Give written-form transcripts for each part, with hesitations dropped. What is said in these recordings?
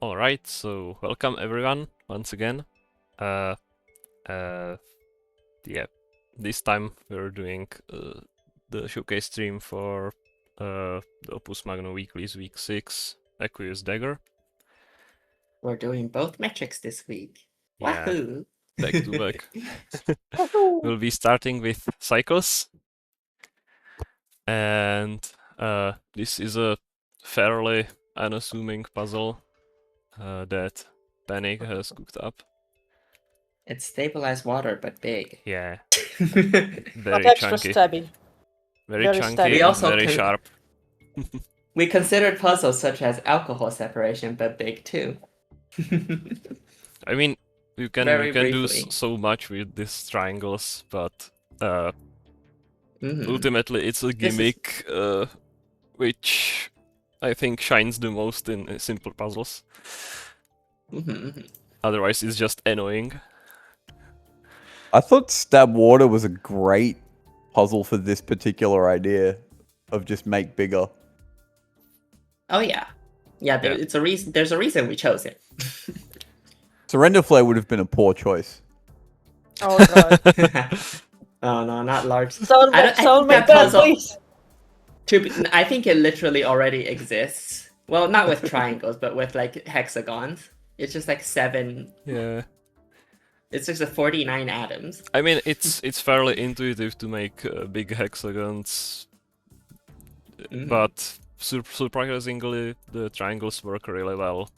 Alright, so welcome everyone once again. Uh, uh, yeah, this time we're doing the showcase stream for the Opus Magnum Weeklies Week 6 Aqueous Dagger. We're doing both metrics this week. Yeah, Wahoo! back to back. We'll be starting with Cycles, and this is a fairly unassuming puzzle that Panic has cooked up. It's stabilized water, but big. Yeah, Not very extra chunky. stabby. Very Very chunky stabby. We and also very sharp. We considered puzzles such as alcohol separation, but big too. I mean, you can Very do briefly. so much with these triangles, but Mhm. ultimately it's a This is- gimmick which I think shines the most in simple puzzles. Mhm. Otherwise, it's just annoying. I thought Stab Water was a great puzzle for this particular idea of just make bigger. Oh yeah, yeah. Yeah. It's a reason. There's a reason we chose it. Surrender Flare would have been a poor choice. Oh god. Oh no, not large. Someone I think make that that, puzzle- please. I think it literally already exists. Well, not with triangles, but with like hexagons. It's just like 7. Yeah. It's just a 49 atoms. I mean, it's fairly intuitive to make big hexagons, Mhm. but surprisingly, the triangles work really well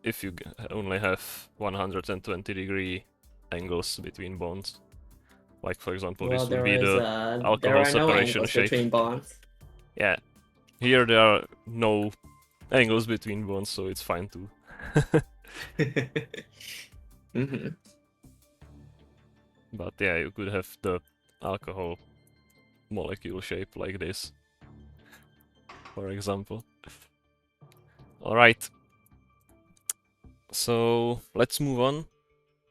if you only have 120-degree angles between bonds. Like, for example, Well, this would there be the there alcohol are no separation angles shape. between bonds. Yeah. Here there are no angles between bonds, so it's fine too. hmm But yeah, you could have the alcohol molecule shape like this, for example. Alright. So let's move on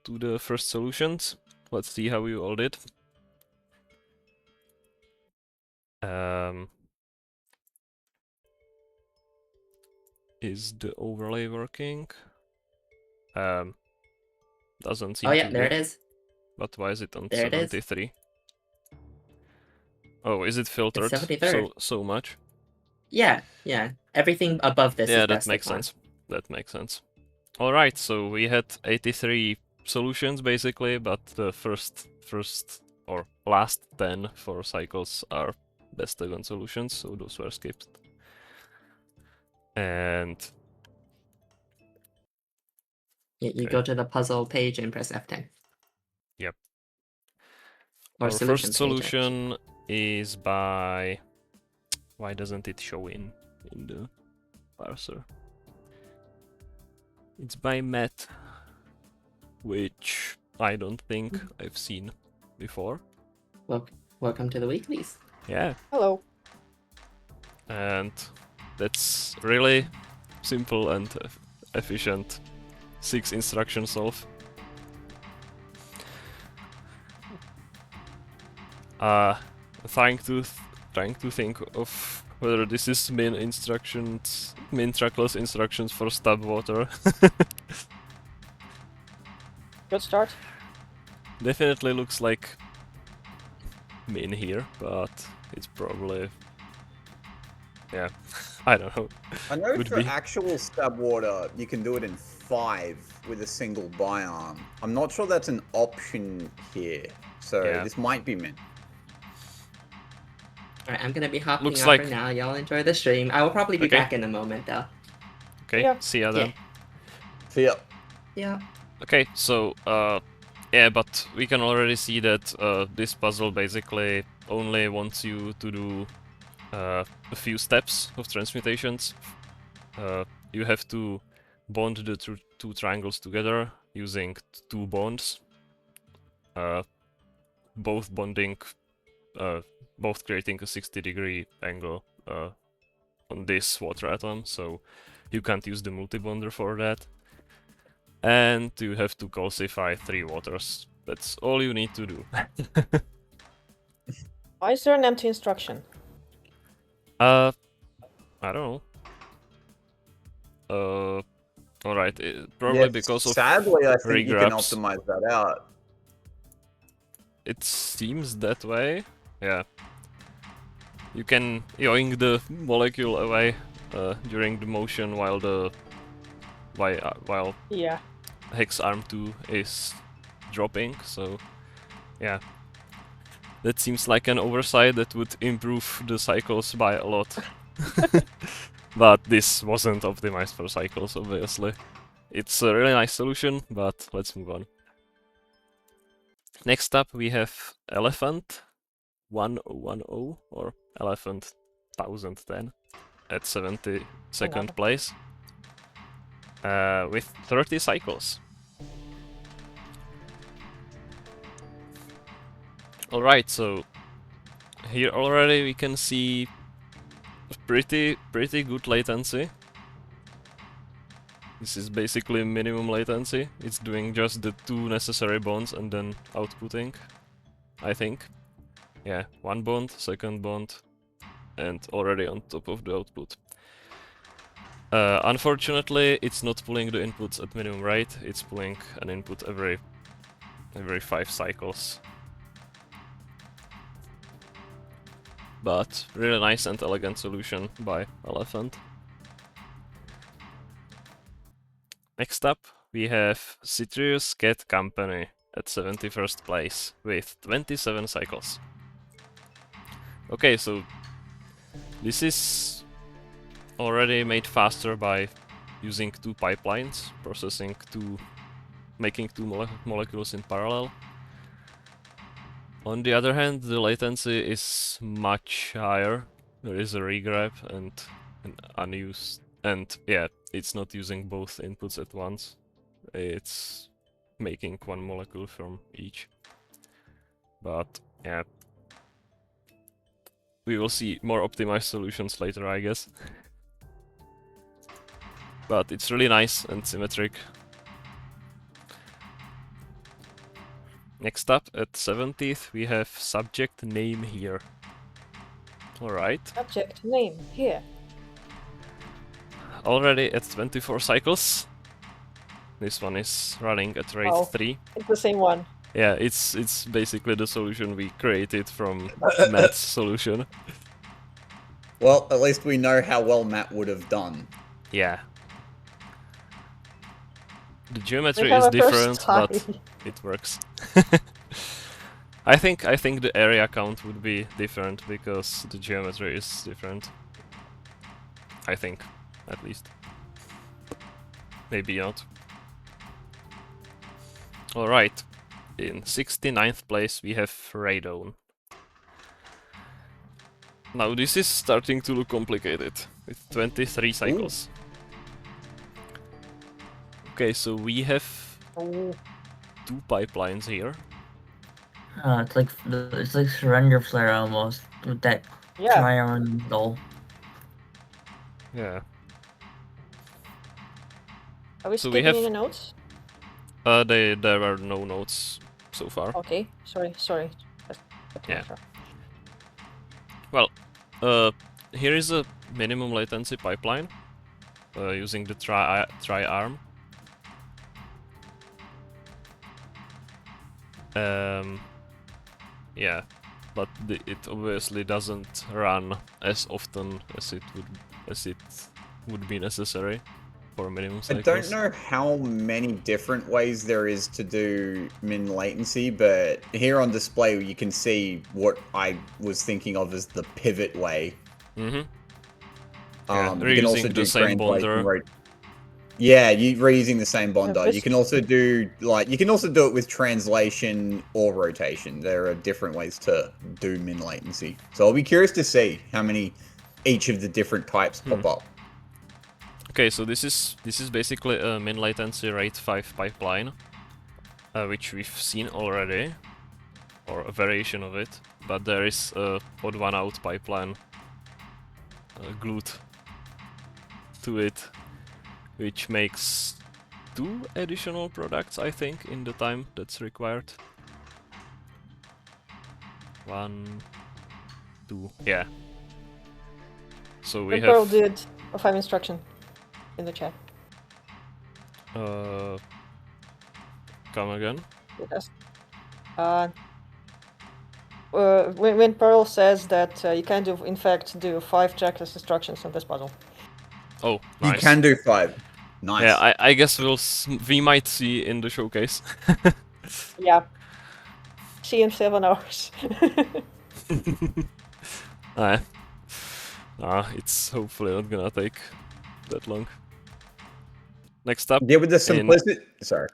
to the first solutions. Let's see how you all did. Is the overlay working? Doesn't seem Oh yeah, to there be. it is. But why is it on There it is. 73? Oh, is it filtered 73rd. so much? Yeah. Everything above this Yeah, is that best makes of one. sense. That makes sense. Alright, so we had 83 solutions basically, but the first or last 10 for cycles are Bestagon solutions, so those were skipped. And You Okay. go to the puzzle page and press F10. Yep. Or our solutions first page, actually. solution is by... Why doesn't it show in the parser? It's by Matt, which I don't think I've seen before. Welcome to the weeklies. Yeah, Hello. and that's really simple and efficient 6 instruction solve. Trying to think of whether this is min trackless instructions for stab water. Good start. Definitely looks like min here, but it's probably... Yeah, I don't know. I know Could for be. actual Stab Water, you can do it in 5 with a single biarm. I'm not sure that's an option here, so Yeah. this might be mint. Alright, I'm gonna be hopping Looks off like- for now. Y'all enjoy the stream. I will probably be Okay. back in a moment, though. Okay, Yeah. see ya then. So yeah, Yeah. Okay, so yeah, but we can already see that this puzzle basically only wants you to do a few steps of transmutations. You have to bond the two triangles together using 2 bonds, both bonding, both creating a 60-degree angle on this water atom, so you can't use the multibonder for that. And you have to calcify 3 waters. That's all you need to do. Why is there an empty instruction? I don't know. Alright, probably Yeah, because of sadly, I think you can regrabs. optimize that out. It seems that way. Yeah. You can yoink the molecule away during the motion while Yeah. Hex Arm 2 is dropping, so yeah. That seems like an oversight that would improve the cycles by a lot. But this wasn't optimized for cycles, obviously. It's a really nice solution, but let's move on. Next up we have Elephant 1010 or Elephant 1010 at 72nd Another. place with 30 cycles. Alright, so here already we can see pretty good latency. This is basically minimum latency. It's doing just the 2 necessary bonds and then outputting, I think. Yeah, 1 bond, 2nd bond, and already on top of the output. Unfortunately, it's not pulling the inputs at minimum rate. It's pulling an input every 5 cycles. But really nice and elegant solution by Elephant. Next up, we have Citrus Cat Company at 71st place with 27 cycles. Okay, so this is already made faster by using 2 pipelines, making 2 molecules in parallel. On the other hand, the latency is much higher. There is a regrab and an unused, and yeah, it's not using both inputs at once. It's making 1 molecule from each. But yeah, we will see more optimized solutions later, I guess. But it's really nice and symmetric. Next up, at 70th, we have subject name here. Alright. Subject name here. Already at 24 cycles. This one is running at rate Oh. 3. It's the same one. Yeah, it's basically the solution we created from Matt's solution. Well, at least we know how well Matt would have done. Yeah. The geometry We have is a first different, but try. it works. I think the area count would be different because the geometry is different. I think, at least. Maybe not. Alright. In 69th place we have Radon. Now this is starting to look complicated, with 23 cycles. Okay, so we have Oh, 2 pipelines here. It's like surrender flare almost with that yeah. triangle. Yeah. Are we So we skipping have- any notes? There are no notes so far. Okay, sorry. Just to Yeah. make sure. Well, here is a minimum latency pipeline using the tri-arm. Yeah, but it obviously doesn't run as often as it would be necessary for minimum I cycles. don't know how many different ways there is to do min latency, but here on display you can see what I was thinking of as the pivot way. Mm-hmm. You can also reusing do the same translation bonder. Yeah, you reusing the same bonder. this- You can also do it with translation or rotation. There are different ways to do min latency. So I'll be curious to see how many each of the different types pop up. Okay, so this is basically a min latency rate 5 pipeline, which we've seen already, or a variation of it. But there is a odd one out pipeline glued to it, which makes 2 additional products, I think, in the time that's required. 1, 2, yeah. So we Pearl have did a 5 instruction in the chat. Come again? Yes. When Pearl says that you can do, in fact, do 5 checklist instructions on this puzzle. Oh, You nice. can do 5. Nice. Yeah, I guess we might see in the showcase. Yeah. See in 7 hours. It's hopefully not gonna take that long. Next up, Yeah, with the simplicity. Sorry.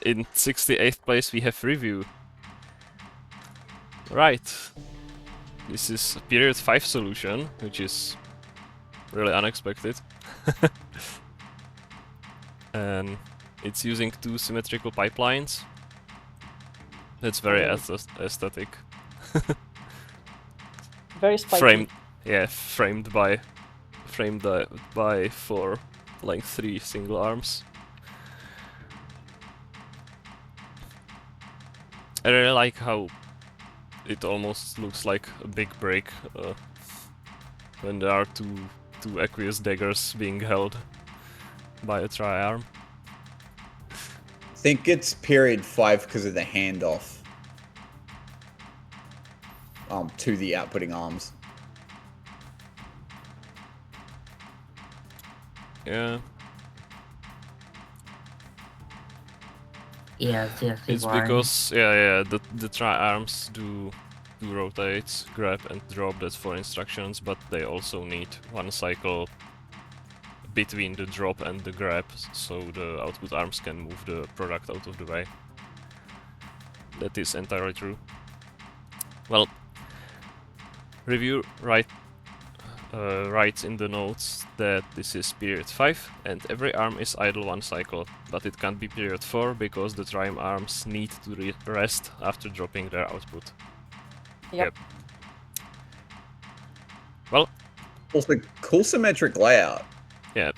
in 68th place we have review. Right. This is a period 5 solution, which is really unexpected. And it's using 2 symmetrical pipelines. That's very aesthetic. Very spiky. Framed by 4 length 3 single arms. I really like how it almost looks like a big break when there are two Aqueous daggers being held by a tri-arm. I think it's period 5 because of the handoff. To the outputting arms. Yeah. Yeah, seriously, It's Warren. because the tri-arms do rotate, grab and drop, that's for instructions, but they also need 1 cycle between the drop and the grab, so the output arms can move the product out of the way. That is entirely true. Well, review writes in the notes that this is period 5 and every arm is idle 1 cycle, but it can't be period 4 because the tri arms need to rest after dropping their output. Yep. Well, Also, cool symmetric layout. yeah,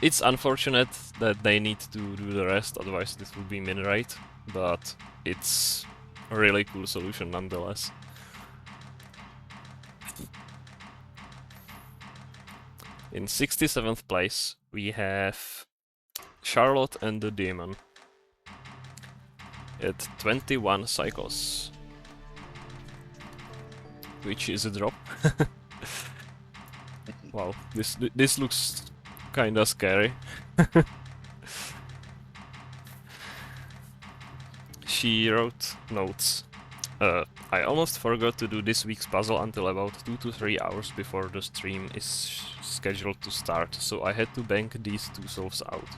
it's unfortunate that they need to do the rest, otherwise this would be min rate, but it's a really cool solution nonetheless. In 67th place, we have Charlotte and the Demon at 21 cycles, which is a drop. Wow, this looks kinda scary. She wrote notes. I almost forgot to do this week's puzzle until about 2 to 3 hours before the stream is scheduled to start, so I had to bank these 2 solves out.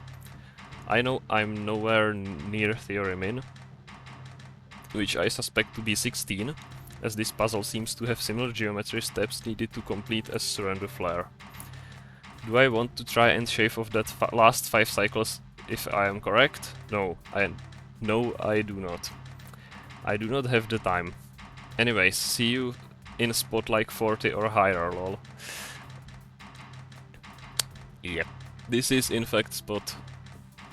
I know I'm nowhere near theorem in, which I suspect to be 16, as this puzzle seems to have similar geometry steps needed to complete as Surrender Flare. Do I want to try and shave off that last 5 cycles if I am correct? No, I do not. I do not have the time. Anyways, see you in spot like 40 or higher, lol. Yep, this is in fact spot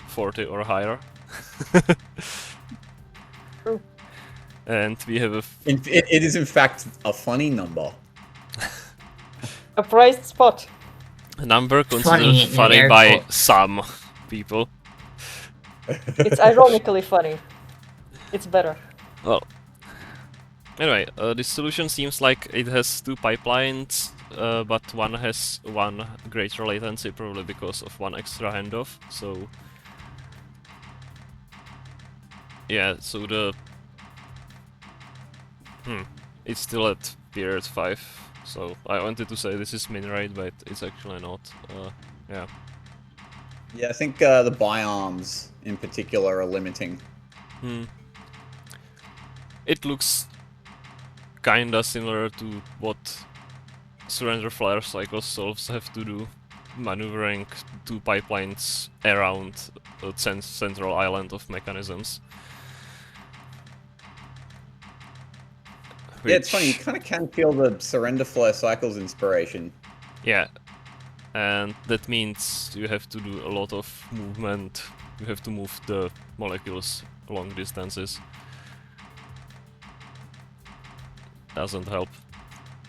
40 or higher. True. And we have a It is in fact a funny number. A prized spot. number Funny considered in funny air by quotes. some people. It's ironically funny. It's better. Well, anyway, this solution seems like it has 2 pipelines, but one has 1 greater latency, probably because of 1 extra handoff, so... Yeah, so the... It's still at period 5, so I wanted to say this is min rate, but it's actually not. Yeah. Yeah, I think the bi-arms in particular are limiting. It looks kinda similar to what Surrender Flare cycle solves have to do, maneuvering 2 pipelines around a central island of mechanisms. Yeah, it's funny, you kind of can feel the Surrender Flare Cycles inspiration. Yeah, and that means you have to do a lot of movement, you have to move the molecules long distances. Doesn't help,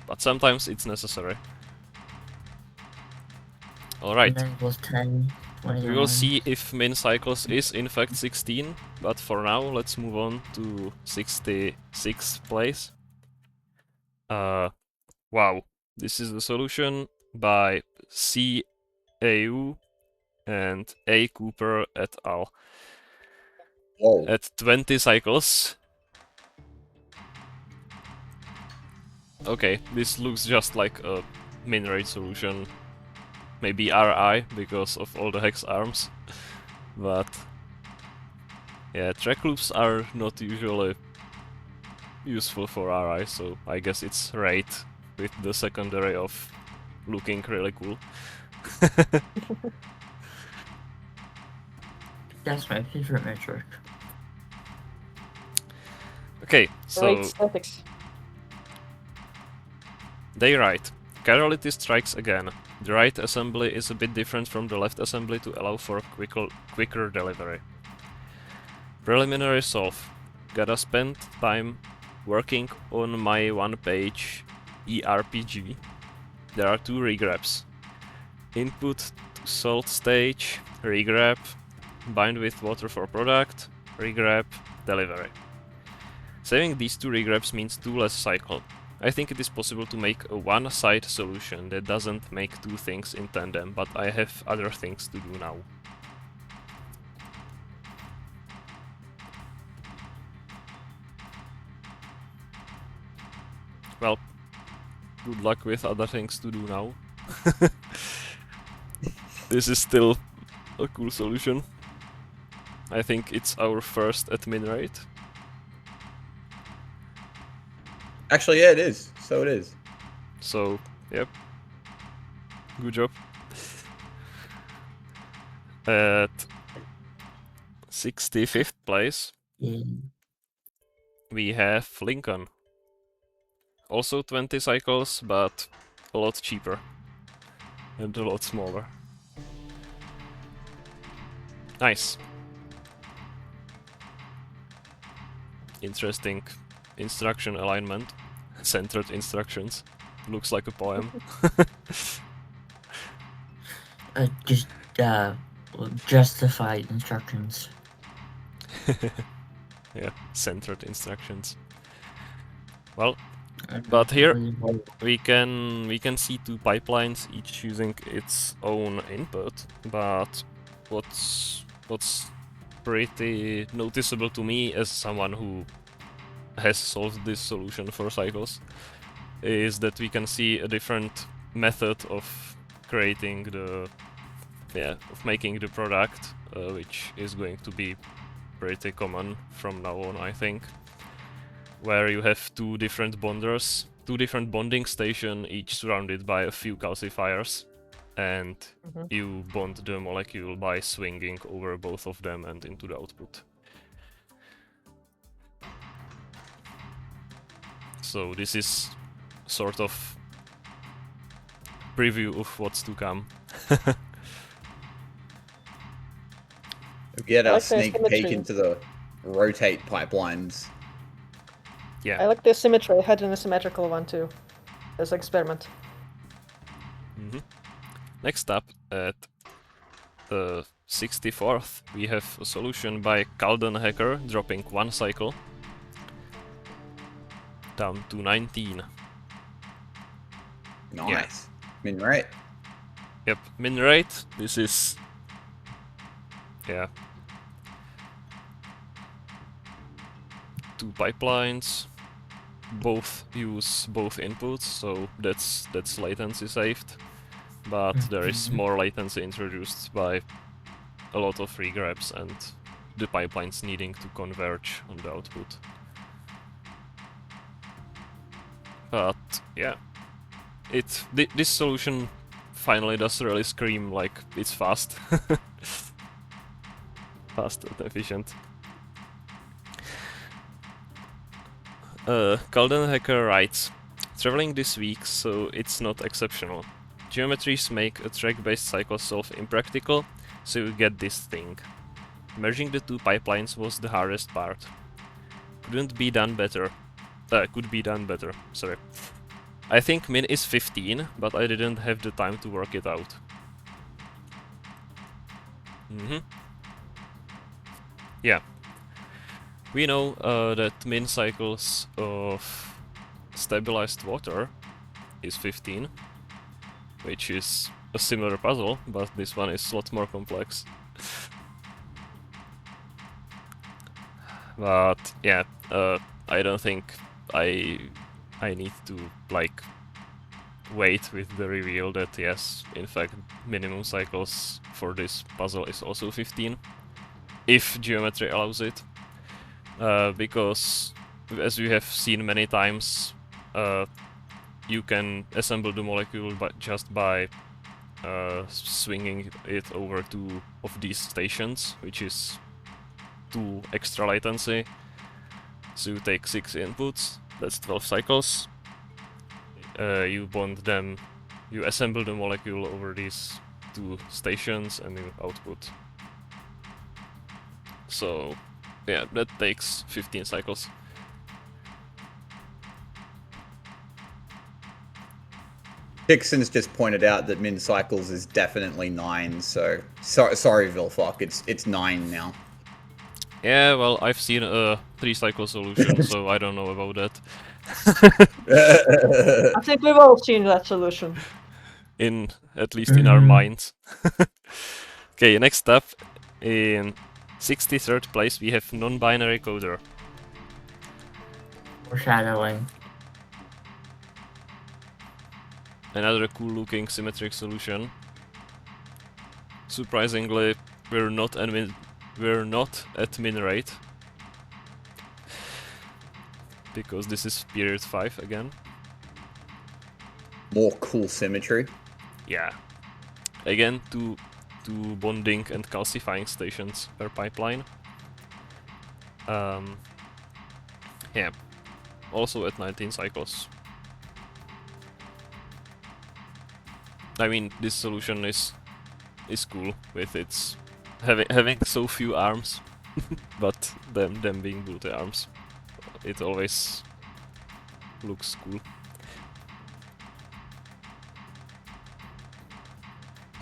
but sometimes it's necessary. Alright. And then it was 10. We will see if min cycles is in fact 16, but for now let's move on to 66th place. Wow, this is the solution by C.A.U. and A. Cooper et al. Whoa. At 20 cycles. Okay, this looks just like a min rate solution. Maybe RI because of all the hex arms. But yeah, track loops are not usually useful for RI, so I guess it's rate with the secondary of looking really cool. That's my favorite metric. Okay, so Rate statics. they write, Chirality strikes again. The right assembly is a bit different from the left assembly to allow for quicker delivery. Preliminary solve. Gotta spend time working on my one-page ERPG. There are 2 regrabs. Input to salt stage, regrab, bind with water for product, regrab, delivery. Saving these 2 regrabs means 2 less cycle. I think it is possible to make a one-side solution that doesn't make 2 things in tandem, but I have other things to do now. Well, good luck with other things to do now. This is still a cool solution. I think it's our first at min rate. Actually, yeah, it is. So it is. So, yep. Good job. At 65th place, Yeah. we have Lincoln. Also 20 cycles, but a lot cheaper. And a lot smaller. Nice. Interesting instruction alignment. Centered instructions. Looks like a poem. Just justified instructions. Yeah, centered instructions. Well, but here we can see 2 pipelines, each using its own input. But what's pretty noticeable to me as someone who has solved this solution for cycles is that we can see a different method of creating of making the product, which is going to be pretty common from now on, I think. Where you have 2 different bonders, 2 different bonding stations, each surrounded by a few calcifiers, and you bond the molecule by swinging over both of them and into the output. So this is sort of preview of what's to come. We get I our like the sneak peek symmetry. into the rotate pipelines. Yeah. I like the symmetry. I had an asymmetrical one too, as an experiment. Next up, at the 64th, we have a solution by Kalden Hacker, dropping 1 cycle down to 19. Nice. Min rate. Yep, min rate. This is... yeah. 2 pipelines. Both use both inputs, so that's latency saved. But there is more latency introduced by a lot of regrabs and the pipelines needing to converge on the output. But yeah, this solution finally does really scream like it's fast. Fast and efficient. Kalden Hacker writes, traveling this week, so it's not exceptional. Geometries make a track-based cycle solve impractical, so you get this thing. Merging the 2 pipelines was the hardest part. Could be done better, sorry. I think min is 15, but I didn't have the time to work it out. Mm-hmm. Yeah. We know that min cycles of stabilized water is 15, which is a similar puzzle, but this one is a lot more complex. But yeah, I don't think I need to like wait with the reveal that yes, in fact, minimum cycles for this puzzle is also 15, if geometry allows it. Because as we have seen many times, you can assemble the molecule just by swinging it over 2 of these stations, which is 2 extra latency. So you take 6 inputs, that's 12 cycles. You bond them, you assemble the molecule over these 2 stations and you output. So yeah, that takes 15 cycles. Dixon's just pointed out that min cycles is definitely 9, so sorry Vilfock, it's 9 now. Yeah, well, I've seen a 3-cycle solution, so I don't know about that. I think we've all seen that solution. At least in our minds. Okay, next up, in 63rd place we have non-binary coder. Foreshadowing. Another cool looking symmetric solution. Surprisingly, we're not at min rate. Because this is period 5 again. More cool symmetry. Yeah. Again, two bonding and calcifying stations per pipeline. Yeah. Also at 19 cycles. I mean, this solution is cool with its having so few arms, but them being multi-arms. It always looks cool.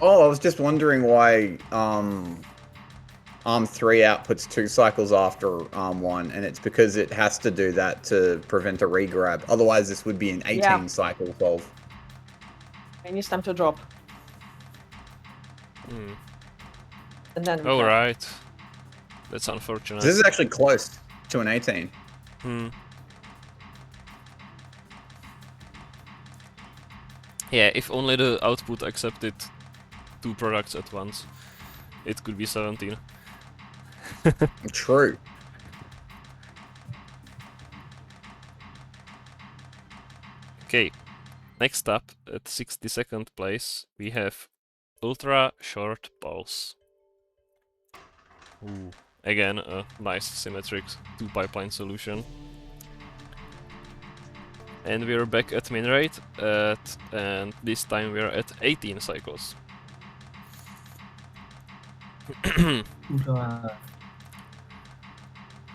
Oh, I was just wondering why ARM 3 outputs 2 cycles after ARM 1, and it's because it has to do that to prevent a regrab. Otherwise, this would be an 18 cycle solve. It needs time to drop. Hmm. And then Oh, right. That's unfortunate. This is actually close to an 18. Yeah, if only the output accepted 2 products at once, it could be 17. True. Okay, next up, at 62nd place, we have Ultra Short Pulse. Ooh. Again, a nice symmetric 2-pipeline solution. And we're back at min rate, and this time we're at 18 cycles.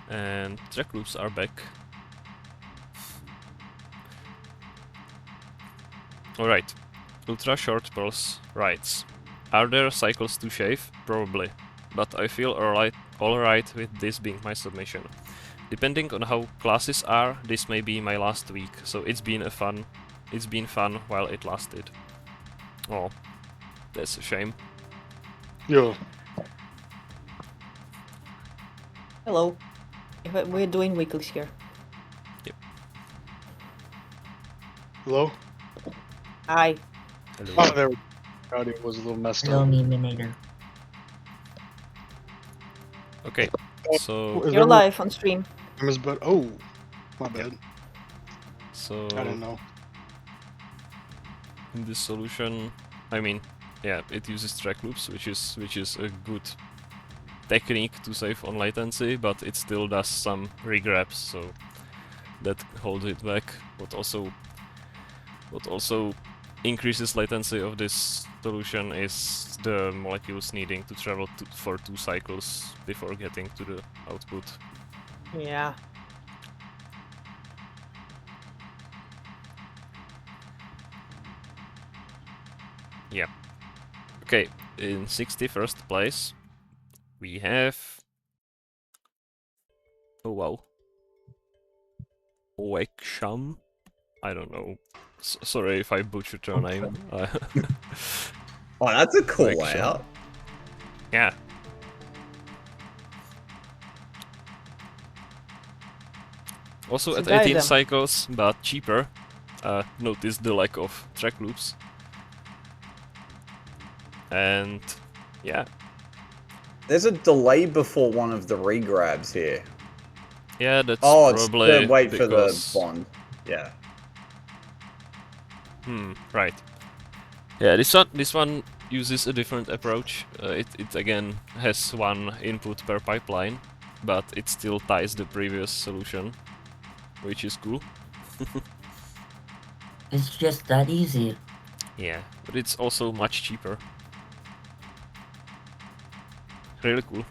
And track loops are back. Alright, Ultra Short Pulse writes, are there cycles to shave? Probably, but I feel alright with this being my submission. Depending on how classes are, this may be my last week, so it's been fun while it lasted. Oh, that's a shame. Yeah. Hello. We're doing weeklies here. Hello? Hi. Hello. Oh, there we go. Audio was a little messed Hello, up. Meminator. Okay, so Is You're everyone- live on stream. Oh, my bad. so I didn't know. in this solution, I mean, yeah, it uses track loops, which is a good technique to save on latency, but it still does some regrabs, so that holds it back. What also increases latency of this solution is the molecules needing to travel for 2 cycles before getting to the output. Yeah. Yeah. Okay, in 61st place, We have... Oh wow. Wakesham? I don't know. Sorry if I butchered your name. Oh, that's a cool Like, layout. Yeah. Also It's a at 18 diadem. cycles, but cheaper. Notice the lack of track loops. And yeah, There's a delay before one of the regrabs here. yeah, that's Oh, it's probably to wait for the because... bond. Yeah. Right. Yeah, this one uses a different approach. It again has one input per pipeline, but it still ties the previous solution, which is cool. It's just that easy. Yeah, but it's also much cheaper. Really cool.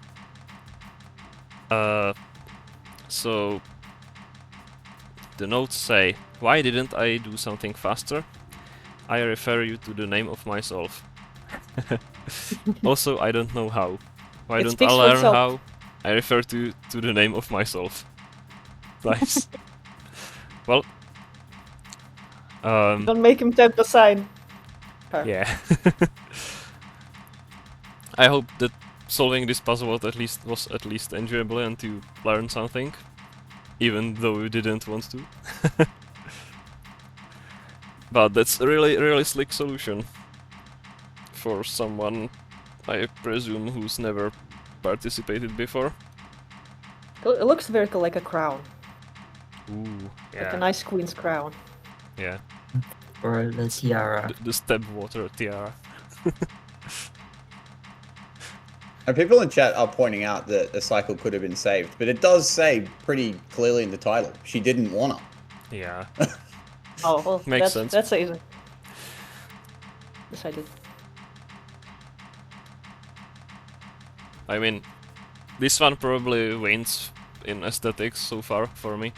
So the notes say, why didn't I do something faster? I refer you to the name of myself. Also, I don't know how. Why It don't I speaks for learn itself. how? I refer to the name of myself. Nice. Well, Don't make him tempt the sign. yeah. I hope that solving this puzzle was at least enjoyable and you learned something, even though you didn't want to. But that's a really slick solution for someone, I presume, who's never participated before. It looks very cool, like a crown. Ooh, Like a yeah, nice queen's crown. yeah. Or the tiara. The step water tiara. And people in chat are pointing out that a cycle could have been saved, but it does say pretty clearly in the title, she didn't wanna. Yeah. Oh, well, Makes sense. That's easy. Decided. I mean, this one probably wins in aesthetics so far for me.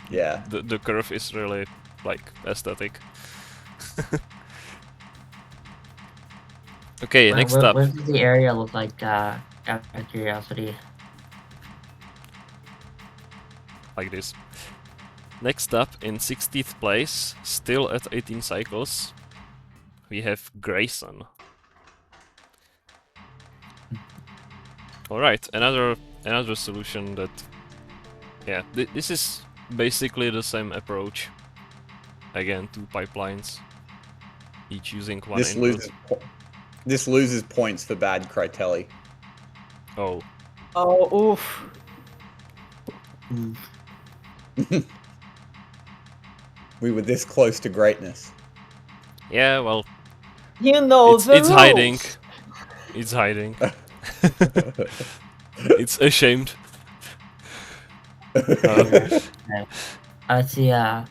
Yeah. The curve is really, like, aesthetic. Okay, next up. What does the area look like, out of curiosity? Like this. Next up, in 60th place, still at 18 cycles, we have Grayson. Alright, another solution that... Yeah, this is basically the same approach. Again, 2 pipelines, each using one This input. loses points for bad Critelli. Oh, Oh, oof. We were this close to greatness. yeah, well, You know the it's hiding. rules. It's hiding. It's ashamed. I see, Yeah,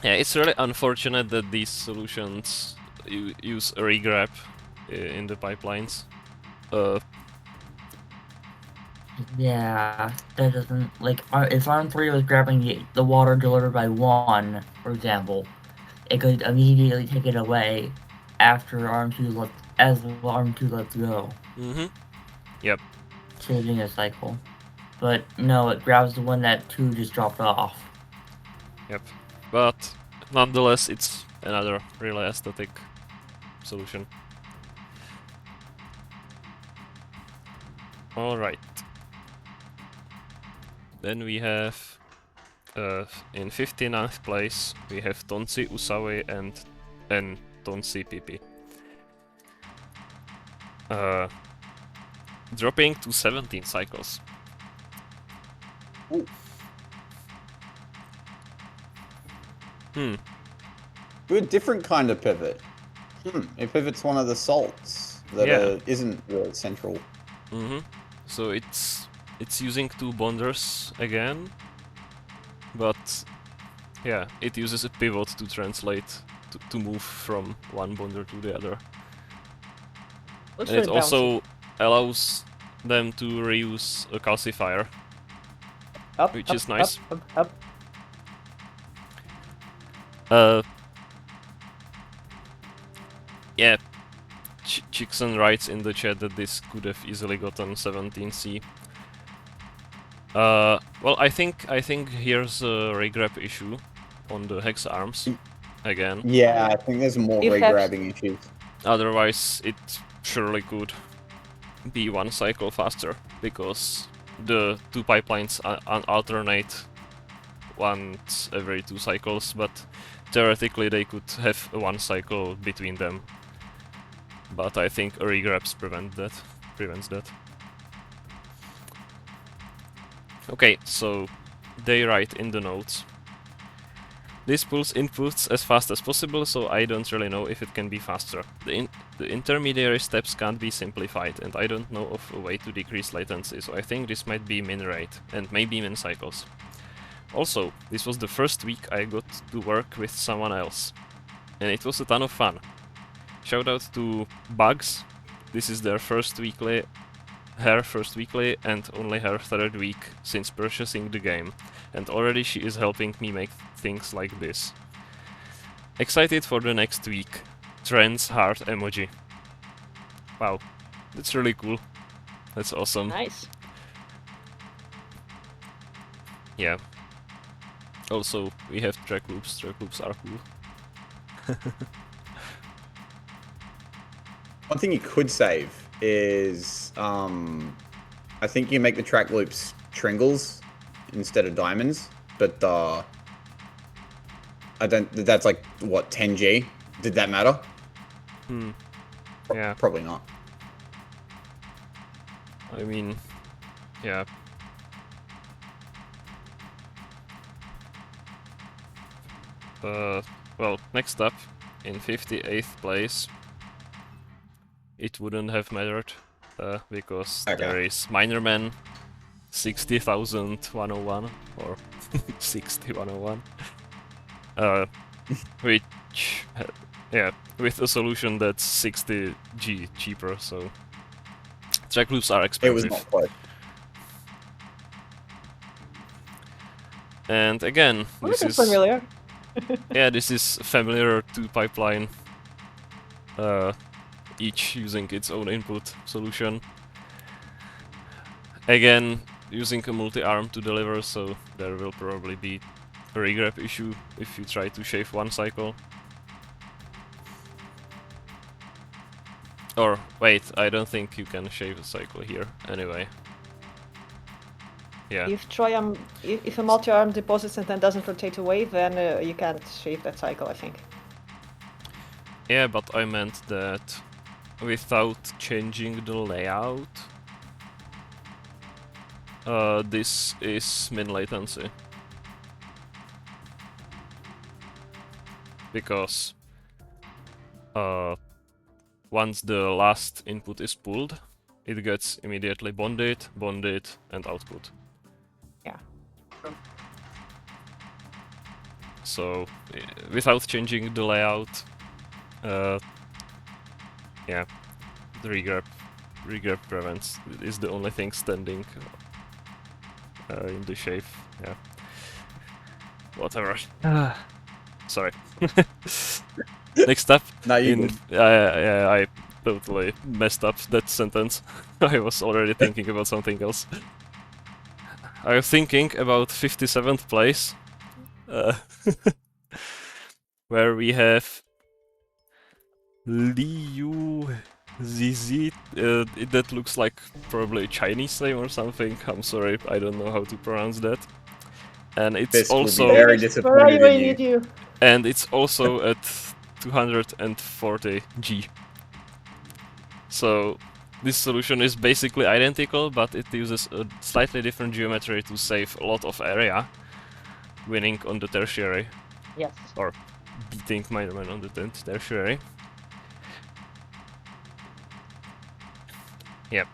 it's really unfortunate that these solutions use a regrab in the pipelines. yeah, that doesn't, like, if Arm 3 was grabbing the water delivered by 1, for example, it could immediately take it away after Arm 2 as Arm 2 lets go, Yep. saving a cycle. But no, it grabs the one that 2 just dropped off. Yep. But nonetheless, it's another really aesthetic solution. Alright. Then we have in 59th place we have Tonsi Usawi and Tonsi Pipi. Dropping to 17 cycles. Ooh. Do a different kind of pivot. It pivots one of the salts that isn't the central. So it's using 2 bonders again, but yeah, it uses a pivot to translate to move from one bonder to the other. Looks And it very also allows them to reuse a calcifier, bouncy. which is nice. Up. Yeah, Chickson writes in the chat that this could have easily gotten 17C. Well, I think here's a regrab issue on the hex arms again. Yeah, I think there's more If regrabbing issues. Otherwise, it surely could be one cycle faster because the two pipelines alternate once every 2 cycles, but theoretically they could have one cycle between them. But I think regrabs prevents that. Okay, so they write in the notes. This pulls inputs as fast as possible, so I don't really know if it can be faster. The intermediary steps can't be simplified, and I don't know of a way to decrease latency, so I think this might be min rate, and maybe min cycles. Also, this was the first week I got to work with someone else, and it was a ton of fun. Shout out to Bugs. This is their first weekly, and only her 3rd week since purchasing the game, and already she is helping me make things like this. Excited for the next week. Trends heart emoji. Wow, that's really cool. That's awesome. Nice. Yeah. Also, we have track loops. Track loops are cool. One thing you could save is, I think you make the track loops tringles instead of diamonds, but that's like, what, 10G? Did that matter? Yeah, Probably not. I mean, yeah. Well, next up, in 58th place, it wouldn't have mattered, because there is Minerman 60,101, or 60,101, which, yeah, with a solution that's 60G cheaper, so track loops are It expensive. was not close. And again, this is familiar. yeah, this is familiar to pipeline, each using its own input solution. Again, using a multi-arm to deliver, so there will probably be a regrab issue if you try to shave one cycle. Or, wait, I don't think you can shave a cycle here, anyway. Yeah. If a multi-arm deposits and then doesn't rotate away, then you can't shave that cycle, I think. Yeah, but I meant that without changing the layout, this is min latency. Because once the last input is pulled, it gets immediately bonded, and output. Yeah. So, without changing the layout, yeah, the regrab prevents is the only thing standing in the shave. Yeah. Whatever. Sorry. Next up, No, you I totally messed up that sentence. I was already thinking about something else. I was thinking about 57th place, where we have Liu Zizi. That looks like probably a Chinese name or something. I'm sorry, I don't know how to pronounce that. And it's This would be also very disappointed in you. and it's also at 240 G. So this solution is basically identical, but it uses a slightly different geometry to save a lot of area, winning on the tertiary, Yes. or beating Minerman on the tertiary. Yep.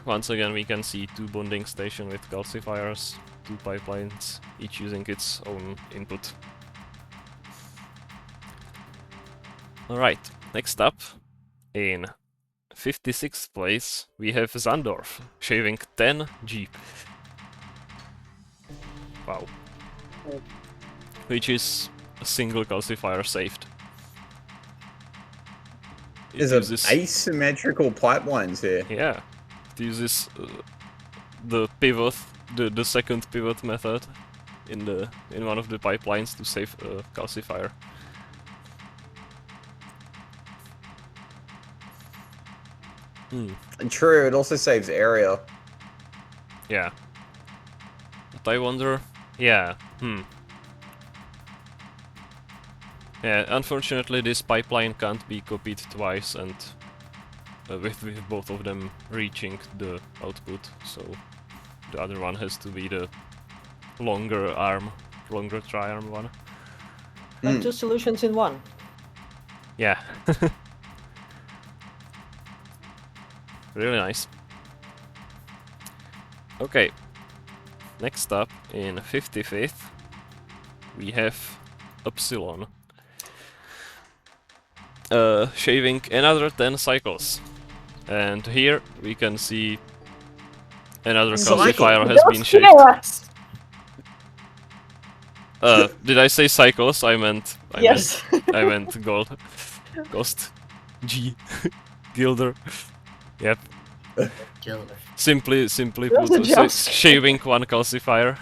Once again, we can see two bonding stations with calcifiers, two pipelines, each using its own input. Alright, next up, in 56th place, we have Zandorf, shaving 10G. Wow. Which is a single calcifier saved. There's uses asymmetrical pipelines here. yeah, it uses the pivot, the second pivot method in one of the pipelines to save a calcifier. And true, it also saves area. Yeah. But I wonder... Yeah, Yeah, unfortunately this pipeline can't be copied twice and with both of them reaching the output, so the other one has to be the longer tri-arm one. Like 2 solutions in one. Yeah. Really nice. Okay. Next up, in 55th, we have Upsilon. Shaving another 10 cycles. And here we can see another calcifier has been shaved. Did I say cycles? I meant gold. Ghost. G. Gilder. Yep. Gilder. Simply There's a put, jump. shaving one calcifier.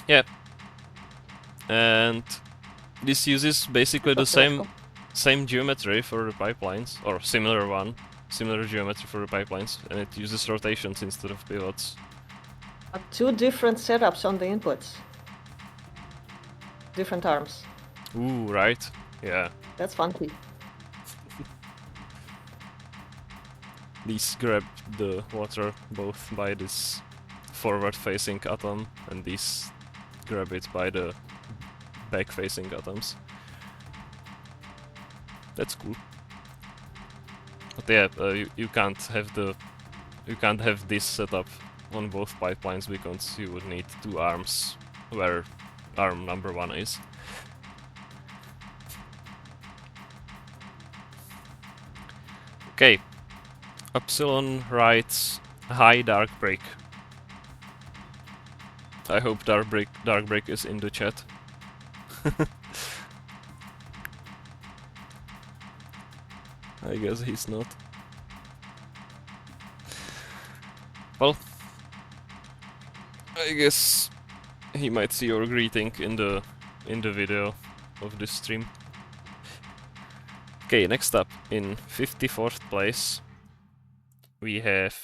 Yep. And this uses basically the same geometry for the pipelines, or similar geometry for the pipelines, and it uses rotations instead of pivots. 2 different setups on the inputs. Different arms. Ooh, right. Yeah. That's funky. These grab the water both by this forward-facing atom, and these grab it by the back-facing atoms. That's cool. But yeah, you can't have this setup on both pipelines because you would need 2 arms where arm number 1 is. Okay. Upsilon writes hi Dark Break. I hope Dark Break is in the chat. I guess he's not. Well, I guess he might see your greeting in the video of this stream. Okay, next up, in 54th place, we have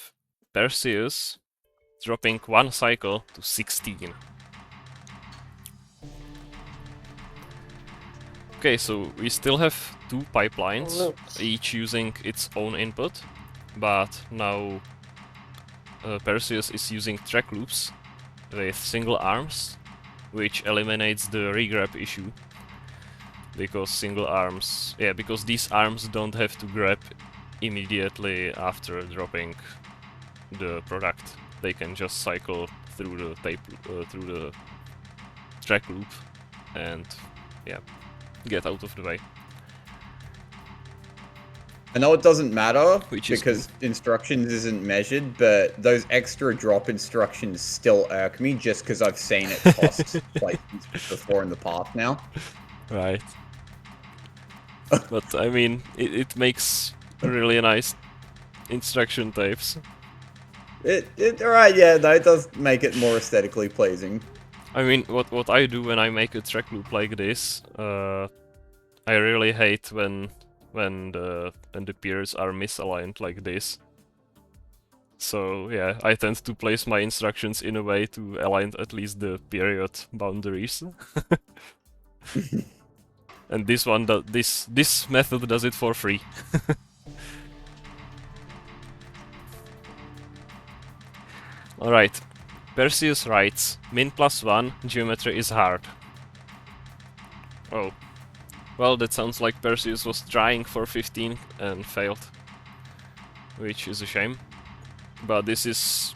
Perseus dropping 1 cycle to 16. Okay, so we still have 2 pipelines, Loops. each using its own input, but now Perseus is using track loops with single arms, which eliminates the regrab issue. Because because these arms don't have to grab immediately after dropping the product. They can just cycle through the track loop and yeah, get out of the way. I know it doesn't matter Which is because instructions isn't measured, but those extra drop instructions still irk me just because I've seen it cost placements before in the past now. Right. But I mean, it makes really nice instruction tapes. Alright, yeah, no, it does make it more aesthetically pleasing. I mean, what I do when I make a track loop like this, I really hate when the peers are misaligned like this. So yeah, I tend to place my instructions in a way to align at least the period boundaries. And this one, this method does it for free. Alright, Perseus writes, min +1, geometry is hard. Oh. Well, that sounds like Perseus was trying for 15 and failed. Which is a shame. But this is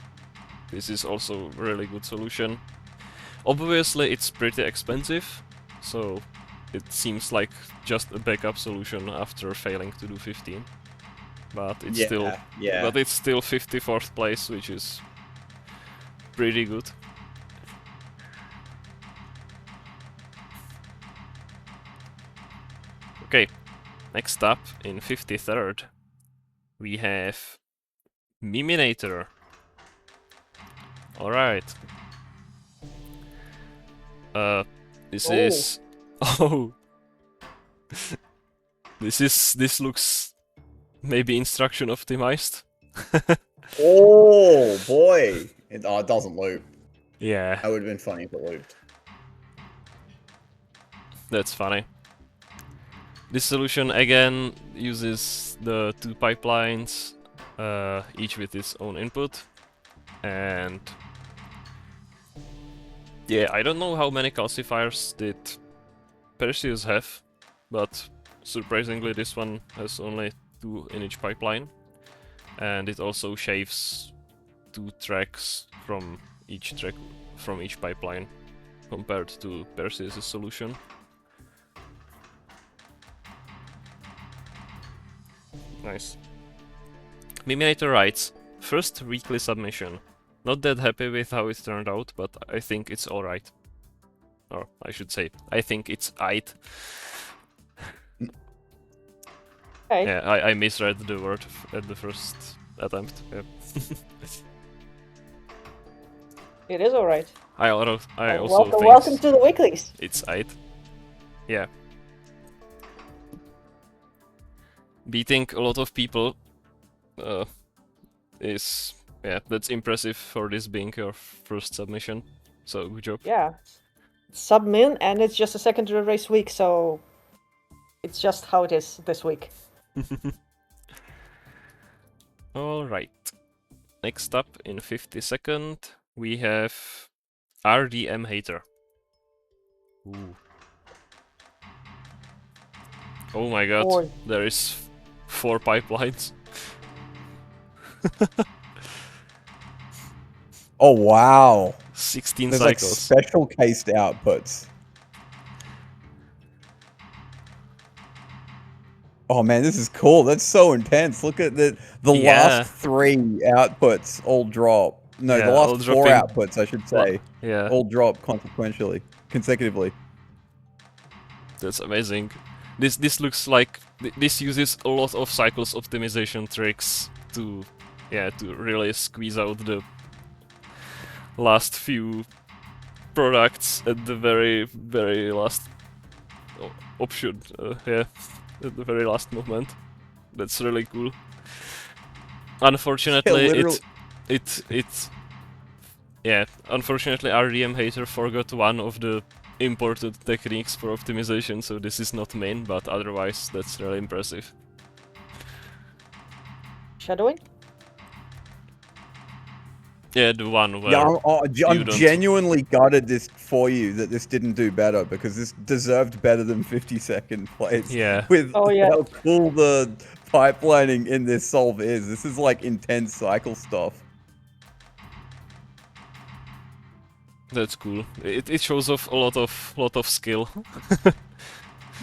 also a really good solution. Obviously it's pretty expensive, so it seems like just a backup solution after failing to do 15. But it's still 54th place, which is pretty good. Okay, next up in 53rd, we have Miminator. Alright. This is... Oh! This looks maybe instruction optimized. Oh boy! It doesn't loop. Yeah, That would have been funny if it looped. that's funny. This solution again uses the 2 pipelines, each with its own input, and yeah, I don't know how many calcifiers did Perseus have, but surprisingly this one has only 2 in each pipeline, and it also shaves 2 tracks from each pipeline compared to Perseus' solution. Nice. Miminator writes, first weekly submission. Not that happy with how it turned out, but I think it's alright. Or I should say, I think it's aight. Okay. Yeah, I misread the word at the first attempt. Yeah. It is alright. I also Welcome think to the Weeklies. it's aight. Yeah. Beating a lot of people is, yeah, that's impressive for this being your first submission. So good job. Yeah. Submin, and it's just a secondary race week, so it's just how it is this week. Alright. Next up in 52nd, we have RDM Hater. Ooh. Oh my god, Boy. there is 4 pipelines. Oh wow! 16 There's like cycles. special cased outputs. Oh man, this is cool. That's so intense. Look at the Yeah. last 3 outputs all drop. No, Yeah, the all last 4 dropping- outputs, I should say, Yeah, all drop consecutively. that's amazing. This looks like this uses a lot of cycles optimization tricks to really squeeze out the last few products at the very last option. Yeah, at the very last moment. That's really cool. Unfortunately, unfortunately RDM Hater forgot one of the imported techniques for optimization, so this is not main, but otherwise that's really impressive. Shadowing? Yeah, the one where Yeah, I'm don't- genuinely gutted this for you that this didn't do better, because this deserved better than 52nd place. Yeah. With Oh, yeah. how cool the pipelining in this solve is. This is like intense cycle stuff. That's cool. It shows off a lot of skill.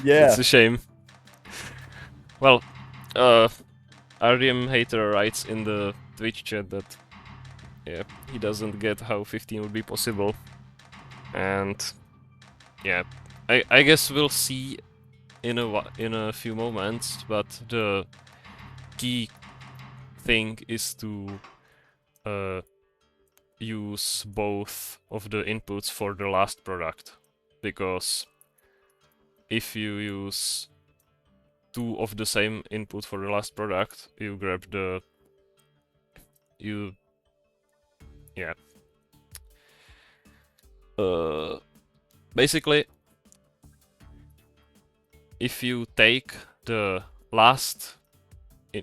Yeah. It's a shame. Well, RDM Hater writes in the Twitch chat that yeah, he doesn't get how 15 would be possible. And yeah, I guess we'll see in a few moments, but the key thing is to use both of the inputs for the last product, because if you use 2 of the same input for the last product, you grab the basically if you take the last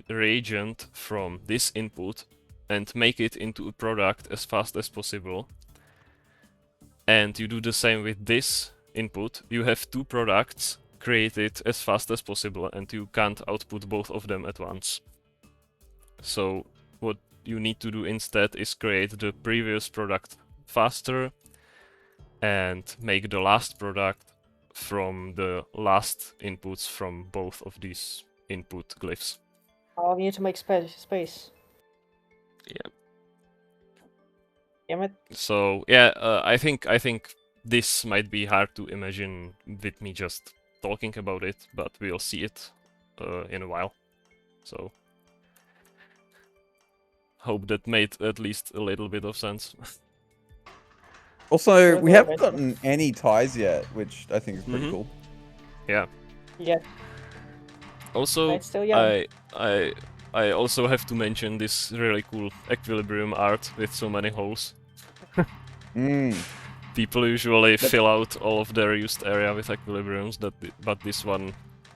reagent from this input and make it into a product as fast as possible, and you do the same with this input, you have 2 products created as fast as possible, and you can't output both of them at once. So what you need to do instead is create the previous product faster and make the last product from the last inputs from both of these input glyphs. Oh, we need to make space. Yeah. Damn it. So yeah, I think this might be hard to imagine with me just talking about it, but we'll see it in a while. So hope that made at least a little bit of sense. Also, we Yeah, haven't but- gotten any ties yet, which I think is pretty Mhm. cool. Yeah. Yeah, Also, it's still young. I also have to mention this really cool equilibrium art with so many holes. Mm. People usually fill out all of their used area with equilibriums, but this one,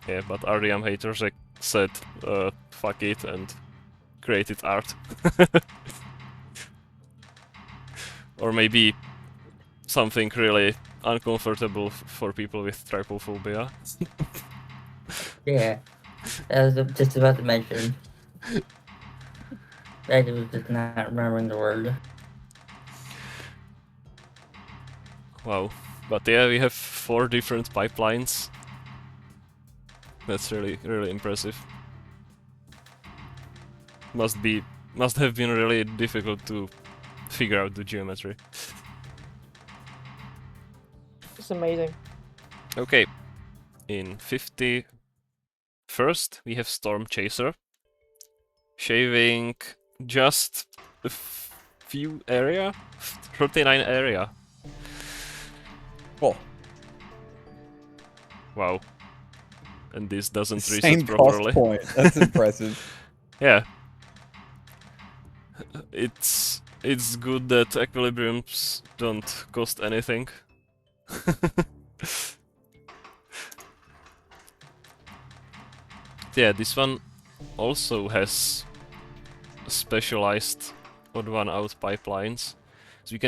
yeah, but RDM haters said fuck it and created art. Or maybe something really uncomfortable for people with trypophobia. Yeah, I was just about to mention. I was just not remembering the word. Wow. But yeah, we have 4 different pipelines. That's really impressive. Must have been really difficult to figure out the geometry. It's amazing. Okay. In 51st, we have Storm Chaser. Shaving just a few area? 39 area. Oh, Wow. And this doesn't same reset cost properly. point. That's impressive. Yeah. It's good that equilibriums don't cost anything. Yeah, this one also has specialized odd one out pipelines. So we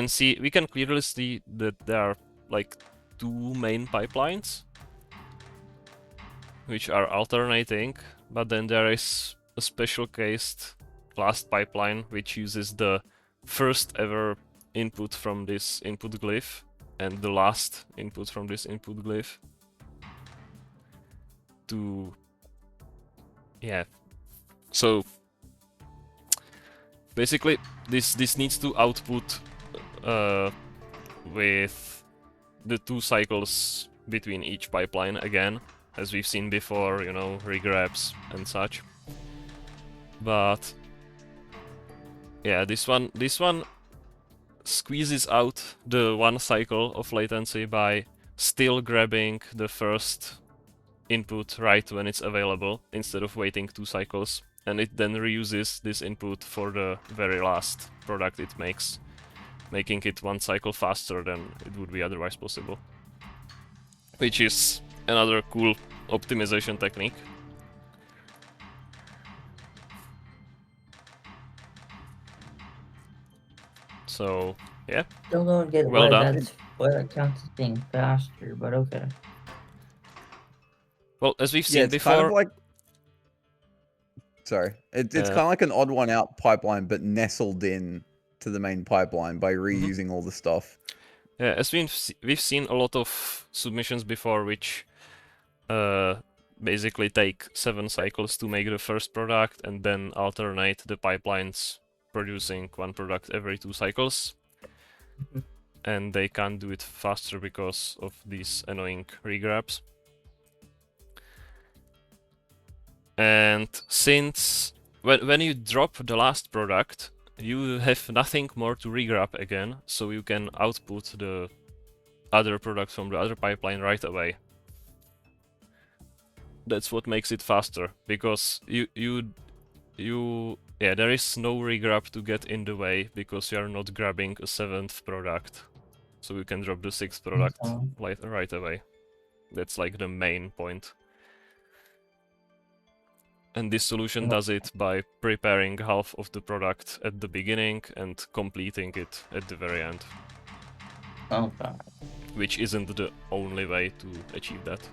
can clearly see that there are like 2 main pipelines which are alternating, but then there is a special cased last pipeline which uses the first ever input from this input glyph and the last input from this input glyph to, yeah. So basically this needs to output with the 2 cycles between each pipeline again, as we've seen before, you know, regrabs and such. But yeah, this one squeezes out the 1 cycle of latency by still grabbing the first input right when it's available instead of waiting 2 cycles, and it then reuses this input for the very last product it makes, making it 1 cycle faster than it would be otherwise possible. Which is another cool optimization technique. So, yeah. Still don't get Well why done. that's why that counts as being faster, but okay. Well, as we've Yeah, seen it's before, kind of like. Sorry, it's Yeah. kind of like an odd one out pipeline, but nestled in to the main pipeline by reusing all the stuff. yeah, as we've seen a lot of submissions before, which basically take 7 cycles to make the first product and then alternate the pipelines producing 1 product every 2 cycles. And they can't do it faster because of these annoying regrabs. And since when you drop the last product, you have nothing more to regrab again, so you can output the other product from the other pipeline right away. That's what makes it faster, because there is no regrab to get in the way because you are not grabbing a 7th product, so you can drop the 6th product right away. That's like the main point. And this solution does it by preparing half of the product at the beginning and completing it at the very end. Okay. Which isn't the only way to achieve that.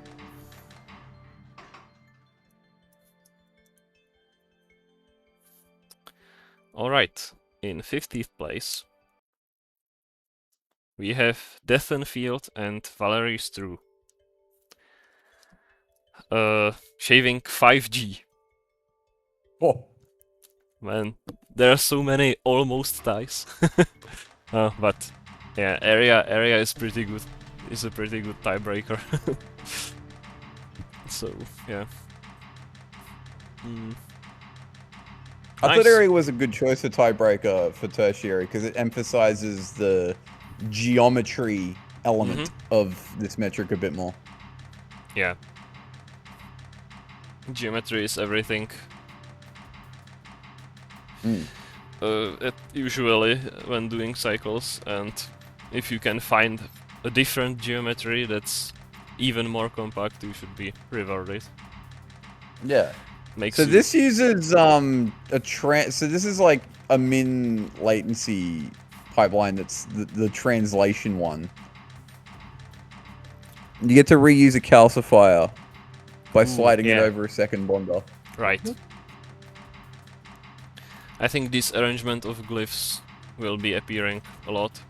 Alright, in 50th place, we have Deathenfield and Valerie Strew. Shaving 5G. Oh, Man, there are so many almost ties. But yeah, area is pretty good. Is a pretty good tiebreaker. So yeah. I thought Nice. area was a good choice for tiebreaker for tertiary because it emphasizes the geometry element of this metric a bit more. Yeah. Geometry is everything. Usually when doing cycles, and if you can find a different geometry that's even more compact, you should be rewarded. Yeah. Makes So you... this uses so this is like a min latency pipeline that's the translation one. You get to reuse a calcifier by sliding it yeah. over a second bonder. Right. I think this arrangement of glyphs will be appearing a lot.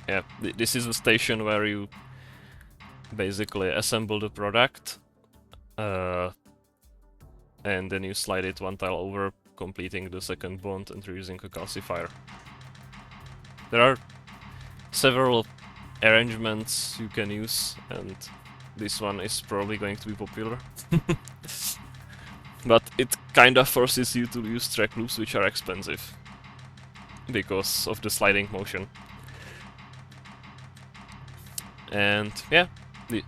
Yeah, this is the station where you basically assemble the product, and then you slide it one tile over, completing the second bond and reusing a calcifier. There are several arrangements you can use, and this one is probably going to be popular. But it kinda forces you to use track loops, which are expensive because of the sliding motion. And yeah,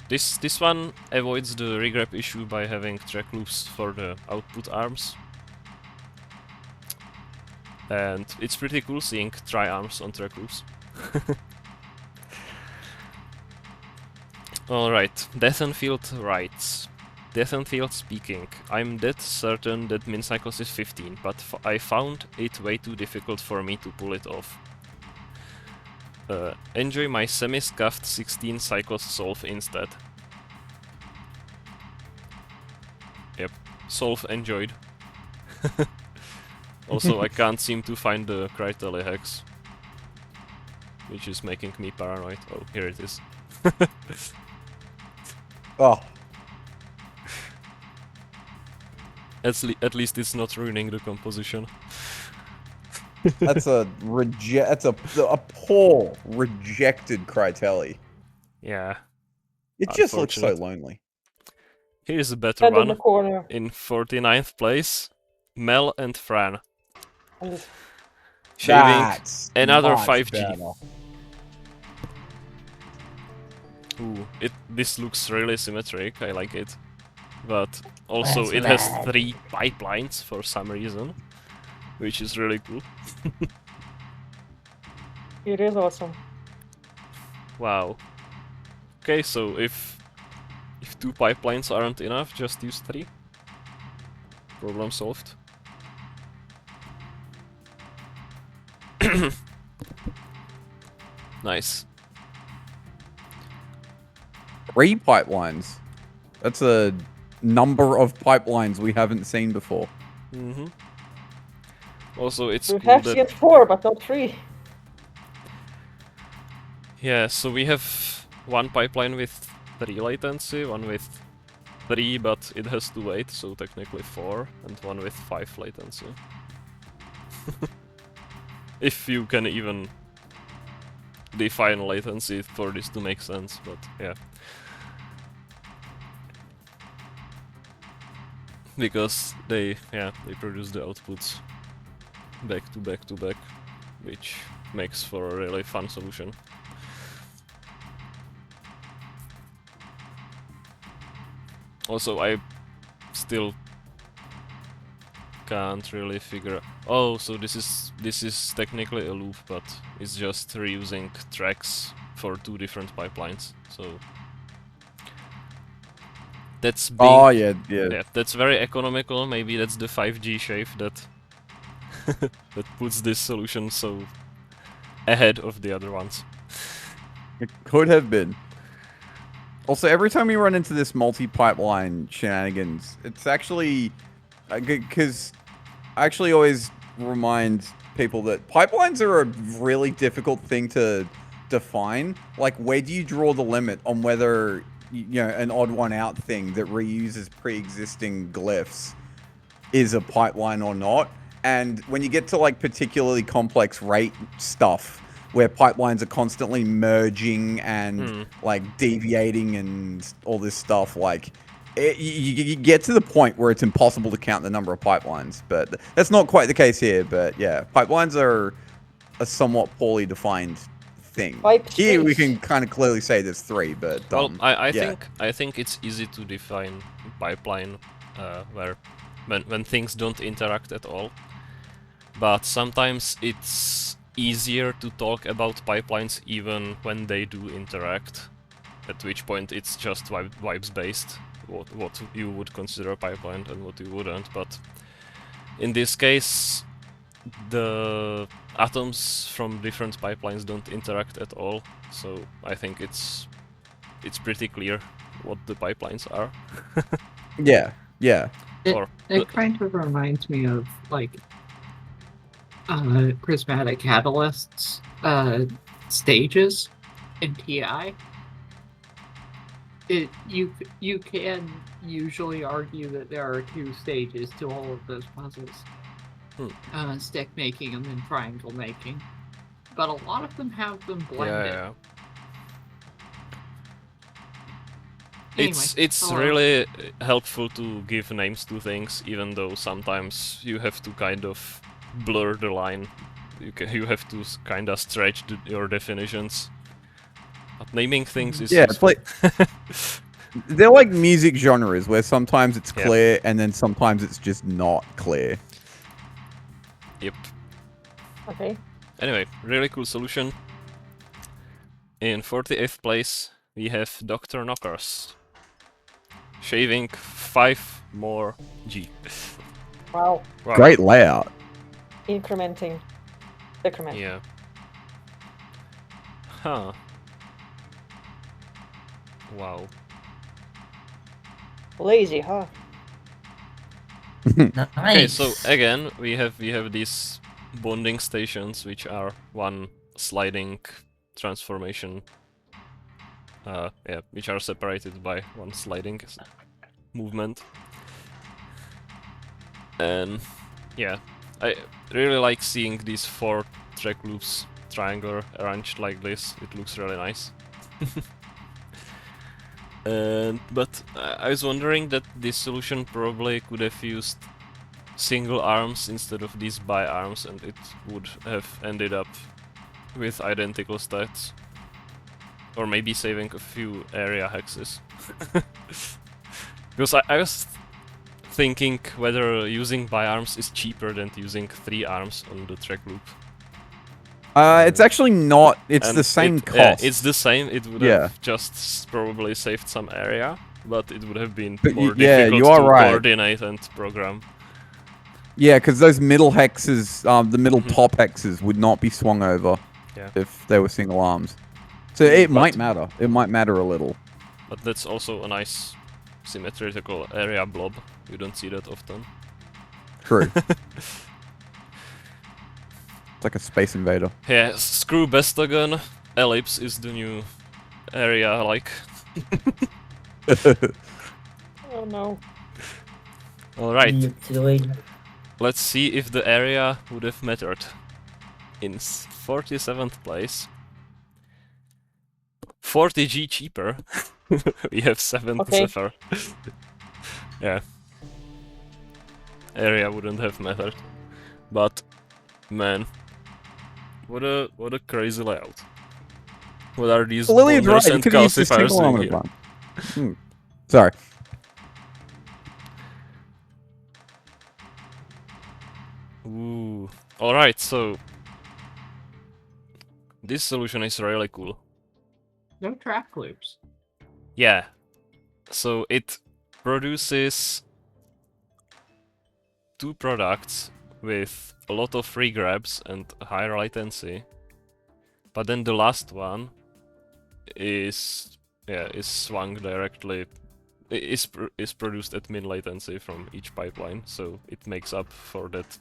this one avoids the regrab issue by having track loops for the output arms. And it's pretty cool seeing tri-arms on track loops. Alright, Deathenfield writes. Deathenfield speaking. I'm dead certain that min cycles is 15, but I found it way too difficult for me to pull it off. Enjoy my semi-scuffed 16 cycles solve instead. Yep, solve enjoyed. Also, I can't seem to find the Crytally hex, which is making me paranoid. Oh, here it is. Oh, At least it's not ruining the composition. that's a poor rejected Crytelli. Yeah. It just looks so Unfortunate. lonely. Here's a better And in the one. corner. In 49th place, Mel and Fran. And this, Shaving That's another much 5G. better. Ooh, this looks really symmetric, I like it. But also That's it has bad. 3 pipelines for some reason, which is really cool. it is awesome. Wow. Okay, so if 2 pipelines aren't enough, just use 3. Problem solved. Nice. 3 pipelines. That's a number of pipelines we haven't seen before. Also, it's We cool have that... seen 4, but not 3. Yeah, so we have one pipeline with 3 latency, one with 3, but it has to wait, so technically 4, and one with 5 latency. If you can even define latency for this to make sense, but yeah. Because they produce the outputs back to back to back, which makes for a really fun solution. Also, I still can't really figure. Oh, so this is technically a loop, but it's just reusing tracks for 2 different pipelines. So that's being, Oh yeah, yeah. yeah, that's very economical. Maybe that's the 5G shave that that puts this solution so ahead of the other ones. It could have been. Also, every time we run into this multi-pipeline shenanigans, it's actually because I actually always remind people that pipelines are a really difficult thing to define. Like, where do you draw the limit on whether, you know, an odd one out thing that reuses pre-existing glyphs is a pipeline or not? And when you get to like particularly complex rate stuff, where pipelines are constantly merging and like deviating and all this stuff, like you get to the point where it's impossible to count the number of pipelines, but that's not quite the case here. But yeah, pipelines are a somewhat poorly defined thing. Pipe Here we streets. can kind of clearly say there's 3, but Well, I yeah. think it's easy to define pipeline where when things don't interact at all. But sometimes it's easier to talk about pipelines even when they do interact. At which point it's just vibes based, what you would consider a pipeline and what you wouldn't. But in this case, the atoms from different pipelines don't interact at all, so I think it's pretty clear what the pipelines are. Yeah, yeah. It kind of reminds me of like prismatic catalysts stages in TI. You can usually argue that there are 2 stages to all of those puzzles. Stick making and then triangle making. But a lot of them have them blended. Yeah. Anyway, It's really helpful to give names to things, even though sometimes you have to kind of blur the line. You have to kind of stretch your definitions. But naming things is Yeah, it's useful. like they're like music genres where sometimes it's Yeah. clear and then sometimes it's just not clear. Yep. Okay. Anyway, really cool solution. In 48th place, we have Dr. Knockers. Shaving 5 more G. Wow. Wow. Great layout. Incrementing. Decrement. Yeah. Huh. Wow. Lazy, huh? Nice. Okay, so again, we have these bonding stations, which are one sliding transformation. Yeah, which are separated by one sliding movement. And yeah, I really like seeing these 4 track loops triangular arranged like this. It looks really nice. But I was wondering that this solution probably could have used single arms instead of these bi-arms, and it would have ended up with identical stats. Or maybe saving a few area hexes. Because I was thinking whether using bi-arms is cheaper than using 3 arms on the track loop. It's actually not. It's And the same it, yeah, cost. it's the same. It would have just probably saved some area, but it would have been But more yeah, difficult you are to right. coordinate and program. Yeah, because those middle hexes, the middle Mhm. top hexes would not be swung over Yeah. if they were single arms. So it But- might matter. It might matter a little. But that's also a nice symmetrical area blob. You don't see that often. True. It's like a space invader. Yeah, screw Bestagon. Ellipse is the new area I like. Oh no. Alright, Silly. let's see if the area would have mattered. In 47th place. 40G cheaper. We have 7th Okay. Zephyr. Yeah. Area wouldn't have mattered. But man. What a crazy layout. What are these Lillian's right. bonders You and could have used the calcifiers single doing arm here? plan. Sorry. Ooh. Alright, so this solution is really cool. No track loops. Yeah. So it produces 2 products with a lot of free grabs and higher latency. But then the last one is swung directly is produced at min latency from each pipeline, so it makes up for that.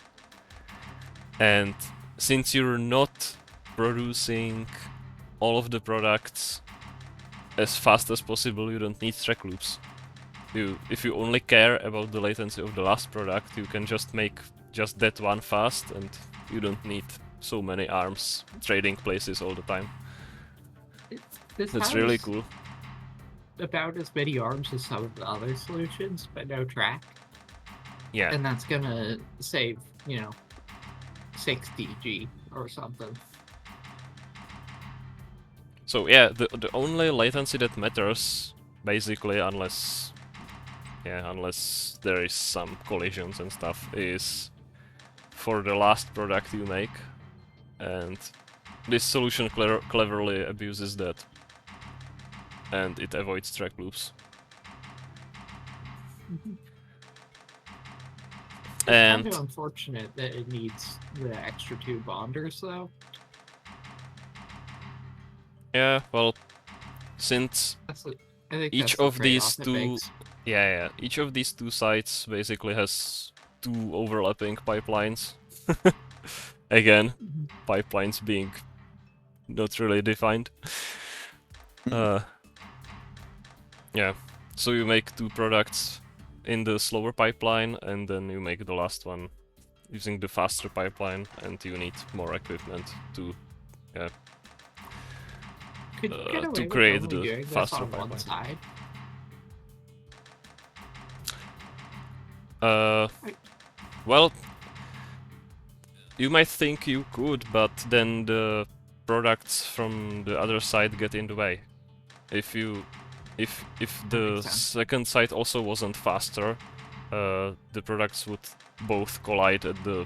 And since you're not producing all of the products as fast as possible, you don't need track loops. If you only care about the latency of the last product, you can just make just that one fast, and you don't need so many arms trading places all the time. This That's has, really cool. about as many arms as some of the other solutions, but no track. Yeah. And that's gonna save, 6 DG or something. So yeah, the only latency that matters, basically, unless there is some collisions and stuff, is for the last product you make, and this solution cleverly abuses that, and it avoids track loops. It's And kind of unfortunate that it needs the extra 2 bonders, though. yeah, well, since I think each that's the of these trade-off it two, makes. yeah, each of these two sites basically has 2 overlapping pipelines. Again, pipelines being not really defined. Yeah, so you make 2 products in the slower pipeline, and then you make the last one using the faster pipeline, and you need more equipment to Could you get away to with create only the doing this faster on one pipeline. side? Well, you might think you could, but then the products from the other side get in the way. If the makes sense. second side also wasn't faster, the products would both collide at the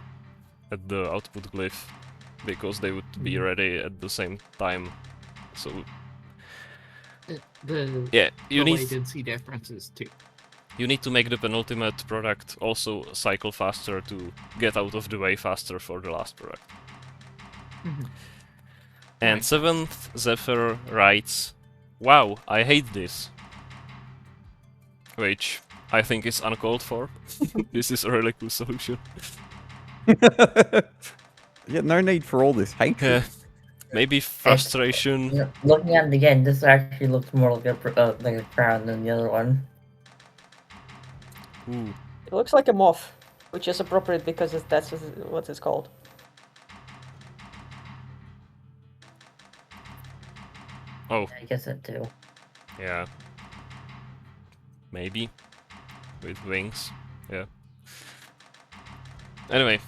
output glyph, because they would be ready at the same time. So yeah, you the need latency differences too. you need to make the penultimate product also cycle faster to get out of the way faster for the last product. And Right. Seventh Zephyr writes, "Wow, I hate this," which I think is uncalled for. This is a really cool solution. Yeah, no need for all this hatred. Maybe frustration. Looking at it again, this actually looks more like a crown than the other one. Ooh. It looks like a moth, which is appropriate because that's what it's called. Oh, I guess that too. yeah. Maybe. With wings. Yeah. Anyway.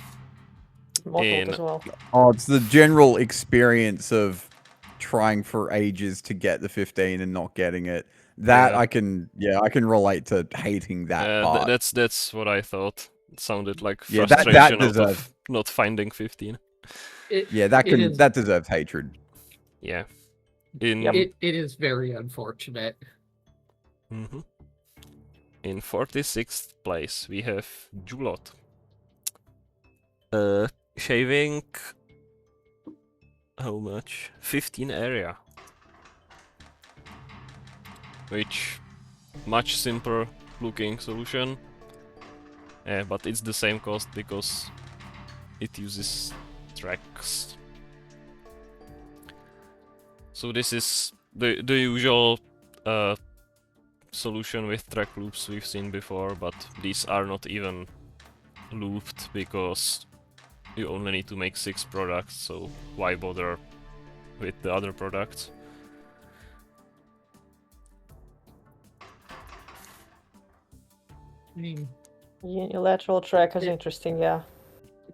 Mottled as well. Oh, it's the general experience of trying for ages to get the 15 and not getting it. That Yeah. I can relate to hating that part. That's what I thought. It sounded like Yeah, frustration that out deserves. of not finding 15. Yeah, that deserves hatred. Yeah. It is very unfortunate. In 46th place, we have Julot. Shaving... how much? 15 area. Which... much simpler looking solution. But it's the same cost because it uses tracks. So this is the usual solution with track loops we've seen before, but these are not even looped because you only need to make 6 products, so why bother with the other products? I mean, unilateral track is interesting, yeah.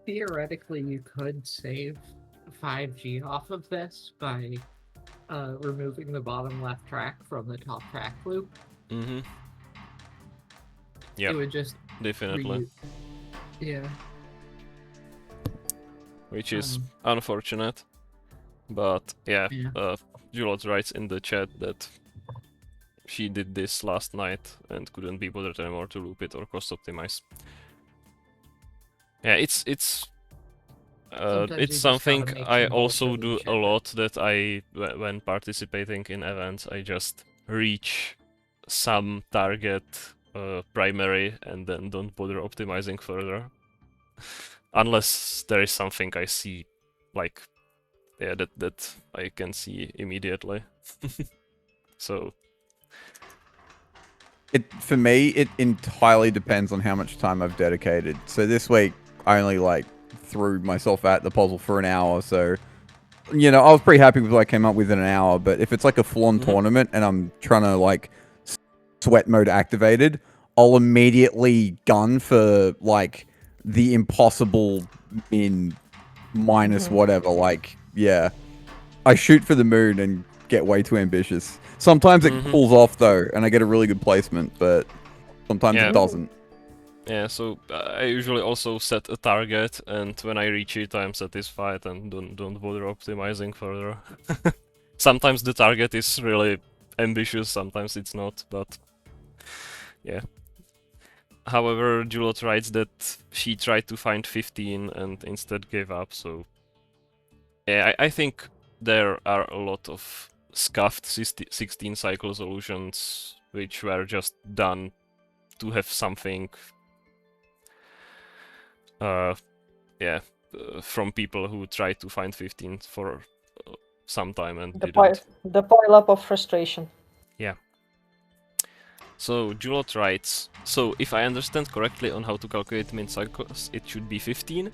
Theoretically, you could save 5G off of this by removing the bottom left track from the top track loop. Yeah, it would just definitely. Yeah. Which is unfortunate, but yeah, Julot writes in the chat that she did this last night and couldn't be bothered anymore to loop it or cost optimize. Yeah, it's something I also do a lot, that when participating in events, I just reach some target primary and then don't bother optimizing further. Unless there is something I see, like, yeah, that I can see immediately. So... For me, it entirely depends on how much time I've dedicated. So this week, I only threw myself at the puzzle for an hour. So, I was pretty happy with what I came up with in an hour. But if it's like a full-on tournament and I'm trying to sweat mode activated, I'll immediately gun for like the impossible min minus whatever. Like, yeah, I shoot for the moon and get way too ambitious. Sometimes it pulls off though, and I get a really good placement, but sometimes Yeah. it doesn't. Yeah, so I usually also set a target, and when I reach it, I'm satisfied and don't bother optimizing further. Sometimes the target is really ambitious, sometimes it's not, but yeah. However, Julot writes that she tried to find 15 and instead gave up, so yeah, I think there are a lot of scuffed 16 cycle solutions which were just done to have something from people who tried to find 15 for some time and The didn't. the pile up of frustration. Yeah. So Julot writes, so if I understand correctly on how to calculate min cycles, it should be 15.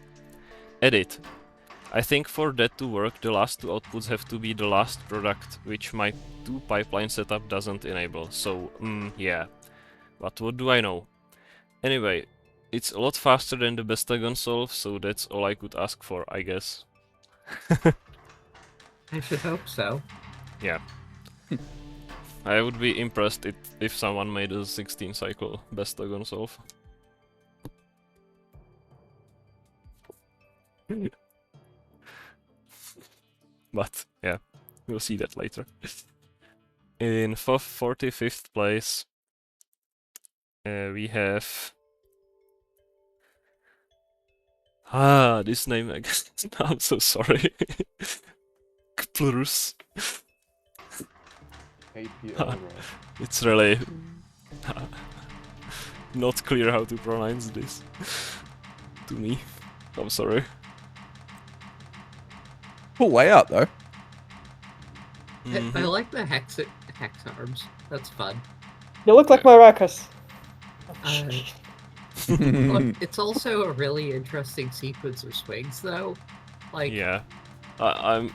Edit. I think for that to work, the last two outputs have to be the last product, which my 2 pipeline setup doesn't enable. So, yeah. But what do I know? Anyway, it's a lot faster than the Bestagon solve, so that's all I could ask for, I guess. I should hope so. Yeah. I would be impressed if someone made a 16 cycle Bestagon solve. But yeah, we'll see that later. In 45th place, we have this name I guess. I'm so sorry. Kplurus. It's really not clear how to pronounce this to me. I'm sorry. Cool layout though. I like the hex arms. That's fun. You look like maracas. Look, it's also a really interesting sequence of swings, though. Like, Yeah, I'm.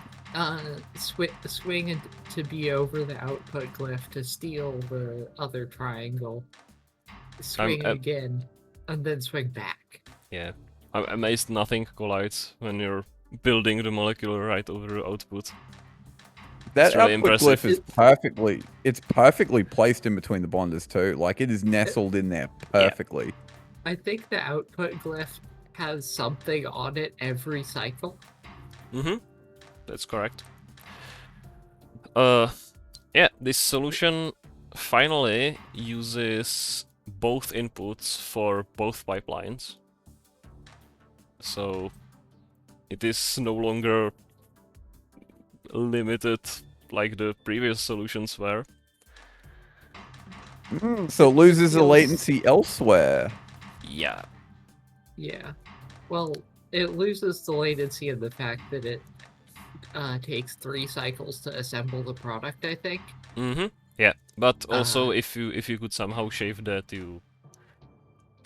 Swing to be over the output glyph to steal the other triangle. Swing again, and then swing back. Yeah, I'm amazed nothing collides when you're building the molecule right over the output. That really output glyph is perfectly placed in between the bonders too. Like it is nestled in there perfectly. Yeah. I think the output glyph has something on it every cycle. That's correct. Yeah, this solution finally uses both inputs for both pipelines. So it is no longer limited like the previous solutions were. So it loses the latency elsewhere. Yeah. Yeah. Well, it loses the latency in the fact that it takes 3 cycles to assemble the product, I think. Yeah, but also if you could somehow shave that,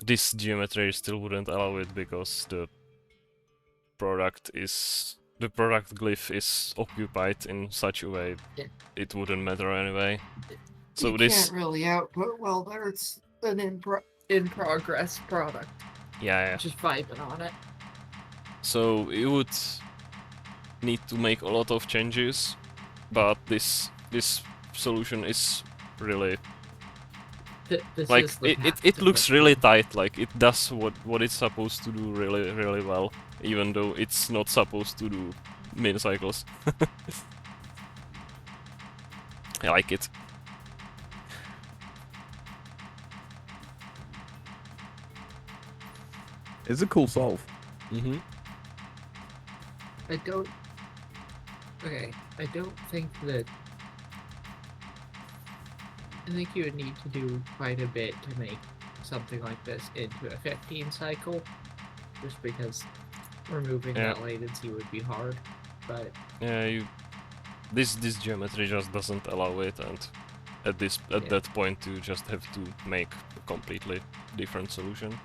this geometry still wouldn't allow it because the product glyph is occupied in such a way it wouldn't matter anyway. So you can't really output well there. It's an in progress product. Yeah. Just vibing on it. So you would need to make a lot of changes, but this solution is really like it looks really tight. Like it does what it's supposed to do really well, even though it's not supposed to do min cycles. I like it. It's a cool solve. I don't think that. I think you would need to do quite a bit to make something like this into a 15 cycle, just because removing that latency would be hard. But yeah, this geometry just doesn't allow it, and at that point you just have to make a completely different solution.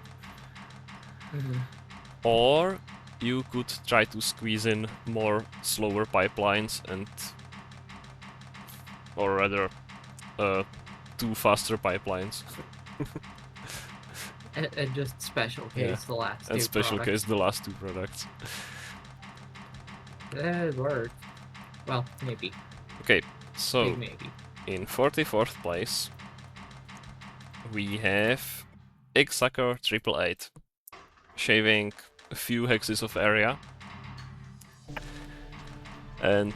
Or you could try to squeeze in more slower pipelines or rather 2 faster pipelines. And just special Yeah, case the last And two special products. case the last 2 products. That worked. Well, maybe. Okay, so Big maybe. in 44th place, we have X-Sucker 888, shaving a few hexes of area. And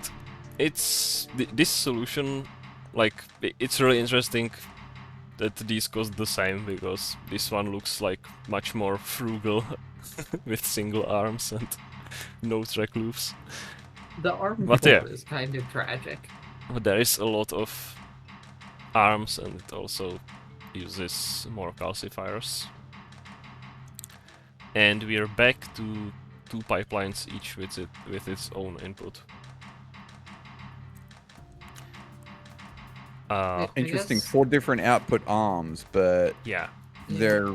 it's this solution, like, it's really interesting that these cost the same, because this one looks like much more frugal with single arms and no track loops. The arm But pull yeah. is kind of tragic. But there is a lot of arms, and it also uses more calcifiers. And we are back to 2 pipelines, each with its own input. I Interesting. guess- 4 different output arms, but Yeah. there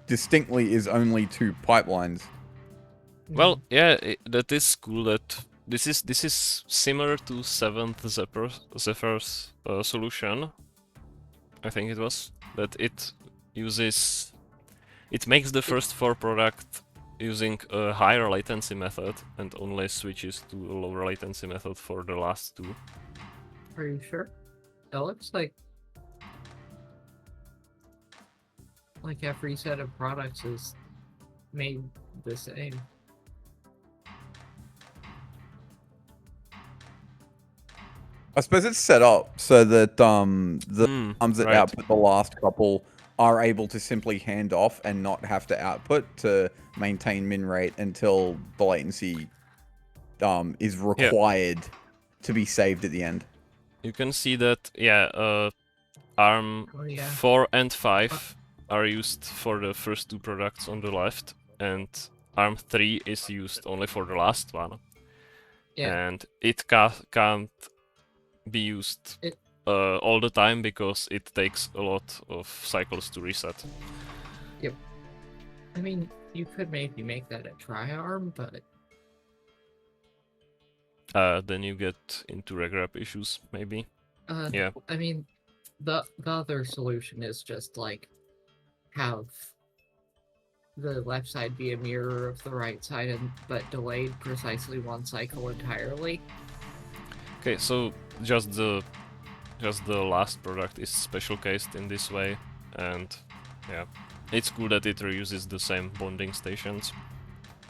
distinctly is only 2 pipelines. Well, yeah, that is cool. That this is similar to 7th Zephyr's solution. I think it was that it makes the first 4 product using a higher latency method and only switches to a lower latency method for the last 2. Are you sure? It looks like every set of products is made the same. I suppose it's set up so that the arms that right. output the last couple are able to simply hand off and not have to output to maintain min rate until the latency is required to be saved at the end. You can see that, yeah, ARM Oh, yeah. 4 and 5 are used for the first 2 products on the left, and ARM 3 is used only for the last one. Yeah. And it can't be used all the time because it takes a lot of cycles to reset. Yep. I mean, you could maybe make that a tri-arm, but Then you get into regrab issues, maybe. Yeah. I mean, the other solution is just like have the left side be a mirror of the right side, but delayed precisely 1 cycle entirely. Okay, so just the last product is special cased in this way, and yeah, it's cool that it reuses the same bonding stations,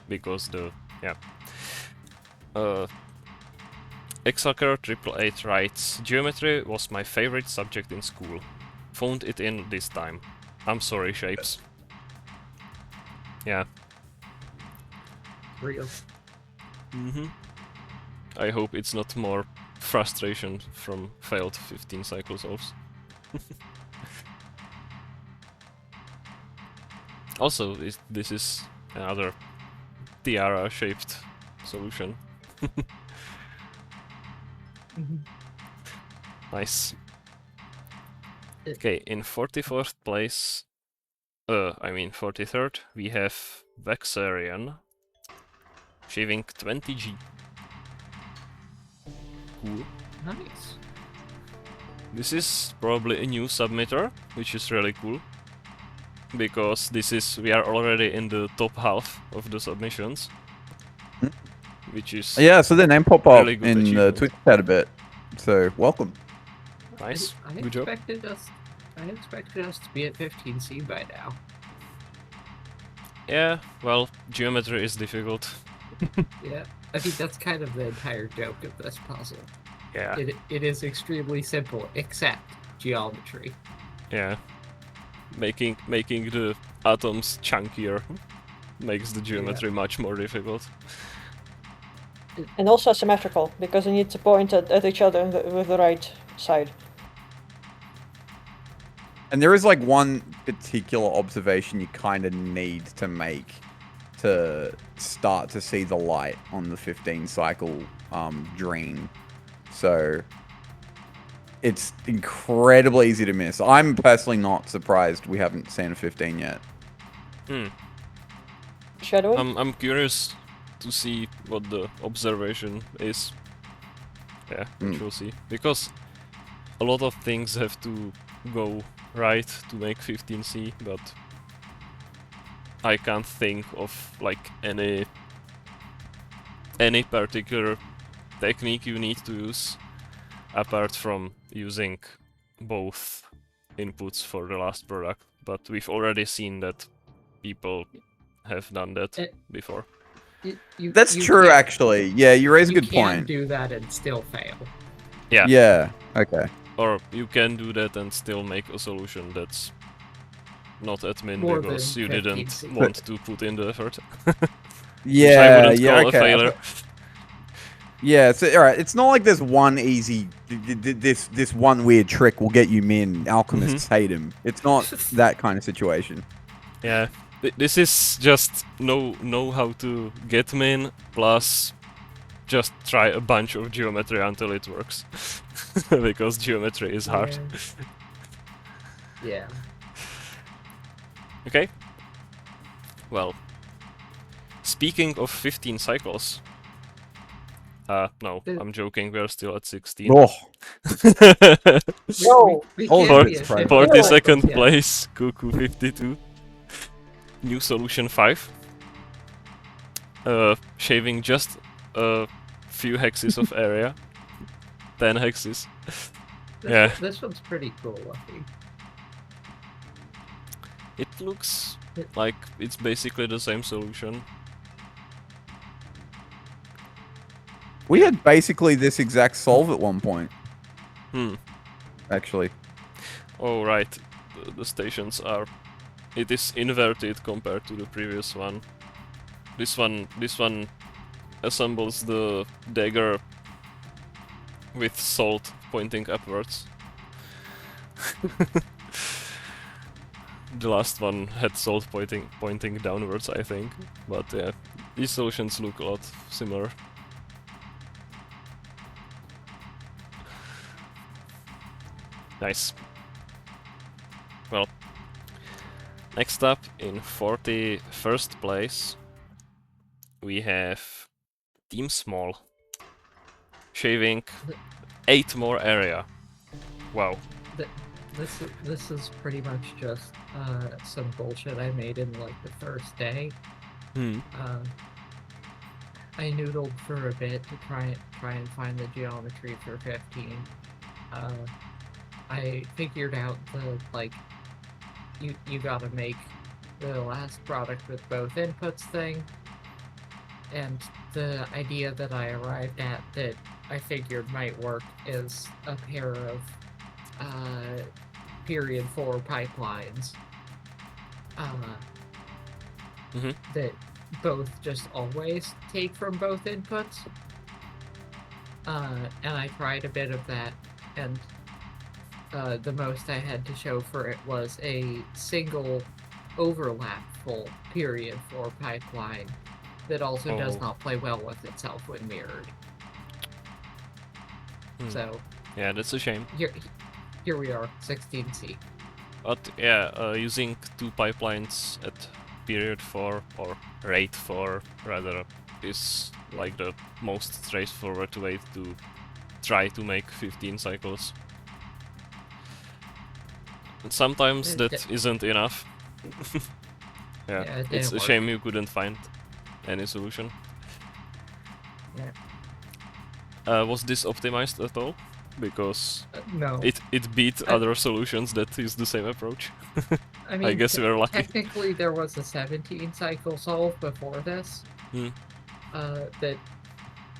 because X-Sucker 888 writes, "Geometry was my favorite subject in school. Phoned it in this time. I'm sorry, shapes." Yeah. Real. I hope it's not more frustration from failed 15 cycle solves. Also, this is another tiara-shaped solution. Nice. Okay, in 44th place, 43rd, we have Vexarian, shaving 20G. Cool. Nice. This is probably a new submitter, which is really cool, because we are already in the top half of the submissions, which is Yeah, so their name pop up really good in the achievement. Twitch chat a bit. So welcome. Nice. I Good job. expected us to be at 15C by now. Yeah, well, geometry is difficult. Yeah, I think that's kind of the entire joke of this puzzle. Yeah. It is extremely simple, except geometry. Yeah. Making the atoms chunkier makes the geometry much more difficult. And also symmetrical, because you need to point at each other with the right side. And there is like one particular observation you kind of need to make to start to see the light on the 15 cycle dream. So it's incredibly easy to miss. I'm personally not surprised we haven't seen a 15 yet. Shadowing? I'm curious to see what the observation is. Yeah, which we'll see. Because a lot of things have to go right to make 15C, but I can't think of like any particular technique you need to use apart from using both inputs for the last product. But we've already seen that people have done that before. That's You true, can't- actually. Yeah, you raise a You good can point. do that and still fail. Yeah. Yeah. Okay. Or you can do that and still make a solution that's not admin More because than you didn't 15C. want to put in the effort. Yeah. Which I wouldn't yeah. call Okay. a failure. Yeah. So all right, it's not like there's one easy. This one weird trick will get you min. Alchemists hate him. It's not that kind of situation. Yeah. This is just know how to get min plus just try a bunch of geometry until it works. Because geometry is hard. Yeah. Okay. Well, speaking of 15 cycles. No, I'm joking, we're still at 16. Oh. No. We Oh, can't for- be for- ashamed for of 42nd cycles yet. place, Cuckoo 52. New solution 5. Shaving just a few hexes of area. 10 hexes. Yeah. This one's pretty cool looking. It looks like it's basically the same solution. We had basically this exact solve at one point. Actually. Oh right, the stations are... It is inverted compared to the previous one. This one assembles the dagger with salt pointing upwards. The last one had salt pointing downwards, I think. But yeah, these solutions look a lot similar. Nice. Well, next up in 41st place, we have Team Small, shaving 8 more area. Wow. This is pretty much just some bullshit I made in like the first day. I noodled for a bit to try and find the geometry for 15. I figured out the like you gotta make the last product with both inputs thing, and the idea that I arrived at that I figured might work is a pair of period 4 pipelines that both just always take from both inputs. And I tried a bit of that, and the most I had to show for it was a single overlapful period 4 pipeline that also does not play well with itself when mirrored. So yeah, that's a shame. Here we are, 16C. But yeah, using 2 pipelines at period 4 or rate 4 rather is like the most straightforward way to try to make 15 cycles. And sometimes that isn't enough. Yeah, it it's didn't a work. shame you couldn't find any solution. Yeah. Was this optimized at all? Because No. it beat other solutions that use the same approach. I mean, I guess we were lucky. Technically, there was a 17 cycle solve before this. That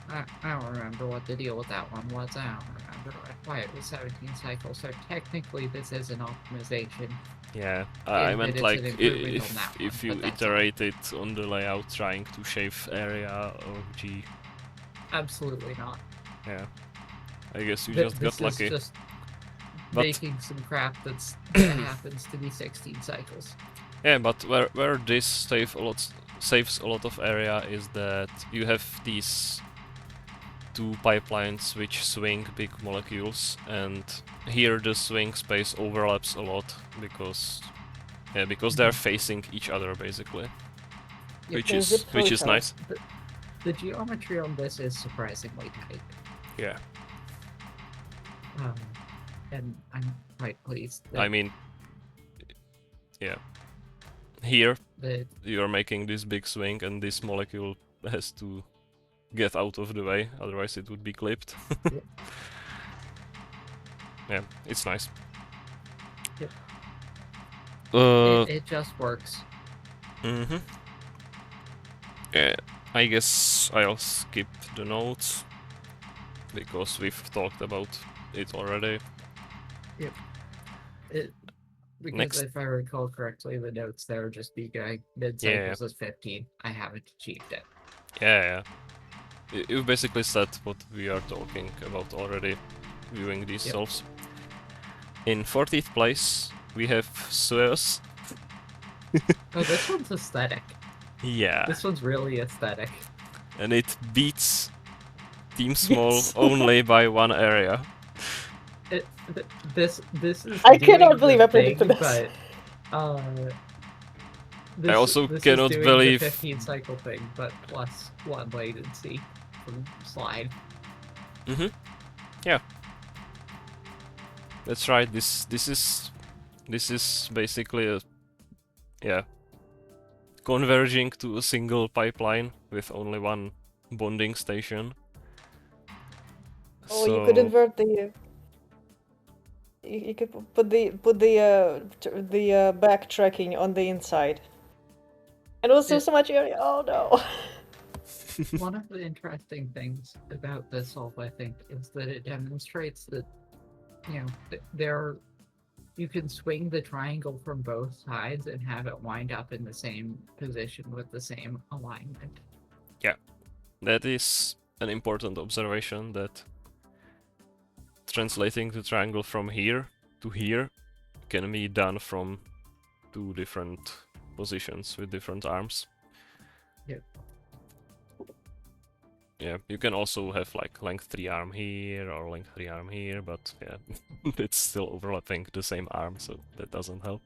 I don't remember what the deal with that one was. I don't remember why it was 17 cycles. So technically, this is an optimization. Yeah, I meant it's like an improvement on that if one, you but that's iterate it on the layout trying to shave area or G. Absolutely not. Yeah, I guess you This just got lucky. is just But- making some crap that happens to be 16 cycles. Yeah, but where this saves a lot of area is that you have these 2 pipelines which swing big molecules, and here the swing space overlaps a lot because they're facing each other basically, Yeah, which There's is zip through each other. nice. The geometry on this is surprisingly tight. Yeah. And quite pleased. I mean, yeah. Here, that you are making this big swing, and this molecule has to get out of the way, otherwise it would be clipped. Yep. Yeah, it's nice. Yep. Uh, it just works. mm-hmm. Yeah, I guess I'll skip the notes because we've talked about it already. It because Next. if I recall correctly, the notes there would just be going mid cycles is 15. I haven't achieved it. Yeah. You basically said what we are talking about already, viewing these Yep. solves. In 40th place, we have Suez. Oh, this one's aesthetic. Yeah, This one's really aesthetic. and it beats Team Small Yes. only by one area. This is. I doing cannot the believe I thing, predicted this. But I also this cannot is doing believe- the 15 cycle thing, but plus 1 latency from slide. Mm-hmm. Yeah. That's right. This is basically converging to a single pipeline with only one bonding station. Oh, you could invert the. You could put the backtracking on the inside. And also so much area. Oh no. One of the interesting things about this solve, I think, is that it demonstrates that, you can swing the triangle from both sides and have it wind up in the same position with the same alignment. That is an important observation, that translating the triangle from here to here can be done from two different positions with different arms. Yep. Yeah, you can also have like length 3 arm here or length 3 arm here, but yeah, it's still overlapping the same arm, so that doesn't help.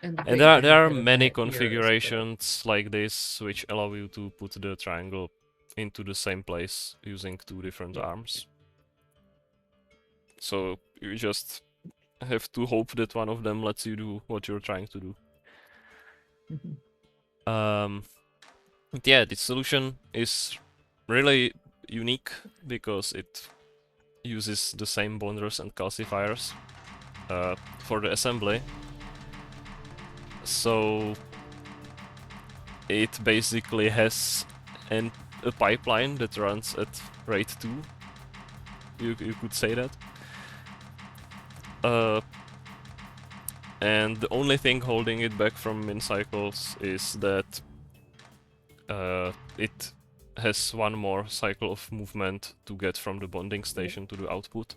And And there are many configurations like this which allow you to put the triangle into the same place using two different arms. So you just have to hope that one of them lets you do what you're trying to do. But yeah, this solution is really unique because it uses the same bonders and calcifiers for the assembly. So it basically has a pipeline that runs at rate 2. You could say that. And the only thing holding it back from min cycles is that it has one more cycle of movement to get from the bonding station to the output.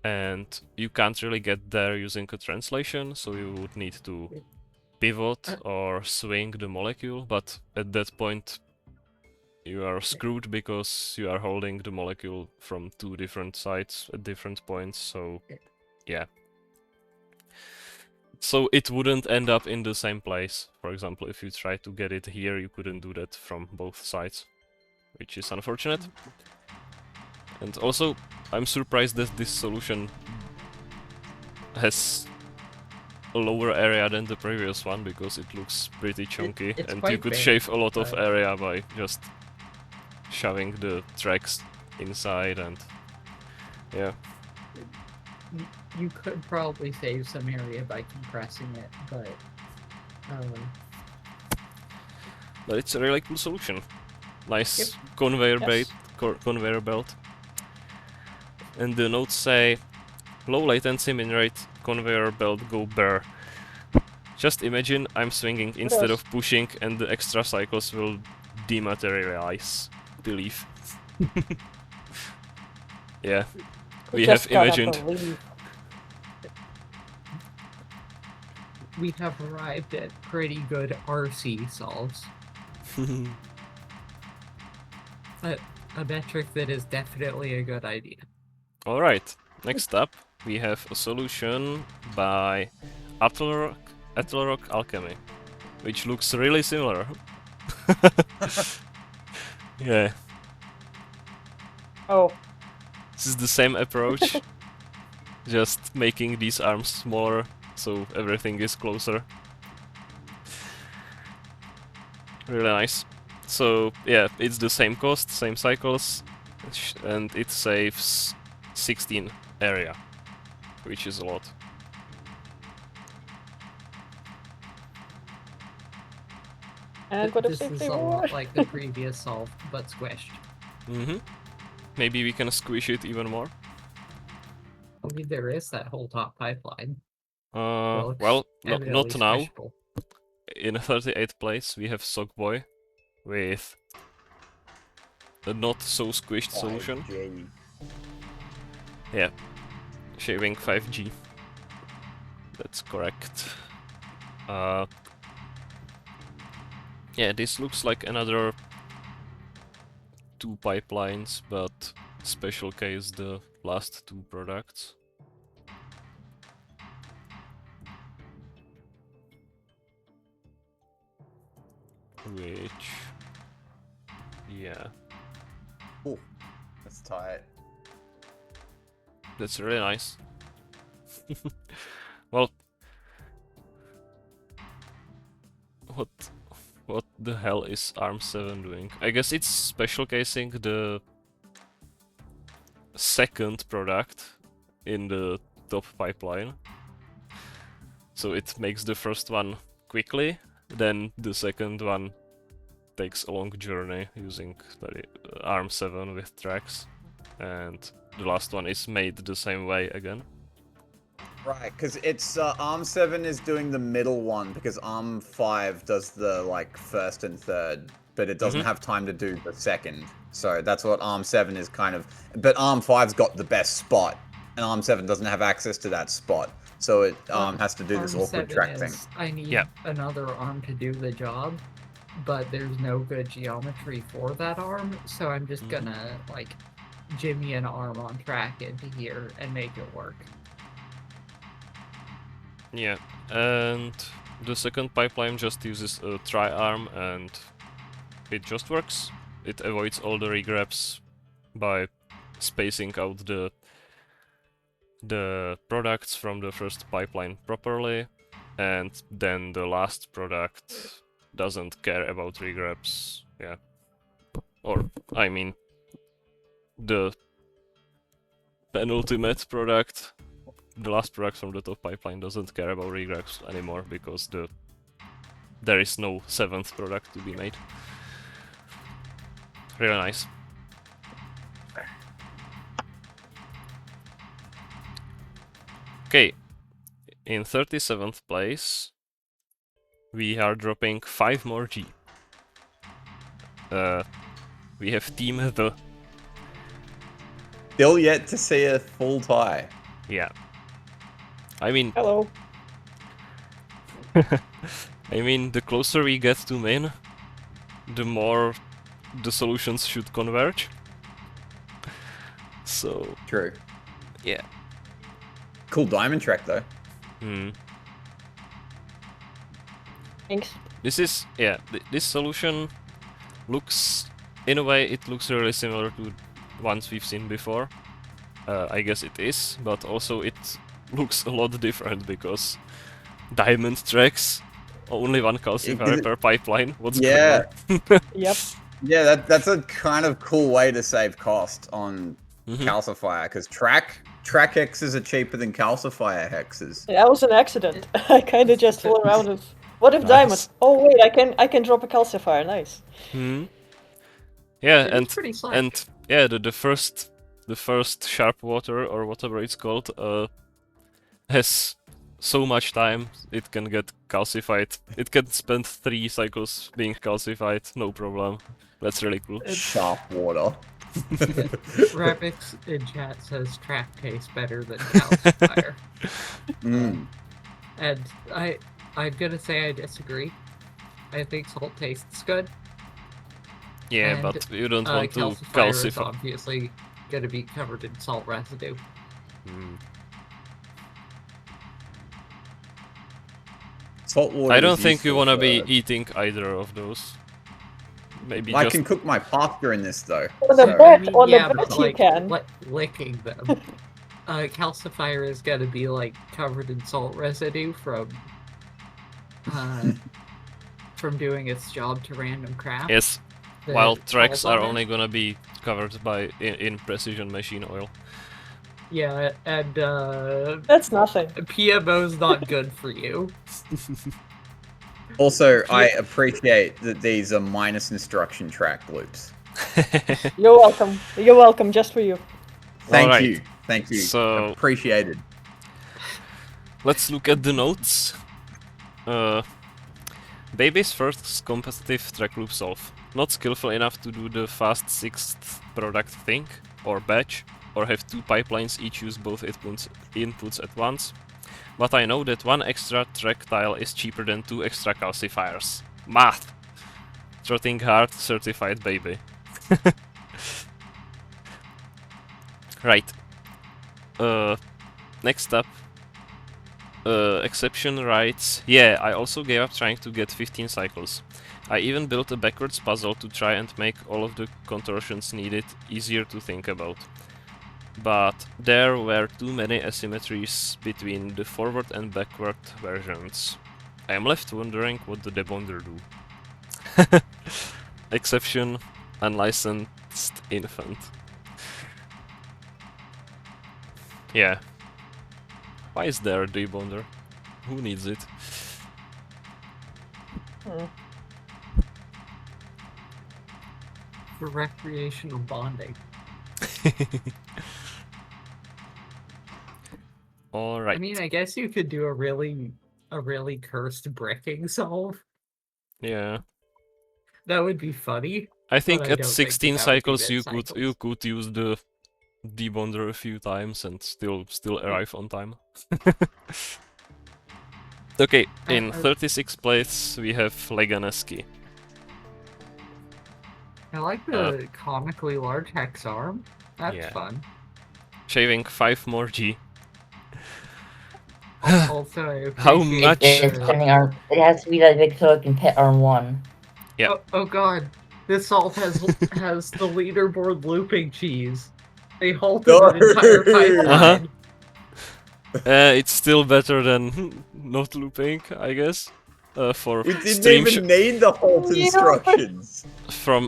And you can't really get there using a translation, so you would need to pivot or swing the molecule, but at that point you are screwed because you are holding the molecule from two different sides at different points, so yeah. So it wouldn't end up in the same place. For example, if you try to get it here, you couldn't do that from both sides, which is unfortunate. And also, I'm surprised that this solution has a lower area than the previous one, because it looks pretty chunky, it's and you quite could big, shave a lot of but- area by just shoving the tracks inside, and yeah. You could probably save some area by compressing it, but But it's a really cool solution. Nice conveyor belt. And the notes say, low latency min rate conveyor belt go bare. Just imagine I'm swinging instead of pushing, and the extra cycles will dematerialize. Believe. Yeah, we have Just gotta imagined. believe. we have arrived at pretty good RC solves. A metric that is definitely a good idea. Alright, next up we have a solution by Atlerock Alchemy, which looks really similar. Yeah, Oh, this is the same approach. just making these arms smaller, so everything is closer. Really nice. So yeah, it's the same cost, same cycles, and it saves 16 area, which is a lot. And what if This is they a were? lot like the previous solve, but squished. Mm-hmm. Maybe we can squish it even more. I mean, there is that whole top pipeline. Well, not evidently now. squishable. In 38th place, we have Sockboy with a not so squished solution. 5G. Yeah, shaving 5G. That's correct. Yeah, this looks like another 2 pipelines, but special case the last 2 products. Which, yeah, Oh, that's tight. that's really nice. Well, what the hell is ARM7 doing? I guess it's special casing the second product in the top pipeline. So it makes the first one quickly, then the second one takes a long journey using the ARM7 with tracks, and the last one is made the same way again. Right, because it's ARM7 is doing the middle one because ARM5 does the like first and third, but it doesn't have time to do the second. So that's what ARM7 is kind of. But ARM5's got the best spot, and ARM7 doesn't have access to that spot, so it has to do this awkward track thing. I need another arm to do the job, but there's no good geometry for that arm, so I'm just gonna like jimmy an arm on track into here and make it work. Yeah, and the second pipeline just uses a tri-arm and it just works. It avoids all the regrabs by spacing out the products from the first pipeline properly, and then the last product doesn't care about regrabs. Yeah. Or, I mean, the penultimate product, the last product from the top pipeline doesn't care about regrabs anymore because there is no 7th product to be made. Really nice. Okay, in 37th place, we are dropping 5 more G. We have Team The. Still yet to see a full tie. Yeah. I mean, Hello. I mean, the closer we get to main, the more the solutions should converge. So, True. yeah. Cool diamond track though. Thanks. This is, yeah, this solution looks, in a way, it looks really similar to ones we've seen before. I guess it is, but also it looks a lot different because diamond tracks, only one calcifier per pipeline. What's going on? Yep. Yeah, that's a kind of cool way to save cost on calcifier, because track hexes are cheaper than calcifier hexes. That was an accident. I kind of just flew around and... What if diamond? Oh wait, I can drop a calcifier. Nice. Yeah, It is pretty slick. and yeah, the first sharp water or whatever it's called has so much time it can get calcified. It can spend 3 cycles being calcified, no problem. That's really cool. Sharp water. Ravix in chat says track tastes better than calcifier. And I'm gonna say I disagree. I think salt tastes good. Yeah, and, but you don't want to calcifier is calcify. obviously gonna be covered in salt residue. Salt water. I don't think you want to be eating either of those. Maybe I just... can cook my pasta in this though. On the so- bread, I mean, on yeah, the but bread you like can. licking them. calcifier is gonna be like covered in salt residue from doing its job to random craft. Yes, that while falls tracks are on it. only gonna be covered by in precision machine oil. Yeah, and That's nothing. PMO's not good for you. Also, I appreciate that these are minus instruction track loops. You're welcome. You're welcome, just for you. Thank Alright, you. Thank you. so- Appreciated. Let's look at the notes. Baby's first competitive track loop solve. Not skillful enough to do the fast sixth product thing, or batch, or have two pipelines each use both inputs at once. But I know that one extra track tile is cheaper than two extra calcifiers. Math! Trotting hard, certified baby. Right. Next up. Exception writes, yeah, I also gave up trying to get 15 cycles. I even built a backwards puzzle to try and make all of the contortions needed easier to think about. But there were too many asymmetries between the forward and backward versions. I am left wondering what the debonder do. Exception, unlicensed infant. Yeah. Why is there a debonder? Who needs it? For recreational bonding. Alright. I mean, I guess you could do a really cursed bricking solve. Yeah. That would be funny. I think I at don't think 16 that would be cycles you mid could use the debonder a few times and still arrive on time. Okay, in 36th place we have Leganeski. I like the comically large hex arm. That's Yeah. fun. Shaving 5 more G. Also, I How appreciate much? It's depending on. It has to be that big so it can pet arm 1. Yeah. Oh god, this salt has the leaderboard looping cheese. They halted an entire pipeline. It's still better than not looping, I guess. For We didn't stream even need the halt instructions.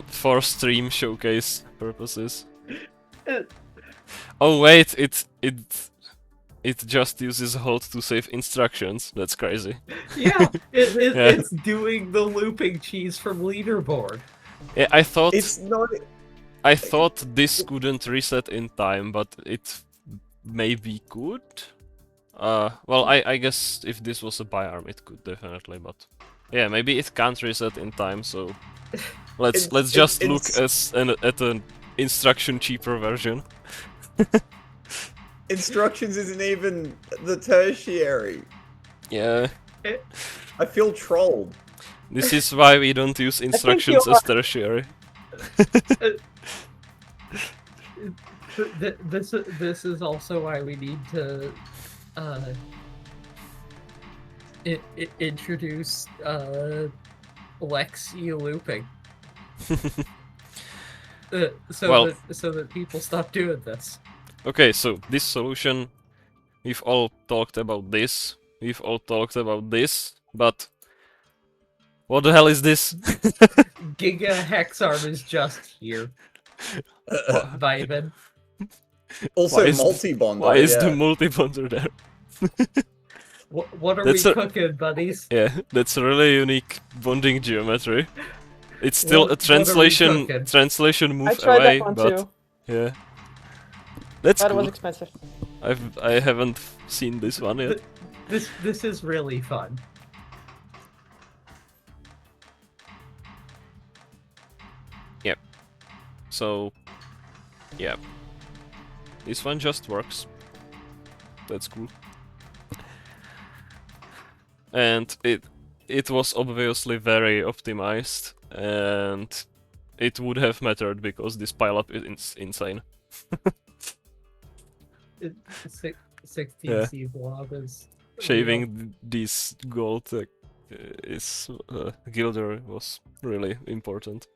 for stream showcase purposes. Oh wait, it just uses halt to save instructions. That's crazy. Yeah, Yeah. it's doing the looping cheese from leaderboard. Yeah, I thought It's not. this couldn't reset in time, but it maybe could. Well, I guess if this was a bi-arm, it could definitely, but yeah, maybe it can't reset in time. So let's just look at an instruction cheaper version. Instructions isn't even the tertiary. Yeah, I feel trolled. this is why we don't use instructions as tertiary. This is also why we need to introduce Lexi looping. So that people stop doing this. Okay, so this solution, we've all talked about this, we've all talked about this, but what the hell is this? Giga Hexarm is just here. Vibin. Also, Why is- multi-bond. Why is the multi-bonder there? What are That's we a- cooking, buddies? Yeah, that's a really unique bonding geometry. It's still What- a what are we translation cooking? move I tried away, that one but too, yeah. That's but it was cool. expensive. I haven't seen this one yet. This is really fun. So, yeah. This one just works. That's cool. And it was obviously very optimized, and it would have mattered because this pileup is insane. 16 Yeah. C blob is Shaving these gold Gilder was really important.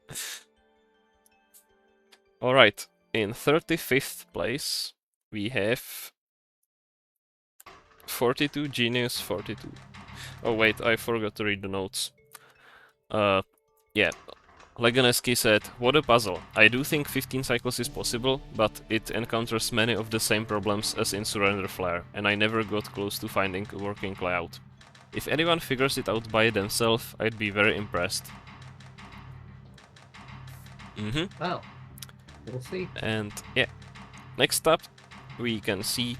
Alright, in 35th place we have 42, Genius 42. Oh wait, I forgot to read the notes. Yeah. Leganeski said, what a puzzle. I do think 15 cycles is possible, but it encounters many of the same problems as in Surrender Flare, and I never got close to finding a working layout. If anyone figures it out by themselves, I'd be very impressed. Well, we'll see. And yeah, next up we can see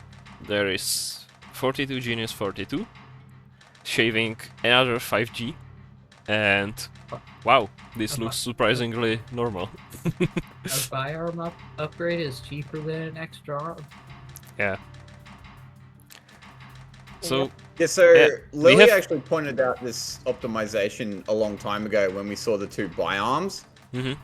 there is 42 Genius 42, shaving another 5G, and wow, this looks surprisingly normal. A firearm upgrade is cheaper than an extra arm. Yeah. So Yeah, so Yeah, we Lily have- actually pointed out this optimization a long time ago when we saw the two bi-arms. Mhm.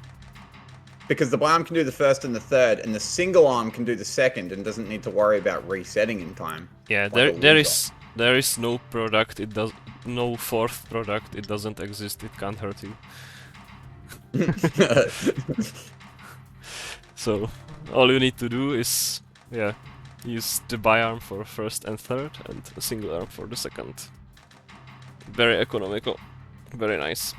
Because the bi-arm can do the first and the third, and the single arm can do the second and doesn't need to worry about resetting in time. yeah, Like there a there laser. is no product. It does no fourth product. It doesn't exist. It can't hurt you. So all you need to do is use the bi-arm for first and third, and a single arm for the second. Very economical. Very nice.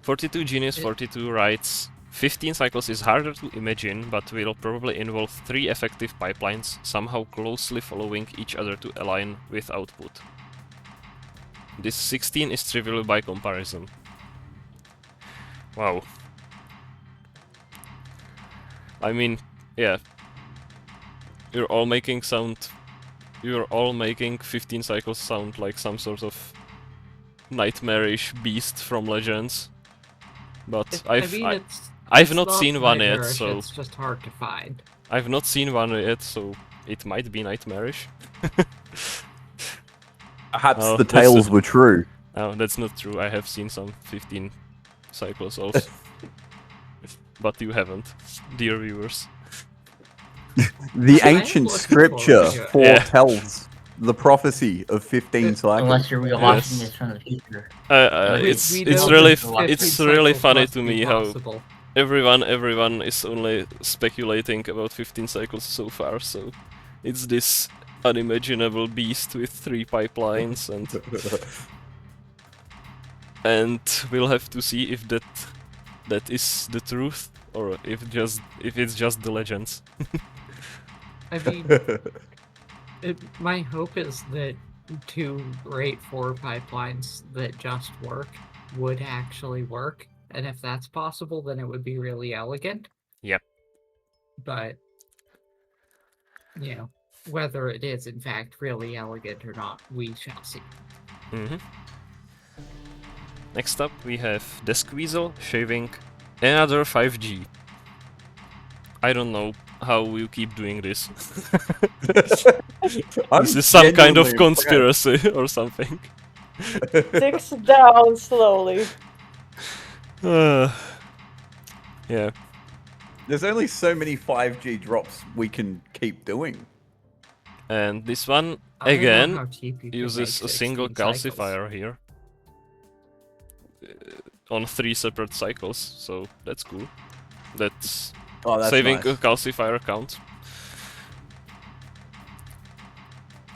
42 Genius 42 writes, 15 cycles is harder to imagine, but will probably involve 3 effective pipelines, somehow closely following each other to align with output. This 16 is trivial by comparison. Wow. I mean, yeah. You're all making 15 cycles sound like some sort of nightmarish beast from Legends. But I've not seen one yet, nightmarish, so it's just hard to find. I've not seen one yet, so it might be nightmarish. Perhaps Oh, the that's tales not- were true. No, that's not true. I have seen some 15 cycles also. But you haven't, dear viewers. The I am ancient looking scripture forward to it. foretells the prophecy of 15 cycles. Unless you're watching Yes. this from the future. It's We it's know really that f- 15 it's really cycles funny must to be me how possible. everyone is only speculating about 15 cycles so far. So it's this unimaginable beast with 3 pipelines, and we'll have to see if that is the truth or if it's just the legends. I mean, my hope is that 2 rate 4 pipelines that just work would actually work, and if that's possible, then it would be really elegant. Yep. But, whether it is in fact really elegant or not, we shall see. Next up, we have the Squeezel shaving another 5G. I don't know how you keep doing this. This is some kind of conspiracy or something. Ticks down slowly. Yeah. There's only so many 5G drops we can keep doing. And this one, I don't know again, how cheap you can uses make a single 16 cycles. calcifier here. On 3 separate cycles, so that's cool. That's, Oh, that's saving nice. a calcifier count.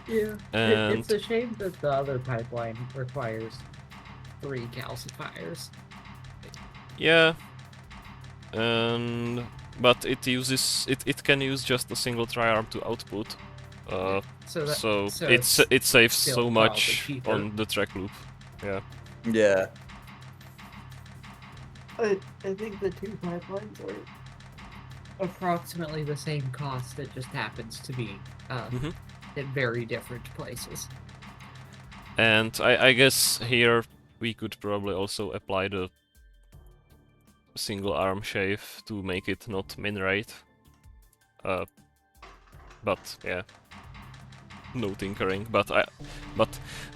Yeah, And it's a shame that the other pipeline requires 3 calcifiers. yeah, and but it can use just a single triarm to output. So it saves still so probably much cheaper. on the track loop. Yeah. Yeah. I think the 2 pipelines are approximately the same cost. It just happens to be Mhm. at very different places. And I guess here we could probably also apply the single arm shave to make it not min rate. But yeah, no tinkering. But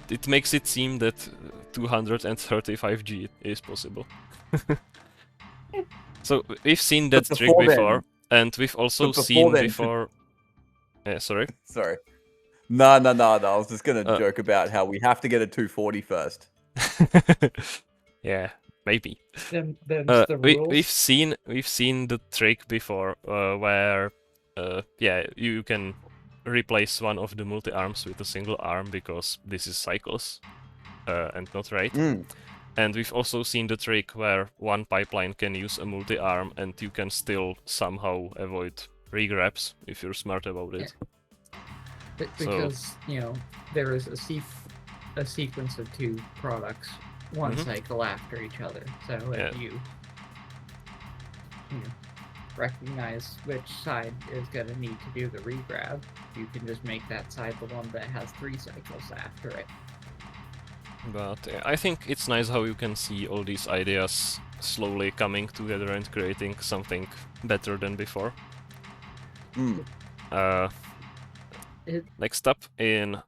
it makes it seem that 235G is possible. So we've seen that But trick before then- before, and we've also but before seen then- before. Yeah, sorry. Sorry. No. I was just gonna Uh. joke about how we have to get a 240 first. Yeah, maybe. Them's the rules. We've seen the trick before, where you can replace one of the multi-arms with a single arm because this is cycles and not rate. And we've also seen the trick where one pipeline can use a multi-arm and you can still somehow avoid regrabs if you're smart about it. Because, you know, there is a sequence of 2 products, one cycle after each other. So if you know, recognize which side is going to need to do the regrab, you can just make that side the one that has 3 cycles after it. But I think it's nice how you can see all these ideas slowly coming together and creating something better than before. Next up, in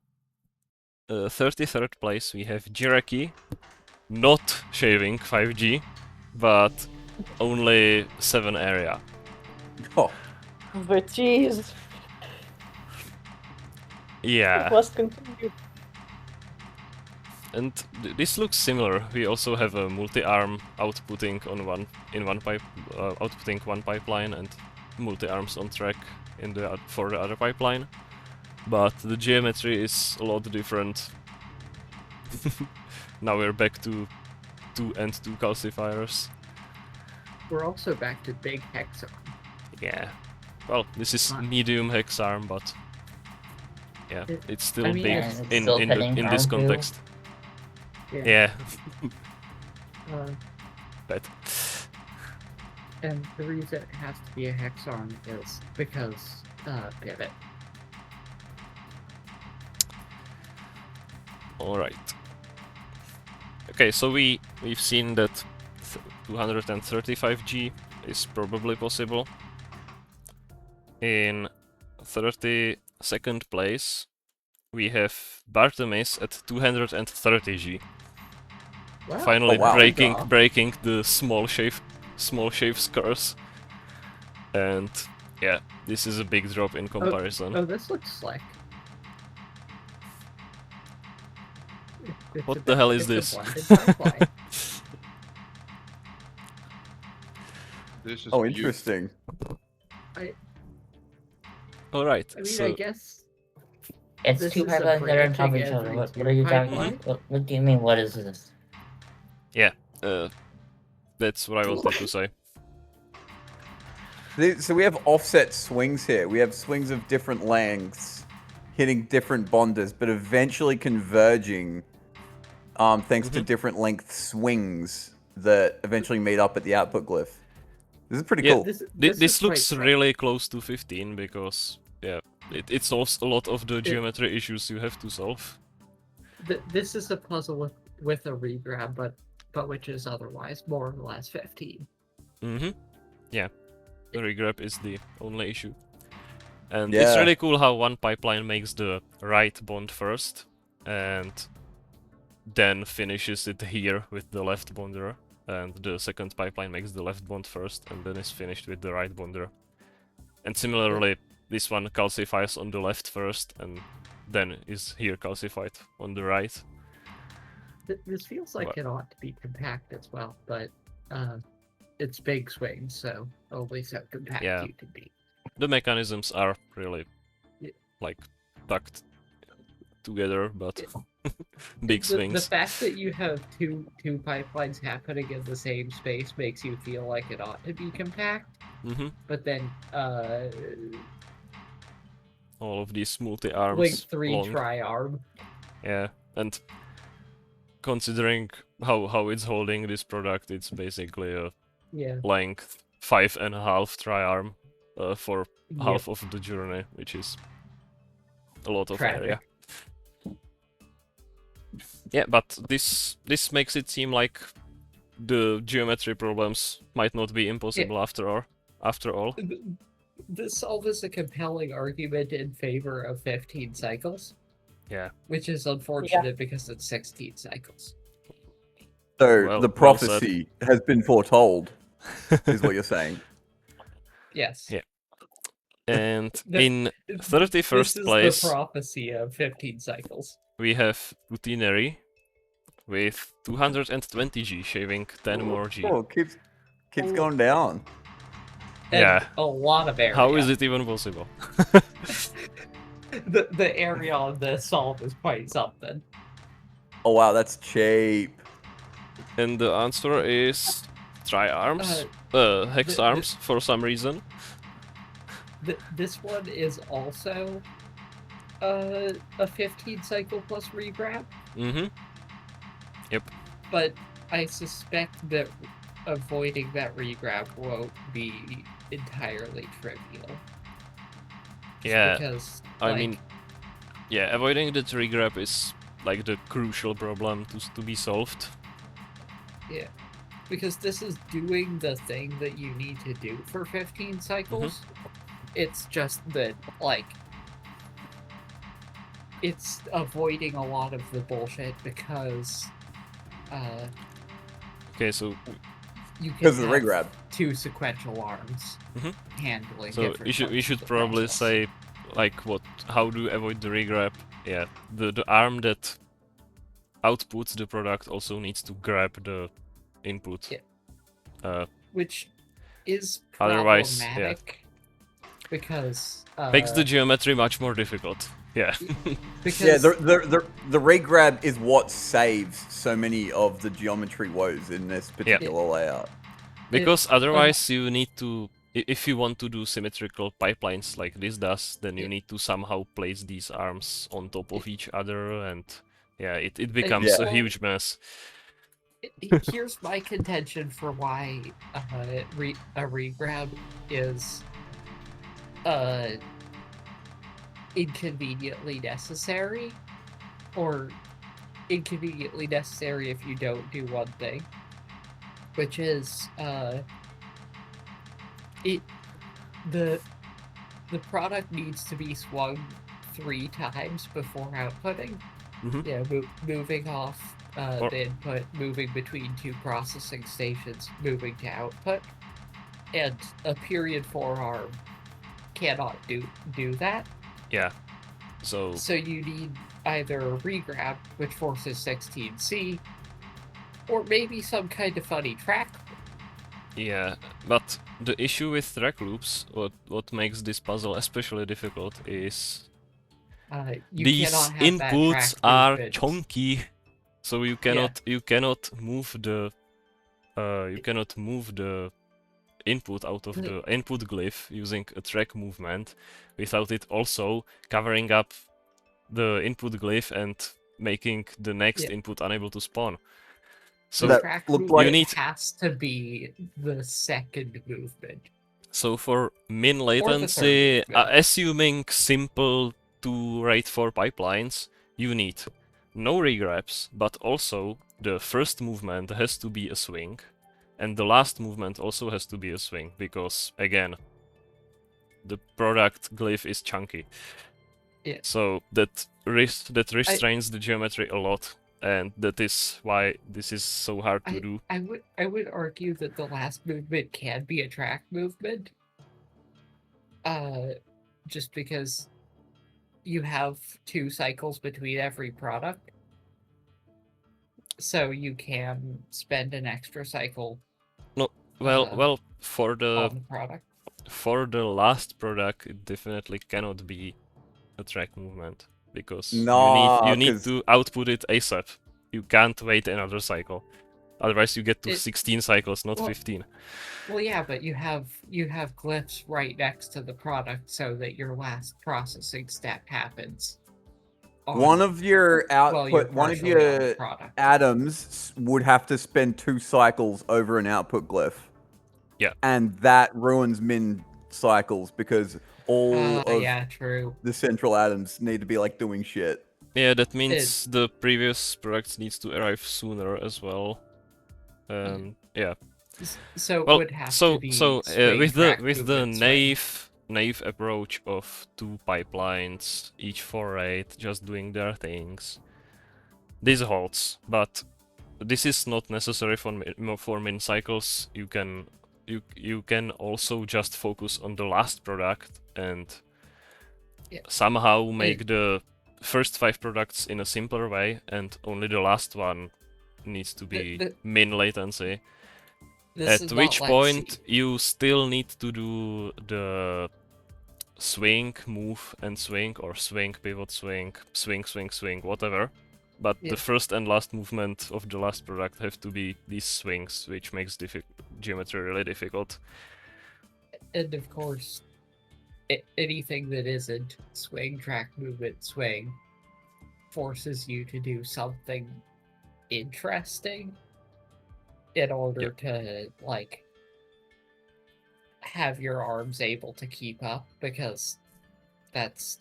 33rd place, we have Jiraki, not shaving 5G, but only 7 area. Oh, But jeez, Yeah. it must continue. And this looks similar. We also have a multi-arm outputting on outputting one pipeline and multi-arms on track for the other pipeline. But the geometry is a lot different. Now we're back to 2 and 2 calcifiers. We're also back to big hexarm. Yeah. Well, this is medium hex arm, but yeah, it's still I mean, big it's in still in heading this arm too. context. Yeah. But And the reason it has to be a hexarm is because pivot. all right. Okay, so we've seen that 235G is probably possible. In 32nd place, we have Bartemis at 230G. Wow. Finally Oh, wow. breaking the small shaves curse. And yeah, this is a big drop in comparison. Oh, this looks slick. What the hell is this? This is oh, beautiful. interesting. All right. I mean, so I guess It's this 2 is a pipelines that are on top of branching each other. every What 2 are you talking pipeline. about? What do you mean, what is this? yeah, that's what I wanted to say. So we have offset swings here. We have swings of different lengths, hitting different bonders, but eventually converging, thanks to different length swings that eventually meet up at the output glyph. This is pretty Yeah, cool. This is looks quite really close to 15 because yeah, it solves a lot of the geometry issues you have to solve. This is a puzzle with a regrab, but which is otherwise more or less 15. Yeah, the regrab is the only issue. And Yeah. it's really cool how one pipeline makes the right bond first, and then finishes it here with the left bonder, and the second pipeline makes the left bond first, and then is finished with the right bonder. And similarly, this one calcifies on the left first, and then is here calcified on the right. This feels like What? it ought to be compact as well, but it's big swings, so only so compact Yeah. you can be. The mechanisms are really Yeah. like tucked together, but big The swings. fact that you have two pipelines happening in the same space makes you feel like it ought to be compact, Mm-hmm. but then All of these multi-arms. Link 3 long. tri-arm. Yeah, and considering how it's holding this product, it's basically a Yeah. length 5.5 tri-arm for Yep. half of the journey, which is a lot of Traffic. area. Yeah, but this makes it seem like the geometry problems might not be impossible after all. This is a compelling argument in favor of 15 cycles. Yeah. Which is unfortunate because it's 16 cycles. So Well- the well prophecy has been foretold, is what you're saying. Yes. Yeah. And The- in 31st this is place, the prophecy of 15 cycles. we have Utinary with 220G, shaving 10 more G. Oh, keeps going down. And Yeah. a lot of area. How is it even possible? the area on the solve is quite something. Oh wow, that's cheap. And the answer is try arms, hex arms for some reason. This one is also a 15 cycle plus regrab. Mm-hmm. Yep. But I suspect that avoiding that regrab won't be entirely trivial. Yeah. Because I mean, yeah, avoiding the tree grab is like the crucial problem to be solved. yeah, because this is doing the thing that you need to do for 15 cycles. It's just that like it's avoiding a lot of the bullshit because Okay, so you can Because of the have regrab. 2 sequential arms handling so different we parts should of the probably process. say like how do you avoid the regrab? Yeah, the arm that outputs the product also needs to grab the input. Yeah. Which is Otherwise, problematic because makes the geometry much more difficult. Yeah. because Yeah, the regrab is what saves so many of the geometry woes in this particular layout. Because otherwise you need to, if you want to do symmetrical pipelines like this does, then you need to somehow place these arms on top of each other, and yeah, it becomes a huge mess. Here's my contention for why a regrab is inconveniently necessary, or inconveniently necessary if you don't do one thing, which is the product needs to be swung 3 times before outputting. Yeah, moving off the input, moving between 2 processing stations, moving to output, and a period 4 arm cannot do that. Yeah. So you need either a regrab, which forces 16C, or maybe some kind of funny track. Yeah, but the issue with track loops, what makes this puzzle especially difficult is these inputs are chunky, so you cannot move the input out of the input glyph using a track movement without it also covering up the input glyph and making the next input unable to spawn. So the track movement has to be the second movement. So for min latency, assuming simple 2 RAID 4 pipelines, you need no regrabs, but also the first movement has to be a swing, and the last movement also has to be a swing, because again, the product glyph is chunky. Yeah. So that restrains the geometry a lot, and that is why this is so hard to do. I would argue that the last movement can be a track movement. Just because you have 2 cycles between every product. So you can spend an extra cycle. No, well, for the product. For the last product, it definitely cannot be a track movement, because you need to output it ASAP. You can't wait another cycle. Otherwise you get to 16 cycles, not 15. Well, yeah, but you have glyphs right next to the product so that your last processing step happens. One of your output, one of your atoms would have to spend 2 cycles over an output glyph. Yeah. And that ruins min cycles because all of the central atoms need to be like doing shit. Yeah, that means the previous products needs to arrive sooner as well. Yeah. So it would have to be with the naive approach of 2 pipelines, each for RAID, just doing their things, this holds. But this is not necessary for min cycles. You can also just focus on the last product and somehow make the first 5 products in a simpler way, and only the last one needs to be min latency. At which point you still need to do the swing, move, and swing, or swing, pivot, swing, swing, swing, swing, whatever. But Yeah. the first and last movement of the last product have to be these swings, which makes geometry really difficult. And of course, anything that isn't swing, track, movement, swing forces you to do something interesting in order to, like, have your arms able to keep up, because that's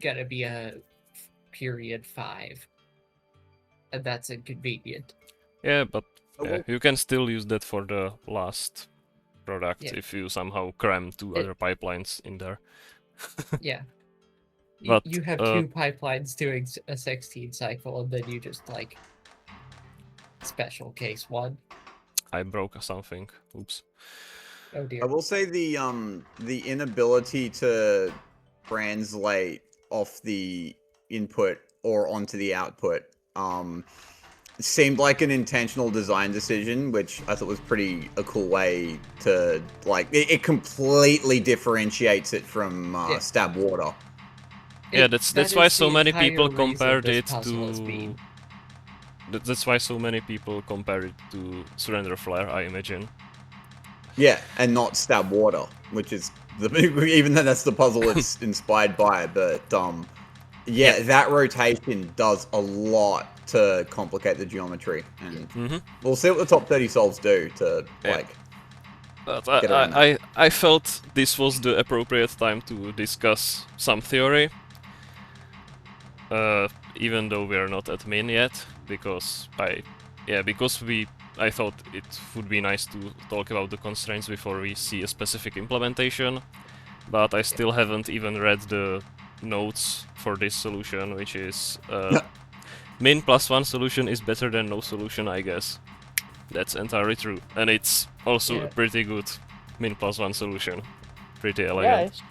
gonna be a period 5. And that's inconvenient. Yeah, but Oh, well. you can still use that for the last product Yeah. if you somehow cram 2 other pipelines in there. Yeah. But, you have 2 pipelines doing a 16 cycle, and then you just, like, special case 1. I broke something. Oops. Oh dear. I will say the inability to translate off the input or onto the output seemed like an intentional design decision, which I thought was a cool way to, like, it completely differentiates it from Stab Water. Yeah, that's why so many people compared it to. That's why so many people compare it to Surrender Flare, I imagine. Yeah, and not Stab Water, which is even though that's the puzzle it's inspired by. But yeah, that rotation does a lot to complicate the geometry, and we'll see what the top 30 solves do to like. But I felt this was the appropriate time to discuss some theory. Even though we are not at min yet, because I thought it would be nice to talk about the constraints before we see a specific implementation, but I still haven't even read the notes for this solution, which is min +1 solution is better than no solution, I guess. That's entirely true, and it's also a pretty good min +1 solution. Pretty elegant.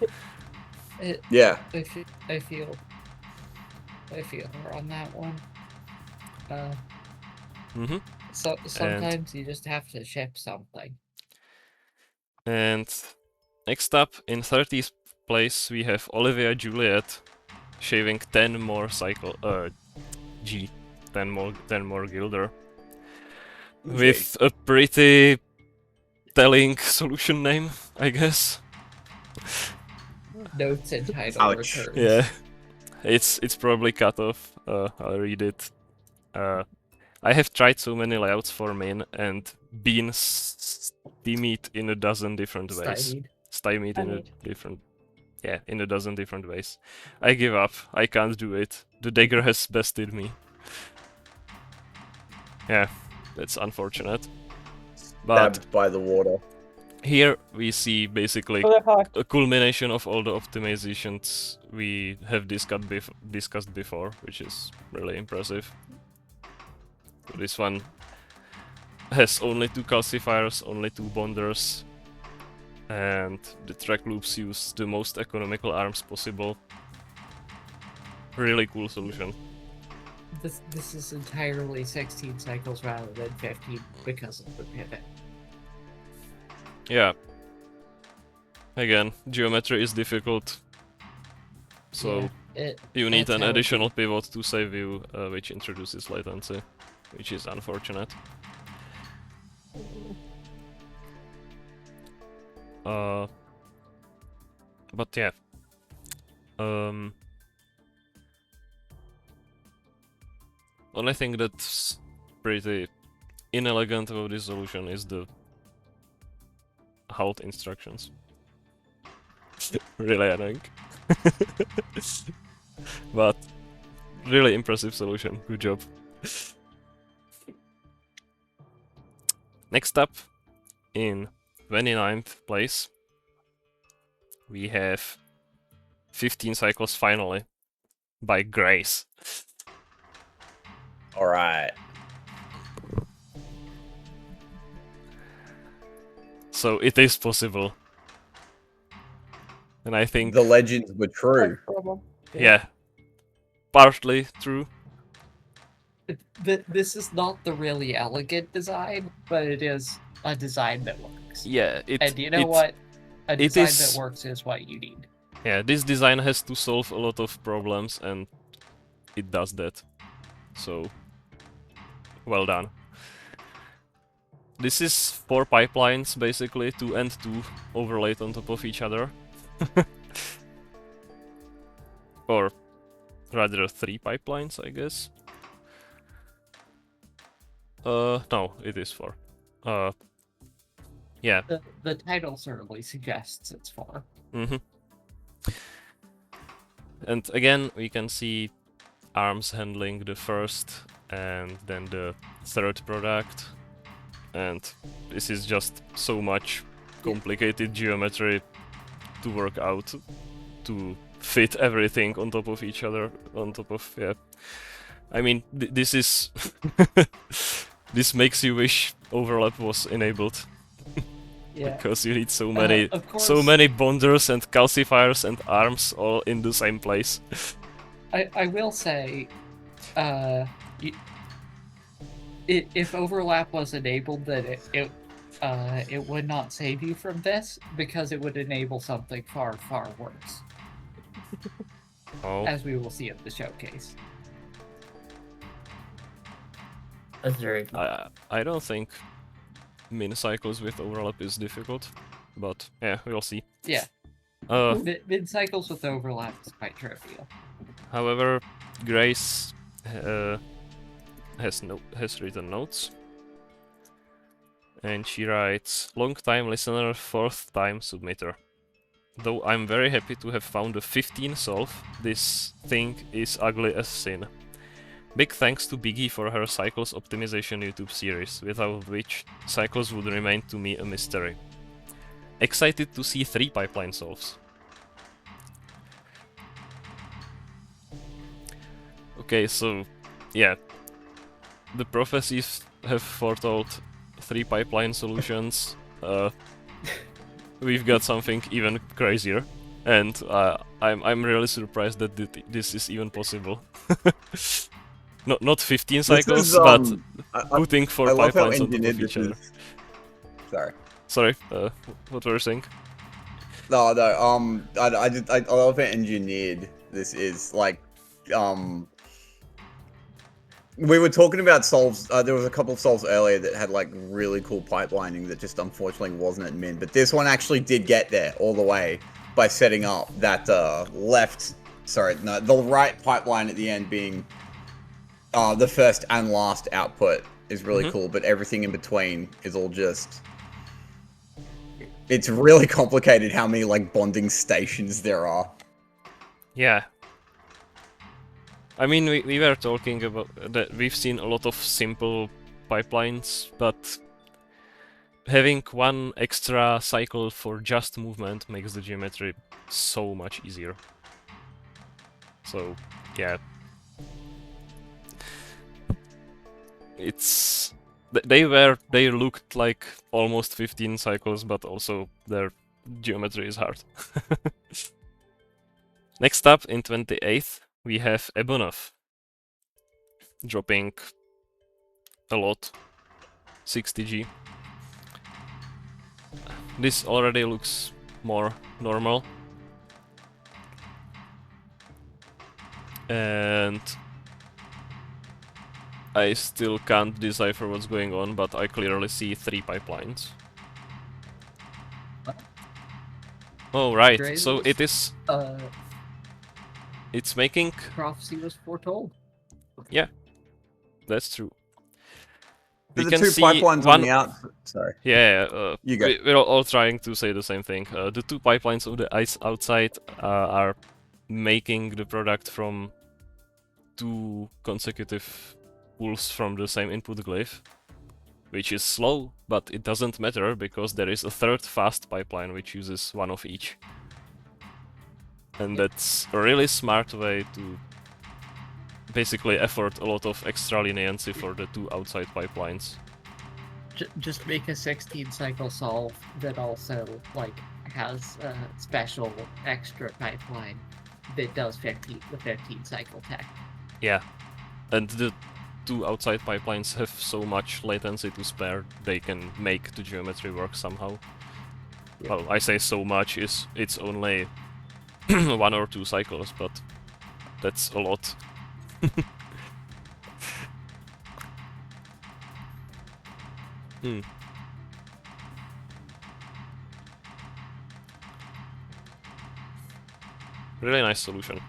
Yeah. I feel her on that one. So sometimes you just have to ship something. And next up, in 30th place, we have Olivia Juliet shaving 10 more 10 more Gilder. With a pretty telling solution name, I guess. Notes and title returns. Yeah. It's probably cut off. I'll read it. I have tried so many layouts for min and been stymied in a dozen different ways. Stymied in a dozen different ways. I give up. I can't do it. The Dagger has bested me. Yeah, that's unfortunate. But Stabbed by the water. Here we see basically a culmination of all the optimizations we have discussed before, which is really impressive. So this one has only 2 calcifiers, only 2 bonders, and the track loops use the most economical arms possible. Really cool solution. This is entirely 16 cycles rather than 15 because of the pivot. Yeah. Again, geometry is difficult, so you need an additional pivot to save you, which introduces latency, which is unfortunate. But yeah. Only thing that's pretty inelegant about this solution is the halt instructions. Really annoying. But really impressive solution. Good job. Next up, in 29th place, we have 15 cycles finally by Grace. Alright. So it is possible. And I think the legends were true. Yeah. Partly true. This is not the really elegant design, but it is a design that works. Yeah, and you know what? A design that works is what you need. Yeah, this design has to solve a lot of problems, and it does that. So, well done. This is 4 pipelines, basically, 2 and 2 overlaid on top of each other. Or rather 3 pipelines, I guess. No, it is 4. Yeah. The title certainly suggests it's 4. Mm-hmm. And again, we can see arms handling the first and then the third product. And this is just so much complicated geometry to work out to fit everything on top of each other, on top of, yeah. I mean, this is... this makes you wish overlap was enabled. Yeah. Because you need so Of course, so many bonders and calcifiers and arms all in the same place. I will say, if overlap was enabled, then it would not save you from this, because it would enable something far, far worse. Oh. As we will see at the showcase. That's very cool. I don't think min cycles with overlap is difficult, but yeah, we'll see. Yeah. Mid cycles with overlap is quite trivial. However, Grace has written notes, and she writes, "Long time listener, 4th time submitter. Though I'm very happy to have found a 15 solve, this thing is ugly as sin. Big thanks to Biggie for her Cycles optimization YouTube series, without which Cycles would remain to me a mystery. Excited to see 3 pipeline solves." Okay, so yeah, the prophecies have foretold 3 pipeline solutions. We've got something even crazier, and I'm really surprised that this is even possible. Not 15 cycles, but putting 4 pipelines on top of each other. Sorry. Sorry, what were you saying? No. I love how engineered this is. Like, we were talking about solves. There was a couple of solves earlier that had like really cool pipelining that just unfortunately wasn't at min. But this one actually did get there all the way by setting up that the right pipeline at the end being the first and last output is really cool. But everything in between is all just. It's really complicated how many like bonding stations there are. Yeah. I mean, we were talking about that we've seen a lot of simple pipelines, but having 1 extra cycle for just movement makes the geometry so much easier. So, yeah. It's... They looked like almost 15 cycles, but also their geometry is hard. Next up, in 28th, we have Ebonov, dropping a lot, 60G. This already looks more normal. And I still can't decipher what's going on, but I clearly see 3 pipelines. Oh, right, so it is... It's making... Prophecy was foretold. Yeah, that's true. We can 2 see pipelines on the out. Sorry. Yeah, you go. We're all trying to say the same thing. The 2 pipelines of the ice outside are making the product from 2 consecutive pulls from the same input glyph, which is slow, but it doesn't matter because there is a 3rd fast pipeline which uses 1 of each. And that's a really smart way to basically afford a lot of extra leniency for the 2 outside pipelines. Just make a 16 cycle solve that also like has a special extra pipeline that does the 15 cycle tech. Yeah, and the 2 outside pipelines have so much latency to spare, they can make the geometry work somehow. Well, I say so much, it's only 1 or 2 cycles, but that's a lot. Hmm. Really nice solution.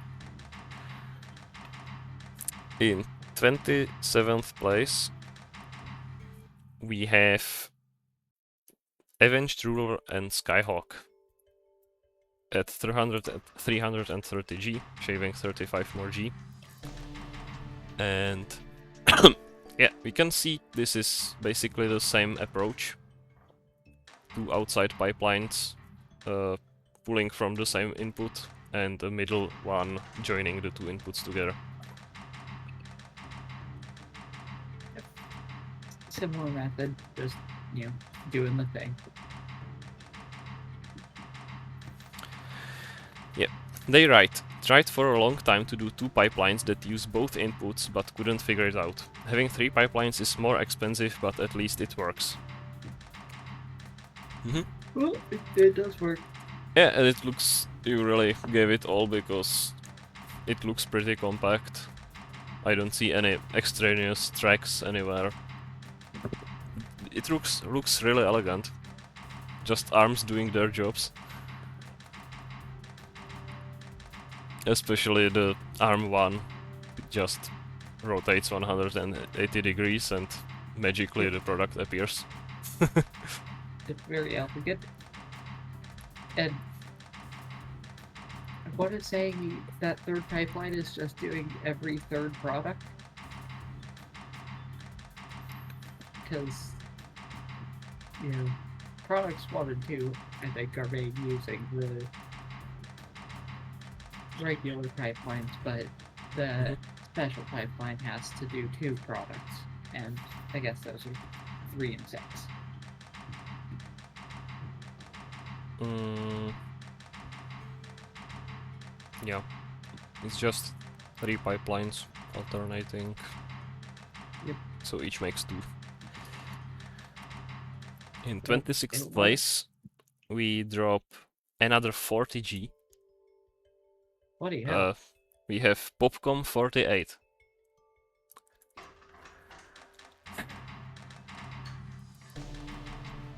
In 27th place, we have Avenged Ruler and Skyhawk at 330 G, shaving 35 more G. And yeah, we can see this is basically the same approach. 2 outside pipelines pulling from the same input, and the middle one joining the 2 inputs together. Similar method, just, you know, doing the thing. Yep, they tried for a long time to do 2 pipelines that use both inputs but couldn't figure it out. Having 3 pipelines is more expensive, but at least it works. Well, it does work. Yeah, and it looks... you really gave it all because it looks pretty compact. I don't see any extraneous tracks anywhere. It looks really elegant. Just arms doing their jobs. Especially the arm one, it just rotates 180 degrees and magically the product appears. It's very elegant. And what it's saying, that third pipeline is just doing every third product? Because, you know, products 1 and 2, I think, are made using the regular pipelines, but the special pipeline has to do 2 products, and I guess those are 3 and 6. Yeah, it's just 3 pipelines alternating. Yep. So each makes 2. In 26th place, we drop another 40G. What do you have? We have Popcom 48.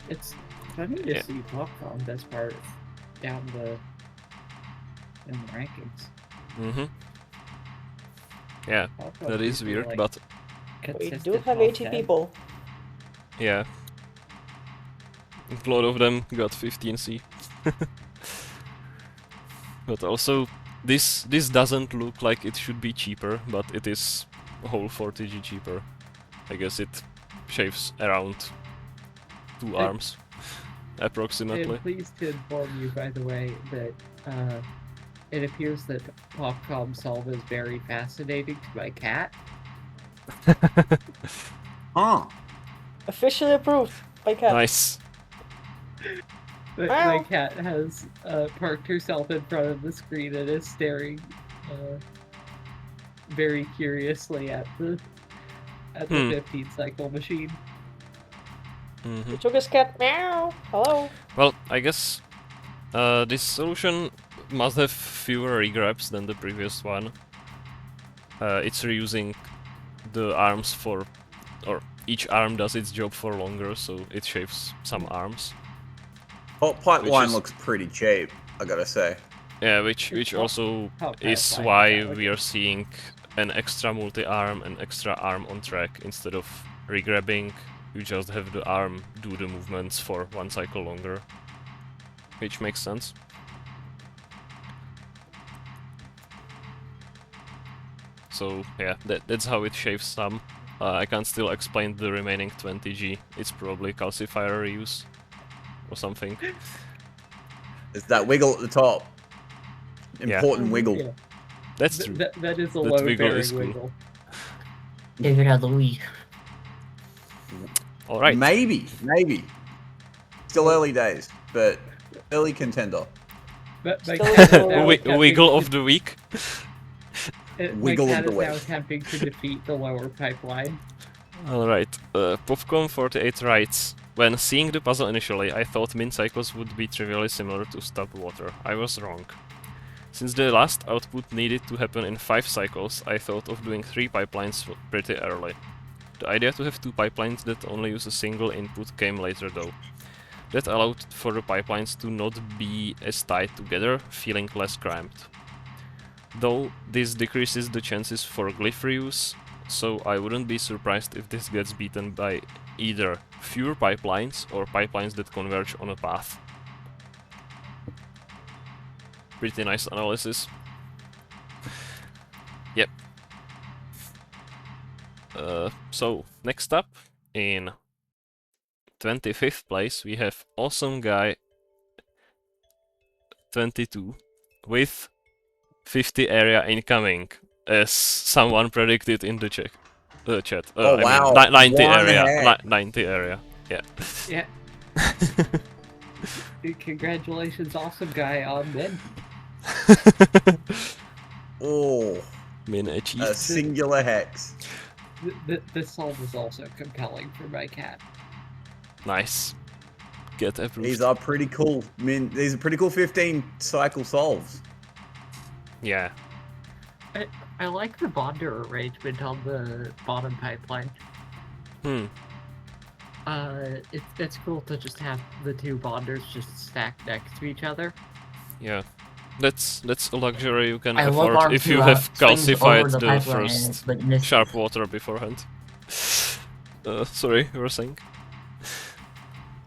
It's funny to see Popcorn as part down the rankings. Mm-hmm. Yeah, Popcorn that is usually, weird, like, but We consistent do have top 80 10. people. yeah. A lot of them got 15C. But also, this doesn't look like it should be cheaper, but it is a whole 40G cheaper. I guess it shaves around 2 arms, I approximately. am pleased to inform you, by the way, that it appears that Popcom Solve is very fascinating to my cat. Huh. Officially approved by Cat. Nice. But Meow. my cat has parked herself in front of the screen and is staring very curiously at the 15 cycle machine. Mm-hmm. We took his cat. Meow. Hello. Well, I guess this solution must have fewer regrabs than the previous one. It's reusing the arms for... or each arm does its job for longer, so it shaves some arms. Hot pipeline is- looks pretty cheap, I gotta say. Yeah, which It's also Hot is pipeline why is we are seeing an extra multi-arm and extra arm on track. Instead of regrabbing, you just have the arm do the movements for 1 cycle longer. Which makes sense. So yeah, that's how it shaves some. I can still explain the remaining 20G. It's probably calcifier reuse or something. There's that wiggle at the top. Yeah. Important wiggle. Yeah, That's true. that is a That load wiggle bearing is cool. wiggle. David had the Wii. Alright. Maybe. Still early days, but early contender. But my Still cat is so- now attempting Wiggle to- of the week. Wiggle my of cat the is now week. attempting to defeat the lower pipeline. Alright, Popcorn48 writes, when seeing the puzzle initially, I thought min cycles would be trivially similar to stub water. I was wrong. Since the last output needed to happen in 5 cycles, I thought of doing 3 pipelines pretty early. The idea to have 2 pipelines that only use a single input came later though. That allowed for the pipelines to not be as tied together, feeling less cramped. Though this decreases the chances for glyph reuse, so I wouldn't be surprised if this gets beaten by either fewer pipelines or pipelines that converge on a path. Pretty nice analysis. Yep. So, next up, in 25th place, we have awesome guy 22 with 50 area incoming, as someone predicted in the chat. Oh, wow. 90 One area. heck. 90 area. Yeah. Yeah. Congratulations, awesome guy on mid. Oh, Min a achieved. singular hex. This solve is also compelling for my cat. Nice. Get approved. These are pretty cool. I mean, these are pretty cool 15 cycle solves. Yeah. I like the bonder arrangement on the bottom pipeline. It's cool to just have the 2 bonders just stacked next to each other. Yeah. That's a luxury you can I love afford arm if to, you have swings over calcified the the pipeline first but misses. sharp water beforehand. Sorry, you were saying?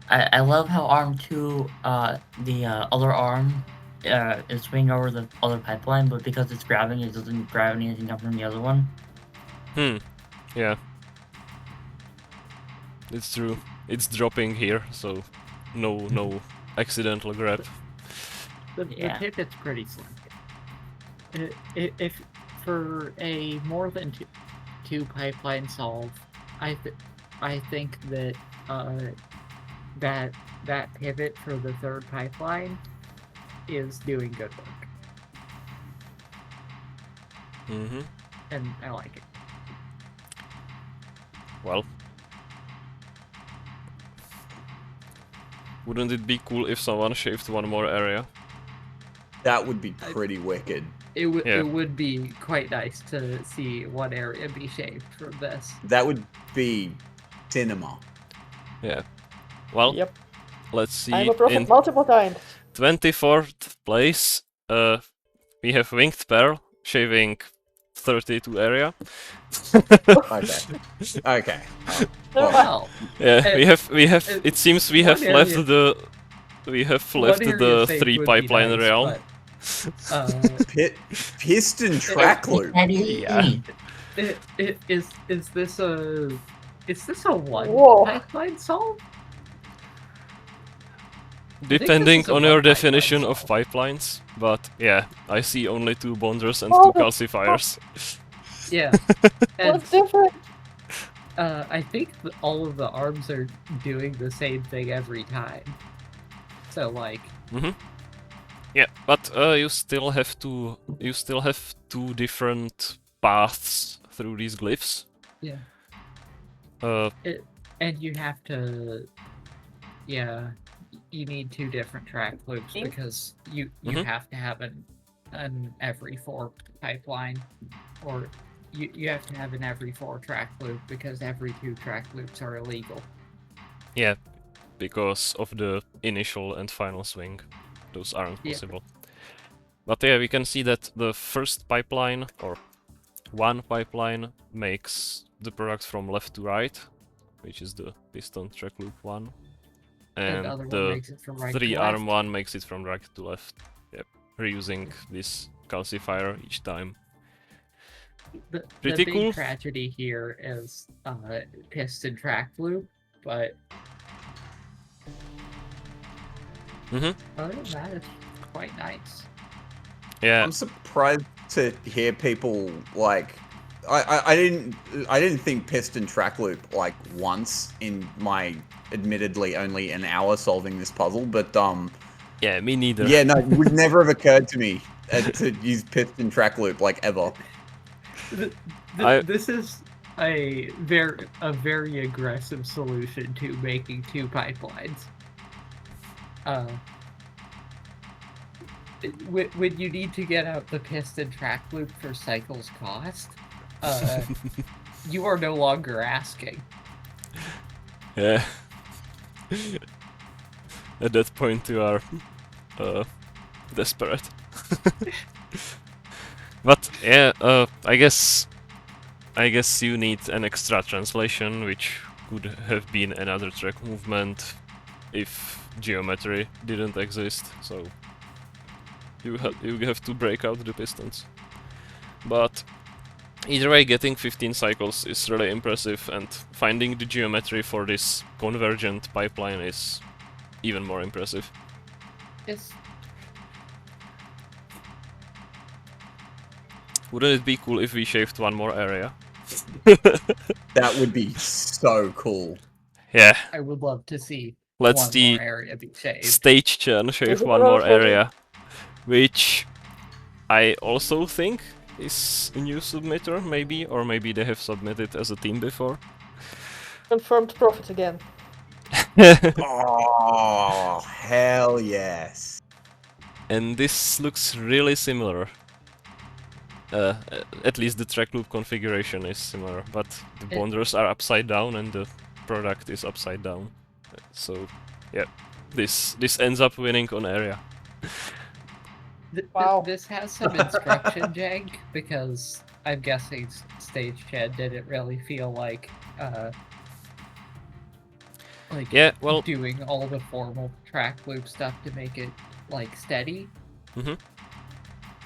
I love how arm 2, the other arm, is swinging over the other pipeline, but because it's grabbing, it doesn't grab anything up from the other one. Yeah. It's true. It's dropping here, so no accidental grab. The Yeah. pivot's pretty slim. If for a more than two pipeline solve, I think that that pivot for the 3rd pipeline is doing good work, Mm-hmm. and I like it. Well. Wouldn't it be cool if someone shaved one more area? That would be pretty wicked. It would Yeah. it would be quite nice to see one area be shaved from this. That would be cinema. Yeah. Well, Yep. let's see. I'm a prophet In multiple times. 24th place, we have Winged Pearl shaving 32 area. Okay. Okay. Never mind. Well, Yeah, we have. It seems we have one left area- the. We have left one area the saved 3 would be pipeline nice, realm. but, Piston track loop. Yeah. Is this a one Whoa. pipeline solve? this Depending is a on your one pipeline definition of solve. pipelines, but yeah, I see only 2 bonders and Oh, 2 calcifiers. Yeah. And What's different? I think all of the arms are doing the same thing every time. So like, Yeah, but you still have 2 different paths through these glyphs. yeah. Uh, And you have to, yeah, you need 2 different track loops Okay. because you Mhm. have to have an every 4 pipeline, or you have to have an every 4 track loop because every 2 track loops are illegal. yeah, because of the initial and final swing. Those aren't Yeah. possible. But yeah, we can see that the first pipeline, or one pipeline, makes the product from left to right, which is the piston track loop one. And And the other one the makes it from right to 3-arm left. one makes it from right to left. Yep, reusing this calcifier each time. The Pretty big cool. tragedy here is piston track loop, but Mhm. other than that, it's quite nice. Yeah, I'm surprised to hear people like. I didn't think piston track loop like once in my admittedly only an hour solving this puzzle, but yeah, me neither. yeah, no, it would never have occurred to me to use piston track loop like ever. This is a very aggressive solution to making 2 pipelines. when you need to get out the piston track loop for cycles cost, you are no longer asking. Yeah. At that point, you are desperate. But yeah, I guess you need an extra translation, which could have been another track movement if geometry didn't exist. So you have to break out the pistons. But either way, getting 15 cycles is really impressive, and finding the geometry for this convergent pipeline is even more impressive. It's Wouldn't it be cool if we shaved one more area? That would be so cool. Yeah, I would love to see let's one the more area be shaved. stage Chen shave Is it one around more 40? area, which I also think is a new submitter, maybe, or maybe they have submitted as a team before. Confirmed profit again. Oh, hell yes. And this looks really similar. At least the track loop configuration is similar, but the bonders are upside down and the product is upside down. So, yeah, this ends up winning on area. Wow. This has some instruction jank because I'm guessing Stage Ched didn't really feel like Yeah, well, doing all the formal track loop stuff to make it like steady. Mhm.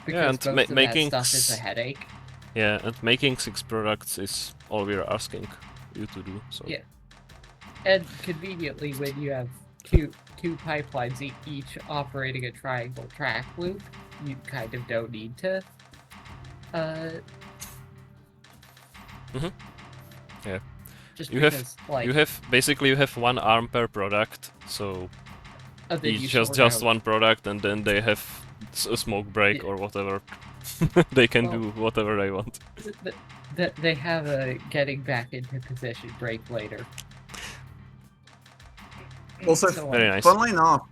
Because Yeah, and most of making that stuff is a headache. Yeah, and making 6 products is all we're asking you to do. So Yeah. And conveniently, when you have two pipelines each operating a triangle track loop, you kind of don't need to. Yeah. Just You because, you have one arm per product, so and then you each just sort out- one product, and then they have a smoke break or whatever. They can do whatever they want. They have a getting back into position break later. Also, So, Very nice. funnily enough,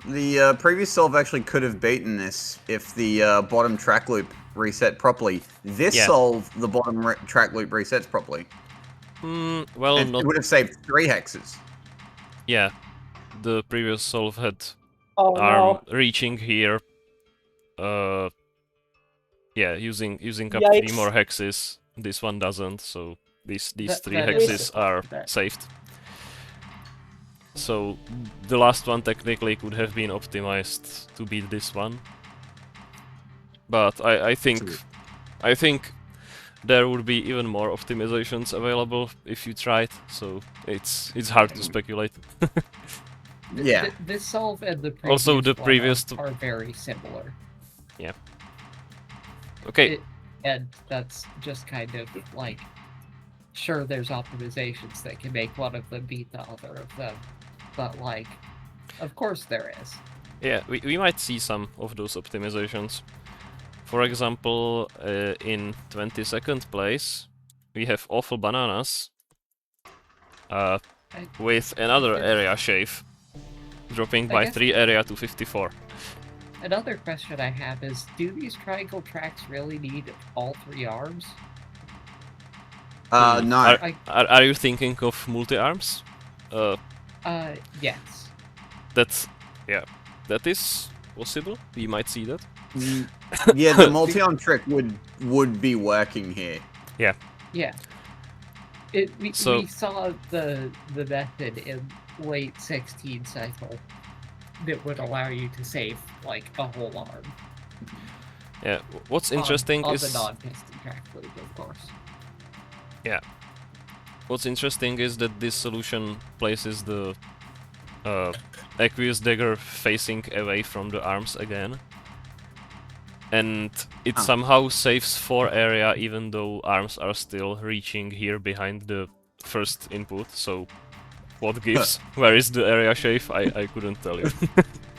the previous solve actually could have beaten this if the bottom track loop reset properly. This Yeah. solve, the bottom track loop resets properly. Well, And not it would have saved 3 hexes. yeah. The previous solve had Oh arm no. reaching here. Yeah, using up 3 Yikes. more hexes. This one doesn't, so these 3 that is hexes are that. saved. So the last one technically could have been optimized to beat this one. But I think there would be even more optimizations available if you tried, so it's hard to speculate. Yeah. This solve and the previous Also, the one previous are very similar. Okay, And that's just kind of like, sure, there's optimizations that can make one of them beat the other of them, but like, of course there is. yeah, we might see some of those optimizations. For example, in 22nd place, we have Awful Bananas with another area shave, dropping I by guess- 3 area to 54. Another question I have is, do these triangle tracks really need all 3 arms? No. Are you thinking of multi-arms? Yes. That is possible. We might see that. Yeah, the multi-arm trick would be working here. Yeah. We So- saw the method in late 16 cycle that would allow you to save like a whole arm. Yeah. What's interesting on is the non-piston track loop, of course. what's interesting is that this solution places the Aqueous Dagger facing away from the arms again. And it somehow saves 4 area even though arms are still reaching here behind the first input, so what gives? Where is the area shave? I couldn't tell you.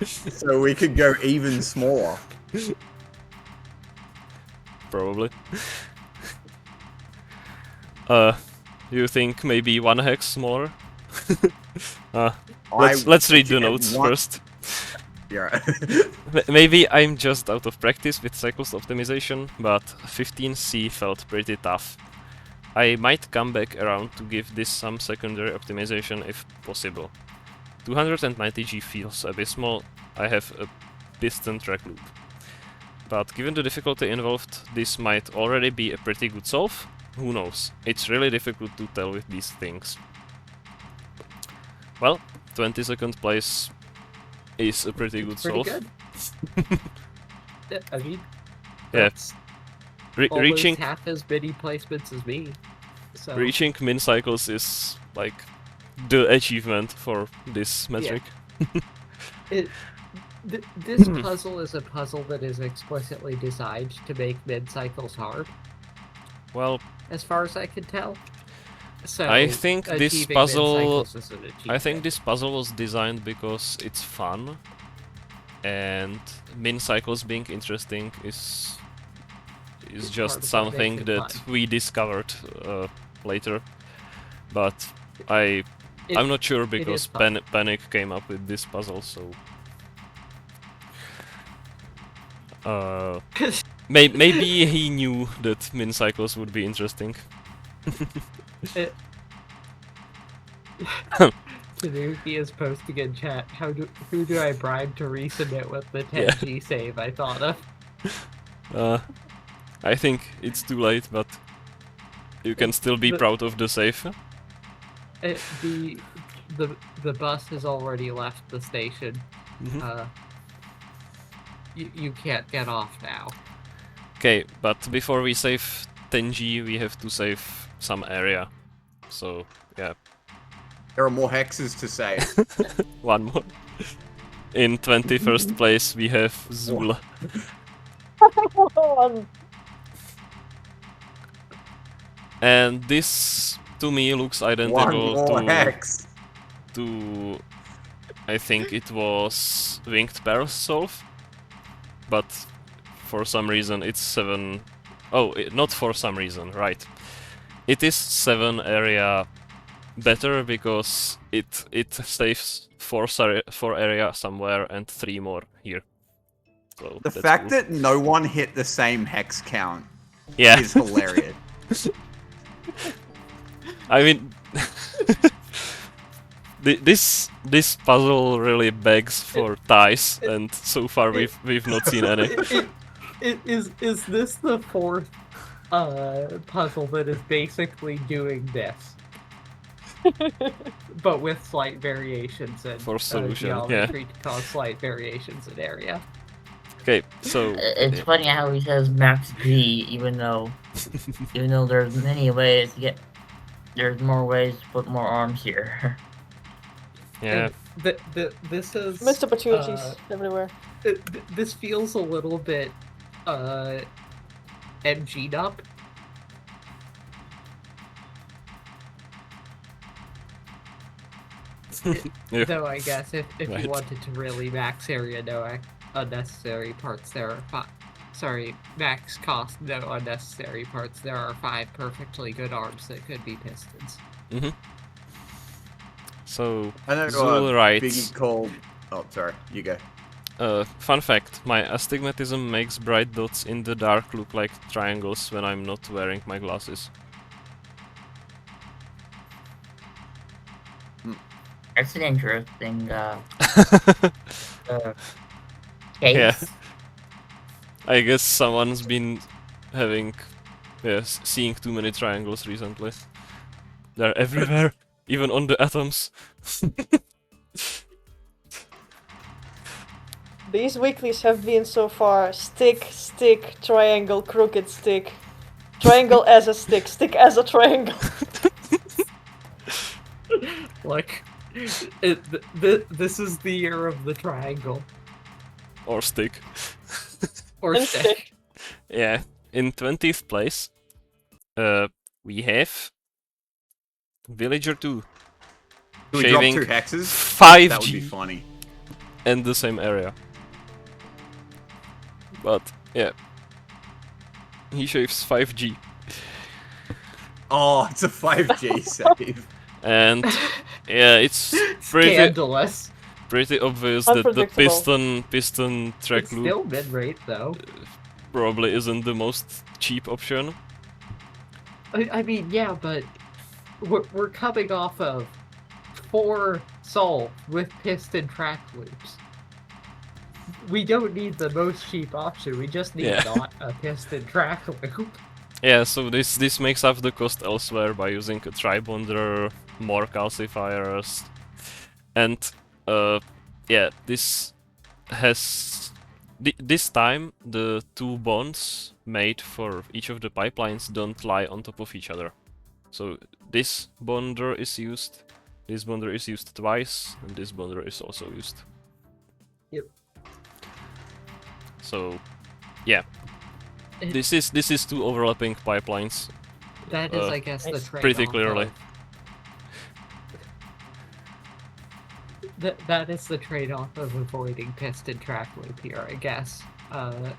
So we could go even smaller. Probably. You think maybe 1 hex smaller? Let's read the notes first. Yeah. Maybe I'm just out of practice with cycles optimization, but 15C felt pretty tough. I might come back around to give this some secondary optimization if possible. 290G feels abysmal. I have a piston track loop. But given the difficulty involved, this might already be a pretty good solve. Who knows? It's really difficult to tell with these things. Well, 22nd place is a pretty good Pretty solve. good. Yeah, I mean, Yeah. that's Reaching almost half as many placements as me. So reaching min cycles is like the achievement for this metric. this puzzle is a puzzle that is explicitly designed to make mid cycles hard, Well, as far as I can tell. So I think this achieving puzzle. mid-cycles is an I achievement. think this puzzle was designed because it's fun, and min cycles being interesting is It's just part of what something makes it that fun. we discovered later. But I'm not sure because is fun. Panic came up with this puzzle, so maybe he knew that min cycles would be interesting. Tanuki is posting in chat. Who do I bribe to resubmit with the Yeah. 10G save I thought of? I think it's too late, but you can still be The- proud of the save. The bus has already left the station. Mhm. You can't get off now. Okay, but before we save 10G, we have to save some area. So, yeah, There are more hexes to save. one more. In 21st place, we have Zul. And this, to me, looks One identical more hex. to... I think it was Winged Pearl's solve. But for some reason it's 7... Oh, not for some reason, right. It is 7 area better because it saves 4 area somewhere and 3 more here. So The that's fact cool. that no one hit the same hex count Yeah. is hilarious. I mean, this puzzle really begs for ties, and so far we've not seen any. Is this the fourth puzzle that is basically doing this? But with slight variations in For solution, yeah. geometry to cause slight variations in area. Okay, so It's funny how he says max G, even though there's many ways to get. There's more ways to put more arms here. yeah, This is Missed opportunities everywhere. This feels a little bit MG'd up. yeah. Though I guess if Right. you wanted to really max area, no unnecessary parts, there are max cost, no unnecessary parts. There are 5 perfectly good arms that could be pistons. So I know Zul writes. Biggie called. Oh, sorry. You go. Fun fact, my astigmatism makes bright dots in the dark look like triangles when I'm not wearing my glasses. That's an interesting case. Yeah. I guess someone's been having, seeing too many triangles recently. They're everywhere, even on the atoms. These weeklies have been so far stick, stick, triangle, crooked stick. Triangle as a stick, stick as a triangle. Like, this is the year of the triangle. Or stick. Or And stick. stick. Yeah, in 20th place, we have Villager 2. Do we drop Shaving 2 hexes? 5G That would be funny. in the same area. But, yeah. He shaves 5G. Oh, it's a 5G save. And, yeah, it's Scandalous. pretty obvious that the Unpredictable. piston track It's loop still mid-rate though. probably isn't the most cheap option. I mean, yeah, but we're coming off of 4 solve with piston track loops. We don't need the most cheap option. We just need Yeah. not a piston track loop. Yeah, so this makes up the cost elsewhere by using a tri-bonder, more calcifiers, and yeah, this has this time the 2 bonds made for each of the pipelines don't lie on top of each other. So this bonder is used, this bonder is used twice, and this bonder is also used. Yep. So yeah, this is 2 overlapping pipelines. That is, I guess, the Nice. trade-off. Pretty clearly. That is the trade-off of avoiding piston track loop here, I guess. A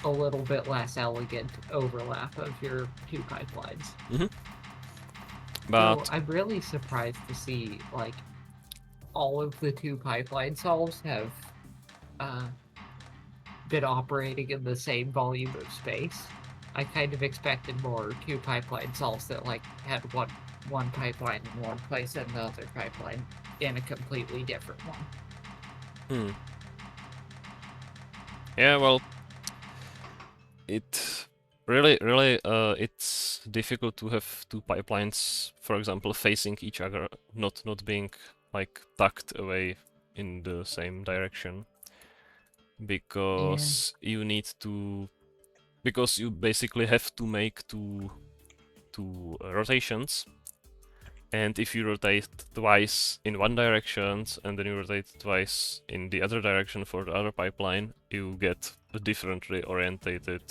little bit less elegant overlap of your 2 pipelines. But So I'm really surprised to see like all of the 2 pipeline solves have been operating in the same volume of space. I kind of expected more 2 pipeline solves that like had one pipeline in one place and the other pipeline in a completely different one. yeah, well, it really it's difficult to have 2 pipelines, for example, facing each other, not being like tucked away in the same direction, because you need to, because you basically have to make two rotations, and if you rotate twice in one direction and then you rotate twice in the other direction for the other pipeline, you get a differently oriented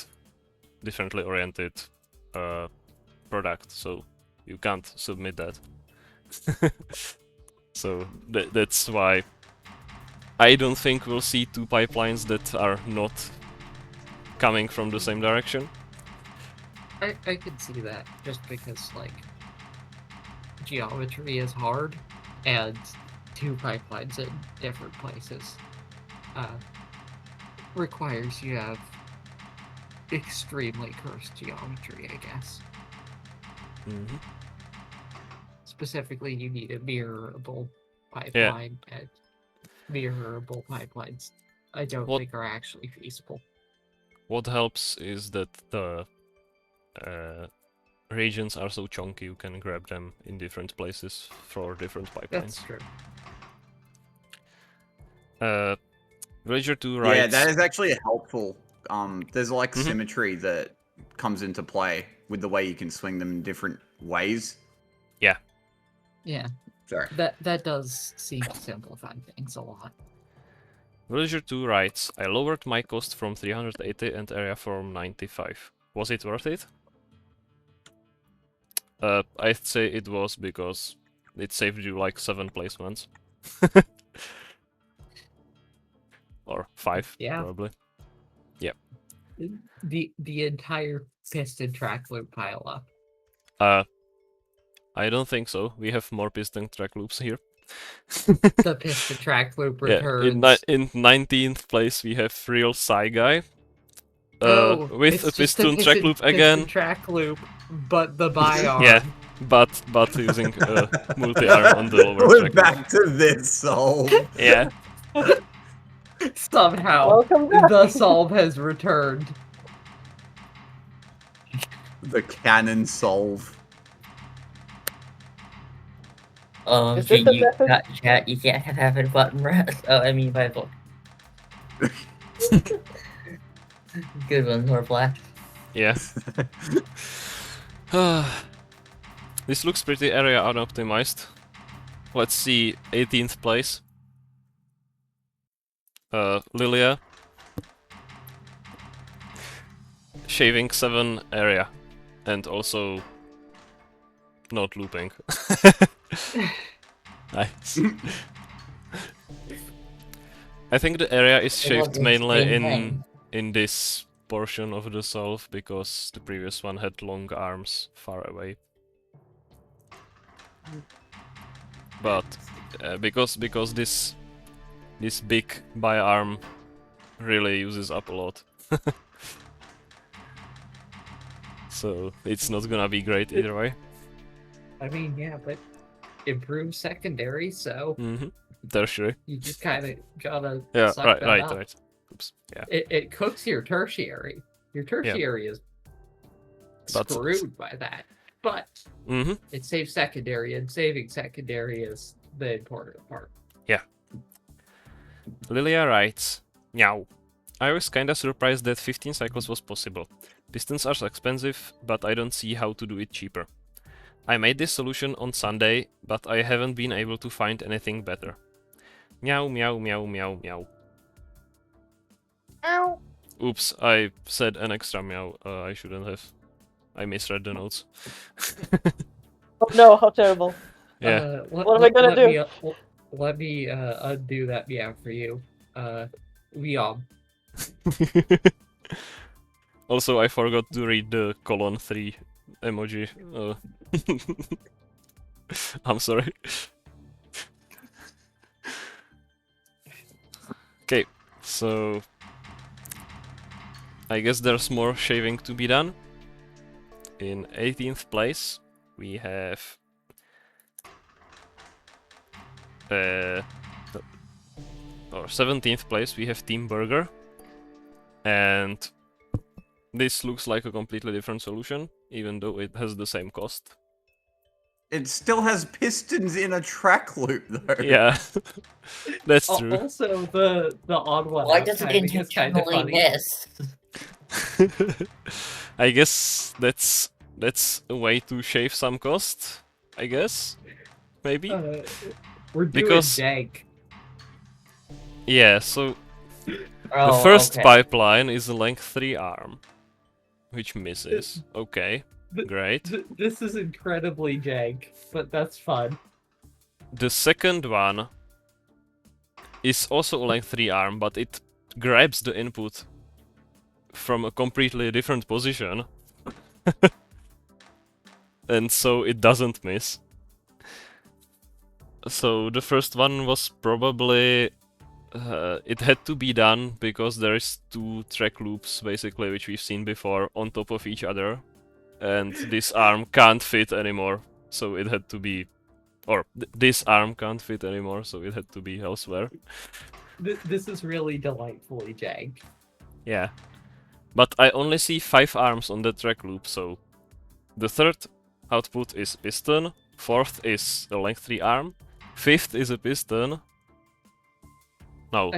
product, so you can't submit that. So that's why I don't think we'll see 2 pipelines that are not coming from the same direction. I can see that just because like geometry is hard and 2 pipelines in different places requires you have extremely cursed geometry, I guess. Specifically, you need a mirrorable pipeline, and mirrorable pipelines I don't think are actually feasible. What helps is that the regions are so chunky you can grab them in different places for different pipelines. That's true. Villager 2 writes... Yeah, that is actually helpful. There's like symmetry that comes into play with the way you can swing them in different ways. Yeah. Sorry. That does seem to simplify things a lot. Villager 2 writes, I lowered my cost from 380 and area from 95. Was it worth it? I'd say it was, because it saved you like 7 placements. Or 5, probably. Yeah. The entire piston track loop pile up. I don't think so. We have more piston track loops here. The piston track loop returns. Yeah, in 19th place we have Real Psy Guy. With a piston track loop again. Piston track loop, but the bi-arm. Yeah, but using multi-arm on the lower We're track back to this solve. Yeah. Somehow, Welcome back. the solve has returned. The canon solve. Is this the method? Chat, you can't have a button rest. Oh, I mean Bible. Good one, more black. Yeah. This looks pretty area unoptimized. Let's see, 18th place. Lilia. Shaving 7 area. And also not looping. Nice. I think the area is shaved mainly in this portion of the solve because the previous one had long arms far away. But because this this big bi-arm really uses up a lot. So it's not gonna be great either way. I mean, yeah, but improve secondary, so Tertiary. you just kind of gotta Yeah, suck right, that right, up. right. Oops. Yeah. It cooks your tertiary. Your tertiary is But- screwed by that. But Mm-hmm. it saves secondary, and saving secondary is the important part. Lilia writes, Meow. I was kinda surprised that 15 cycles was possible. Pistons are expensive, but I don't see how to do it cheaper. I made this solution on Sunday, but I haven't been able to find anything better. Meow, meow, meow, meow, meow. Ow. Oops, I said an extra meow. I shouldn't have. I misread the notes. Oh no, how terrible. Yeah. What am I gonna do? Let me undo that meow for you. Liam. Also, I forgot to read the colon 3 emoji. I'm sorry. Okay, so I guess there's more shaving to be done. In 18th place, we have or 17th place, we have Team Burger, and this looks like a completely different solution, even though it has the same cost. It still has pistons in a track loop, though. Yeah, that's true. Also, the odd one. Why out does it timing is kinda intentionally funny. miss? I guess that's a way to shave some cost. I guess, maybe. We're doing Because- jank. Yeah. So Oh, the first okay. pipeline is a length 3 arm, which misses. Okay, great. This is incredibly jank, but that's fun. The second one is also a length 3 arm, but it grabs the input from a completely different position. And so it doesn't miss. So the first one was probably... it had to be done because there is 2 track loops, basically, which we've seen before, on top of each other. And this arm can't fit anymore, so it had to be... Or this arm can't fit anymore, so it had to be elsewhere. This is really delightfully jank. Yeah. But I only see 5 arms on the track loop, so... The third output is piston, fourth is a length 3 arm, fifth is a piston... No,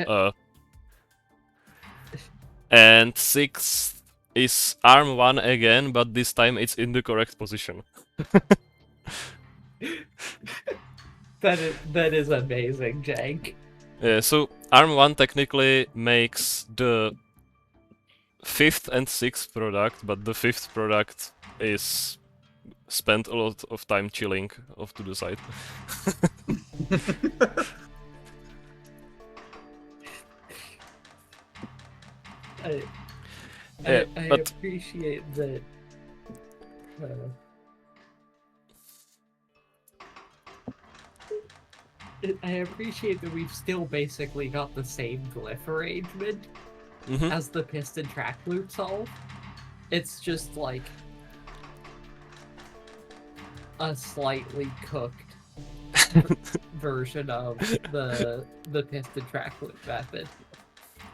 and sixth is arm 1 again, but this time it's in the correct position. That is amazing, jank. So arm 1 technically makes the 5th and 6th product, but the 5th product is spent a lot of time chilling off to the side. I but- appreciate that. I appreciate that we've still basically got the same glyph arrangement Mhm. as the piston track loop solve. It's just like a slightly cooked version of the piston track loop method.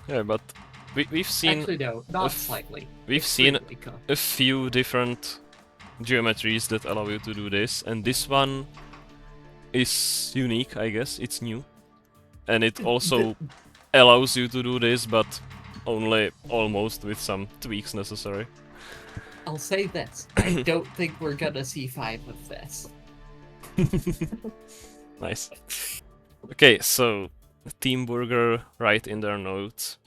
Yeah, but we've seen Actually, no, not f- slightly. we've seen Extremely cooked. a few different geometries that allow you to do this, and this one is unique, I guess. It's new. And it also allows you to do this, but only almost with some tweaks necessary. I'll say this. I don't think we're gonna see 5 of this. Nice. Okay, so Team Burger write in their notes.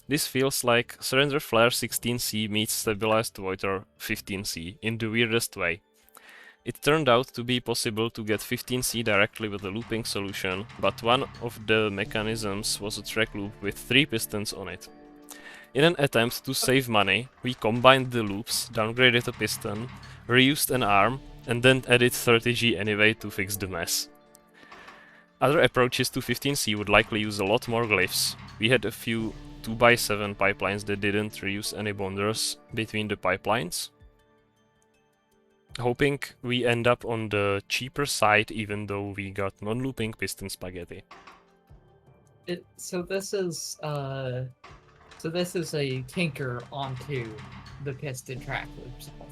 This feels like Surrender Flare 16C meets Stabilized Voiter 15C in the weirdest way. It turned out to be possible to get 15C directly with a looping solution, but one of the mechanisms was a track loop with 3 pistons on it. In an attempt to save money, we combined the loops, downgraded a piston, reused an arm, and then added 30G anyway to fix the mess. Other approaches to 15C would likely use a lot more glyphs. We had a few 2x7 pipelines that didn't reuse any bonders between the pipelines. Hoping we end up on the cheaper side even though we got non-looping piston spaghetti. So this is a tinker onto the piston track loop stuff.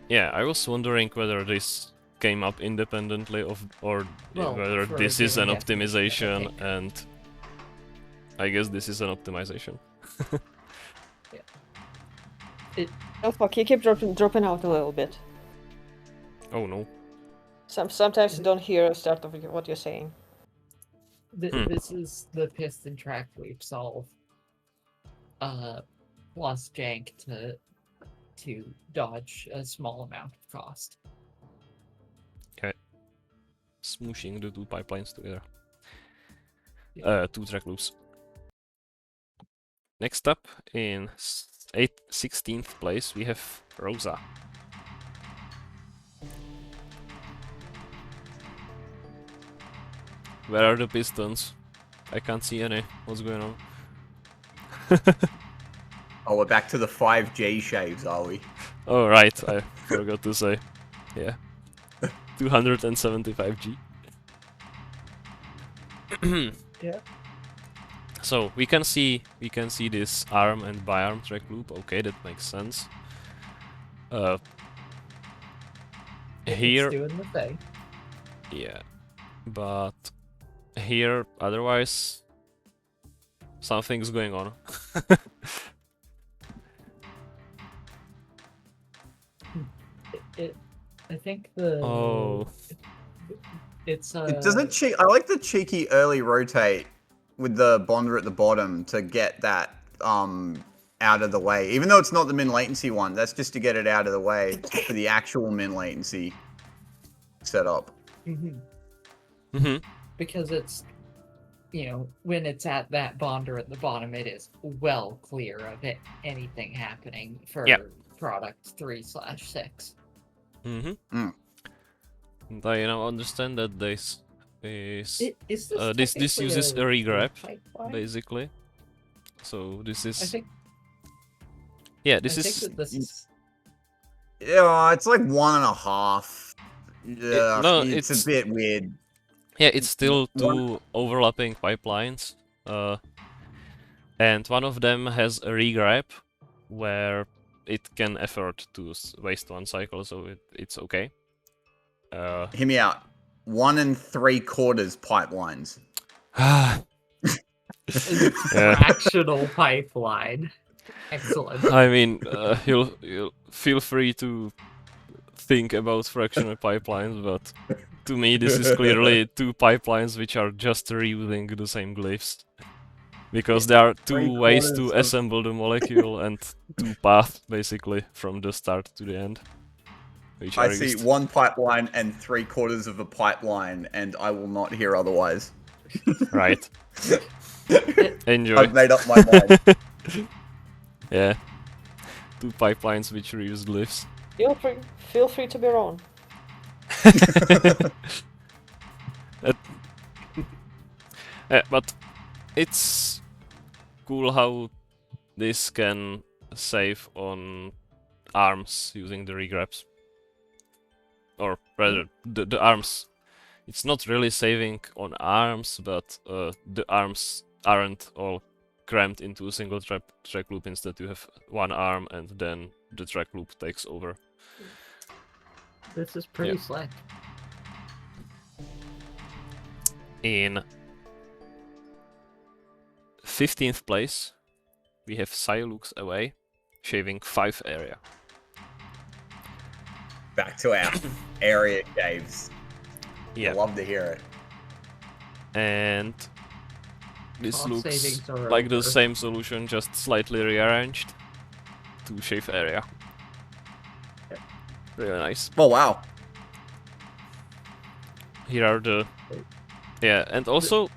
Yeah, I was wondering whether this came up independently of, or Well, whether for this a is an given definition of a optimization, tinker. and I guess this is an optimization. Oh fuck, you keep dropping out a little bit. Oh no. Sometimes you don't hear a start of what you're saying. This is the piston track loop solve. Plus jank to dodge a small amount of cost. Smooshing the two pipelines together. Yeah. 2 track loops. Next up, in 16th place, we have Rosa. Where are the pistons? I can't see any. What's going on? Oh, we're back to the 5G shaves, are we? Oh, right, I forgot to say. Yeah. 275G. Yeah. So we can see this arm and bi-arm track loop. Okay, that makes sense. Here, It's doing the thing. yeah, but here, otherwise, something's going on. I think the Oh, it's It doesn't I like the cheeky early rotate with the bonder at the bottom to get that out of the way. Even though it's not the min latency one, that's just to get it out of the way for the actual min latency setup. because it's when it's at that bonder at the bottom, it is well clear of anything happening for product 3/6. And I now understand that this is Is this technically uses a regrab pipeline? basically. So this I is think. this I think is that this is. Yeah, it's like 1.5. Yeah, no, it's it's- a bit weird. it's still two overlapping pipelines, and one of them has a regrab where it can afford to waste one cycle, so it's okay. Hear me out. 1 3/4 pipelines. Fractional pipeline. Excellent. I mean, you'll feel free to think about fractional pipelines, but to me this is clearly two pipelines which are just reusing the same glyphs. Because there are two ways to 3/4 assemble the molecule and two paths, basically, from the start to the end. Which I are see used. 1 pipeline and 3/4 of a pipeline, and I will not hear otherwise. Right. Enjoy. I've made up my mind. Yeah. Two pipelines which reuse glyphs. Feel free to be wrong. But it's cool how this can save on arms using the regrabs. Or rather, the arms. It's not really saving on arms, but the arms aren't all crammed into a single track loop. Instead, you have one arm, and then the track loop takes over. This is pretty slick. In 15th place, we have Psylux away, shaving 5 area. Back to our area shaves. Yeah, I love to hear it. and this Cost looks savings are like the over. same solution, just slightly rearranged to shave area. Really nice. Oh, wow. Here are the... Yeah, and also,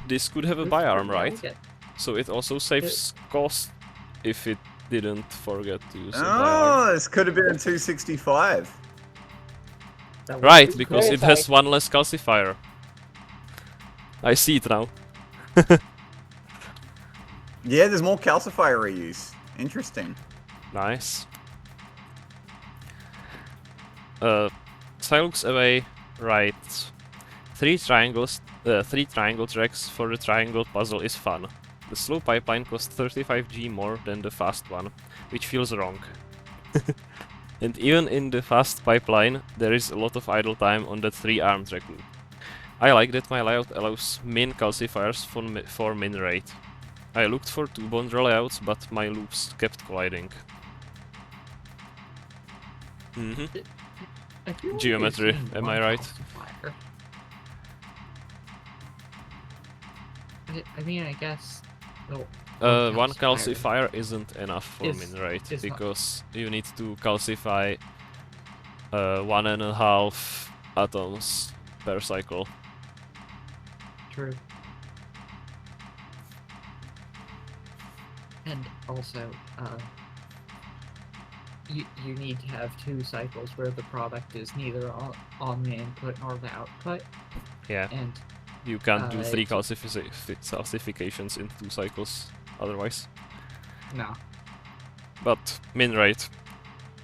this could have a This bi-arm, is right? delicate. So it also saves cost if it didn't forget to use a bi-arm. Oh, this could have been a 265. That would Right, be because Very it has tight. one less calcifier. I see it now. Yeah, there's more calcifier reuse. Interesting. Nice. So I looks away, right. 3 triangle tracks for the triangle puzzle is fun. The slow pipeline costs 35G more than the fast one, which feels wrong. And even in the fast pipeline, there is a lot of idle time on that 3-arm track loop. I like that my layout allows min calcifiers for min rate. I looked for 2 bondra layouts, but my loops kept colliding. I feel like Geometry, I've seen am one I right? calcifier. I mean, I guess. No, One calcifier isn't enough for is- min rate, is not. because you need to calcify 1.5 atoms per cycle. True. And also, you need to have 2 cycles where the product is neither on the input nor the output, Yeah, and you can't do 3 it's- calcifications in 2 cycles otherwise. no. But min rate,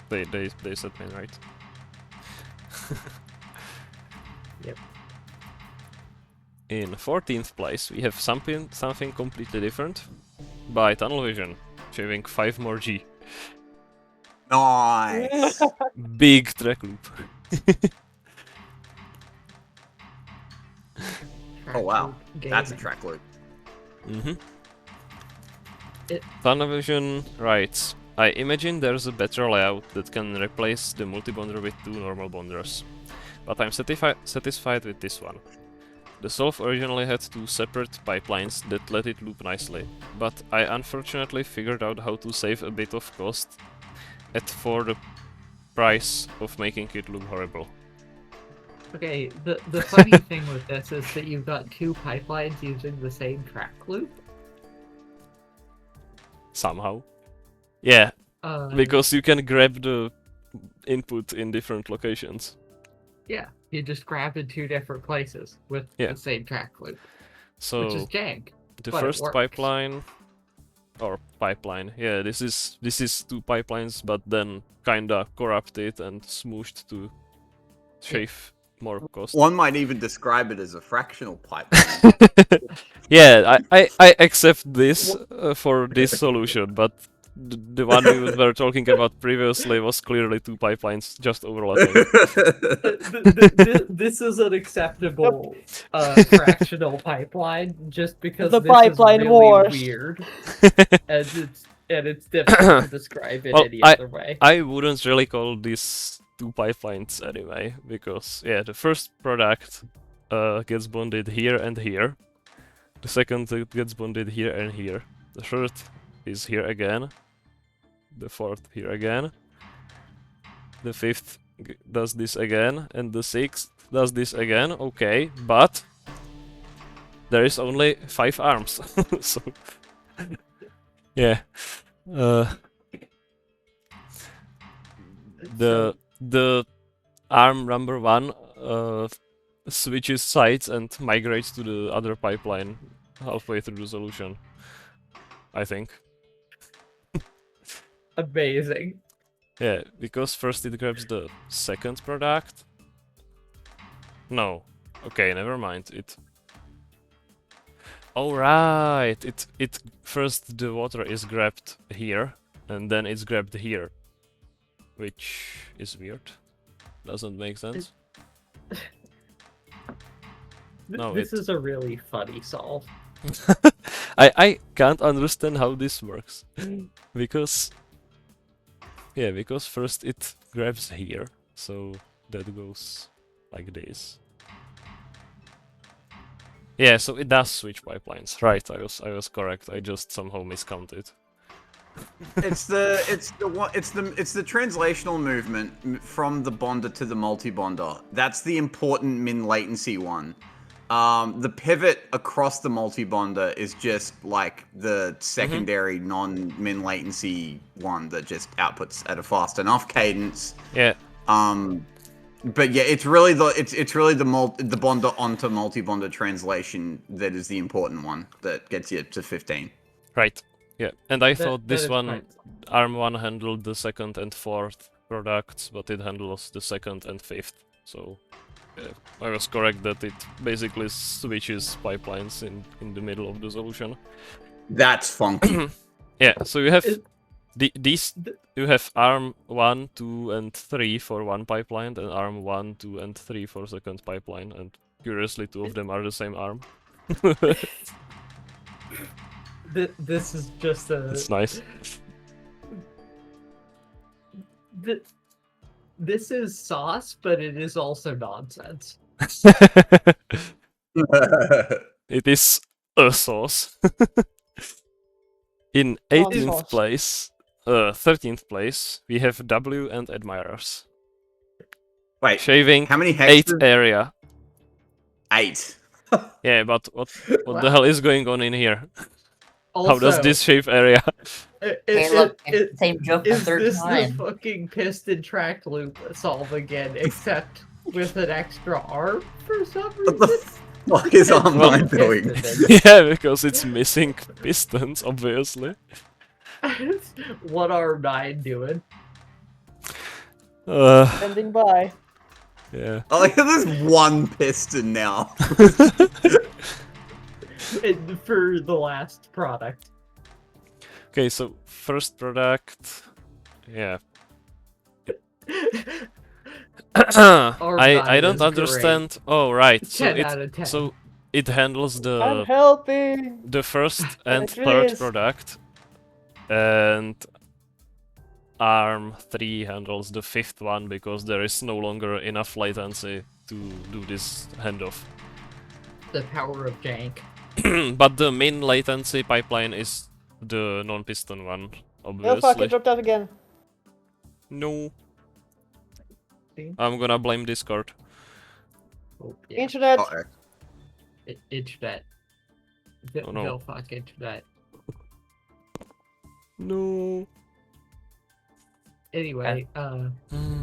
they said min rate. Yep. In 14th place, we have something completely different. By Tunnel Vision, shaving 5 more G. Nice. Big track loop. Oh wow, that's a Gaming. track loop. Tunnel Vision writes, I imagine there's a better layout that can replace the multi-bonder with 2 normal bonders. But I'm satisfied with this one. The solve originally had 2 separate pipelines that let it loop nicely, but I unfortunately figured out how to save a bit of cost for the price of making it look horrible. Okay, the funny thing with this is that you've got 2 pipelines using the same track loop. Somehow. Yeah, Uh, because you can grab the input in different locations. Yeah, you just grab in 2 different places with Yeah. the same track loop, So which is jank. the but it first works. pipeline, yeah, this is 2 pipelines, but then kinda corrupted and smooshed to shave more cost. One might even describe it as a fractional pipeline. Yeah, I accept this for this solution, but the one we were talking about previously was clearly 2 pipelines just overlapping. This is an acceptable fractional pipeline just because The this pipeline is really wars. weird and it's difficult to describe it Well, any other way. I wouldn't really call these 2 pipelines anyway, because yeah, the first product gets bonded here and here. The second gets bonded here and here. The third is here again. The fourth here again. The fifth does this again, and the sixth does this again. Okay, but there is only 5 arms, so yeah. The arm number 1 switches sides and migrates to the other pipeline halfway through the solution, I think. Amazing. Yeah, because first it grabs the second product. No. Okay, never mind. Oh right, it first the water is grabbed here, and then it's grabbed here. Which is weird. Doesn't make sense. No, This is a really funny solve. I can't understand how this works. Because first it grabs here, so that goes like this. Yeah, so it does switch pipelines. Right, I was correct. I just somehow miscounted. It's the translational movement from the bonder to the multi-bonder. That's the important min latency one. The pivot across the multi-bonder is just like the secondary non-min latency one that just outputs at a fast enough cadence. Yeah. But yeah, it's really the bonder onto multi-bonder translation that is the important one that gets you to 15. Right. Yeah. And I That- thought that this is one, quite- ARM 1 handled the second and fourth products, but it handles the second and fifth. So I was correct that it basically switches pipelines in the middle of the solution. That's funky. Yeah. So you have It- these. You have ARM 1, 2, and 3 for one pipeline, and ARM 1, 2, and 3 for second pipeline. And curiously, two of them are the same ARM. This is just a. It's nice. This is sauce, but it is also nonsense. It is a sauce. In 18th sauce. place, 13th place, we have W and Admirers. Wait, Shaving how many 8 hexes? area. 8. Yeah, but what the hell is going on in here? Also, How does this shave area? Hey, look, it's the same joke the Is third this time. the fucking piston track loop solve again, except with an extra arm for some What the reason? fuck is It's online piston doing? then. Yeah, because it's missing pistons, obviously. What are 9 doing? Standing by. Yeah. Oh, like there's one piston now. For the last product. Okay, so first product. Yeah. I nine don't is understand. Oh right, so 10 out of 10. so it handles I'm helping. the first and it third is. product, and ARM 3 handles the fifth one because there is no longer enough latency to do this handoff. The power of jank. But the main latency pipeline is the non-piston one, Oh fuck, obviously. it dropped out again. No, See? I'm gonna blame Discord. Oh, yeah. Internet. Uh-oh. Internet. Oh, no. They'll fuck internet. No. Anyway,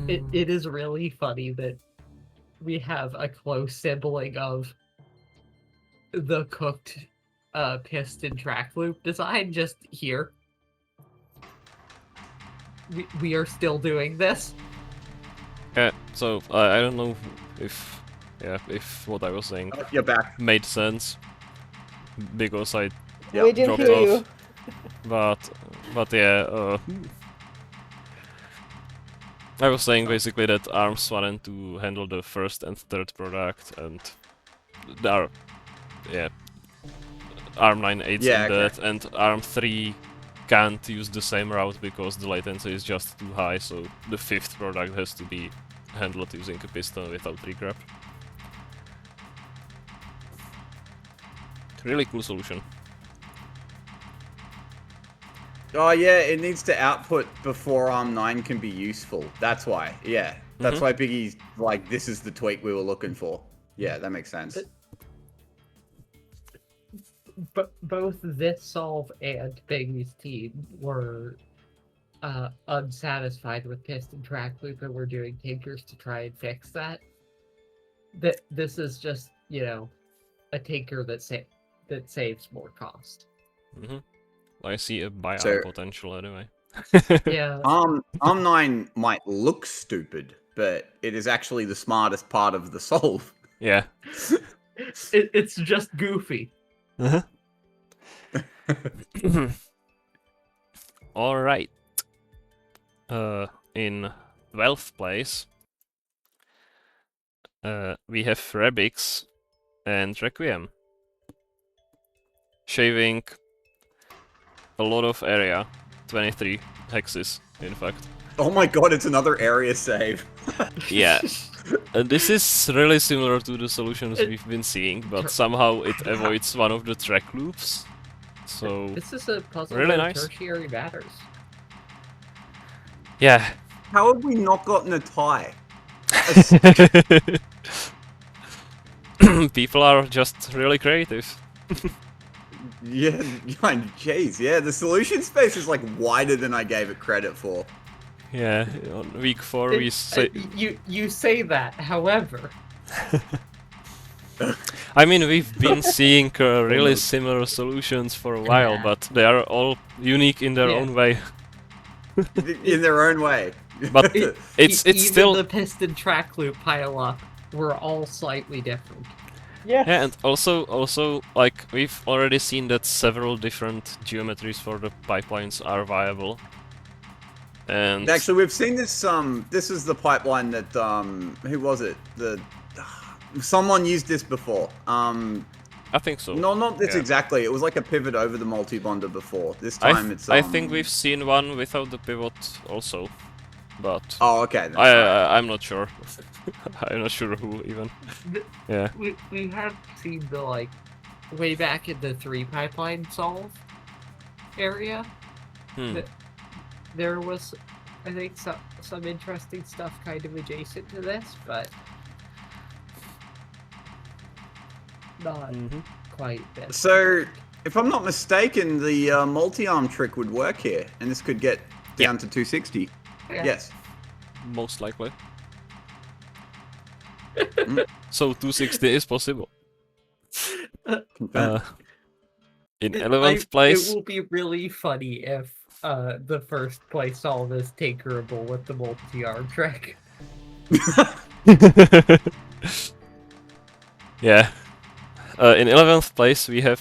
it is really funny that we have a close sibling of the cooked piston track loop design just here. We are still doing this. Yeah, so I don't know if what I was saying You're back. made sense because I Yep, We didn't dropped hear off. you. But yeah, I was saying basically that ARMs 1 and 2 handle the first and third product, and there are, yeah, ARM 9 aids Yeah, in okay. that, and ARM 3 can't use the same route because the latency is just too high, so the fifth product has to be handled using a piston without regrab. Really cool solution. Oh yeah, it needs to output before ARM 9 can be useful. That's why. Yeah. That's why Biggie's like, this is the tweak we were looking for. Yeah, that makes sense. But both this solve and Biggie's team were unsatisfied with piston track loop, and we're doing tinkers to try and fix that. This is just, you know, a tinker that saves more cost. I see a buyout So- potential anyway. Yeah. ARM 9 might look stupid, but it is actually the smartest part of the solve. Yeah. It's just goofy. All right. In 12th place, we have Rebix and Requiem, shaving a lot of area, 23 hexes, in fact. Oh my god, it's another area save. Yeah. And this is really similar to the solutions we've been seeing, but somehow it avoids one of the track loops. So This is a puzzle Really where nice. tertiary matters. yeah. How have we not gotten a tie? People are just really creative. Yeah, jeez, yeah, the solution space is like wider than I gave it credit for. Yeah, on week 4 we say. You say that, however. I mean, we've been seeing really similar solutions for a while, Yeah. but they are all unique in their Yeah. own way. In their own way. But it's Even still the piston track loop pile-up were all slightly different. Yes. yeah, and also like we've already seen that several different geometries for the pipelines are viable. And Actually, we've seen this. This is the pipeline that who was it? Someone used this before. I think so. No, not this Yeah. exactly. It was like a pivot over the multi-bonder before. This I, time it's. I think we've seen one without the pivot also, but Oh, okay. Then, sorry. I'm not sure. I'm not sure who even. The- Yeah. We have seen the, like, way back in the 3 pipeline solve area. Hmm. There was, I think, some interesting stuff kind of adjacent to this, but not Mhm. quite this. So, if I'm not mistaken, the multi-arm trick would work here, and this could get down to 260. Yeah. Yes. Most likely. Mm. So 260 is possible. Confirmed. In It- 11th It place. will be really funny if the first place solve is tinkerable with the multi-arm trick. Yeah. In 11th place we have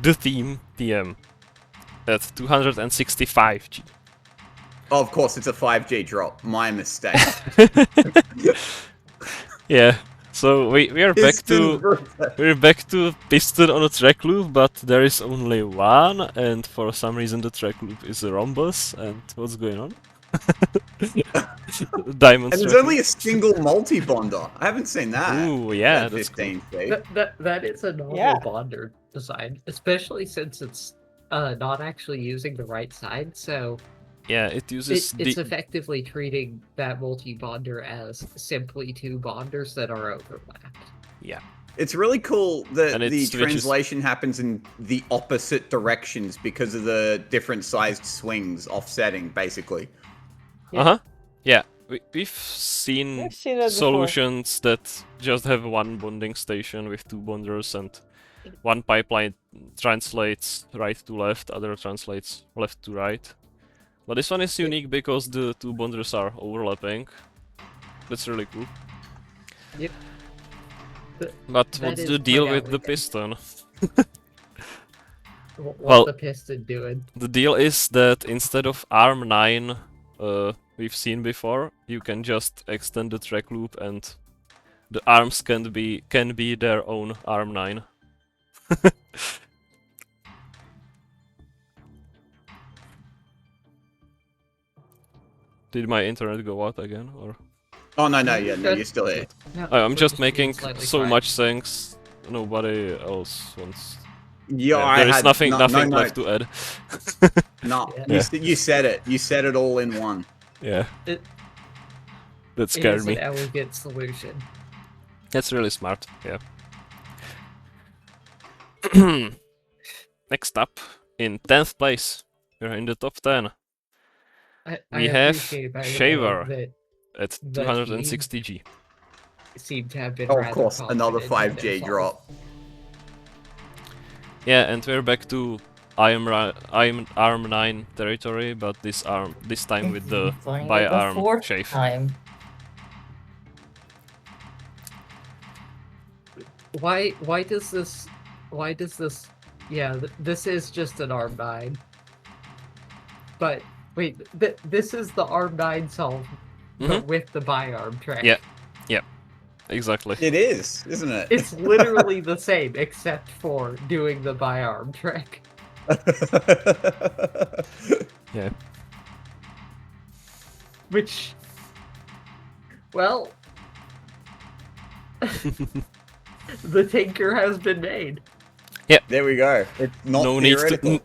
the theme TM at 265G. Oh, of course, it's a 5G drop. My mistake. Yeah. So we are back to we're back to piston on a track loop, but there is only one, and for some reason the track loop is a rhombus. And what's going on? Diamond. And there's only a single multi-bonder. I haven't seen that. Ooh, yeah, at that's 15 cool. feet. That is a novel Yeah. bonder design, especially since it's not actually using the right side. So Yeah, it uses it's effectively treating that multi-bonder as simply 2 bonders that are overlapped. It's really cool that And it the switches- translation happens in the opposite directions because of the different sized swings offsetting, basically. Uh huh. Yeah, we've seen I've seen that before. solutions that just have one bonding station with 2 bonders, and one pipeline translates right to left, other translates left to right. But this one is unique because the 2 bonders are overlapping. That's really cool. Yep. But That what's is the deal quite with the outrageous. piston? What's Well- the piston doing? The deal is that instead of arm 9 we've seen before, you can just extend the track loop and the arms can be their own arm 9. Did my internet go out again, or Oh, no, you're still here. No, I'm we're just being making slightly so quiet. much sense. Nobody else wants. Yeah, I there is had nothing no left notes. to add. No, Yeah. you said it. You said it all in one. Yeah. It- That It scared is me. an elegant solution. That's really smart, yeah. Next up, in 10th place, we're in the top 10 We have appreciate, by the way, Shaver. that at The 260G. seem to have been Oh, of rather course, another confident in 5J their solve. drop. Yeah, and we're back to I'm arm 9 territory, but this time with the Playing by it the arm 4th shave. time. Why does this yeah, this is just an arm 9. But wait, this is the arm 9 solve but with the bi-arm track. Yeah. Exactly. It is, isn't it? It's literally the same except for doing the bi-arm track. Yeah. Which, well, the tinker has been made. There we go. It's not No need theoretical. to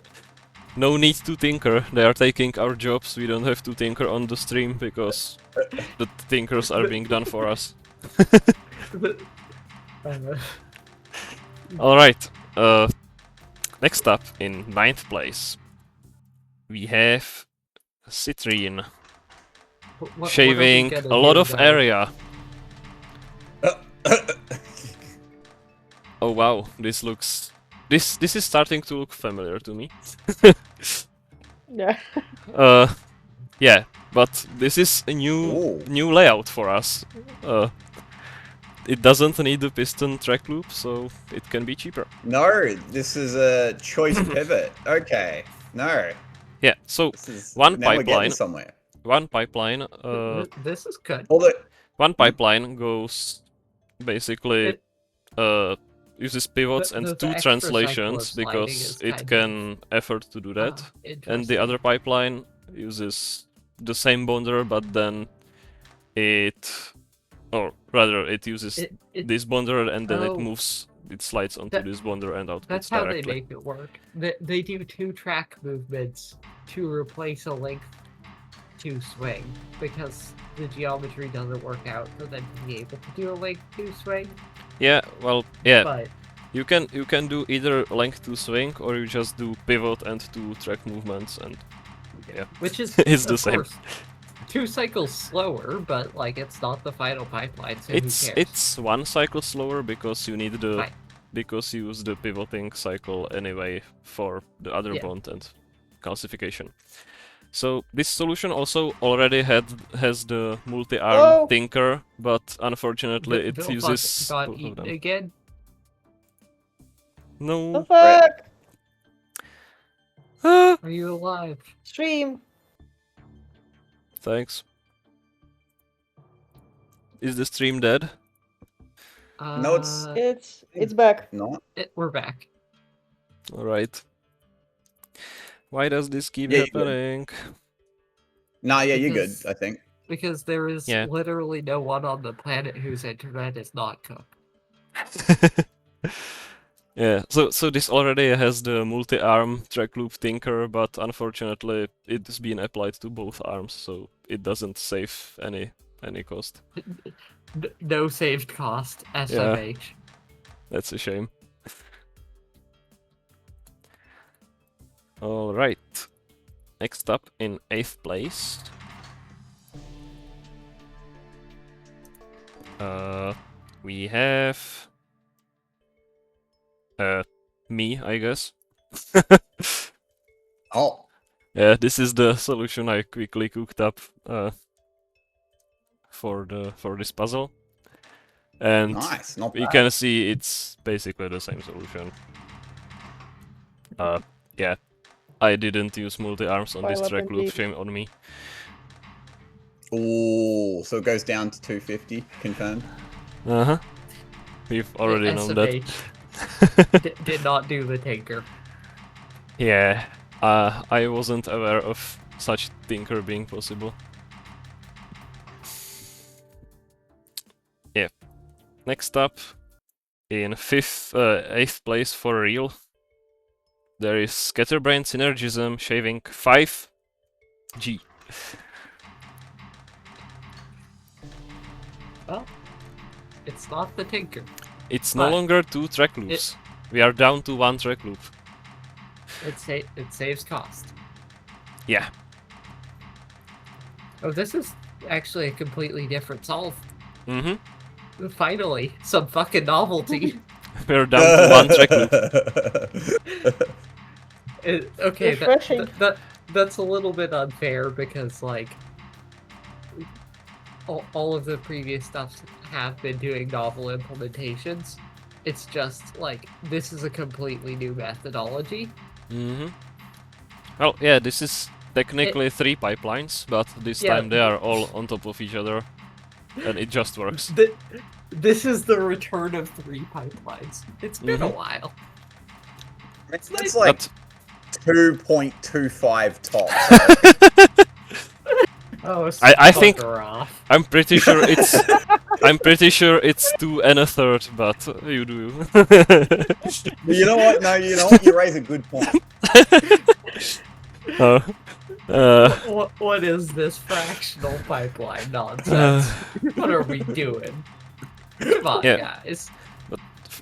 no need to tinker. They are taking our jobs. We don't have to tinker on the stream because the tinkers are being done for us. Alright. Next up, in 9th place, we have Citrine What are we shaving gonna a lot do, of though? area. Oh wow, this looks... This is starting to look familiar to me. Yeah. Yeah, but this is a Ooh. new layout for us. It doesn't need a piston track loop, so it can be cheaper. No, this is a choice pivot. Okay. No. Yeah, so This is one now we're getting pipeline, somewhere. This is good. Although one pipeline goes basically It- uses pivots the and extra 2 cycle of translations sliding because is it kind can afford to do that. And the interesting. other pipeline uses the same bonder, but then or rather, it uses this bonder and then it moves, it slides onto this bonder and outputs That's how directly. they make it work. They do 2 track movements to replace a length 2 swing because the geometry doesn't work out for them to be able to do a length 2 swing. Yeah, well, yeah. But You can do either length 2 swing or you just do pivot and 2 track movements and yeah, which is it's the of same. course 2 cycles slower, but like it's not the final pipeline, so who cares? It's 1 cycle slower because you need the Right. because you use the pivoting cycle anyway for the other Yeah. bond and calcification. So this solution also already has the multi-arm Oh. tinker, but unfortunately it Bill uses got both of eaten them. again. The No. fuck? Ah, Are you alive? Stream. thanks. Is the stream dead? No, it's- It's back. not. We're back. Alright. Why does this keep Yeah, you good. happening? Nah, yeah, you're good, Because- I think. Because there is Yeah. literally no one on the planet whose internet is not cooked. Yeah, so this already has the multi-arm track loop tinker, but unfortunately it's been applied to both arms, so it doesn't save any cost. No saved cost, SMH. That's a shame. Alright. Next up in 8th place. We have me, I guess. Oh, Yeah, this is the solution I quickly cooked up for this puzzle. And nice. Not you bad. can see it's basically the same solution. Yeah, I didn't use multi-arms on this Pile up track loop, indeed. shame on me. Ooh, so it goes down to 250, confirmed. Uh-huh. We've already known that. SMH did not do the tinker. Yeah, I wasn't aware of such tinker being possible. Yeah. Next up, in 8th place for real, there is Scatterbrain Synergism shaving 5G. Well, it's not the tinker. It's no But longer 2 track loops. We are down to 1 track loop. It saves cost. Yeah. Oh, this is actually a completely different solve. Mm-hmm. Finally, some fucking novelty. We're down to 1 track loop. Okay, Refreshing. that's a little bit unfair because like all of the previous stuff have been doing novel implementations. It's just like this is a completely new methodology. Mm-hmm. Well, yeah, this is technically 3 pipelines, but this Yeah. time they are all on top of each other, and it just works. This is the return of 3 pipelines. It's been a Mhm. while. It's like But 2.25 top. Oh, I think- fucker off. I'm pretty sure it's 2 1/3, but you do. You know what? No, you know what? You raise a good point. What is this fractional pipeline nonsense? What are we doing? Come on, Yeah. guys.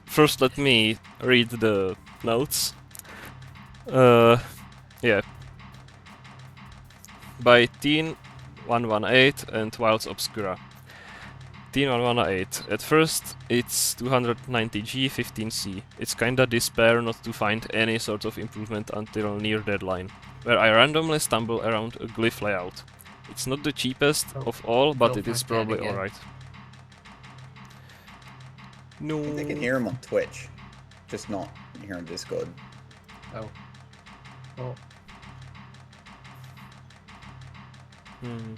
First, let me read the notes. Yeah. By Teen 118 and Wilds Obscura. T118. At first, it's 290G, 15C. It's kinda despair not to find any sort of improvement until near deadline, where I randomly stumble around a glyph layout. It's not the cheapest of all, but Go it is fuck that probably again. alright. No. They can hear him on Twitch, just not here on Discord. Oh. Well, Hmm.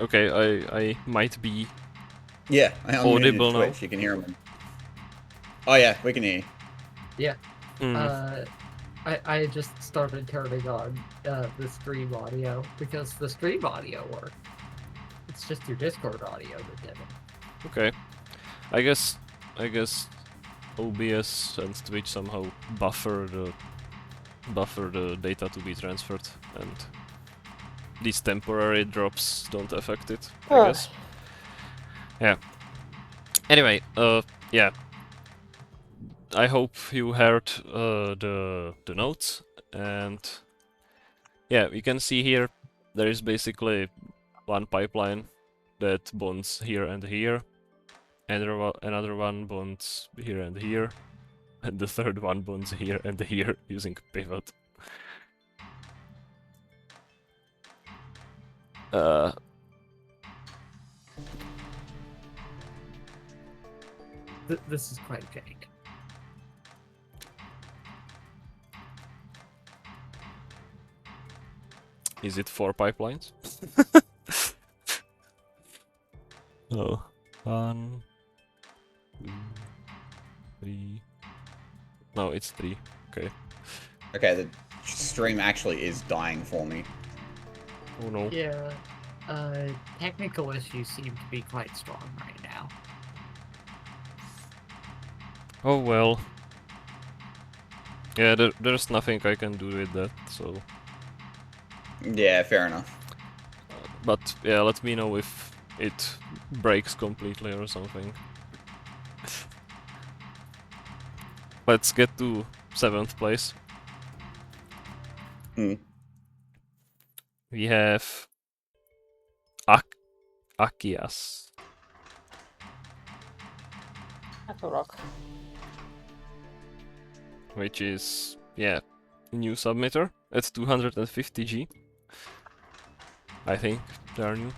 Okay, I might be Yeah, I unmuted audible now. Twitch. You can hear him. Oh yeah, we can hear you. Hmm. I just started turning on the stream audio because the stream audio worked. It's just your Discord audio that didn't. Okay. I guess OBS and Twitch somehow buffer the data to be transferred, and these temporary drops don't affect it, I Huh. guess. Yeah. Anyway, yeah. I hope you heard the notes, and yeah, we can see here there is basically one pipeline that bonds here and here, and another one bonds here and here, and the third one bonds here and here using pivot. This is quite jank. Is it 4 pipelines? Oh, 1, 2, 3. No, it's 3. Okay. Okay, the stream actually is dying for me. Oh no. Yeah. Technical issues seem to be quite strong right now. Oh well. Yeah, there's nothing I can do with that, so... Yeah, fair enough. But yeah, let me know if it breaks completely or something. Let's get to 7th place. Hmm. We have Aqueous. At a rock. Which is, yeah, new submitter at 250G. I think they are new.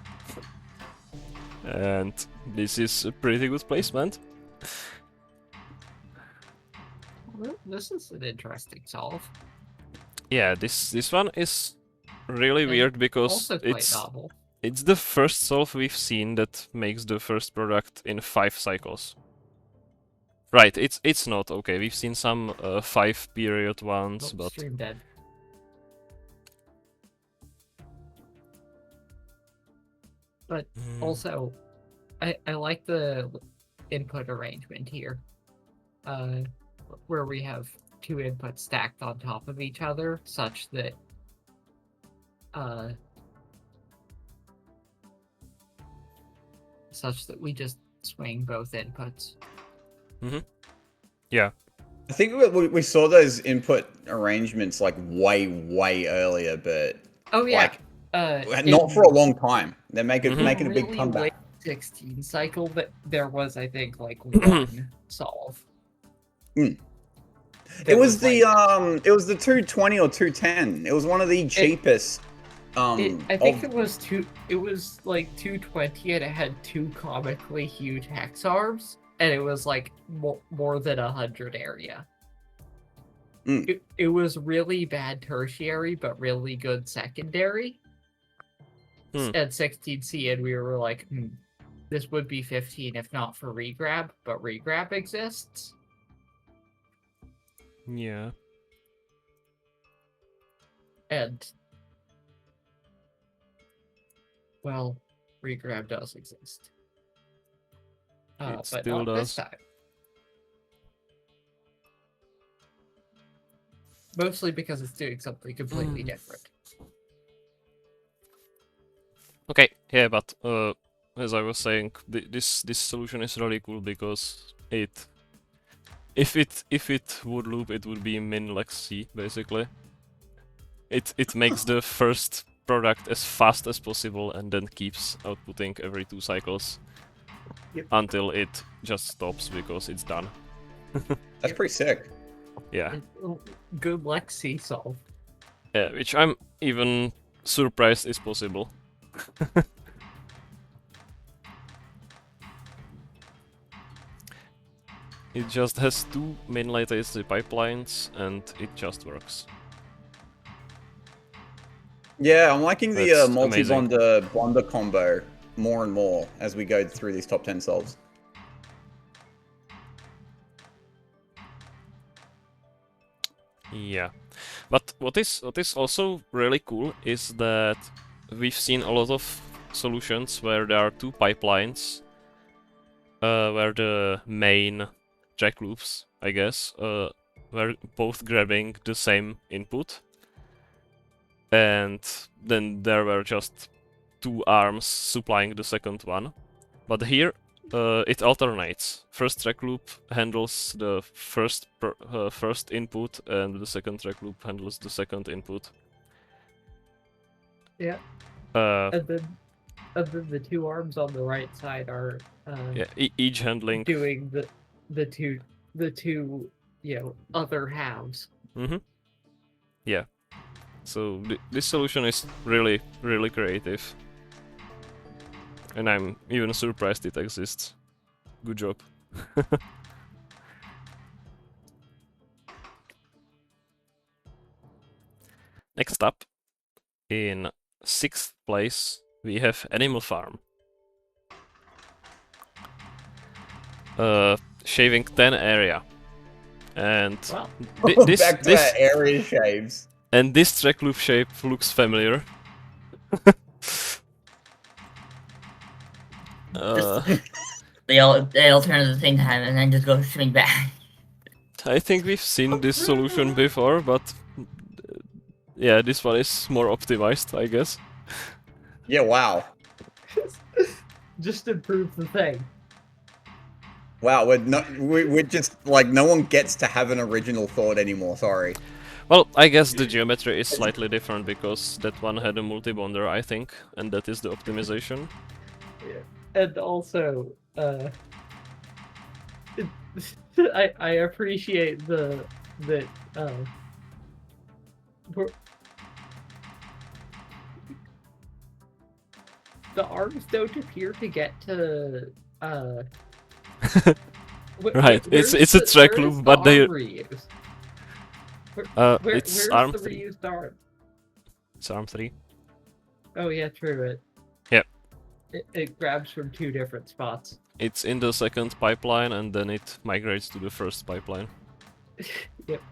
And this is a pretty good placement. Well, this is an interesting solve. Yeah, this one is really And weird because Also quite novel. it's the first solve we've seen that makes the first product in 5 cycles. Right, it's not okay. We've seen some 5 period ones, Oh, but stream dead. But also, I like the input arrangement here, where we have 2 inputs stacked on top of each other, such that we just swing both inputs. yeah. I think we saw those input arrangements like way earlier, but Oh yeah, not for a long time. They're making a big really comeback. late 16 cycle, but there was, I think, like one solve. It that was the like- it was the 220 or 210. It was one of the cheapest. I think it was like 220 and it had 2 comically huge hex arbs, and it was like more than 100 area. It was really bad tertiary, but really good secondary. At 16C, and we were like, this would be 15 if not for regrab, but regrab exists. Yeah. And well, regrab does exist. It But still not this does. time. Mostly because it's doing something completely different. Okay, yeah, but as I was saying, this solution is really cool because if it would loop, it would be min Lex C basically. it makes the first product as fast as possible and then keeps outputting every 2 cycles until it just stops because it's done. That's pretty sick. Yeah. Good luck, Seesaw. Yeah, which I'm even surprised is possible. It just has 2 mainline AC pipelines and it just works. Yeah, I'm liking the That's multi-bonder combo more and more as we go through these top 10 solves. Yeah, but what is also really cool is that we've seen a lot of solutions where there are 2 pipelines, where the main track loops, I guess, were both grabbing the same input, and then there were just 2 arms supplying the second one. But here, it alternates. First track loop handles the first input, and the second track loop handles the second input. Yeah. Uh, And then the 2 arms on the right side are yeah, each handling. doing the two other halves. Yeah. So this solution is really, really creative. And I'm even surprised it exists. Good job. Next up, in 6th place, we have Animal Farm. Shaving 10 area. And Well, Back to our area shaves. And this track loop shape looks familiar. They all turn at the same time and then just go swimming back. I think we've seen this solution before, but yeah, this one is more optimized, I guess. Yeah, wow. just improve the thing. Wow, we're just like, no one gets to have an original thought anymore, sorry. Well, I guess the geometry is slightly different because that one had a multi-bonder, I think, and that is the optimization. Yeah. And also, I appreciate the arms don't appear to get to right, it's a track loop, but they reuse? it's where's arm the 3. reused arm? It's arm 3. Oh yeah, true. Yep. It grabs from 2 different spots. It's in the second pipeline and then it migrates to the first pipeline. Yep.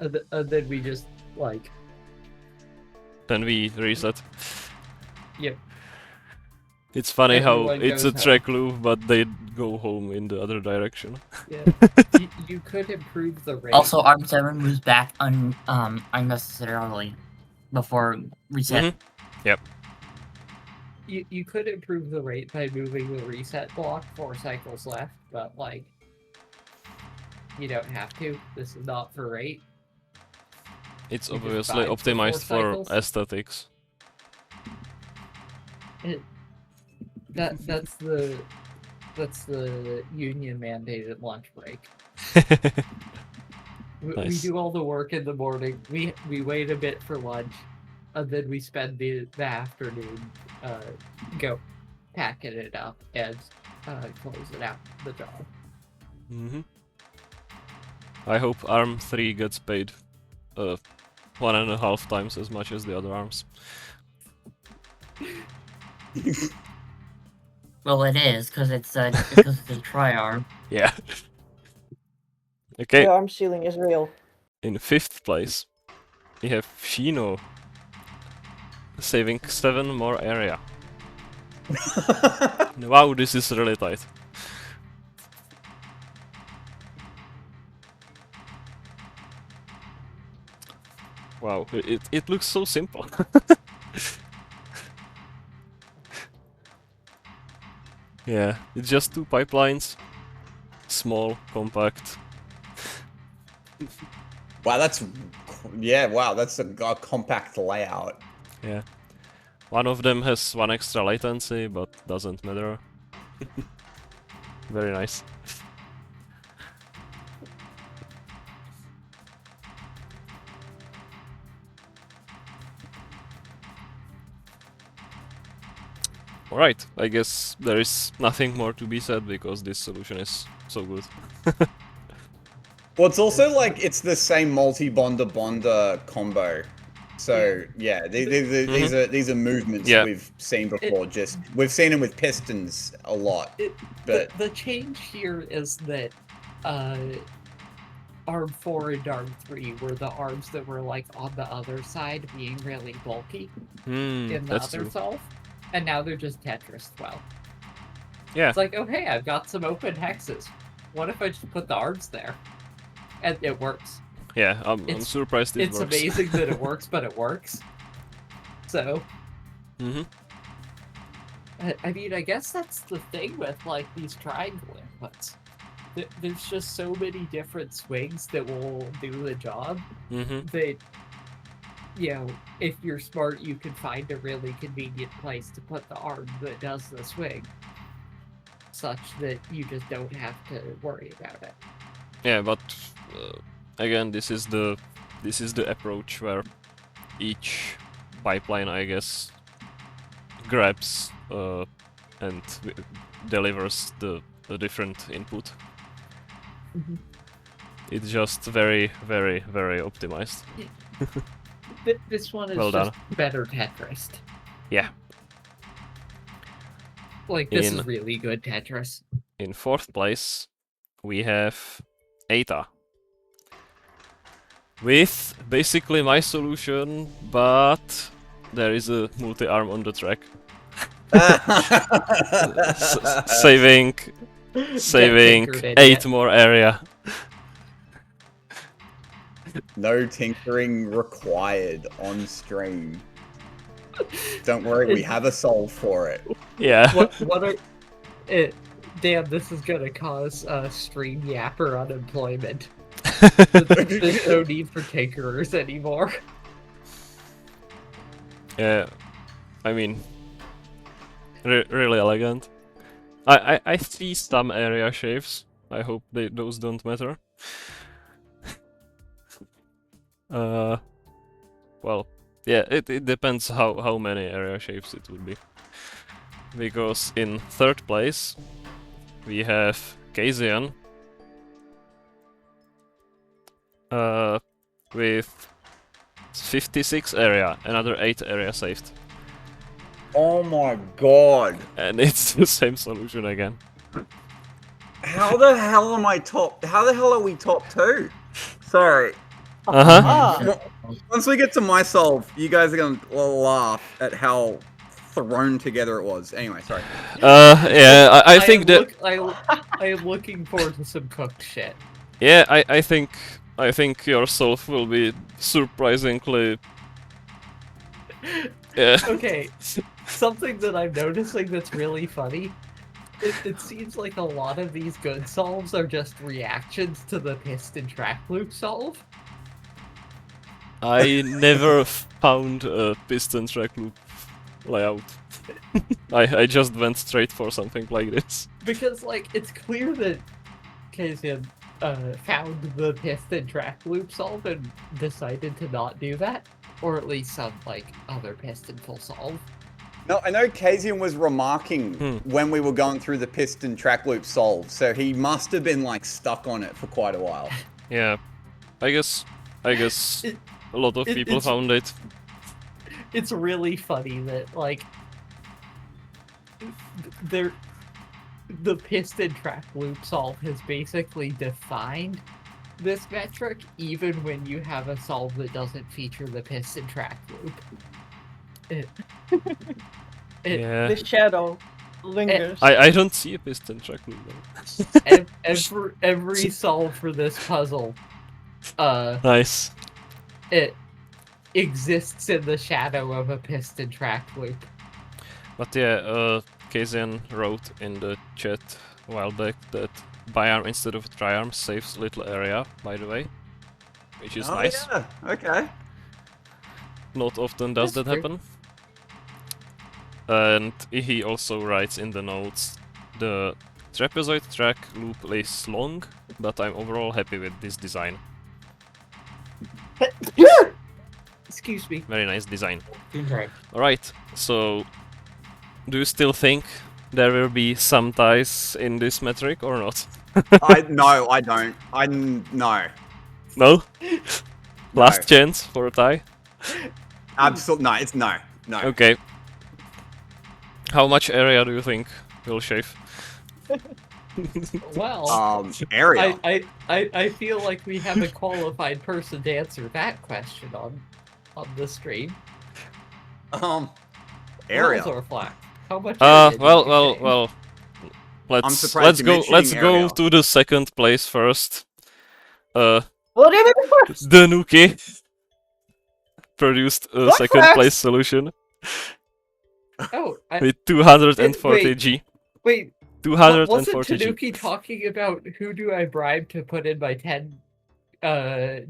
And then we just like. Then we reset. Yep. It's funny how Everyone it's a goes track loop, but they go home in the other direction. Yeah. you could improve the rate. Also, Arm 7 moves back unnecessarily before reset. Yep. You could improve the rate by moving the reset block 4 cycles left, but like you don't have to. This is not for rate. It's You just obviously buy optimized for 4 for cycles. aesthetics. That's the union mandated lunch break. We Nice. do all the work in the morning. We wait a bit for lunch, and then we spend the afternoon go packing it up and closing out the job. I hope Arm 3 gets paid 1.5 times as much as the other arms. Well, it is because it's a tri-arm. Yeah. Okay, The arm ceiling is real. in 5th place, we have Shino, saving 7 more area. Wow, this is really tight. Wow, it looks so simple. Yeah, it's just 2 pipelines. Small, compact. Wow, that's Yeah, wow, that's a compact layout. Yeah. One of them has one extra latency, but doesn't matter. Very nice. Alright, I guess there is nothing more to be said because this solution is so good. Well, it's also like it's the same multi-bonder combo. So yeah, these are movements Yeah. we've seen before. We've seen them with pistons a lot, but the change here is that arm 4 and arm 3 were the arms that were like on the other side being really bulky in the that's other true. solve, and now they're just Tetris 12. Yeah. It's like, oh hey, I've got some open hexes. What if I just put the arms there? And it works. Yeah, I'm surprised it It's works. amazing that it works, but it works. So, I mean, I guess that's the thing with like these triangle inputs. There's just so many different swings that will do the job that, you know, if you're smart, you can find a really convenient place to put the arm that does the swing, such that you just don't have to worry about it. Yeah, but again, this is the approach where each pipeline, I guess, grabs and delivers the different input. It's just very, very, very optimized. This one is Well just done. better Tetris. Yeah. Like, this is really good Tetris. In 4th place, we have Eta. With basically my solution, but there is a multi-arm on the track. Saving tinkered, 8 more area. no tinkering required on stream. Don't worry, we have a solve for it. Yeah. What are... damn, this is gonna cause stream yapper unemployment. There's no need for tinkerers anymore. Yeah, I mean, really elegant. I see some area shapes. I hope those don't matter. Well, yeah, it depends how many area shapes it would be. Because in 3rd place, we have Kasian. With 56 area, another 8 area saved. Oh my god. And it's the same solution again. How the hell am I top? How the hell are we top 2? Sorry. Ah, Once we get to my solve, you guys are gonna laugh at how thrown together it was. Anyway, sorry. Yeah, I think that... I am looking forward to some cooked shit. Yeah, I think your solve will be surprisingly... Yeah. Okay, something that I'm noticing that's really funny. It seems like a lot of these good solves are just reactions to the piston track loop solve. I never found a piston track loop layout. I just went straight for something like this. Because, like, it's clear that Kasian found the piston track loop solve and decided to not do that. Or at least some, like, other piston full solve. No, I know Kasian was remarking when we were going through the piston track loop solve, so he must have been like stuck on it for quite a while. Yeah, I guess a lot of people found it. It's really funny that, like, the piston track loop solve has basically defined this metric, even when you have a solve that doesn't feature the piston track loop. Yeah. the shadow lingers. I don't see a piston track loop though. every solve for this puzzle, Nice. it exists in the shadow of a piston track loop. But yeah, Kasian wrote in the chat a while back that biarm instead of triarm saves little area, by the way. which is Oh, nice. yeah. Okay. Not often does That's that true. happen. And he also writes in the notes, the trapezoid track loop is long, but I'm overall happy with this design. Excuse me. Very nice design. Okay. Alright, so do you still think there will be some ties in this metric or not? No, I don't. No. No? No. Last chance for a tie? Absolutely no. It's no. No. Okay. How much area do you think will shave? Well, Area. I feel like we have a qualified person to answer that question on the stream. Area. Walls or flat? How much area did you shave? Well. I'm surprised Let's you're mentioning go area. to the second place first. What do you mean first? The Nuki produced a What second first? place solution Oh, with 240 G. wait. 240 Wasn't G. Tanuki talking about who do I bribe to put in my 10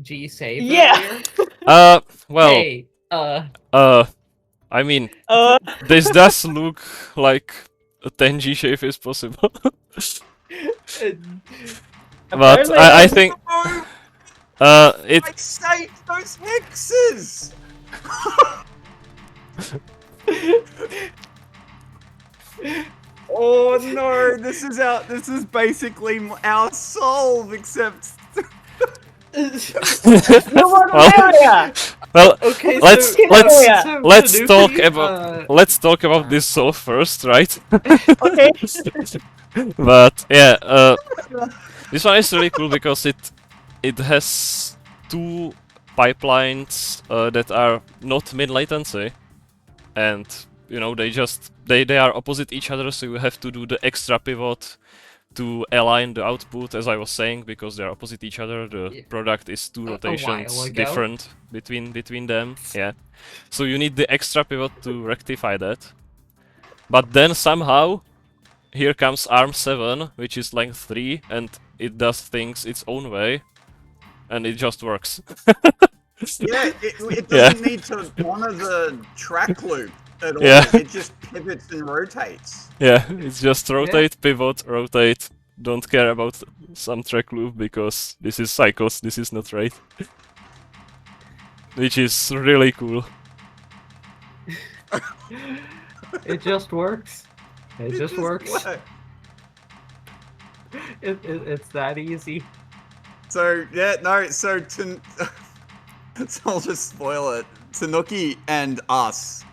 G save Yeah. earlier? Well, Hey, I mean, this does look like a 10G shave is possible. But Apparently I not. think it I saved those hexes. Oh no! This is basically our solve, except. You want Well- area? well okay, let's so, let's- so let's Tanuki, talk about let's talk about this solve first, right? Okay. But yeah, this one is really cool because it has two pipelines that are not mid latency, and you know they are opposite each other, so you have to do the extra pivot to align the output, as I was saying, because they are opposite each other. The Yeah. product is two A while rotations ago. different between them. Yeah, so you need the extra pivot to rectify that. But then somehow here comes arm 7, which is length 3, and it does things its own way, and it just works. Yeah, it Yeah. doesn't need to honor the track loop at all. Yeah. It just pivots and rotates. Yeah, it's just rotate, pivot, rotate. Don't care about some track loop because this is cycles, this is not rate. Which is really cool. It just works. It just works. It's that easy. So yeah, no. So so I'll just spoil it. Tanuki and us,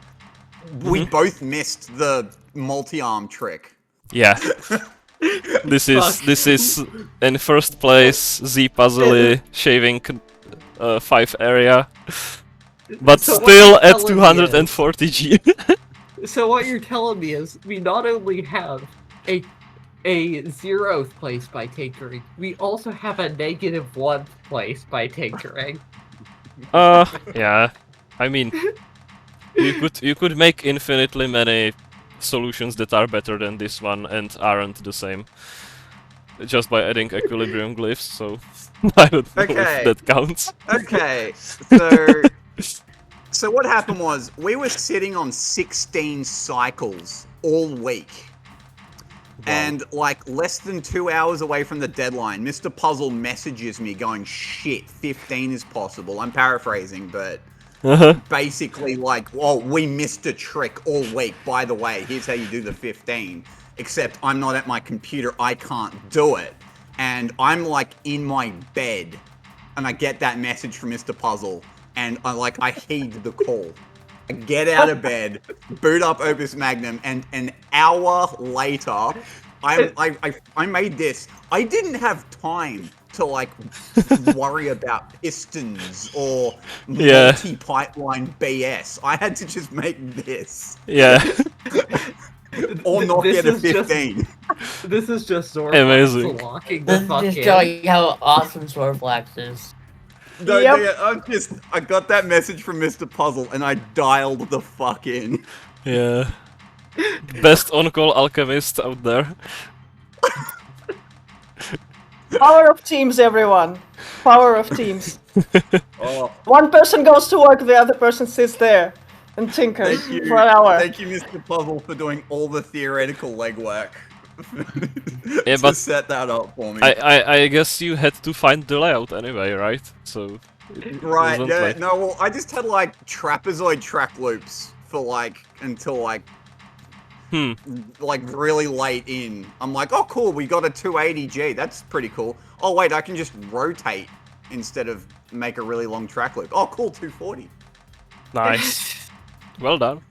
we both missed the multi-arm trick. Yeah. This is in first place Z puzzle shaving 5 area. But So what still you're at telling me is- 240 G. So what you're telling me is we not only have a 0th place by tinkering, we also have a -1th place by tinkering. Yeah. I mean, you could make infinitely many solutions that are better than this one and aren't the same, just by adding equilibrium glyphs. So I don't know Okay. if that counts. Okay, so what happened was we were sitting on 16 cycles all week. And like less than 2 hours away from the deadline, Mr. Puzzle messages me going, shit, 15 is possible. I'm paraphrasing, but basically like, well, we missed a trick all week. By the way, here's how you do the 15. Except I'm not at my computer, I can't do it. And I'm like in my bed, and I get that message from Mr. Puzzle, and I heed the call. I get out of bed, boot up Opus Magnum, and an hour later, I made this. I didn't have time to like worry about pistons or Yeah. multi-pipeline BS. I had to just make this. Yeah. Or not This get a is just- 15. This is just Zorflax Amazing. locking the This fuck is just in. showing how awesome Zorflax is. No, Yep. I got that message from Mr. Puzzle and I dialed the fuck in. Yeah. Best on-call alchemist out there. Power of teams, everyone. Power of teams. Oh, One person goes to work, the other person sits there and tinkers thank you. for an hour. Thank you, Mr. Puzzle, for doing all the theoretical legwork Yeah, to but set that up for me. I guess you had to find the layout anyway, right? So it Right, wasn't yeah, like- no, well, I just had, like, trapezoid track loops for, like, until, like, really late in. I'm like, oh, cool, we got a 280G, that's pretty cool. Oh, wait, I can just rotate instead of make a really long track loop. Oh, cool, 240. Nice. Well done.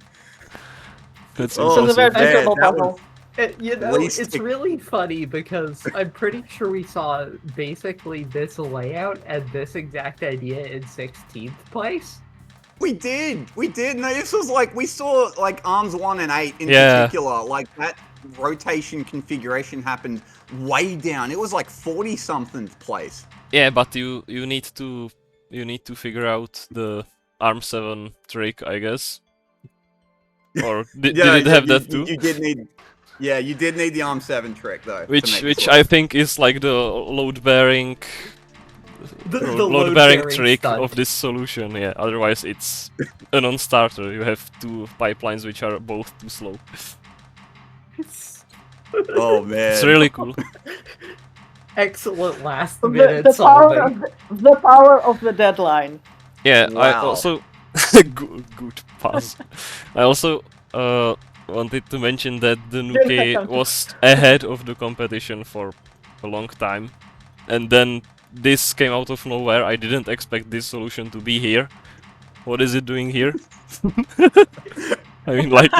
That's Oh, This is a very man, difficult that puzzle. was- You know, Least- it's really funny because I'm pretty sure we saw basically this layout and this exact idea in 16th place. We did. No, this was like, we saw, like, arms 1 and 8 in Yeah. particular. Like, that rotation configuration happened way down. It was like 40-something place. Yeah, but you need to figure out the arm 7 trick, I guess. Or did it have that too? You did need... Yeah, you did need the arm 7 trick, though. to Which make which this I work. think is like the load bearing The load bearing load-bearing trick stunt. of this solution. Yeah, otherwise it's a non-starter. You have two pipelines which are both too slow. Oh, man. It's really cool. Excellent last The, minute the power solving. of the power of the deadline. Yeah, I Wow. also good pass. I also wanted to mention that the Nuke second. was ahead of the competition for a long time, and then this came out of nowhere. I didn't expect this solution to be here. What is it doing here? I mean, like,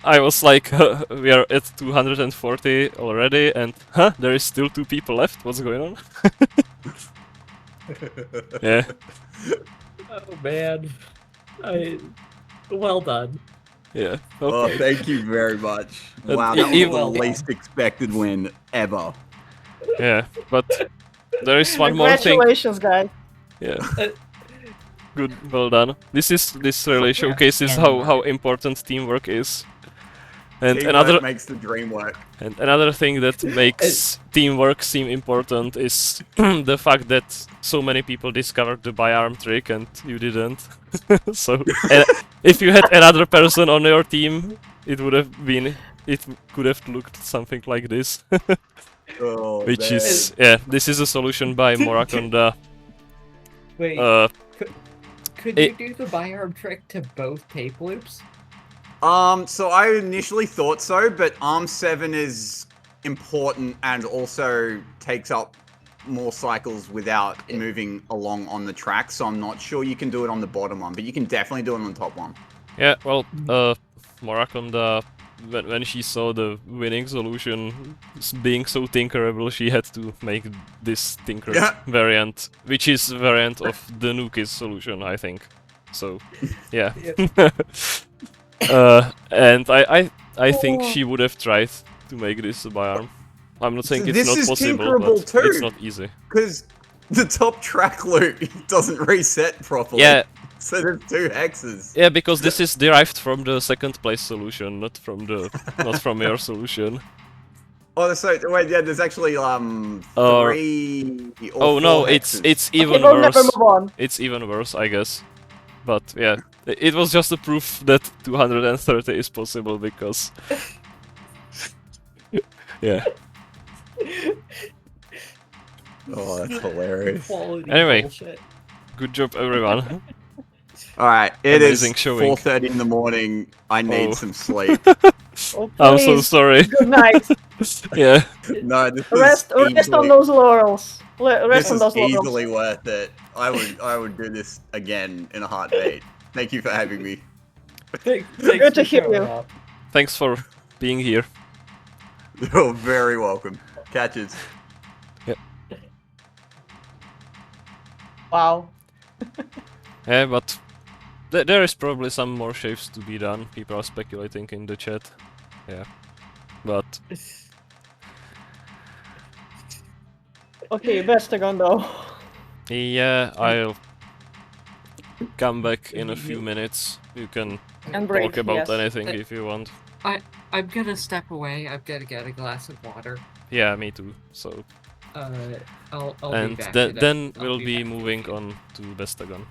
I was like, we are at 240 already, and there is still 2 people left. What's going on? Yeah. Oh man. Well done. Yeah. Oh, Okay. thank you very much. But Wow, that was even- the least expected win ever. Yeah, but there is one more thing. Congratulations, guys. Yeah. Good, well done. This really showcases how important teamwork is. And Teamwork makes the dream work. another thing that makes teamwork seem important is the fact that so many people discovered the by-arm trick and you didn't. So if you had another person on your team, it could have looked something like this. Oh, Which man. is this is a solution by Morakonda. Wait, could it- you do the by-arm trick to both tape loops? So I initially thought so, but arm 7 is important and also takes up more cycles without moving along on the track, so I'm not sure you can do it on the bottom one, but you can definitely do it on the top one. Yeah, well, Morakonda, when she saw the winning solution being so tinkerable, she had to make this tinkered Yeah. variant, which is a variant of the Nuke's solution, I think. So, yeah. And I think she would have tried to make this by arm. I'm not saying So it's this not is possible, tinkerable but it's too. not easy. Because the top track loop doesn't reset properly. Yeah, So there's 2 hexes. yeah, because this is derived from the second place solution, not from your solution. Oh, so wait, yeah, there's actually 3 or Oh 4 no, hexes. it's Okay, even we'll never worse. move on. It's even worse, I guess. But yeah, it was just a proof that 230 is possible because yeah. Oh, that's hilarious. Quality Anyway. bullshit. Good job, everyone. All right, it is Amazing showing. 4:30 in the morning. I need Oh. some sleep. Oh, I'm so please. sorry. Good night. Yeah. No, this was Rest on easily, those laurels. Rest this on is those laurels. easily worth it. I would do this again in a heartbeat. Thank you for having me. Thanks Good to for hear showing you. up. Thanks for being here. You're very welcome. Catches. Wow. Yeah, but there is probably some more shapes to be done. People are speculating in the chat. Yeah. But Okay, Bestagon though. yeah, I'll come back in a few minutes. You can And break, talk about yes. anything if you want. I'm gonna step away. I've gotta get a glass of water. Yeah, me too. So I'll be And back. then I'll we'll be back in a moving few. on to Bestagon.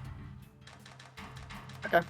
Okay.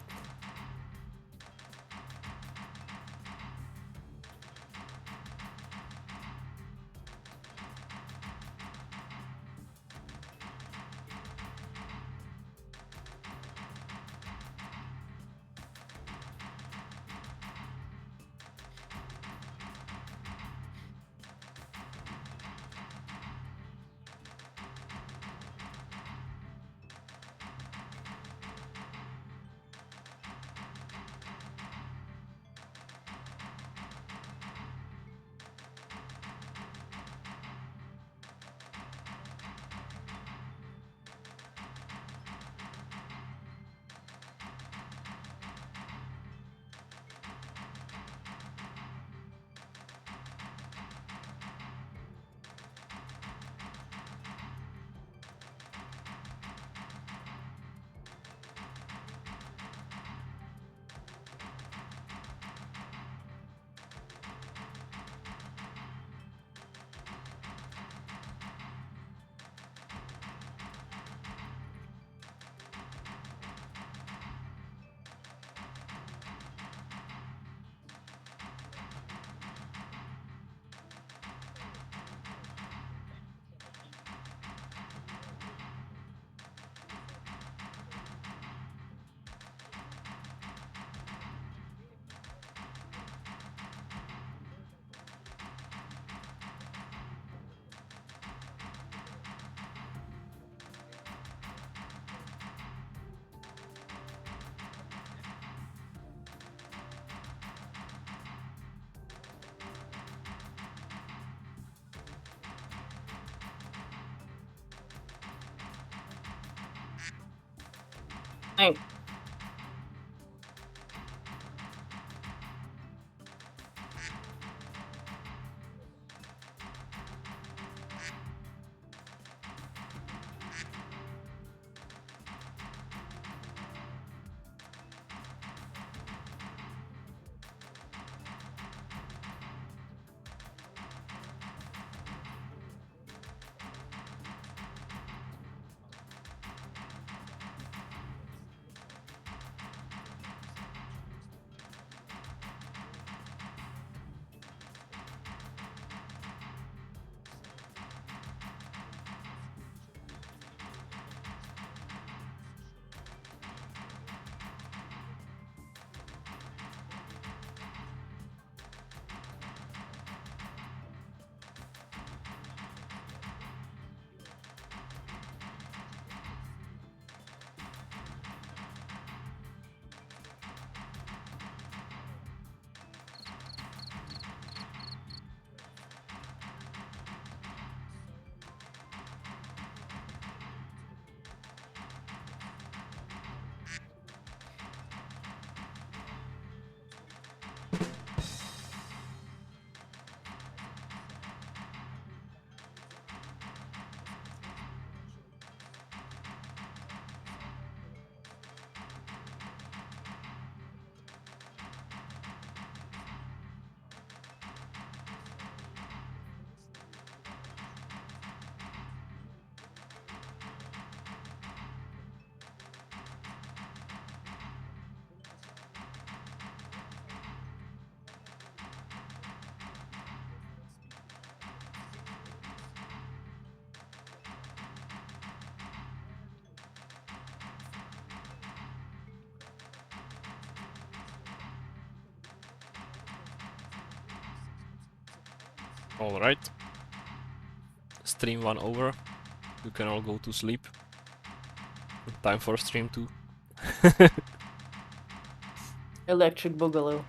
Hey. Alright. Stream 1 over. You can all go to sleep. Time for stream 2. Electric Boogaloo.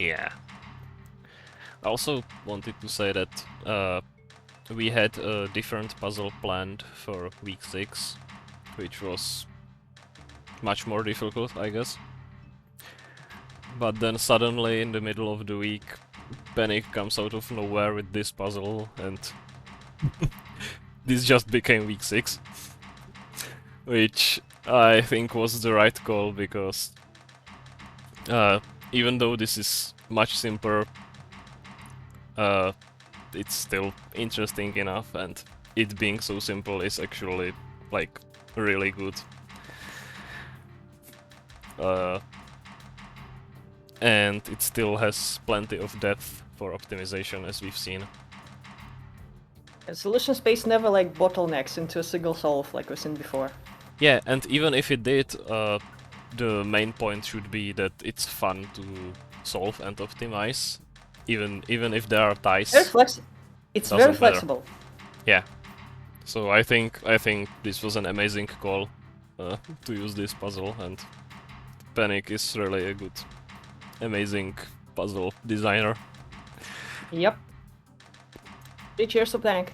Yeah. I also wanted to say that we had a different puzzle planned for week 6, which was much more difficult, I guess. But then suddenly, in the middle of the week, Panic comes out of nowhere with this puzzle, and this just became week 6. Which I think was the right call, because even though this is much simpler, it's still interesting enough, and it being so simple is actually like really good. And it still has plenty of depth for optimization, as we've seen. Solution space never like bottlenecks into a single solve like we've seen before. Yeah, and even if it did, the main point should be that it's fun to solve and optimize, even if there are ties. It's Doesn't very matter. flexible. Yeah. So I think this was an amazing call to use this puzzle, and Panic is really a good, amazing puzzle designer. Yep. 3 cheers to Plank.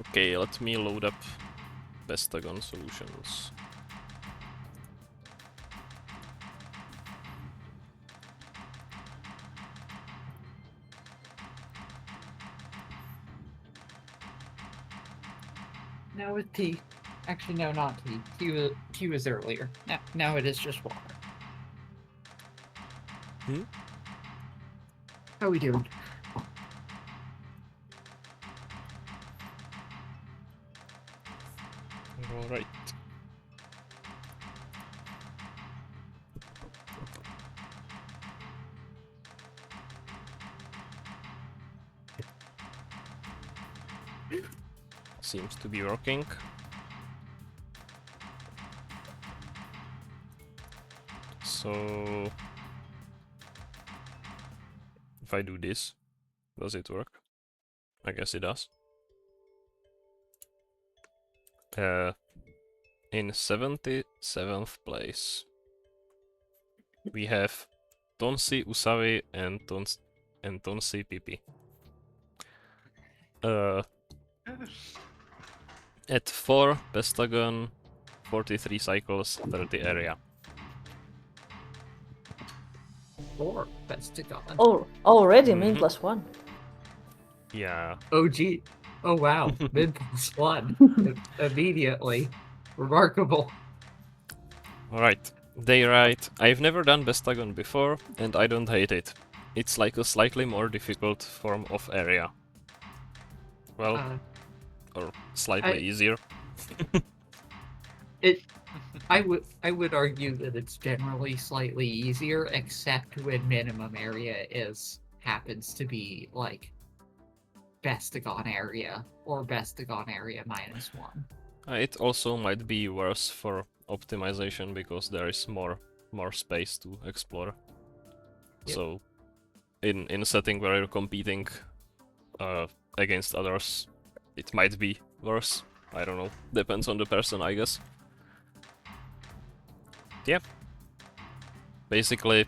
Okay, let me load up Bestagon solutions. Now with tea. Actually, no, not tea. Tea was earlier. Now it is just water. How we doing? Alright. Seems to be working. So if I do this, does it work? I guess it does. In 77th place, we have Tonsi Usavi and Tonsi Pipi. At 4, Bestagon, 43 cycles, 30 area. 4 Bestagon. Oh, already Mhm. main +1. Yeah. Oh gee. Oh wow. Mid +1. Immediately. Remarkable. Alright. They write, I've never done Bestagon before, and I don't hate it. It's like a slightly more difficult form of area. Well, or slightly easier. I would argue that it's generally slightly easier, except when minimum area happens to be like Bestagon area or Bestagon area -1. It also might be worse for optimization because there is more space to explore. Yep. So, in a setting where you're competing against others, it might be worse. I don't know. Depends on the person, I guess. Yeah. Basically,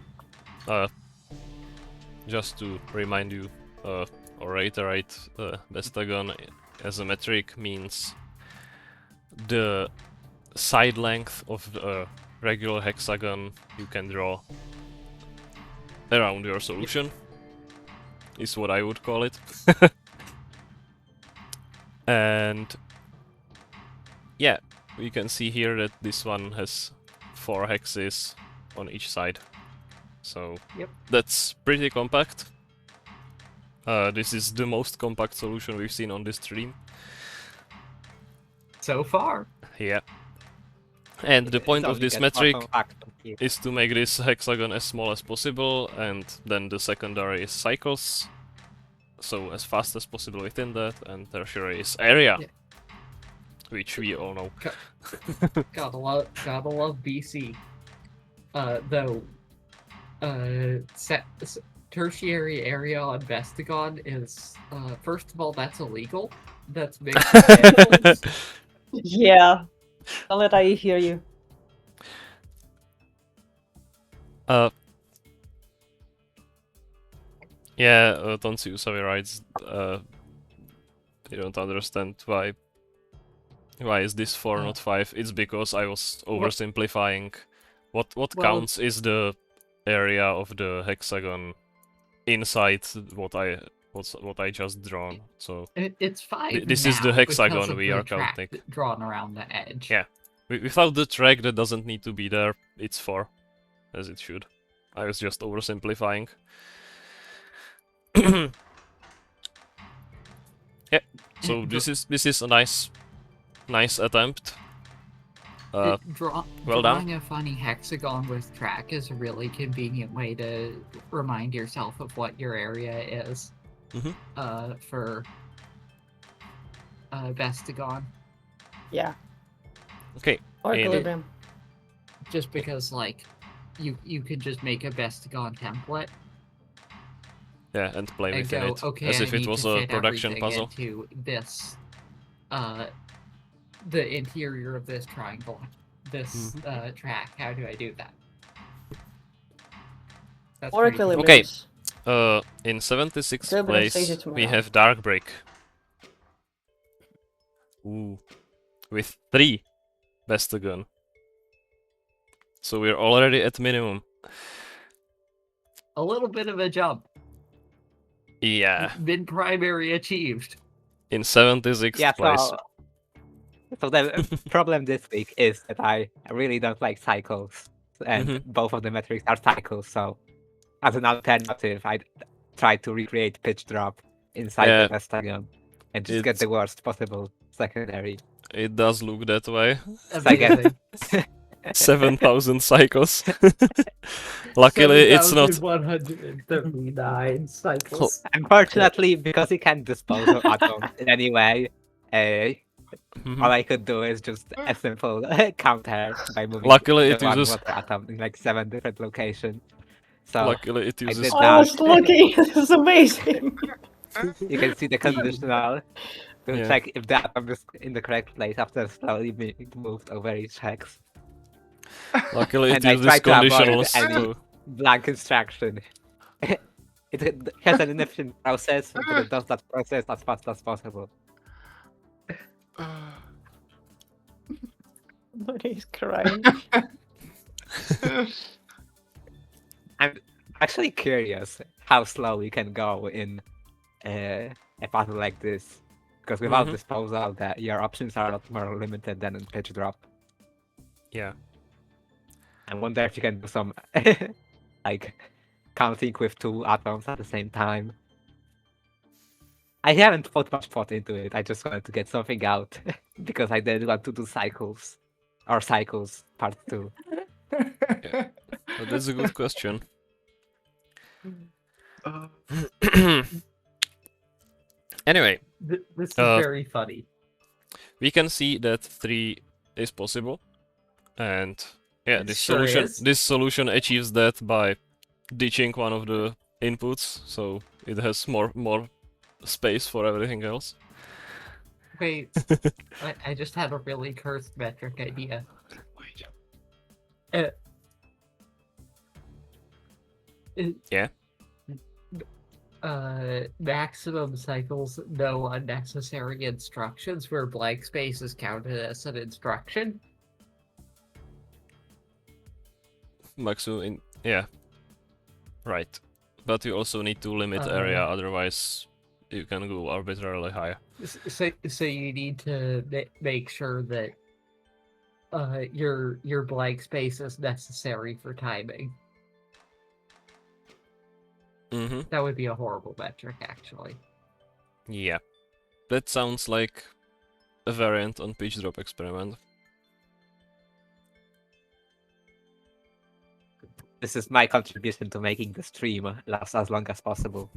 just to remind you or reiterate, Bestagon as a metric means the side length of the regular hexagon you can draw around your solution, is what I would call it. And yeah, we can see here that this one has 4 hexes on each side. So Yep. that's pretty compact. This is the most compact solution we've seen on this stream. So far. Yeah. And the point of this metric is to make this hexagon as small as possible, and then the secondary is cycles, so as fast as possible within that, and tertiary is area, Yeah. which we all know. Gotta love BC. Though, tertiary area on Bestagon is, first of all, that's illegal. That's big. Yeah. Don't let IE hear you. Yeah, Tonsi Usavi writes, they don't understand why is this 4 not 5. It's because I was oversimplifying. What Well, counts is the area of the hexagon inside what I just drawn. So it's 5 this is the now hexagon because of we the are track counting. drawn around the edge. Yeah. Without the track that doesn't need to be there, it's 4, as it should. I was just oversimplifying. Yeah. So this is a nice attempt. Well done. Drawing a funny hexagon with track is a really convenient way to remind yourself of what your area is. For Bestagon. Yeah. Okay. Or and- Equilibrium. Just because, like, you could just make a Bestagon template Yeah, and play and within go, it okay, as I if it need was to a fit production everything puzzle. into this, the interior of this triangle, this track. How do I do that? That's Or pretty cool. Equilibriums. In 76th Equilibrium stays place, it we tomorrow. have Dark Break. Ooh. With 3 Bestagon. So we're already at minimum. A little bit of a jump. Yeah. Mid primary achieved. In 76th Yeah, place. so the problem this week is that I really don't like cycles, and Mhm. both of the metrics are cycles. So, as an alternative, I tried to recreate pitch drop inside Yeah. the Bestagon and just get It's- the worst possible secondary. It does look that way. So I get Amazing. 7,000 cycles. Luckily, it's not. 7,139 cycles. Unfortunately, because you can't dispose of atoms in any way, Mhm. all I could do is just a simple counter by moving Luckily, the it one uses- water atom in like 7 different locations. So Luckily, it I uses. did I that. was looking. This is amazing. You can see the conditional to Yeah. check if the atom is in the correct place after slowly being moved over each hex. Luckily, it And I uses tried to avoid conditionals any- too. Blank instruction. It has an inefficient process, but it does that process as fast as possible. He's crying. I'm actually curious how slow we can go in a battle like this. Because without Mhm. disposal, your options are a lot more limited than in pitch drop. Yeah. I wonder if you can do some like counting with 2 atoms at the same time. I haven't put much thought into it. I just wanted to get something out because I didn't want to do cycles or cycles part 2. But that's a good question. Anyway, This is Uh, very funny. we can see that 3 is possible, and yeah, It this sure solution is. this solution achieves that by ditching one of the inputs, so it has more space for everything else. Wait, I just had a really cursed metric idea. Uh, Yeah. Maximum cycles, no unnecessary instructions, where blank space is counted as an instruction. Maximum in yeah. Right. But you also need to limit area, otherwise you can go arbitrarily high. So you need to make sure that your blank space is necessary for timing. Mm-hmm. That would be a horrible metric, actually. Yeah. That sounds like a variant on pitch drop experiment. This is my contribution to making the stream last as long as possible.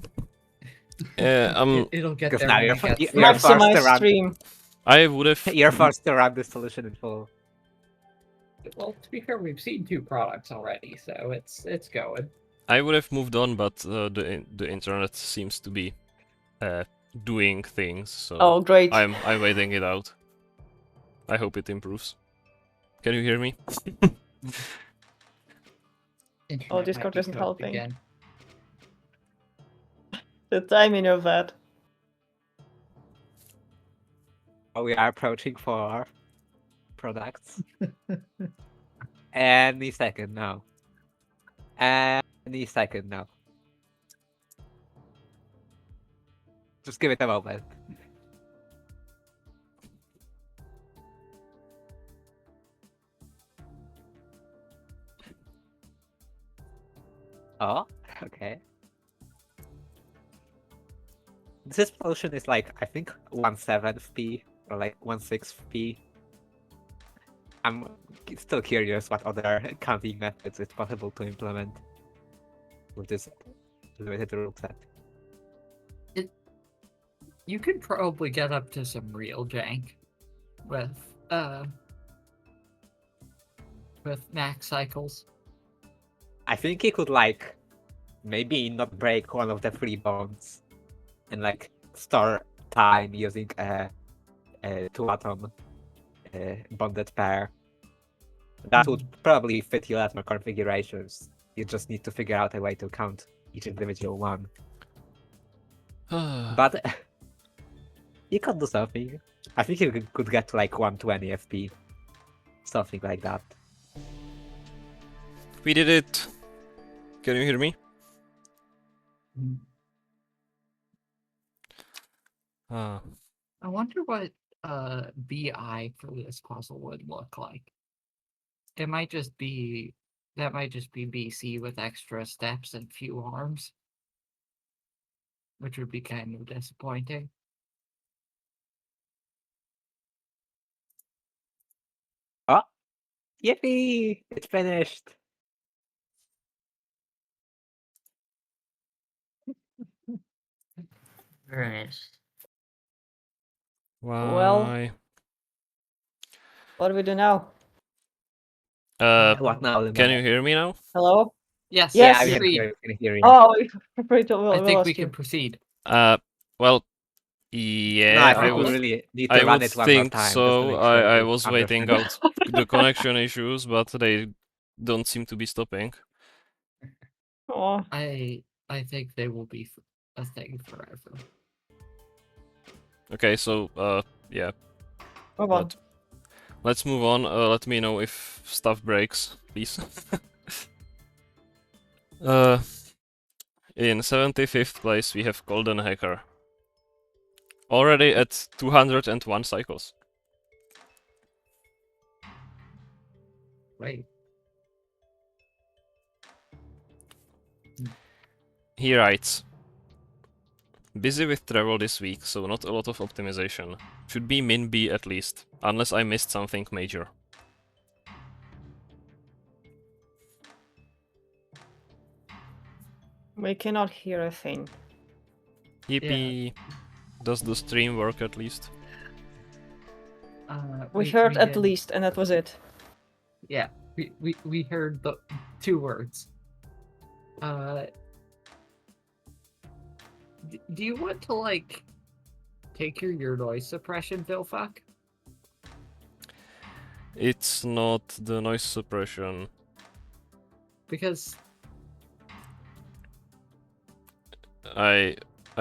Yeah, It'll get Because there. now when you're, it gets you're there. forced to Maximize run. stream. I would have. You're forced to run the solution in full. Well, to be fair, we've seen 2 products already, so it's going. I would have moved on, but the internet seems to be doing things, so Oh, great. I'm waiting it out. I hope it improves. Can you hear me? Internet Oh, might Discord be isn't cooked helping. again. The timing of that. We are approaching 4 products. Any second now. Any second now. Just give it a moment. this potion is like, I think 1/7 P or like 1/6 P. I'm still curious what other counting methods it's possible to implement with this limited rule set. You could probably get up to some real jank with max cycles. I think he could like maybe not break one of the 3 bonds and like store time using a 2-atom bonded pair. That would probably fit your other configurations. You just need to figure out a way to count each individual one. But you could do something. I think you could get to like 120 FP. Something like that. We did it. Can you hear me? Ah. I wonder what BI for this puzzle would look like. It might just be BC with extra steps and few arms, which would be kind of disappointing. Oh, yippee! It's finished. Very nice. Why? Well, what do we do now? What now? Can you hear me now? Hello? Yes. Yes. Yeah, we agreed. can hear you. Oh, afraid I think we can proceed. Well, No, yeah, I I think we would. really need to I run would it one more think time. just to so. make sure I we was waiting understand. out the connection issues, but they don't seem to be stopping. Oh, I think they will be a thing forever. Okay, so yeah. move on. Let's move on. Let me know if stuff breaks, please. In 75th place we have Golden Hacker. Already at 201 cycles. Right. He writes, busy with travel this week, so not a lot of optimization. Should be min B at least, unless I missed something major. We cannot hear a thing. Yippee! Does the stream work at least? We heard at did- least, and that was it. Yeah, we heard the 2 words. Do you want to like take your noise suppression, Vilfuck? It's not the noise suppression. Because I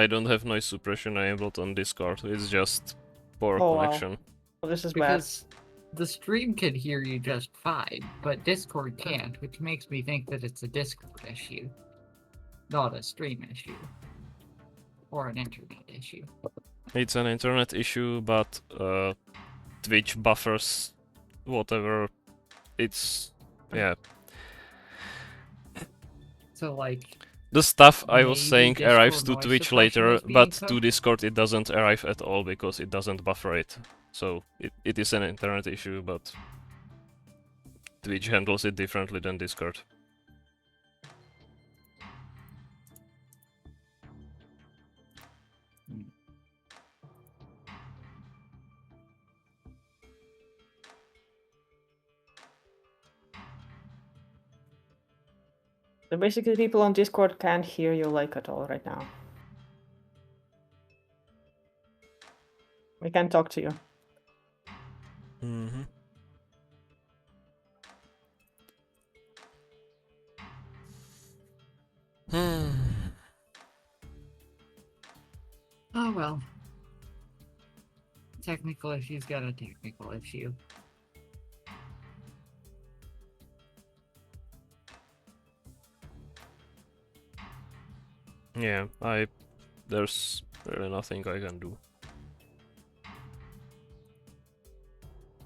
don't have noise suppression enabled on Discord. It's just poor Oh, wow. connection. Well, this is because the stream can hear you just fine, but Discord can't, which makes me think that it's a Discord issue, not a stream issue or an internet issue. It's an internet issue, but Twitch buffers whatever. It's yeah. So like The stuff I was maybe saying Discord arrives to noise Twitch suppression later, is being but cut? to Discord it doesn't arrive at all because it doesn't buffer it. So it is an internet issue, but Twitch handles it differently than Discord. So basically, people on Discord can't hear you like at all right now. We can't talk to you. Mm-hmm. Oh well. Technical issue's got a technical issue. Yeah, there's really nothing I can do.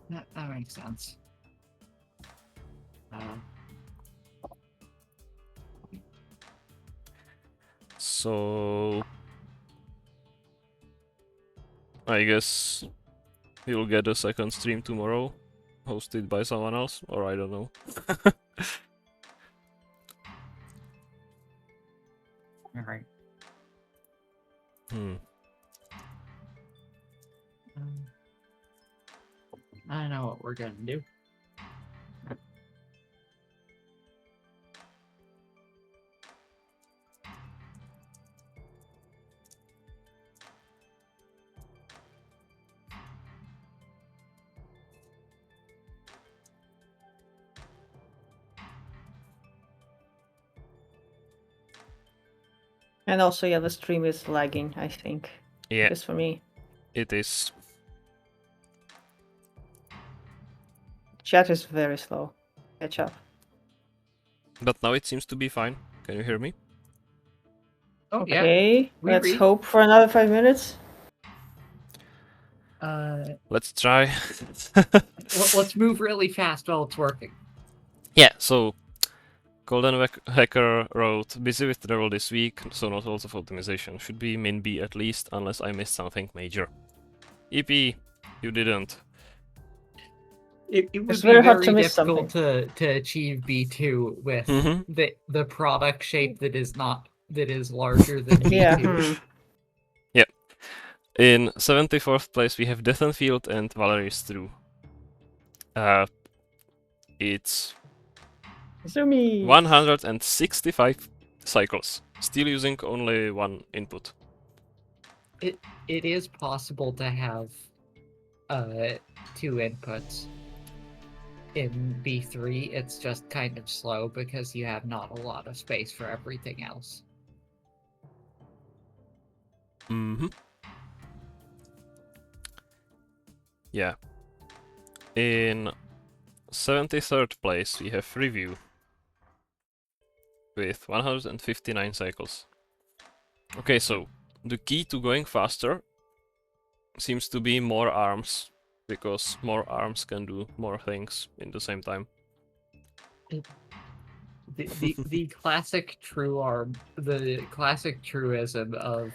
That makes sense. So I guess you'll get a second stream tomorrow, hosted by someone else, or I don't know. Alright. Hmm. I know what we're gonna do. And also, yeah, the stream is lagging, I think. Yeah, Just for me. it is. Chat is very slow. Catch up. But now it seems to be fine. Can you hear me? Oh yeah. Okay, we let's read. hope for another 5 minutes. Let's try. Let's move really fast while it's working. Yeah, so Golden Hacker wrote, busy with travel this week, so not a lot of optimization. Should be min B at least, unless I missed something major. EP, you didn't. It would It's be very very hard to miss difficult to achieve B2 with the product shape that is larger than B2. Yeah. Yeah. In 74th place we have Deathenfield and Valerie's True. It's Zoomies. 165 cycles, still using only one input. It is possible to have 2 inputs. In B3, it's just kind of slow because you have not a lot of space for everything else. Mm-hmm. Yeah. In 73rd place we have Review with 159 cycles. Okay, so the key to going faster seems to be more arms, because more arms can do more things in the same time. The classic classic truism of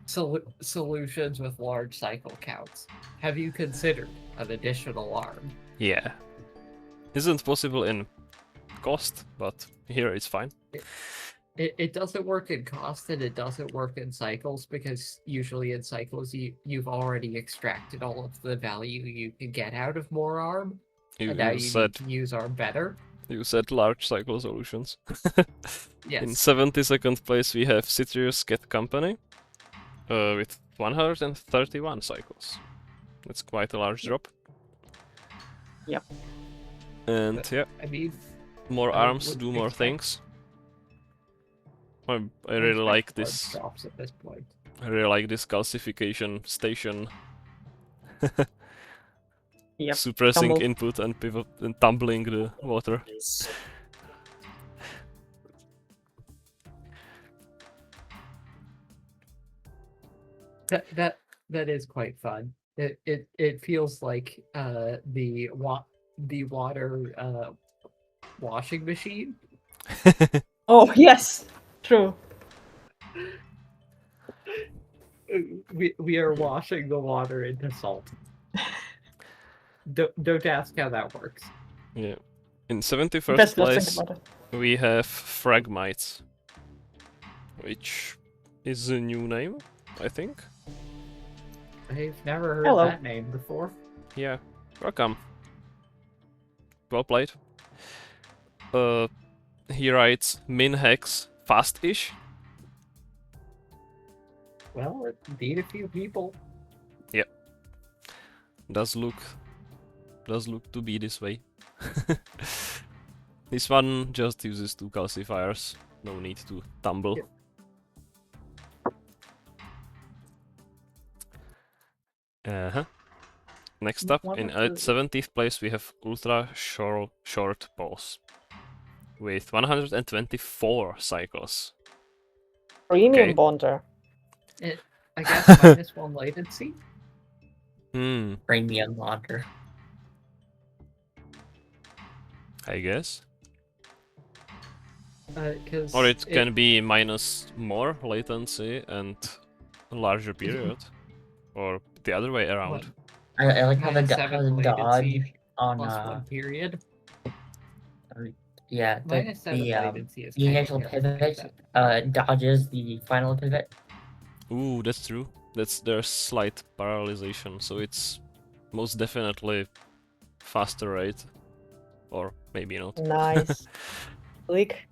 solutions with large cycle counts. Have you considered an additional arm? Yeah. Isn't possible in cost, but here it's fine. It doesn't work in cost and it doesn't work in cycles, because usually in cycles you've already extracted all of the value you can get out of more arm. And now you need to use arm better. You said large cycle solutions. Yes. In 72nd place we have Citrus Cat Company with 131 cycles. That's quite a large drop. Yep. And But, yeah, I mean, more I arms would do more expect- things. I really like this. Drops at this point. I really like this calcification station. Yep. Suppressing Tumble. input and pivot and tumbling the water. That is quite fun. It feels like the water washing machine. Oh, yes. True. We are washing the water into salt. Don't ask how that works. Yeah. In 71st Best not think place about it. we have Fragmites, which is a new name, I think. I've never heard Hello. that name before. Yeah, welcome. Well played. He writes min hex fast-ish. Well, it indeed a few people. Does look to be this way. This one just uses 2 calcifiers. No need to tumble. Yeah. Uh-huh. Next up, What in was the- 70th place, we have Ultra Short Pulse with 124 cycles. Premium Okay. bonder. I guess -1 latency. Premium water. I guess. Because Or it can be minus more latency and a larger period, or the other way around. What? I like how the -7 dodge latency on +1 period. yeah -7 the latency is the kind initial of pivot dodges the final pivot. Ooh, that's true. There's slight parallelization, so it's most definitely faster rate, or maybe not. Nice. Leak.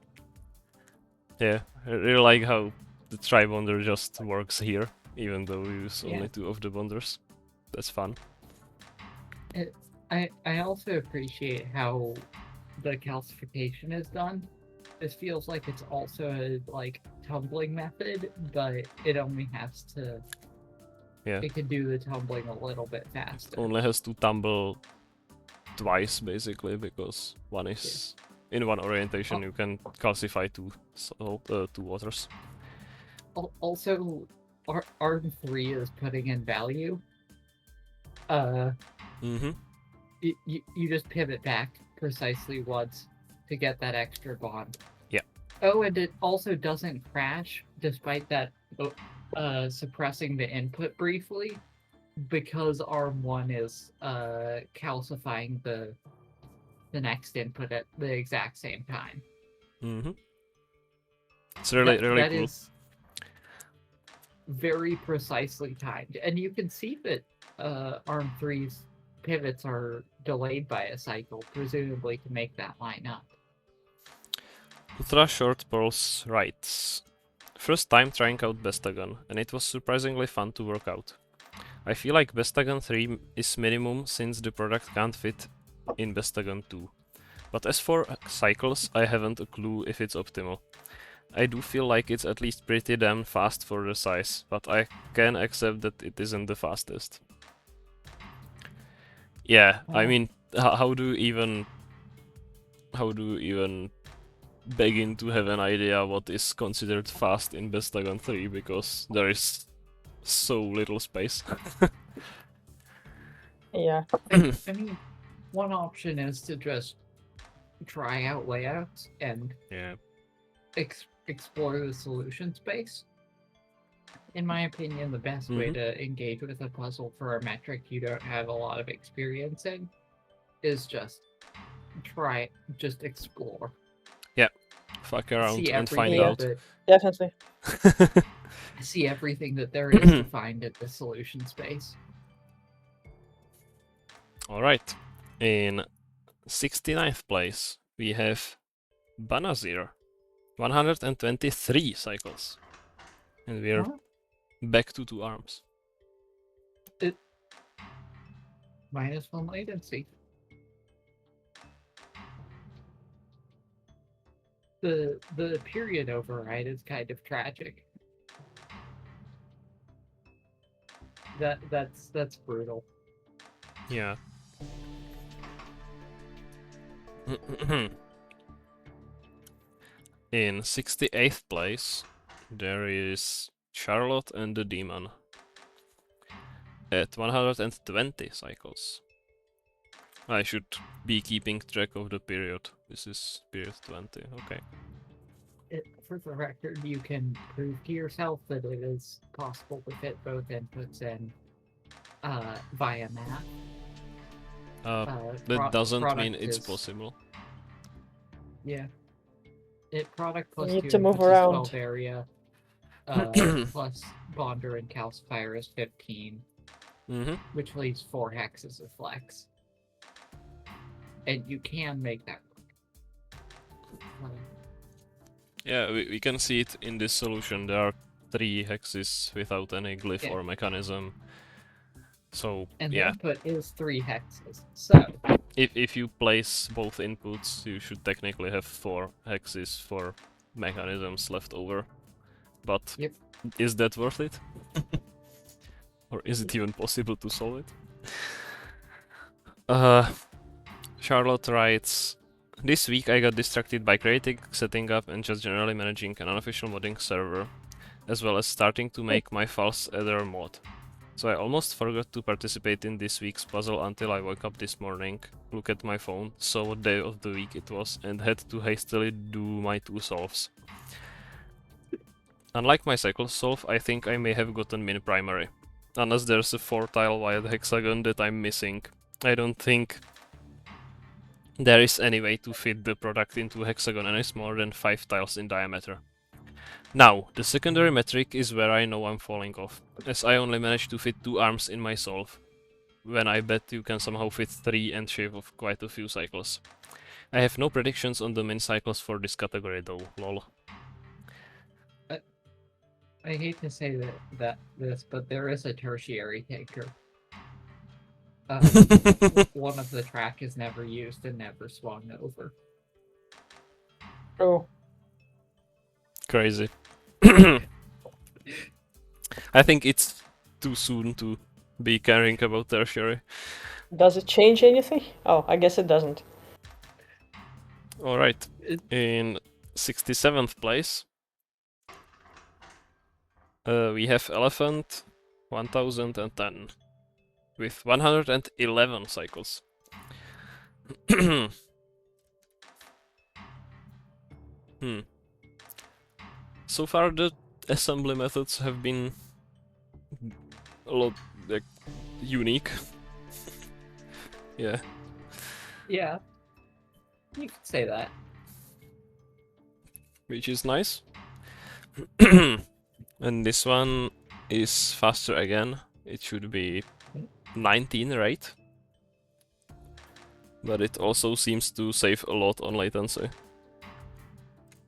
Yeah, I really like how the tri-bonder just works here, even though we use Yeah. only 2 of the bonders. That's fun. I also appreciate how the calcification is done. This feels like it's also a tumbling method, but it only has to. Yeah. It can do the tumbling a little bit faster. Only has to tumble twice, basically, because one is in one orientation. You can calcify two waters. Also, Arm 3 is putting in value. Mm-hmm. You just pivot back precisely once to get that extra bond. Yeah. Oh, and it also doesn't crash despite that suppressing the input briefly, because Arm 1 is calcifying the next input at the exact same time. Mm-hmm. It's really cool. That is very precisely timed, and you can see that Arm 3's pivots are delayed by a cycle, presumably to make that line up. Ultra Short Pulse writes, first time trying out Bestagon, and it was surprisingly fun to work out. I feel like Bestagon 3 is minimum since the product can't fit in Bestagon 2. But as for cycles, I haven't a clue if it's optimal. I do feel like it's at least pretty damn fast for the size, but I can accept that it isn't the fastest. Yeah, I mean, how do you even begin to have an idea what is considered fast in Bestagon 3, because there is so little space. Yeah. I mean, one option is to just try out layouts and explore the solution space. In my opinion, the best way to engage with a puzzle for a metric you don't have a lot of experience in is just explore. Yeah, fuck around See and find everything out. Definitely. See everything that there is to find in the solution space. Alright, in 69th place we have Banazir, 123 cycles, and we're back to 2 arms. -1 latency. The period override is kind of tragic. That's brutal. Yeah. In 68th place there is Charlotte and the Demon at 120 cycles. I should be keeping track of the period. This is period 20, okay. For the record, you can prove to yourself that it is possible to fit both inputs in via math. That doesn't mean product it's is- possible. Yeah. Product plus You need 2 to move inputs is around. 12 area, plus bonder and calcifier is 15, which leaves 4 hexes of flex. And you can make that work. Yeah, we can see it in this solution. There are 3 hexes without any glyph or mechanism. So, And the yeah. input is 3 hexes. So, If you place both inputs, you should technically have 4 hexes for mechanisms left over. But is that worth it? Or is it even possible to solve it? Charlotte writes, this week I got distracted by creating, setting up and just generally managing an unofficial modding server, as well as starting to make my false adder mod. So I almost forgot to participate in this week's puzzle until I woke up this morning, look at my phone, saw what day of the week it was, and had to hastily do my 2 solves. Unlike my cycle solve, I think I may have gotten min primary. Unless there's a 4-tile wide hexagon that I'm missing. I don't think there is any way to fit the product into a hexagon any smaller than 5 tiles in diameter. Now, the secondary metric is where I know I'm falling off, as I only managed to fit 2 arms in my solve, when I bet you can somehow fit 3 and shave off quite a few cycles. I have no predictions on the min cycles for this category though, lol. I hate to say this, but there is a tertiary tanker. One of the track is never used and never swung over. Oh. Crazy. I think it's too soon to be caring about tertiary. Does it change anything? Oh, I guess it doesn't. Alright, in 67th place we have Elephant 1010 with 111 cycles. So far the assembly methods have been a lot like unique. Yeah. Yeah. You could say that. Which is nice. And this one is faster again. It should be 19, right? But it also seems to save a lot on latency.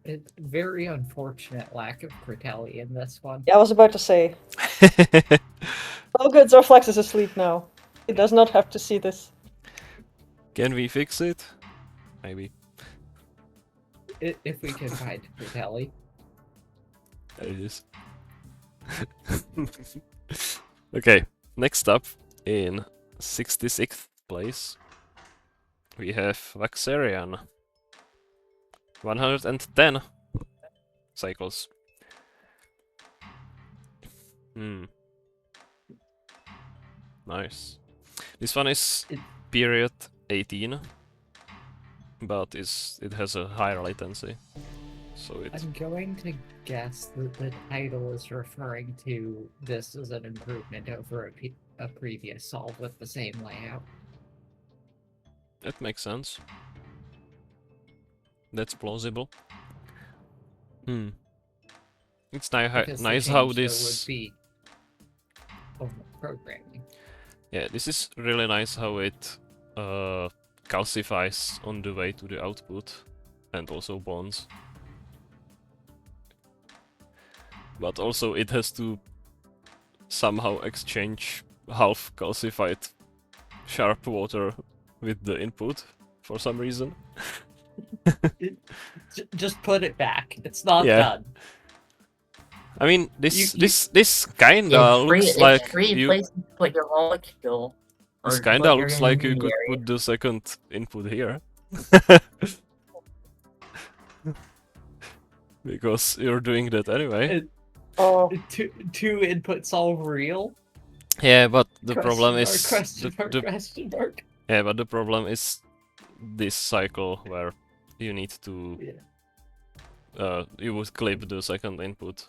It's very unfortunate lack of Critelli in this one. Yeah, I was about to say. Oh good, Zorflex is asleep now. He does not have to see this. Can we fix it? Maybe. If we can find Critelli. There it is. Okay, next up in 66th place we have Vaxarian. 110 cycles. Nice. This one is period 18, but it has a higher latency. So it's... I'm going to guess that the title is referring to this as an improvement over a previous solve with the same layout. That makes sense. That's plausible. It's Because nice the how change, though, this... would be over programming. Yeah, this is really nice how it calcifies on the way to the output and also bonds. But also it has to somehow exchange half calcified sharp water with the input for some reason. Just put it back. It's not Yeah. done. I mean, this kinda It's free, looks it's like free you... place to put your molecule. This or kinda put your looks like you could intermediary. put the second input here. Because you're doing that anyway. Oh, Two input solve real? Yeah, but the Question problem mark, is... question mark, question mark. Yeah, but the problem is this cycle where you need to... you would clip the second input.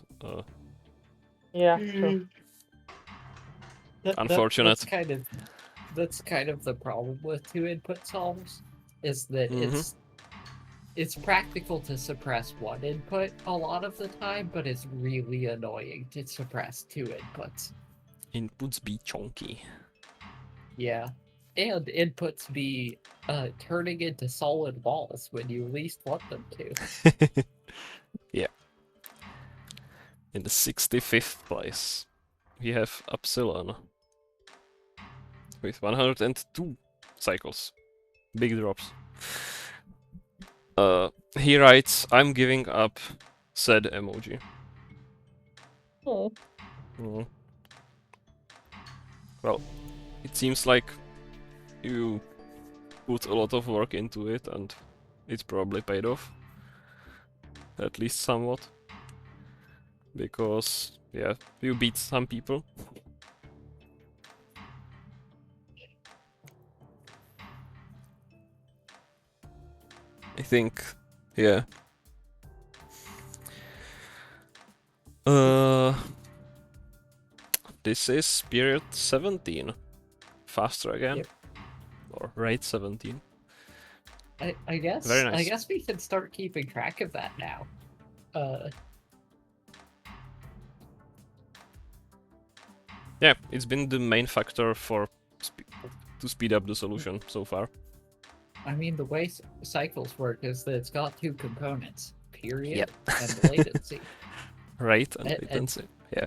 yeah, true. Unfortunate. That's kind of the problem with two input solves, is that it's practical to suppress one input a lot of the time, but it's really annoying to suppress two inputs. Inputs be chunky. Yeah. And inputs be turning into solid balls when you least want them to. Yeah. In the 65th place, we have Upsilon with 102 cycles. Big drops. He writes, I'm giving up sad emoji. Oh. Well, it seems like you put a lot of work into it and it's probably paid off. At least somewhat. Because, yeah, you beat some people. I think, yeah. This is period 17. Faster again. Yep. Or rate 17. I guess Very nice. I guess we can start keeping track of that now. Yeah, it's been the main factor for to speed up the solution so far. I mean, the way cycles work is that it's got two components: period Yep. and latency. Rate and And- latency. Yeah.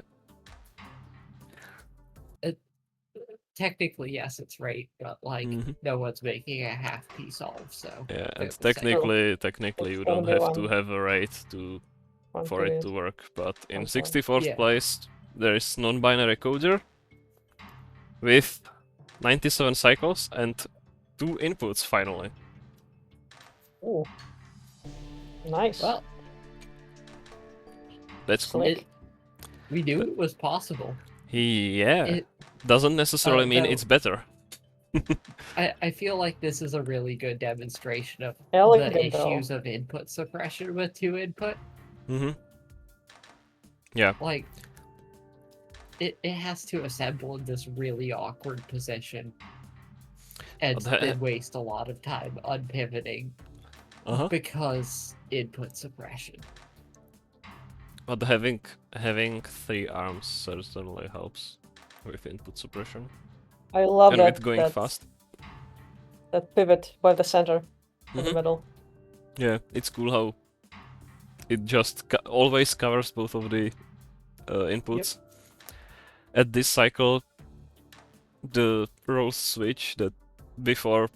Technically, yes, it's right, but like Mhm. no one's making a half P solve, so Yeah, and it's the same. technically It's you gonna don't be have to one- have a rate to One for it period. to work. But in One 64th Yeah. place, there is non-binary coder with 97 cycles and 2 inputs finally. Ooh. Nice. Well, That's cool. Slick. we knew it was possible. Yeah, It, doesn't necessarily mean though- it's better. I feel like this is a really good demonstration of Elegant, the though. issues of input suppression with 2 input. Mm-hmm. Like, it has to assemble in this really awkward position and But then waste a lot of time unpivoting Uh-huh. because input suppression. But having 3 arms certainly helps with input suppression I love and that. with going fast. That pivot by the center, in the Mhm. middle. Yeah, it's cool how it just always covers both of the inputs. At this cycle, the roles switch that before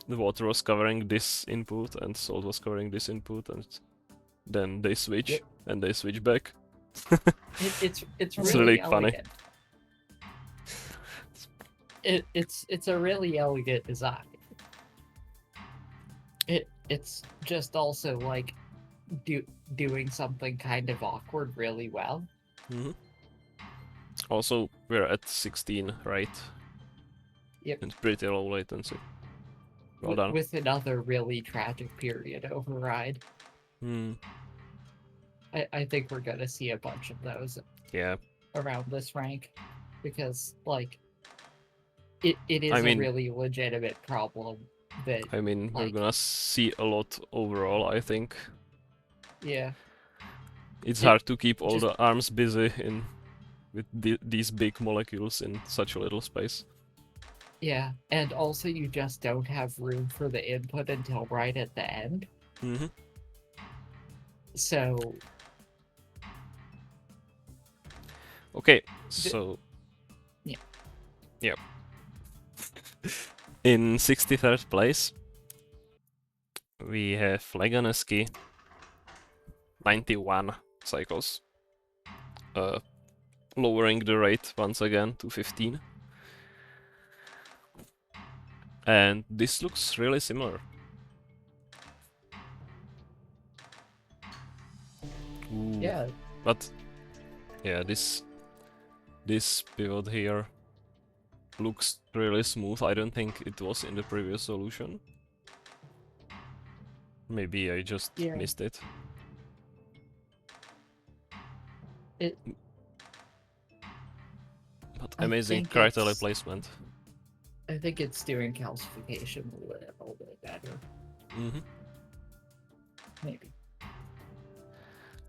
the water was covering this input and salt was covering this input, and then they switch Yep. and they switch back. It's It's really, really funny. elegant. It's a really elegant design. It's just also like doing something kind of awkward really well. Mhm. Also, we're at 16, right? Yep. It's pretty low latency. Well done. With another really tragic period override. Hmm. I think we're gonna see a bunch of those Yeah. around this rank because like it is I mean- a really legitimate problem that I mean, we're Like- gonna see a lot overall, I think. yeah. It's It hard to keep all just- the arms busy with these big molecules in such a little space. Yeah, and also you just don't have room for the input until right at the end. Mm-hmm. So Okay, so... Yeah. Yep. In 63rd place, we have Leganeski, 91 cycles. Lowering the rate once again to 15. And this looks really similar. Ooh. yeah, But yeah, this pivot here looks really smooth. I don't think it was in the previous solution. Maybe I just Yeah. missed it. It- But I amazing think criteria it's- placement. I think it's doing calcification a little bit better, Mm-hmm. maybe.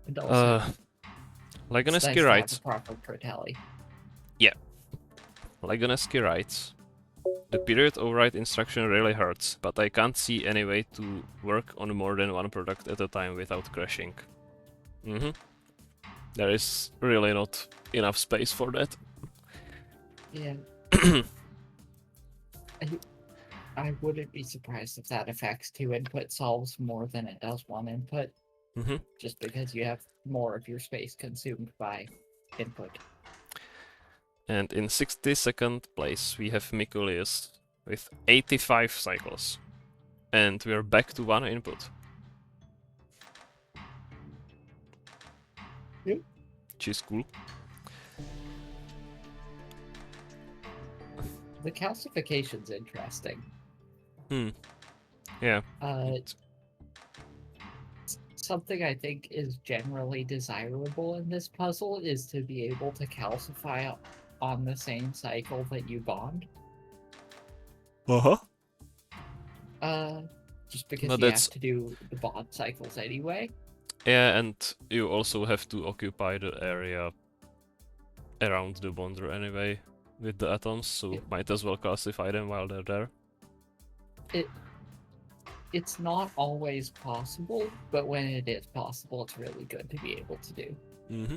And also, it's nice Leganeski to have writes. a proper Protelli. Leganeski writes. The period override instruction really hurts, but I can't see any way to work on more than one product at a time without crashing. Mm-hmm. There is really not enough space for that. Yeah. I wouldn't be surprised if that affects 2 input solves more than it does 1 input, Mm-hmm. just because you have more of your space consumed by input. And in 62nd place, we have Mikulius with 85 cycles. And we're back to 1 input. Yep. Which is cool. The calcification's interesting. Yeah. Uh, it- Something I think is generally desirable in this puzzle is to be able to calcify on the same cycle that you bond. Uh-huh. Just because But you that's- have to do the bond cycles anyway. Yeah, and you also have to occupy the area around the bonder anyway with the atoms, so might as well classify them while they're there. It's not always possible, but when it is possible, it's really good to be able to do. Mm-hmm.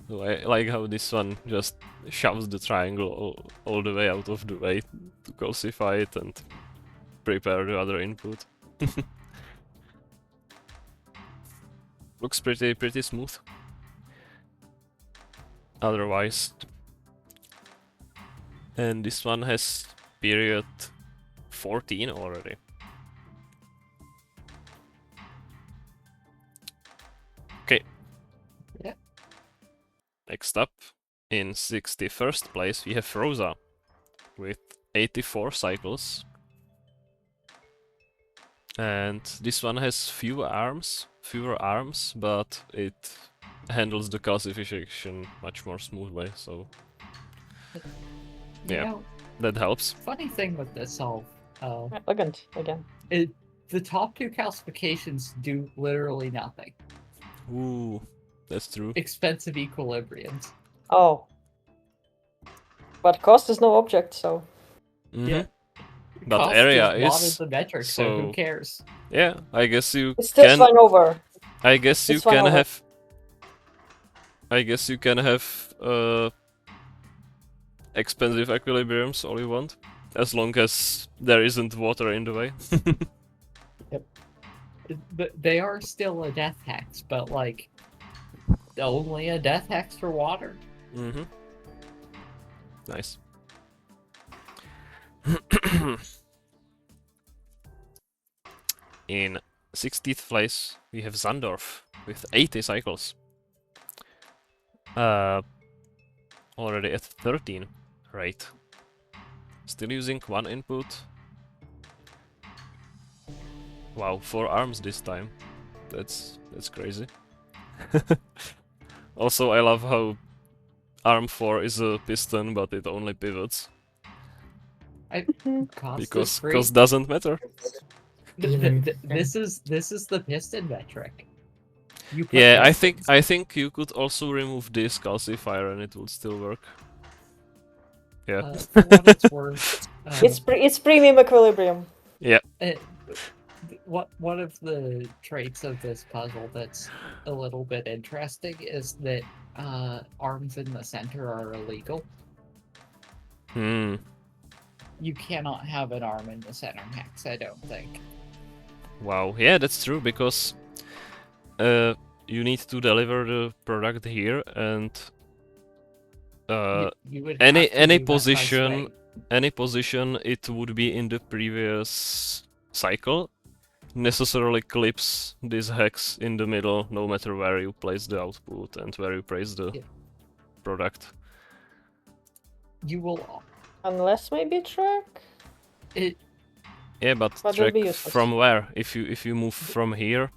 So I like how this one just shoves the triangle all the way out of the way to calcify it and prepare the other input. Looks pretty smooth. Otherwise. And this one has period 14 already. Okay. Yeah. Next up, in 61st place, we have Rosa with 84 cycles. And this one has fewer arms, but it handles the calcification much more smoothly, so You Yeah. know, that helps. funny thing with this solve, Elegant again. the top two calcifications do literally nothing. Ooh, that's true. Expensive equilibriums. Oh. But cost is no object, so. Mhm. Yeah. But Cost area is not is, the metric, so who so- cares? yeah, I guess you It's still can. fine over. I guess you It's fine can over. have. I guess you can have expensive equilibriums all you want, as long as there isn't water in the way. They are still a death hex, but like only a death hex for water. Mm-hmm. Nice. In 60th place, we have Zandorf with 80 cycles. Already at 13 rate. Still using one input. Wow, 4 arms this time. That's crazy. Also, I love how arm 4 is a piston, but it only pivots. Cost Because is free. cost doesn't matter. This is the piston metric. You put Yeah, pistons. I think you could also remove this calcifier and it would still work. Yeah. For what it's worth, It's premium equilibrium. one of the traits of this puzzle that's a little bit interesting is that arms in the center are illegal. Hmm. You cannot have an arm in the center hex, I don't think. Wow. Yeah, that's true because you need to deliver the product here and You would any have to any do that by position swaying. any position it would be in the previous cycle necessarily clips this hex in the middle no matter where you place the output and where you place the Yeah. product. You will. Unless maybe track? Yeah, but But that'd track be useless. from where? If you move from here,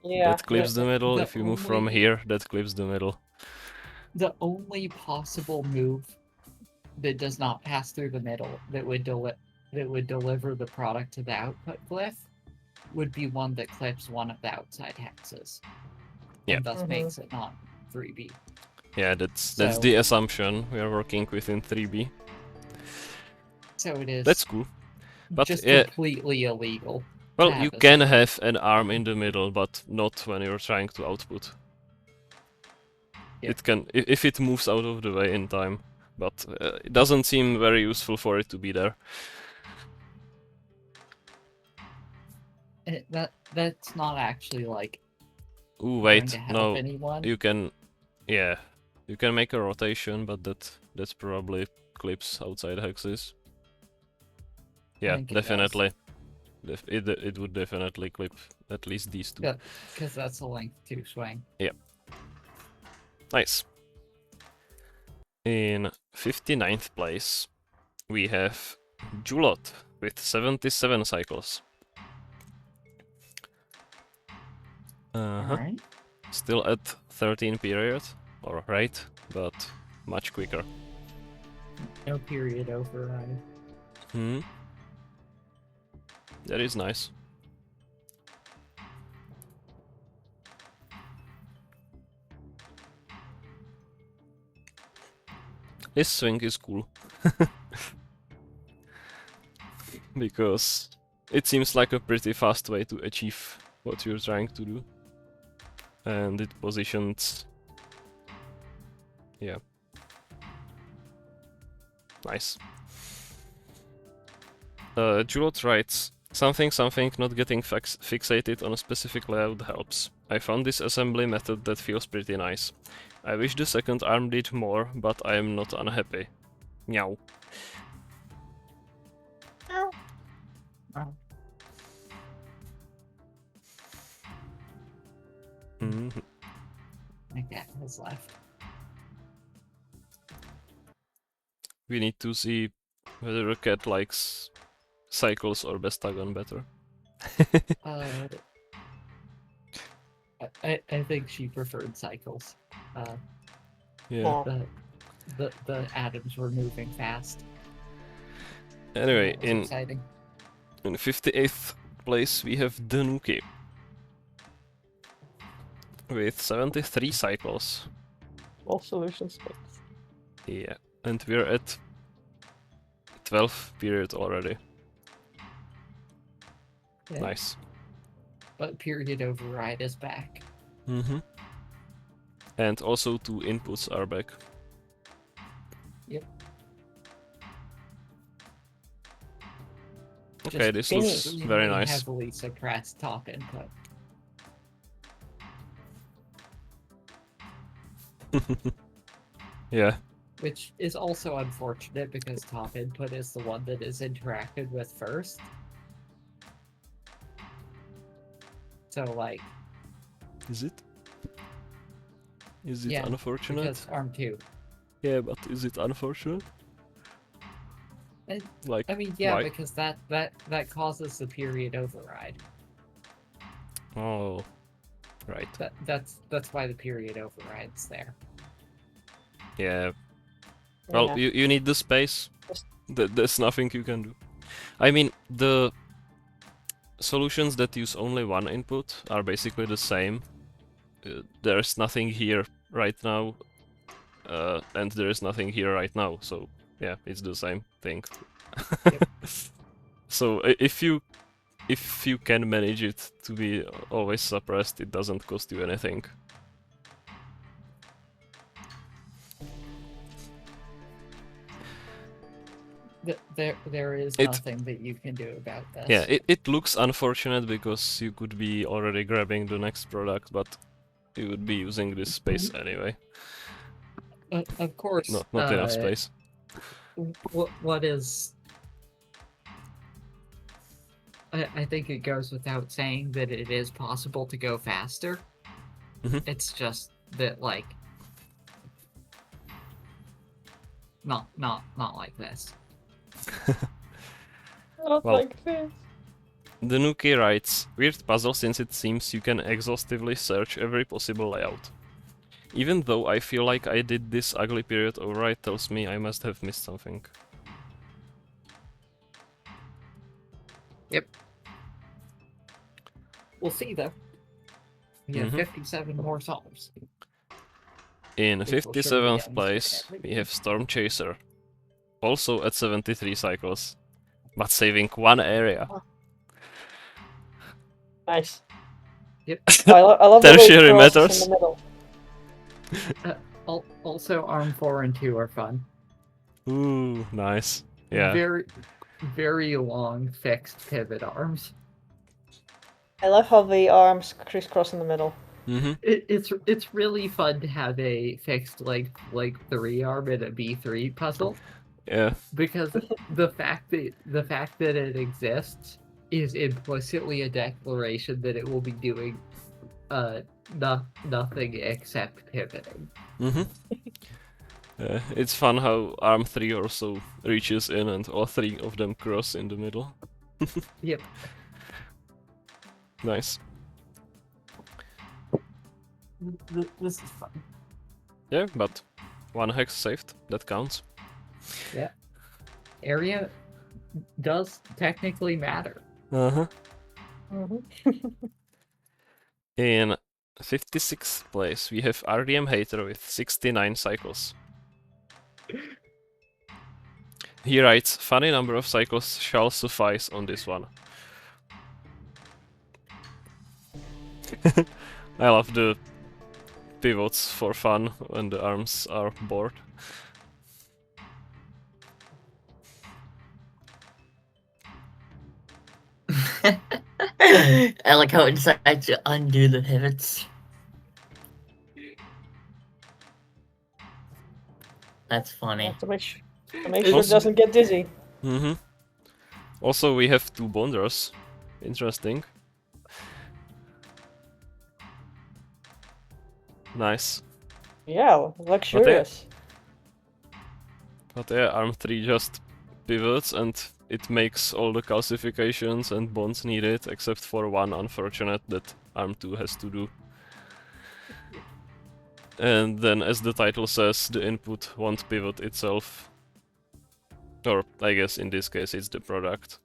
Yeah. that clips the middle. the If you move from only- here, that clips the middle. The only possible move that does not pass through the middle that would deliver the product to the output glyph would be one that clips one of the outside hexes. Yeah. And thus Mhm. makes it not 3B. Yeah, that's So- the assumption we are working with in 3B. So it is That's cool. But just yeah, completely illegal. well, have you a can second. have an arm in the middle, but not when you're trying to output. Yeah. It can if it moves out of the way in time, but it doesn't seem very useful for it to be there. That's not actually like Ooh, going wait, to help no, anyone. you can, yeah, you can make a rotation, but that's probably clips outside hexes. Yeah, think it does. definitely. It would definitely clip at least these two. Yeah. Because that's a length 2 swing. Nice. In 59th place, we have Julot with 77 cycles. Alright. Still at 13 period, or rate, but much quicker. No period override. Hmm. That is nice. This swing is cool. Because it seems like a pretty fast way to achieve what you're trying to do. And it positions... Yeah. Nice. Julot writes, something not getting fixated on a specific layout helps. I found this assembly method that feels pretty nice. I wish the second arm did more, but I am not unhappy. Meow. Mhm. My cat has left. We need to see whether a cat likes cycles or Bestagon better. I think she preferred cycles. Yeah. Aw. The atoms were moving fast. Anyway, That was in exciting. 58th place we have Danuki with 73 cycles. All solution space. Yeah, and we're at 12th period already. Yeah. Nice. But period override is back. Mm-hmm. And also 2 inputs are back. Yep. Okay, this looks very nice. Heavily suppressed top input. Yeah. Which is also unfortunate because top input is the one that is interacted with first. So like... Is it? Is it yeah, unfortunate? because ARM 2. Yeah, but is it unfortunate? Like, I mean, yeah, why? because that causes the period override. Oh, right. That's why the period override's there. Yeah. Well, Yeah. you need the space. There's nothing you can do. I mean, the solutions that use only one input are basically the same. There's nothing here right now, and there is nothing here right now. So yeah, it's the same thing. Yep. So if you can manage it to be always suppressed, it doesn't cost you anything. There is nothing that you can do about this. Yeah, it looks unfortunate because you could be already grabbing the next product, but you would be using this space anyway. Of course. Not enough space. What is... I think it goes without saying that it is possible to go faster. Mhm. It's just that, like... Not like this. Not Well, like this. Danuki writes, weird puzzle since it seems you can exhaustively search every possible layout. Even though I feel like I did this ugly period override tells me I must have missed something. Yep. We'll see, though. We have Mhm. 57 more solves. In Which will surely 57th demonstrate place, everything. we have Storm Chaser. Also at 73 cycles, but saving one area. Nice. Yep. I love the way it Tertiary crosses matters. in the middle. Also, ARM 4 and 2 are fun. Ooh, nice. Yeah. Very long fixed pivot arms. I love how the arms crisscross in the middle. Mm-hmm. It's really fun to have a fixed like 3 arm in a B3 puzzle Yeah. because the fact that it exists is implicitly a declaration that it will be doing nothing except pivoting. Mm-hmm. It's fun how Arm 3 also reaches in and all 3 of them cross in the middle. Yep. Nice. This is fun. Yeah, but 1 hex saved. That counts. Yeah. Area does technically matter. Uh-huh. Mhm. In 56th place, we have RDM Hater with 69 cycles. He writes, funny number of cycles shall suffice on this one. I love the pivots for fun when the arms are bored. I like how it decides to undo the pivots. That's funny. To make sure it Also- doesn't get dizzy. Mm-hmm. Also, we have 2 bonders. Interesting. Nice. Yeah, luxurious. But yeah, Arm 3 just pivots and it makes all the calcifications and bonds needed, except for one unfortunate that Arm 2 has to do. And then, as the title says, the input won't pivot itself. Or, I guess in this case, it's the product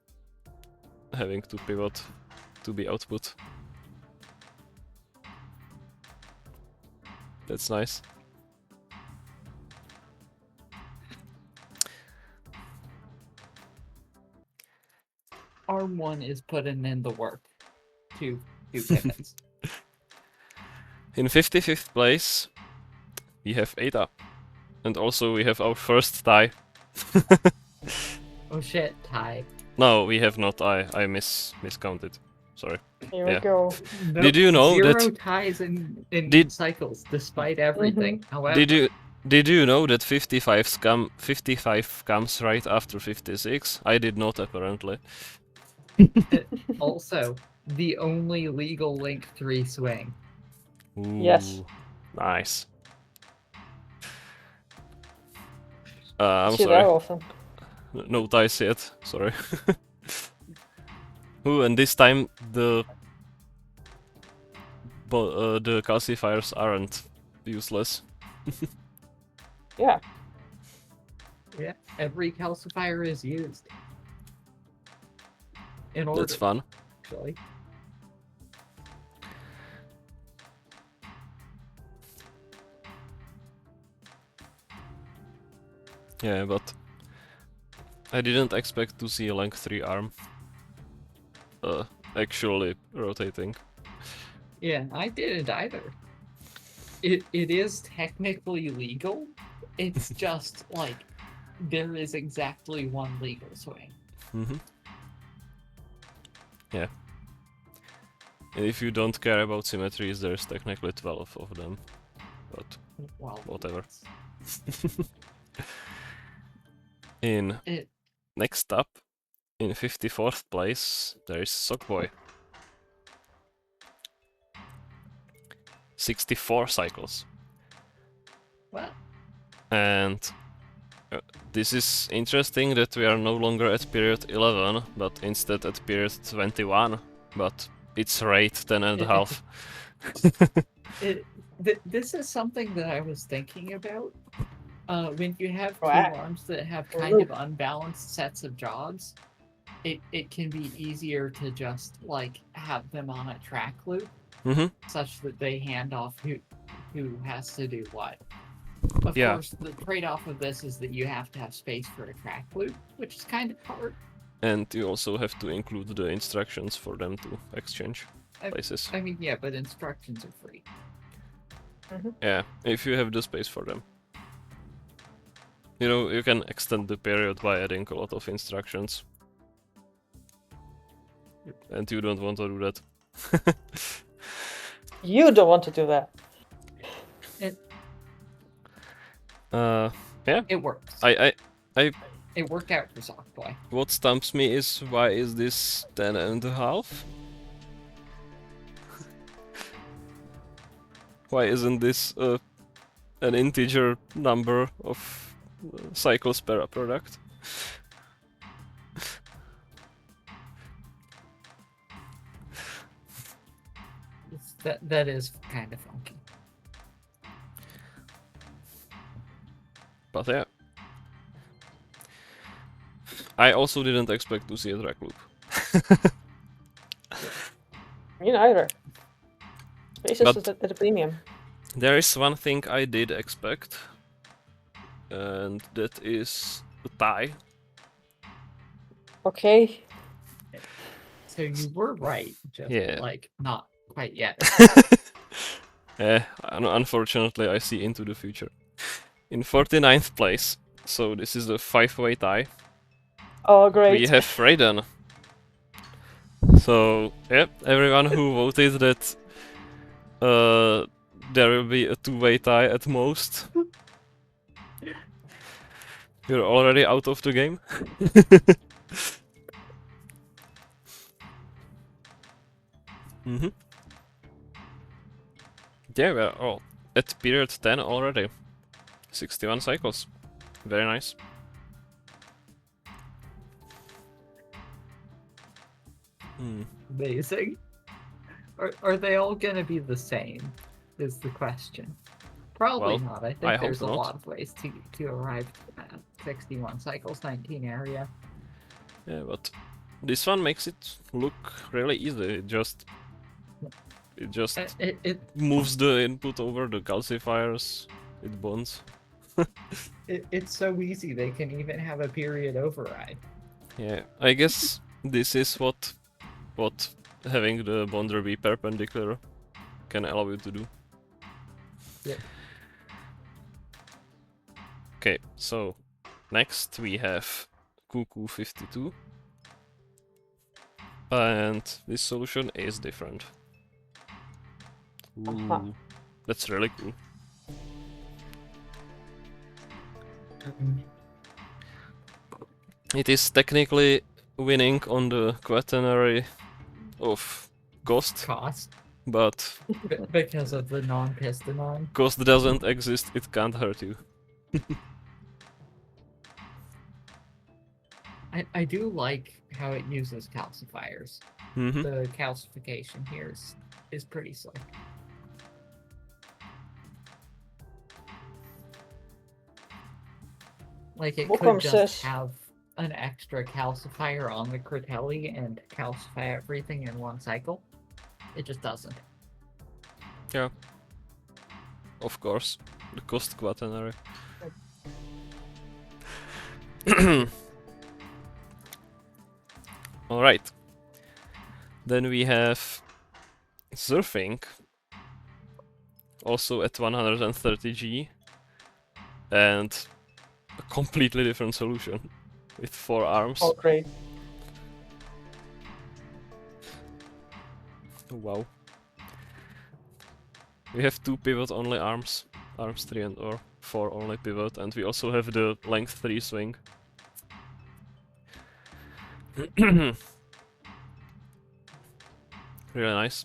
having to pivot to be output. That's nice. Arm 1 is putting in the work to do pivots. In 55th place, we have Ada. And also we have our first tie. Oh shit, tie. No, we have not. I miscounted. Sorry. Here Yeah. we go. No, Did you know zero that- ties in Did- cycles, despite everything. However, Did you know that 55 comes right after 56? I did not, apparently. also the only legal Link 3 swing. Yes. Ooh, nice. I'm See that sorry. often. No ties yet. Sorry. Ooh, and this time the calcifiers aren't useless. Yeah. Yeah, every calcifier is used. In order, That's fun. actually. Yeah, but I didn't expect to see a Length 3 arm actually rotating. Yeah, I didn't either. It is technically legal. It's just like there is exactly one legal swing. Mm-hmm. Yeah. And if you don't care about symmetries, there's technically 12 of them. But Well, whatever. In It- next up, in 54th place, there is Sockboy. 64 cycles. Well, And this is interesting that we are no longer at period 11, but instead at period 21. But it's rate 10 and a half. this is something that I was thinking about. When you have two Wow. arms that have kind of unbalanced sets of jobs, it can be easier to just like have them on a track loop, Mm-hmm. such that they hand off who has to do what. Of Yeah. course, the trade-off of this is that you have to have space for a track loop, which is kind of hard. And you also have to include the instructions for them to exchange places. I mean, yeah, but instructions are free. Yeah, if you have the space for them. You know, you can extend the period by adding a lot of instructions. And you don't want to do that. You don't want to do that. Yeah, It works. I It worked out for Sockboy. what stumps me is why is this 10 and a half? Why isn't this an integer number of cycles per product? That is kind of funky. But yeah. I also didn't expect to see a drag loop. Me neither. Basis But- is at a premium. There is one thing I did expect, and that is a tie. Okay. So you were right, just Yeah. like not quite yet. Unfortunately, I see into the future. In 49th place, so this is a 5-way tie. Oh, great. We have Raiden. So, yeah, everyone who voted that there will be a 2-way tie at most. You're already out of the game. Mm-hmm. Yeah, we're all at period 10 already. 61 cycles. Very nice. Hmm. Amazing. Are they all gonna be the same? Is the question. Probably Well, not. I think I hope there's a not. lot of ways to arrive at 61 cycles, 19 area. Yeah, but this one makes it look really easy. It just It moves the input over the calcifiers. It bonds. it's so easy they can even have a period override. Yeah, I guess this is what having the bonder be perpendicular can allow you to do. Yep. Okay, so next we have Cuckoo 52. And this solution is different. Ooh, that's really cool. It is technically winning on the quaternary of Ghost, Cost but because of the non-piston. Ghost doesn't exist, it can't hurt you. I do like how it uses calcifiers. Mm-hmm. The calcification here is pretty slick. Like it Welcome, could just sis. have an extra calcifier on the Critelli and calcify everything in one cycle. It just doesn't. Of course, the Ghost quaternary. Alright. Then we have Surfing, also at 130G, and a completely different solution with 4 arms. Oh, great. Wow. We have 2 pivot only arms, arms 3 and or 4 only pivot, and we also have the length 3 swing. Really nice.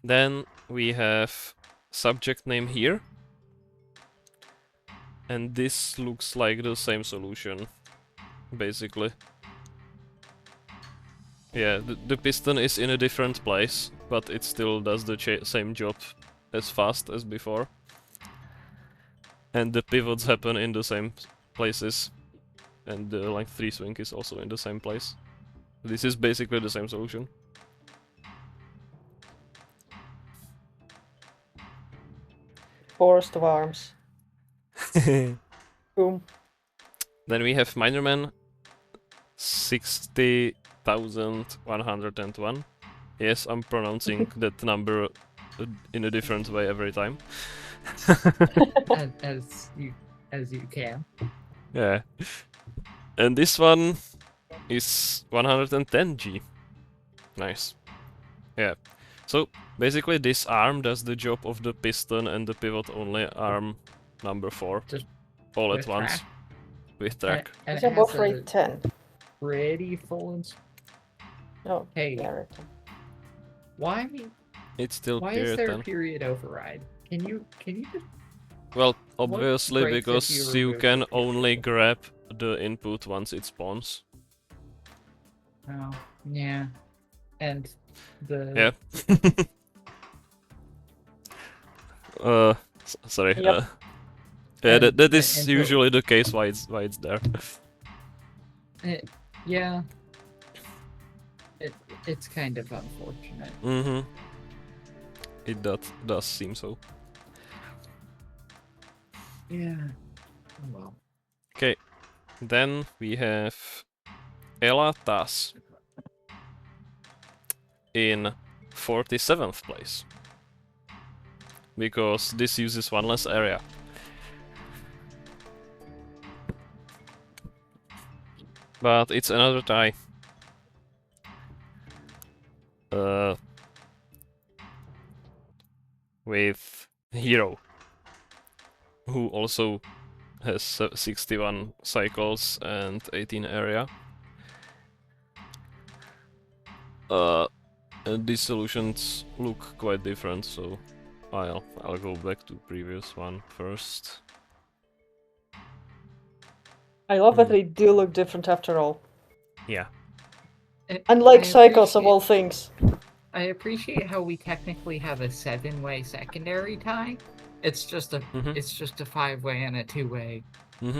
Then we have subject name here. And this looks like the same solution, basically. Yeah, the piston is in a different place, but it still does the same job as fast as before. And the pivots happen in the same places. And the length 3 swing is also in the same place. This is basically the same solution. Forest of arms. Boom. Then we have Minerman 60,101. Yes, I'm pronouncing that number in a different way every time. as you can. Yeah. And this one is 110G. Nice. Yeah. So basically this arm does the job of the piston and the pivot only arm number 4. Just all at with once. track. With track. And Is it that buff has a rate 10? pretty full. No. Hey, Yeah, right. why It's still why is period there 10. a period override? Can you just Well, obviously breaks if because you you remove can the period? only grab the input once it spawns. Oh, yeah. And the Yeah. Sorry. Yep. Yeah, that And is so- usually the case. Why it's there. Yeah. It's kind of unfortunate. Mm-hmm. It does seem so. Yeah. Well. Okay. Then we have Elatas in 47th place. Because this uses one less area. But it's another tie. With Hero, who also has 61 cycles and 18 area. And these solutions look quite different, so I'll go back to previous one first. I love that they do look different after all. Yeah. Unlike I cycles of appreciate- all things. I appreciate how we technically have a 7-way secondary tie. It's just a it's just a 5-way and a 2-way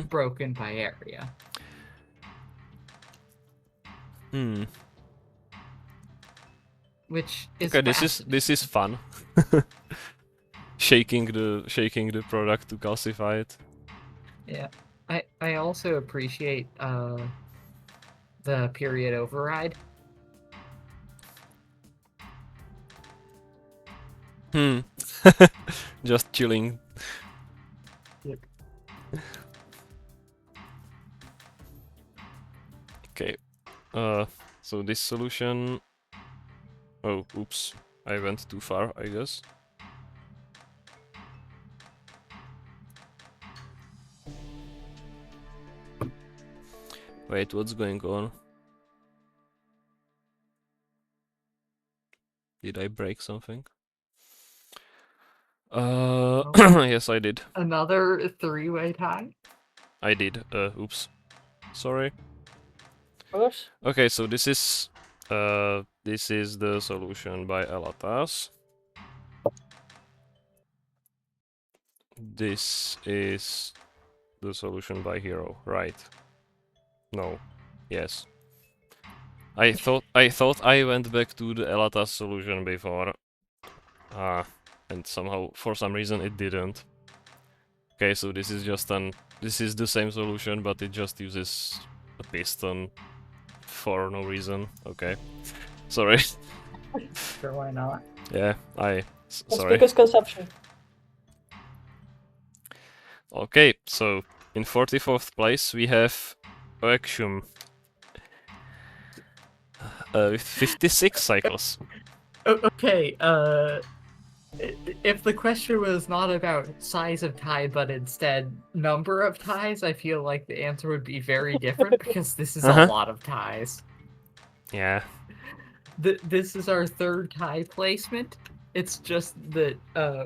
broken by area. Which is okay. This is fun. shaking the product to calcify it. Yeah. I also appreciate the period override. Just chilling. Yep. Okay. So this solution. Oh, oops! I went too far, I guess. Wait, what's going on? Did I break something? Yes, I did. Another 3-way tie? I did. Oops. Sorry. Course. Okay, so this is the solution by Elatas. This is the solution by Hero, right? No. Yes. I thought I went back to the Elatas solution before. And somehow for some reason it didn't. Okay, so this is the same solution, but it just uses a piston for no reason. Okay. Sorry. Sure, why not? Yeah, sorry. Conspicuous consumption. Okay, so in 44th place we have Oexium with 56 cycles. Okay, if the question was not about size of tie, but instead number of ties, I feel like the answer would be very different because this is a lot of ties. Yeah. This is our 3rd tie placement. It's just that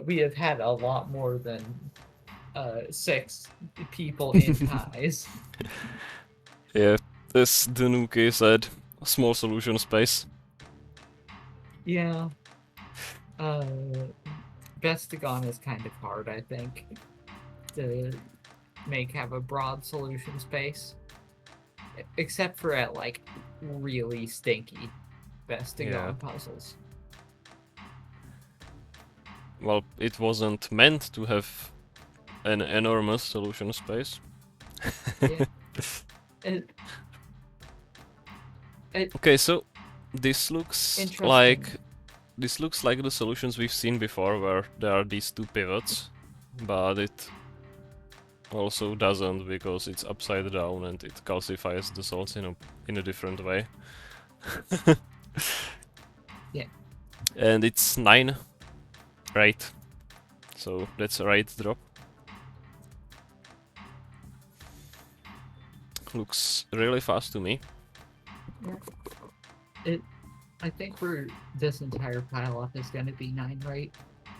we have had a lot more than 6 people in ties. Yeah, this Danuki said small solution space. Yeah. Bestagon is kind of hard, I think, to have a broad solution space. Except for at, like, really stinky Bestagon puzzles. Well, it wasn't meant to have an enormous solution space. Yeah. Okay, so this looks like the solutions we've seen before, where there are these 2 pivots, but it also doesn't because it's upside down and it calcifies the salts in a different way. Yeah. And it's 9, right? So that's a right drop. Looks really fast to me. Yeah. I think for this entire pile-up is going to be 9 right,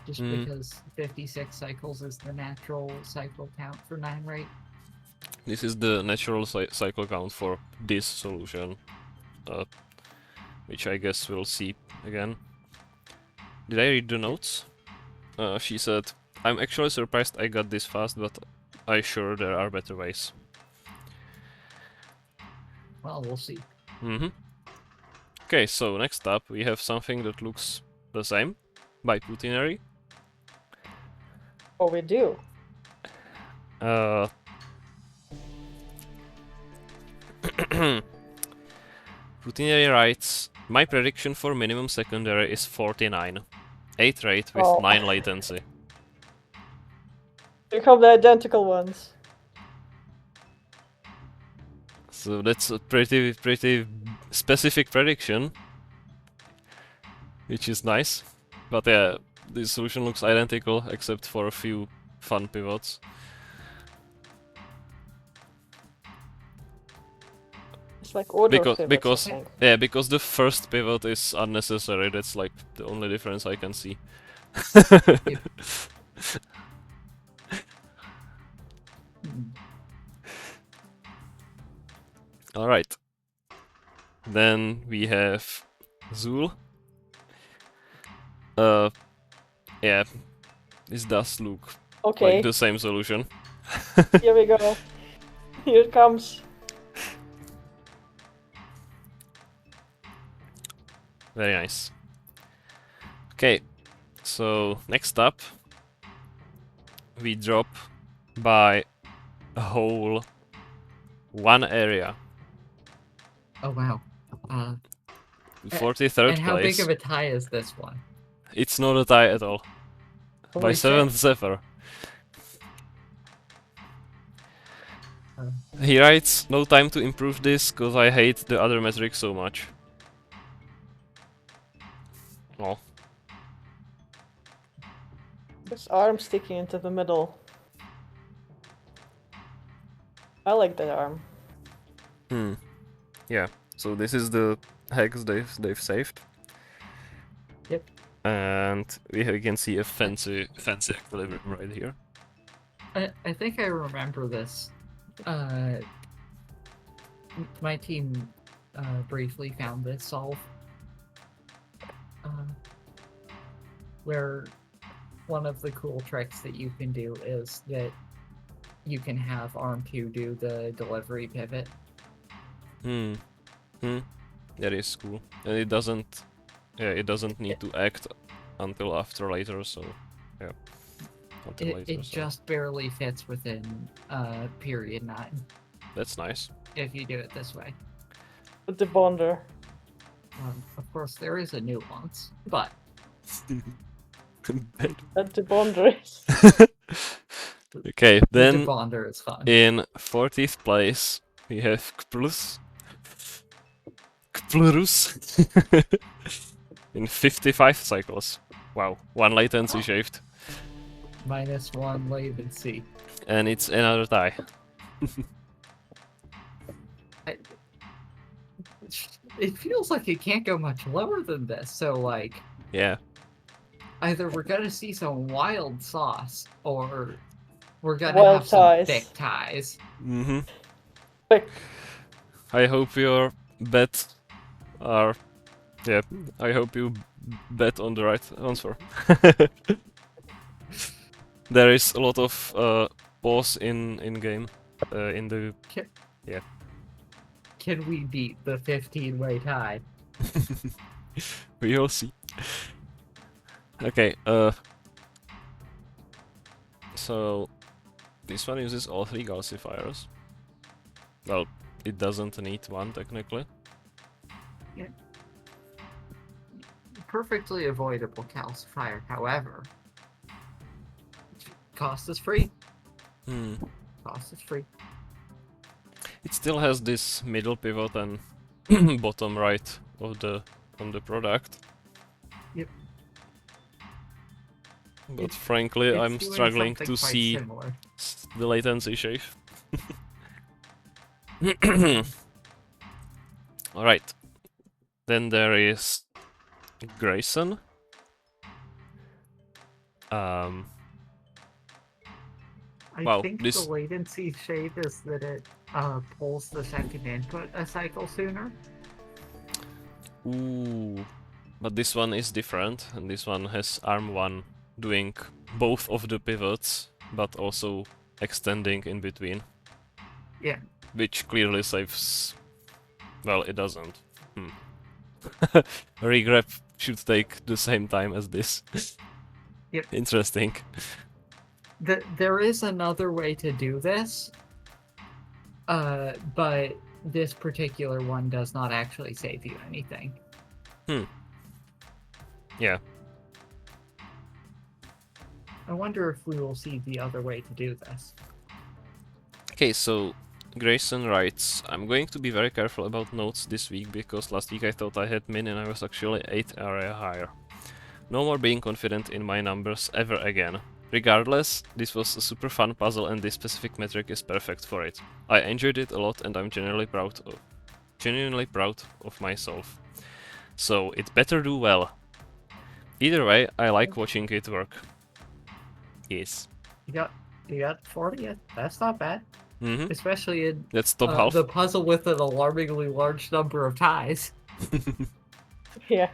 just because 56 cycles is the natural cycle count for 9 right. This is the natural cycle count for this solution, which I guess we'll see again. Did I read the notes? She said I'm actually surprised I got this fast, but I'm sure there are better ways. Well, we'll see. Mm-hmm. Okay, so next up we have something that looks the same by Putinary. Oh, we do. Putinary writes, my prediction for minimum secondary is 49. 8 rate with Oh. 9 latency. Here come the identical ones. So that's a pretty specific prediction, which is nice. But yeah, the solution looks identical except for a few fun pivots. It's like order of pivots, Because I think. yeah, because the first pivot is unnecessary. That's like the only difference I can see. All right. Then we have Zul. Yeah, this does look Okay, like the same solution. here we go. Here it comes. Very nice. Okay, so next up, we drop by a whole one area. Oh wow. 43rd And how place. big of a tie is this one? It's not a tie at all. By Holy shit. 7th Zephyr. He writes, no time to improve this, cause I hate the other metric so much. Oh. This arm sticking into the middle. I like that arm. Yeah, so this is the hex they've saved. Yep. And we can see a fancy equilibrium right here. I think I remember this. My team briefly found this solve. Where one of the cool tricks that you can do is that you can have ARM2 do the delivery pivot. That is cool. And it doesn't need to act until after later, so yeah. It just barely fits within period 9 That's nice. if you do it this way. With the bonder. Of course, there is a nuance, but That the bonder is. Okay, the then bonder is fun. in 40th place we have Kplus. In 55 cycles. Wow, 1 latency shaved. -1 latency. And it's another tie. It feels like it can't go much lower than this, so like Yeah. either we're gonna see some wild sauce or we're gonna Wild have some ties. thick ties. Mm-hmm. Quick. I hope your bets are... Yeah, I hope you bet on the right answer. There is a lot of pause in game. In the... Can we beat the 15-way tie? We will see. Okay, so this one uses all 3 gaussifiers. Well, it doesn't need one technically. Perfectly avoidable calcifier, however. Cost is free. Cost is free. It still has this middle pivot and bottom right of the product. Yep. But frankly, It's I'm doing struggling something to quite see similar. the latency shave. Alright. Then there is Grayson. I Wow, think this- the latency shade is that it pulls the second input a cycle sooner. Ooh. But this one is different, and this one has ARM1 doing both of the pivots, but also extending in between. Yeah. Which clearly saves... Well, it doesn't. Regrab should take the same time as this. Yep. Interesting. There is another way to do this, but this particular one does not actually save you anything. Yeah. I wonder if we will see the other way to do this. Okay, so Grayson writes, I'm going to be very careful about notes this week because last week I thought I had min and I was actually 8 area higher. No more being confident in my numbers ever again. Regardless, this was a super fun puzzle and this specific metric is perfect for it. I enjoyed it a lot and I'm genuinely proud of myself. So it better do well. Either way, I like watching it work. Yes. You got 40. That's not bad, especially in That's top half. the puzzle with an alarmingly large number of ties. Yeah.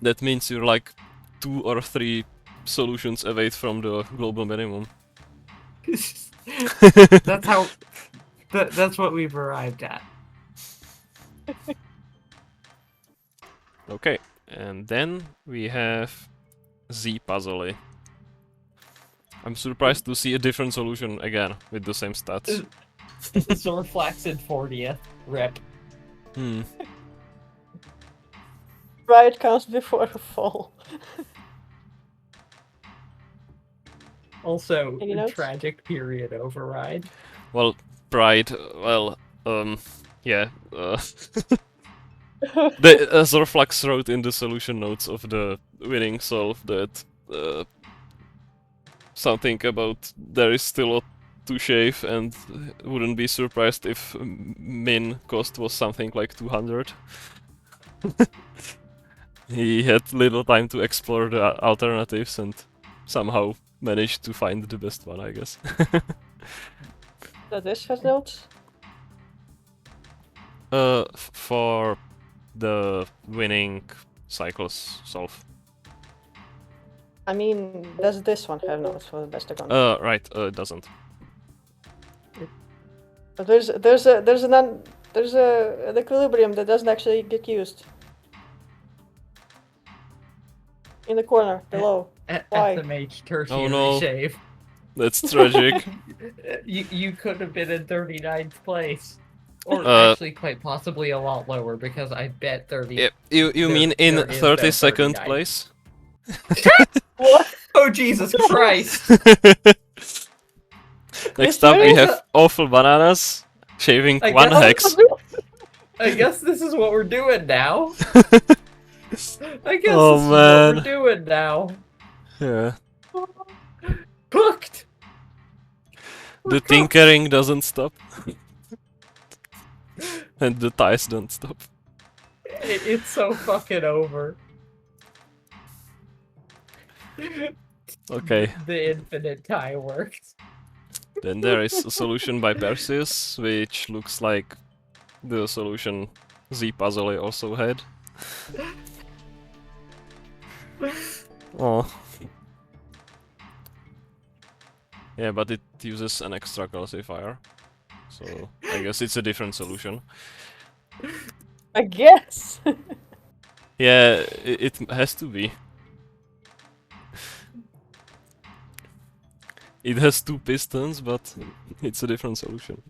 That means you're like 2 or 3 solutions away from the global minimum. That's how. That's what we've arrived at. Okay, and then we have Z puzzle. I'm surprised to see a different solution again with the same stats. Zorflax in 40th. Rip. Pride comes before the fall. Also, Any notes? tragic period override. Well, Pride, yeah. The Zorflax wrote in the solution notes of the winning solve that something about there is still a lot to shave and wouldn't be surprised if min cost was something like 200. He had little time to explore the alternatives and somehow managed to find the best one, I guess. That is has notes. For the winning cycles solve. I mean, does this one have notes for the Bestagon? Right, it doesn't. But there's an equilibrium that doesn't actually get used. In the corner below. Why? SMH tertiary Oh no. shave. That's tragic. You could have been in 39th place. Or actually quite possibly a lot lower because I bet 30. Yep. You mean in there is no 32nd 39. place? What? Oh Jesus Christ! Next up we have awful bananas shaving I 1 guess- hex. I guess this is what we're doing now. I guess Oh, this is man. what we're doing now. Yeah. Cooked! The tinkering doesn't stop. And the ties don't stop. It's so fucking over. Okay. The infinite tie works. Then there is a solution by Perseus, which looks like the solution Z puzzle I also had. Oh. Yeah, but it uses an extra classifier. So I guess it's a different solution. I guess. Yeah, it has to be. It has 2 pistons, but it's a different solution.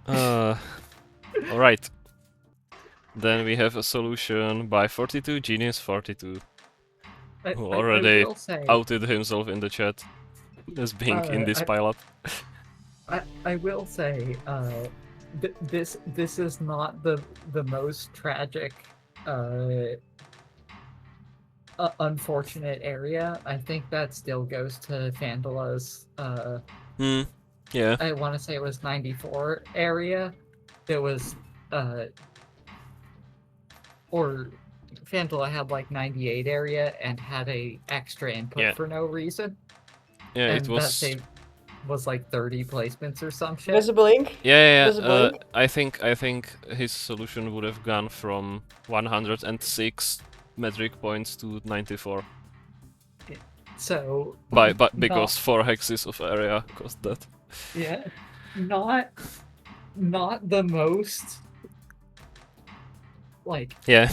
Alright. Then we have a solution by 42 Genius 42, who already I will say, outed himself in the chat as being in this pileup. I will say, this is not the most tragic, unfortunate area. I think that still goes to Fandala's. Yeah. I want to say it was 94 area. It was or Fandala had like 98 area and had a extra input for no reason. Yeah, and it was. That save was like 30 placements or some shit. Visible ink? Yeah. Visible ink? I think his solution would have gone from 106 metric points to 94. So But because 4 hexes of area cost that. yeah, not the most like Yeah.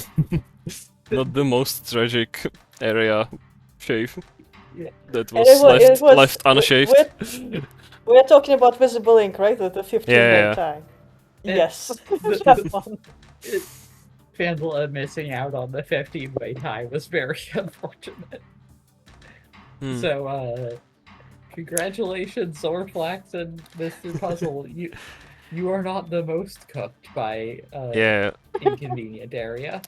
Not the most tragic area shave. Yeah. That And was, left we- unshaved. We're talking about Visible Ink, right? With the 15 Yeah. day time. It- Yes, the- that one. Fandla missing out on the 15-way tie was very unfortunate. Hmm. So congratulations, Zorflax and Mr. Puzzle. You are not the most cooked by Yeah. inconvenient area.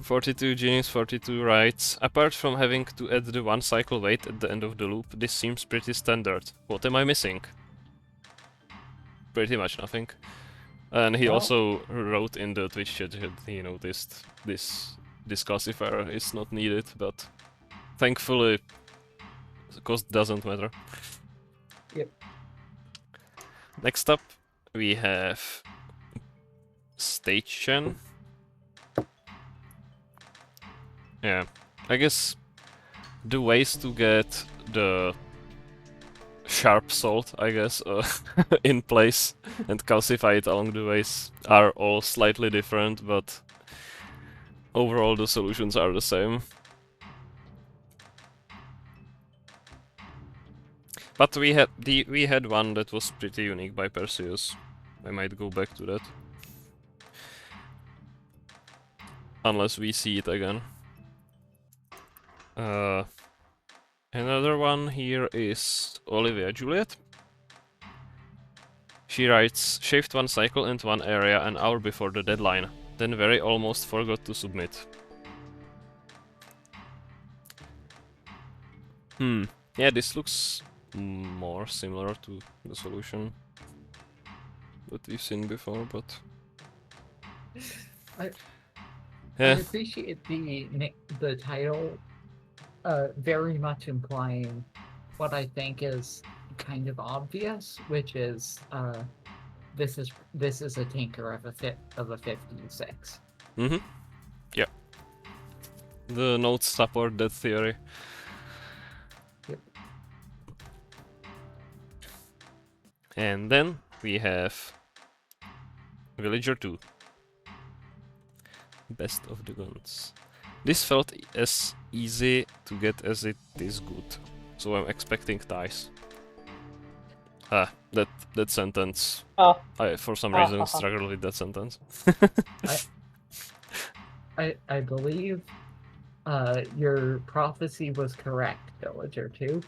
42 genies, 42 rights. Apart from having to add the 1 cycle wait at the end of the loop, this seems pretty standard. What am I missing? Pretty much nothing. And he Well- also wrote in the Twitch chat that he noticed this classifier is not needed, but thankfully the cost doesn't matter. Yep. Next up we have Station. Yeah, I guess the ways to get the sharp salt, I guess, in place and calcify it along the ways are all slightly different, but overall the solutions are the same. But we had one that was pretty unique by Perseus. I might go back to that. Unless we see it again. Another one here is Olivia Juliet. She writes, shaved 1 cycle and 1 area an hour before the deadline, then very almost forgot to submit. Yeah, this looks more similar to the solution that we've seen before, but... I Yeah, appreciate the title very much implying what I think is kind of obvious, which is this is a tinker of a 56. yeah. The notes support that theory. Yep. And then we have Villager 2. Best of the guns. This felt as easy to get as it is good, so I'm expecting ties. That sentence. Oh. I for some reason struggled with that sentence. I believe your prophecy was correct, Villager 2.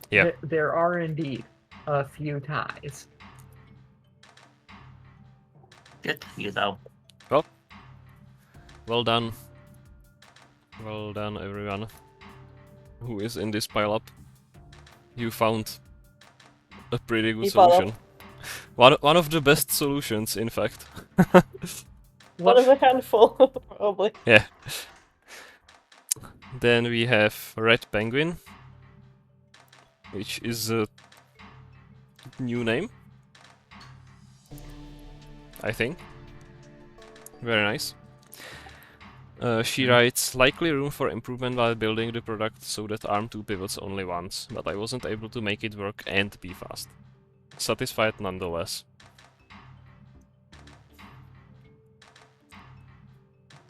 Yeah. There are indeed a few ties. Good for you, though. Well done. Well done, everyone who is in this pile-up. You found a pretty good solution. One of the best solutions, in fact. One of a handful, probably. Yeah. Then we have Red Penguin, which is a new name, I think. Very nice. She writes, likely room for improvement while building the product so that ARM 2 pivots only once, but I wasn't able to make it work and be fast. Satisfied nonetheless.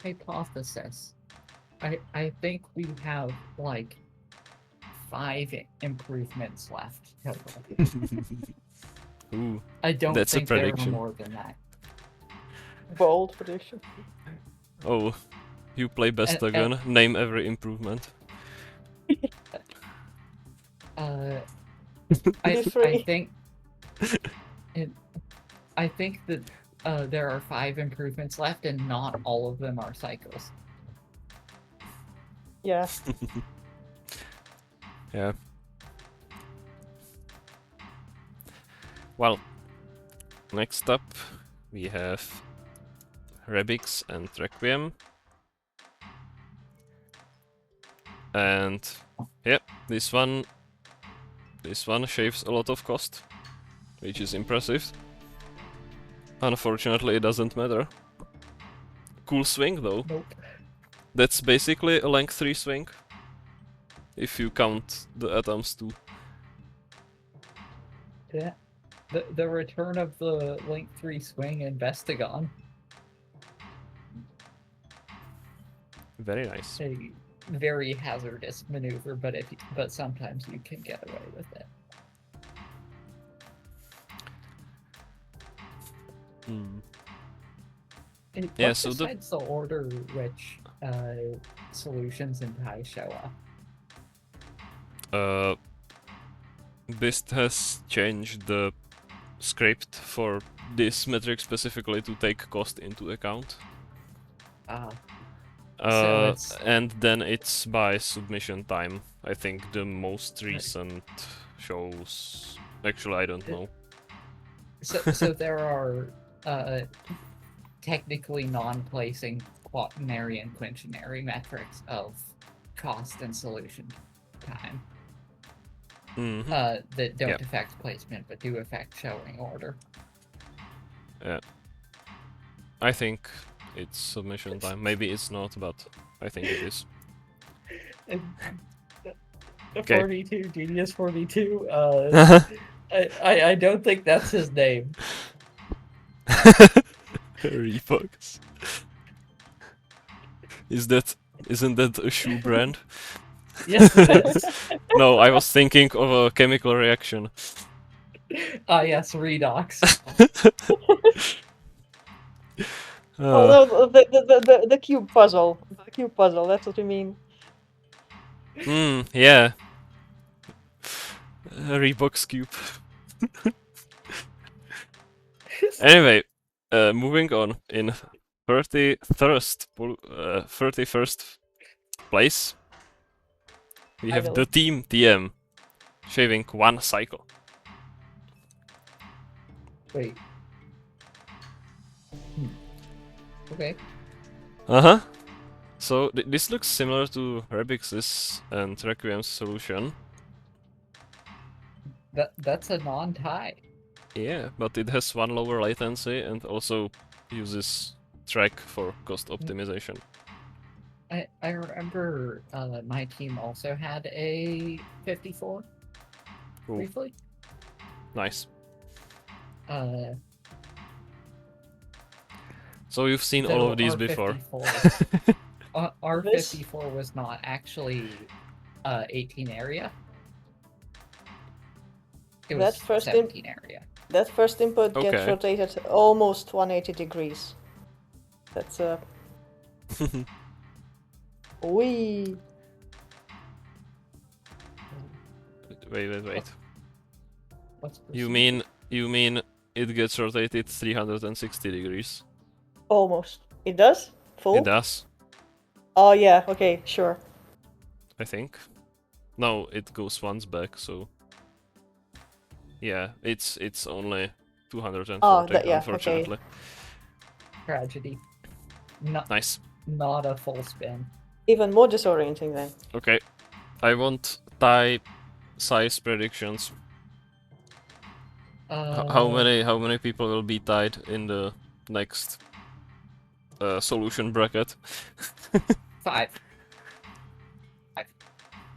Hypothesis. I think we have like 5 improvements left total. Ooh, I don't that's a think there are prediction. more than that. Bold prediction. Oh, you play Bestagon, name every improvement. I Free. think I think that there are 5 improvements left, and not all of them are cycles. Yeah. Yeah. Well, next up we have Rebix and Requiem. And yeah, this one shaves a lot of cost, which is impressive. Unfortunately, it doesn't matter cool swing though. Nope. That's basically a length 3 swing. If you count the atoms too. Yeah. The return of the link 3 swing in Bestagon. Very nice. A very hazardous maneuver, but sometimes you can get away with it. Yeah, so besides the order which solutions in Pi show up? This has changed the script for this metric specifically to take cost into account. So it's- And then it's by submission time. I think the most recent shows. Actually, I don't know. So there are technically non-placing quaternary and quinquenary metrics of cost and solution time that don't affect placement but do affect showing order. Yeah. I think it's submission time. Maybe it's not, but I think it is. 42, Genius 42. I don't think that's his name. Reeboks. Isn't that a shoe brand? Yes, it is. No, I was thinking of a chemical reaction. Yes, redox. Oh no, the cube puzzle. The cube puzzle, that's what you mean. Yeah. Reeboks cube. Anyway, moving on. In 31st place, we have the team TM, shaving 1 cycle. Wait. Okay. So this looks similar to Rebix's and Requiem's solution. That's a non-tie. Yeah, but it has 1 lower latency and also uses track for cost optimization. I remember my team also had a 54 briefly. Nice. So you've seen all of these before. Our 54 was not actually 18 area. It was 17 area. That first input gets rotated almost 180 degrees. That's Wee. Wait. You mean it gets rotated 360 degrees? Almost. It does? Full? It does. Oh yeah, okay, sure. I think. No, it goes once back, so yeah, it's only 240, unfortunately. Okay. Tragedy. Nice. Not a full spin. Even more disorienting then. Okay. I want tie size predictions. How many people will be tied in the next solution bracket? 5.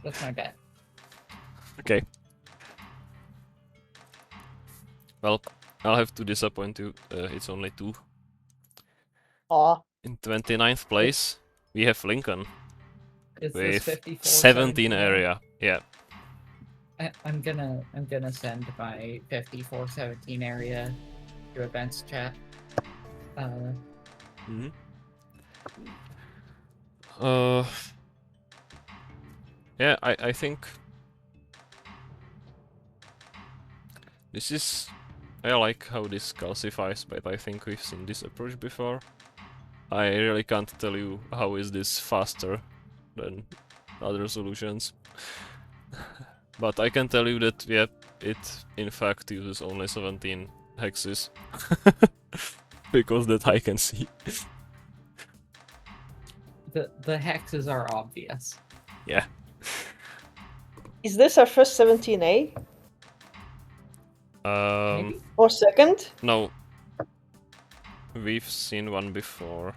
That's my bet. Okay. Well, I'll have to disappoint you. It's only 2. Aw. In 29th place, we have Lincoln. Is with this 54, 17 area. Yeah. I'm gonna send my 54-17 area to events chat. Yeah, I think this is. I like how this calcifies, but I think we've seen this approach before. I really can't tell you how is this faster than other solutions. But I can tell you that, yeah, it in fact uses only 17 hexes. Because that I can see. The hexes are obvious. Yeah. Is this our first 17A? Maybe? Or second? No. We've seen one before.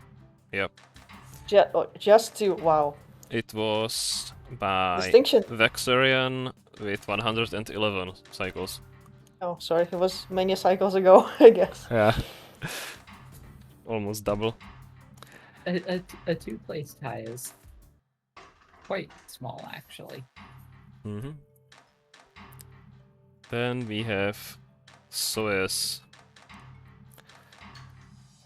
Yep. Just 2. Wow. It was by Distinction. Vexarian with 111 cycles. Oh, sorry. It was many cycles ago, I guess. Yeah. Almost double. A two-place tie is quite small, actually. Mm-hmm. Then we have Soes.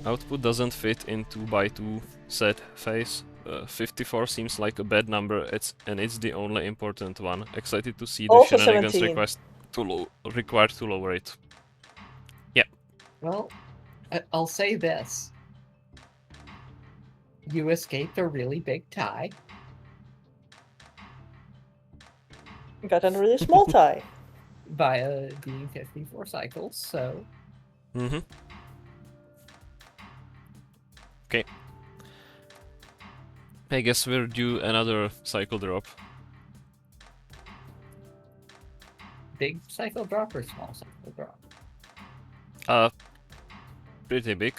Output doesn't fit in 2x2 set phase. 54 seems like a bad number, and it's the only important one. Excited to see the Also shenanigans 17. required to lower it. Well, I'll say this. You escaped a really big tie. Got a really small tie. Via being 54 cycles, so... Mm-hmm. Okay. I guess we're due another cycle drop. Big cycle drop or small cycle drop? Pretty big.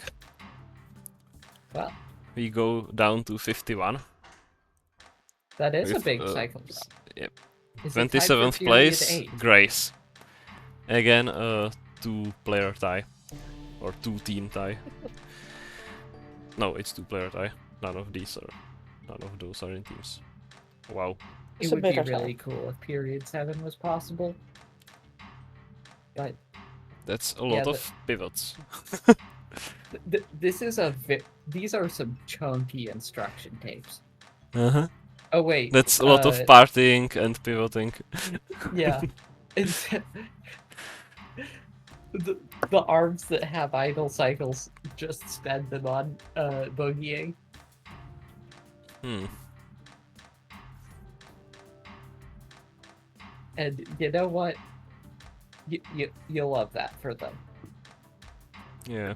Well, We go down to 51. that is a With, big cycle drop. Yep. Is it tied for 27th period place, 8? Grace. Again, a 2-player tie. Or 2-team tie. No, it's 2-player tie. None of those are in teams. Wow. It's It a would be better tie. really cool if period 7 was possible. But That's a Yeah, lot but- of pivots. this is these are some chunky instruction tapes. Uh-huh. Oh wait, That's a lot of partying and pivoting. yeah. It's the arms that have idle cycles just spend them on bogeying. Hmm. And you know what? You'll love that for them. Yeah.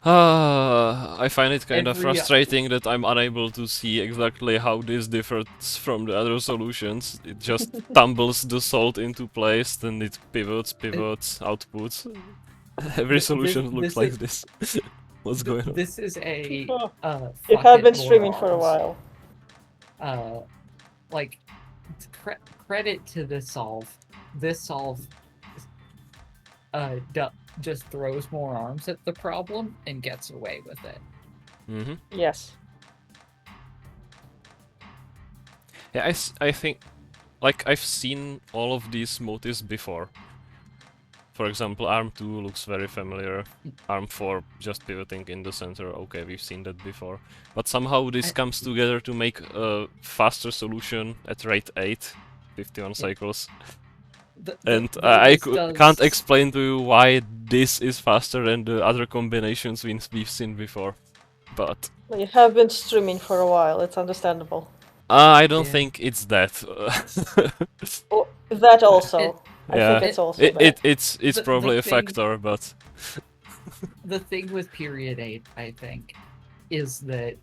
I find it kind of Every- frustrating that I'm unable to see exactly how this differs from the other solutions. It just tumbles the salt into place, then it pivots, outputs. Every solution looks this like is- this. What's going on? This is a You fuck have it, been more streaming for a arms. while. Like credit to this solve. This solve just throws more arms at the problem and gets away with it. Mm-hmm. Yes. Yeah, I think, like, I've seen all of these motifs before. For example, Arm 2 looks very familiar. Arm 4 just pivoting in the center. Okay, we've seen that before. But somehow this comes together to make a faster solution at rate 8, 51 cycles. And I can't explain to you why this is faster than the other combinations we've seen before. But You have been streaming for a while, it's understandable. I don't Yeah. think it's that. That also. I Yeah. think it's also that. It's The probably a thing- factor, but The thing with period 8, I think, is that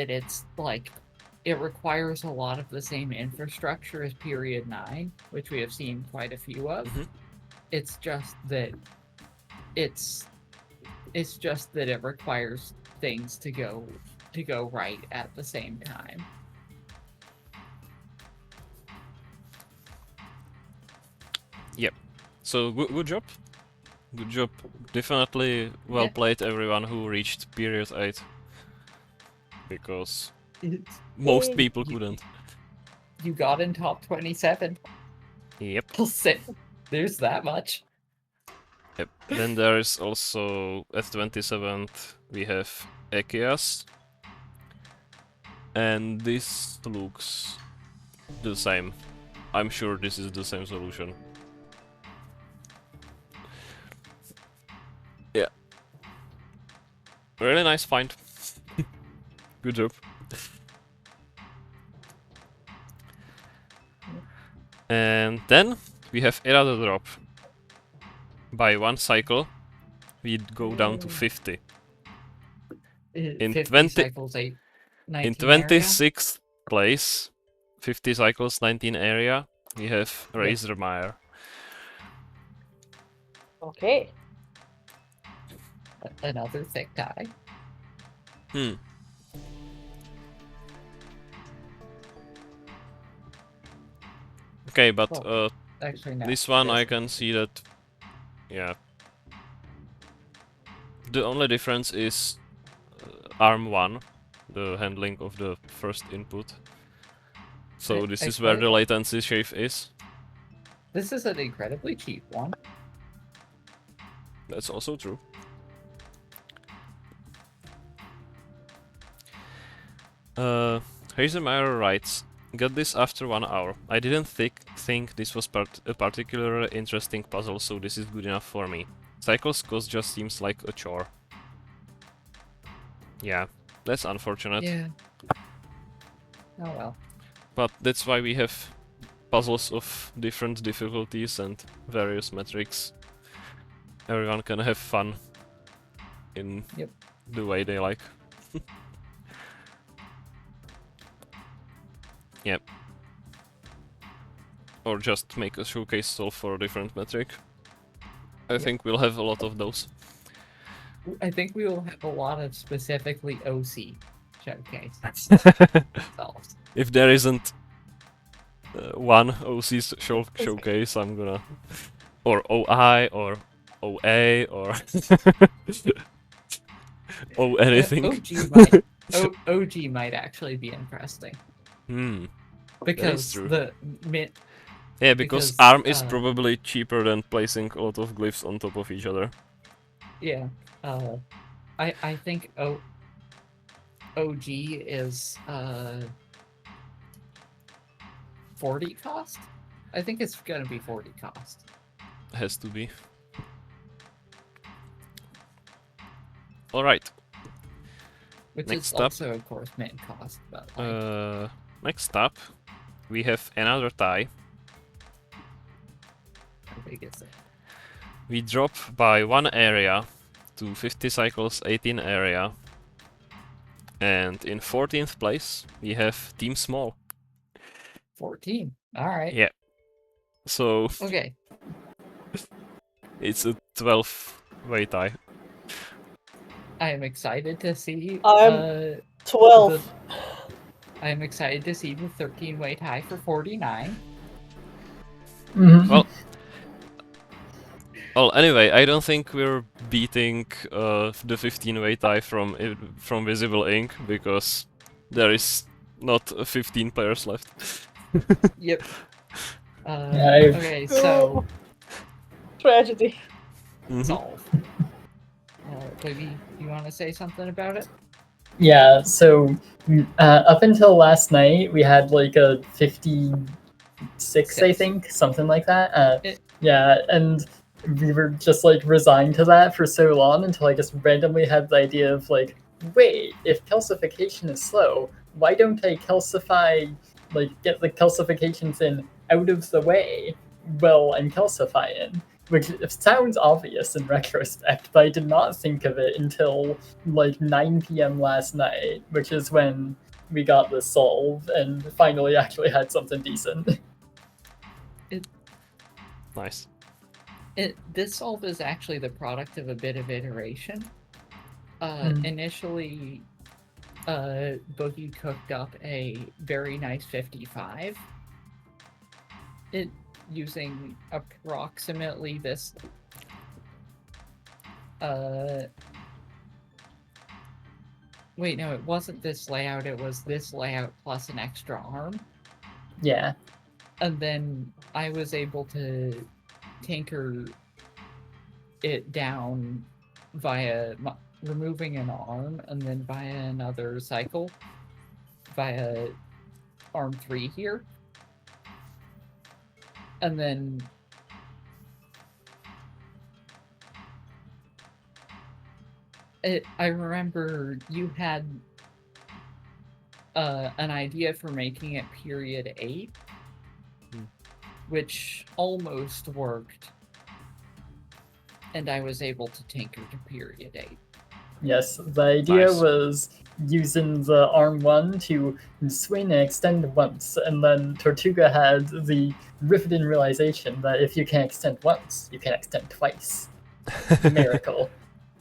it's like it requires a lot of the same infrastructure as period 9, which we have seen quite a few of. Mhm. It's just that it requires things to go right at the same time. so good job. Good job. Definitely well Yeah. played everyone who reached period 8. Because It's, most Yay. people couldn't. you got in top 27. Yep. I'll say there's that much. Yep. Then there is also at 27th we have Aqueous. And this looks the same. I'm sure this is the same solution. Yeah. Really nice find. Good job. And then we have another drop. By 1 cycle, we'd go down to 50. In 50 20 cycles, 19 In area. 26th place, 50 cycles, 19 area, we have Razormire. Okay. Another thick tie. Hmm. Okay, but Actually, no. this one I doesn't. can see that, yeah. The only difference is arm 1, the handling of the first input. So this is where the latency shift is. This is an incredibly cheap one. That's also true. Hazelmeyer writes, "Got this after 1 hour. I didn't think this was a particularly interesting puzzle, so this is good enough for me. Cycles cost just seems like a chore." Yeah, that's unfortunate. Yeah. Oh well. But that's why we have puzzles of different difficulties and various metrics. Everyone can have fun in the way they like. Yep. Or just make a showcase solve for a different metric. I think we'll have a lot of those. I think we will have a lot of specifically OC showcase solves. If there isn't one OC showcase, I'm gonna... Or OI, or OA, or... oh, anything. OG might actually be interesting. Because true. Yeah, because ARM is probably cheaper than placing a lot of glyphs on top of each other. Yeah. I think OG is 40 cost? I think it's gonna be 40 cost. Has to be. Alright. Which next is up, also, of course, main cost, but like... next up, we have another tie. How big is it? We drop by 1 area to 50 cycles 18 area. And in 14th place, we have Team Small. 14. Alright. Yeah. So... Okay. It's a 12-way tie. I am excited to see... I'm 12. I am excited to see the 13-way tie for 49. Well, anyway, I don't think we're beating the 15-way tie from Visible Ink, because there is not 15 players left. Yep. Okay, so... Tragedy. Solve. Maybe you want to say something about it? Yeah, so up until last night, we had like a 56, I think, something like that. Yeah, and we were just like resigned to that for so long until I just randomly had the idea of like, wait, if calcification is slow, why don't I calcify, like get the calcifications in out of the way while I'm calcifying? Which sounds obvious in retrospect, but I did not think of it until like 9 p.m. last night, which is when we got the solve and finally actually had something decent. Nice. This solve is actually the product of a bit of iteration. Initially, Boogie cooked up a very nice 55. Using approximately this wait, no, it wasn't this layout, it was this layout plus an extra arm. Yeah. And then I was able to tinker it down via removing an arm and then via another cycle via arm 3 here. And then I remember you had an idea for making it period 8, which almost worked, and I was able to tinker to period 8. Yes, the idea Nice. was using the arm 1 to swing and extend once, and then Tortuga had the riveting realization that if you can extend once, you can extend twice. Miracle.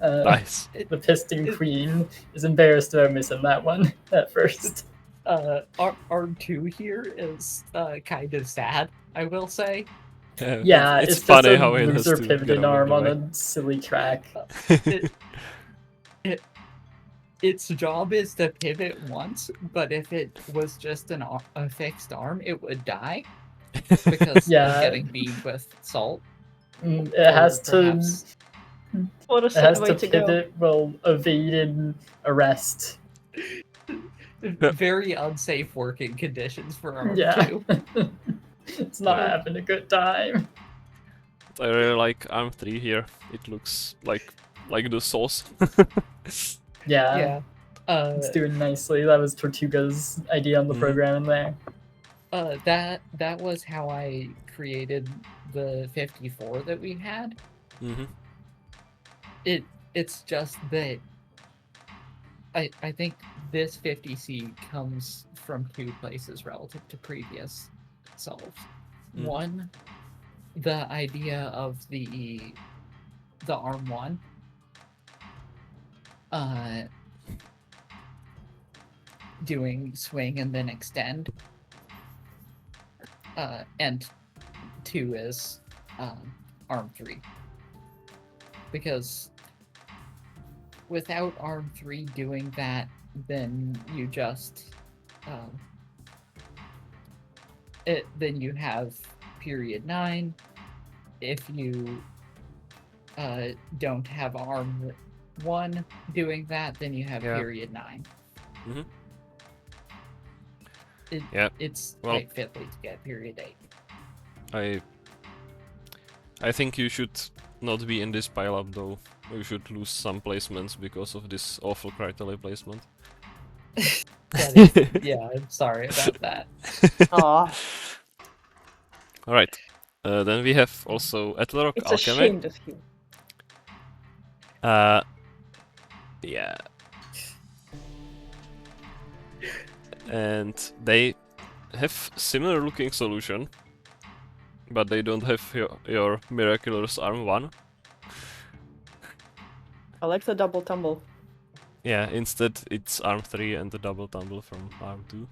Nice. The Piston Queen is embarrassed about missing that one at first. Arm 2 here is kind of sad, I will say. Yeah, it's it's just funny a how it has loser to get pivoting out of arm the on way. a silly track. Its job is to pivot once, but if it was just a fixed arm, it would die because Yeah. of getting beamed with salt. It Or has perhaps- What a It sad has way to to go. pivot while evading arrest. Very unsafe working conditions for Arm Yeah. 2. It's not having a good time. I really like Arm 3 here. It looks like the sauce. Yeah, Yeah. it's doing nicely. That was Tortuga's idea on the Mhm. programming there. That was how I created the 54 that we had. Mm-hmm. It's just that I think this 50C comes from two places relative to previous solves. Mm. One, the idea of the arm 1 doing swing and then extend, and 2 is arm 3, because without arm 3 doing that, then you just then you have period 9. If you don't have arm 1 doing that, then you have Yeah. period 9. Mhm. It's Well- quite fitly to get period 8. I think you should not be in this pile-up though. You should lose some placements because of this awful Crytally placement. Yeah, I'm sorry about that. Aw, Alright. Then we have also Etlerok it's a Alchemy. shame of you. Yeah. And they have similar looking solution, but they don't have your Miraculous Arm 1. I like the double tumble. Yeah, instead it's Arm 3 and the double tumble from Arm 2.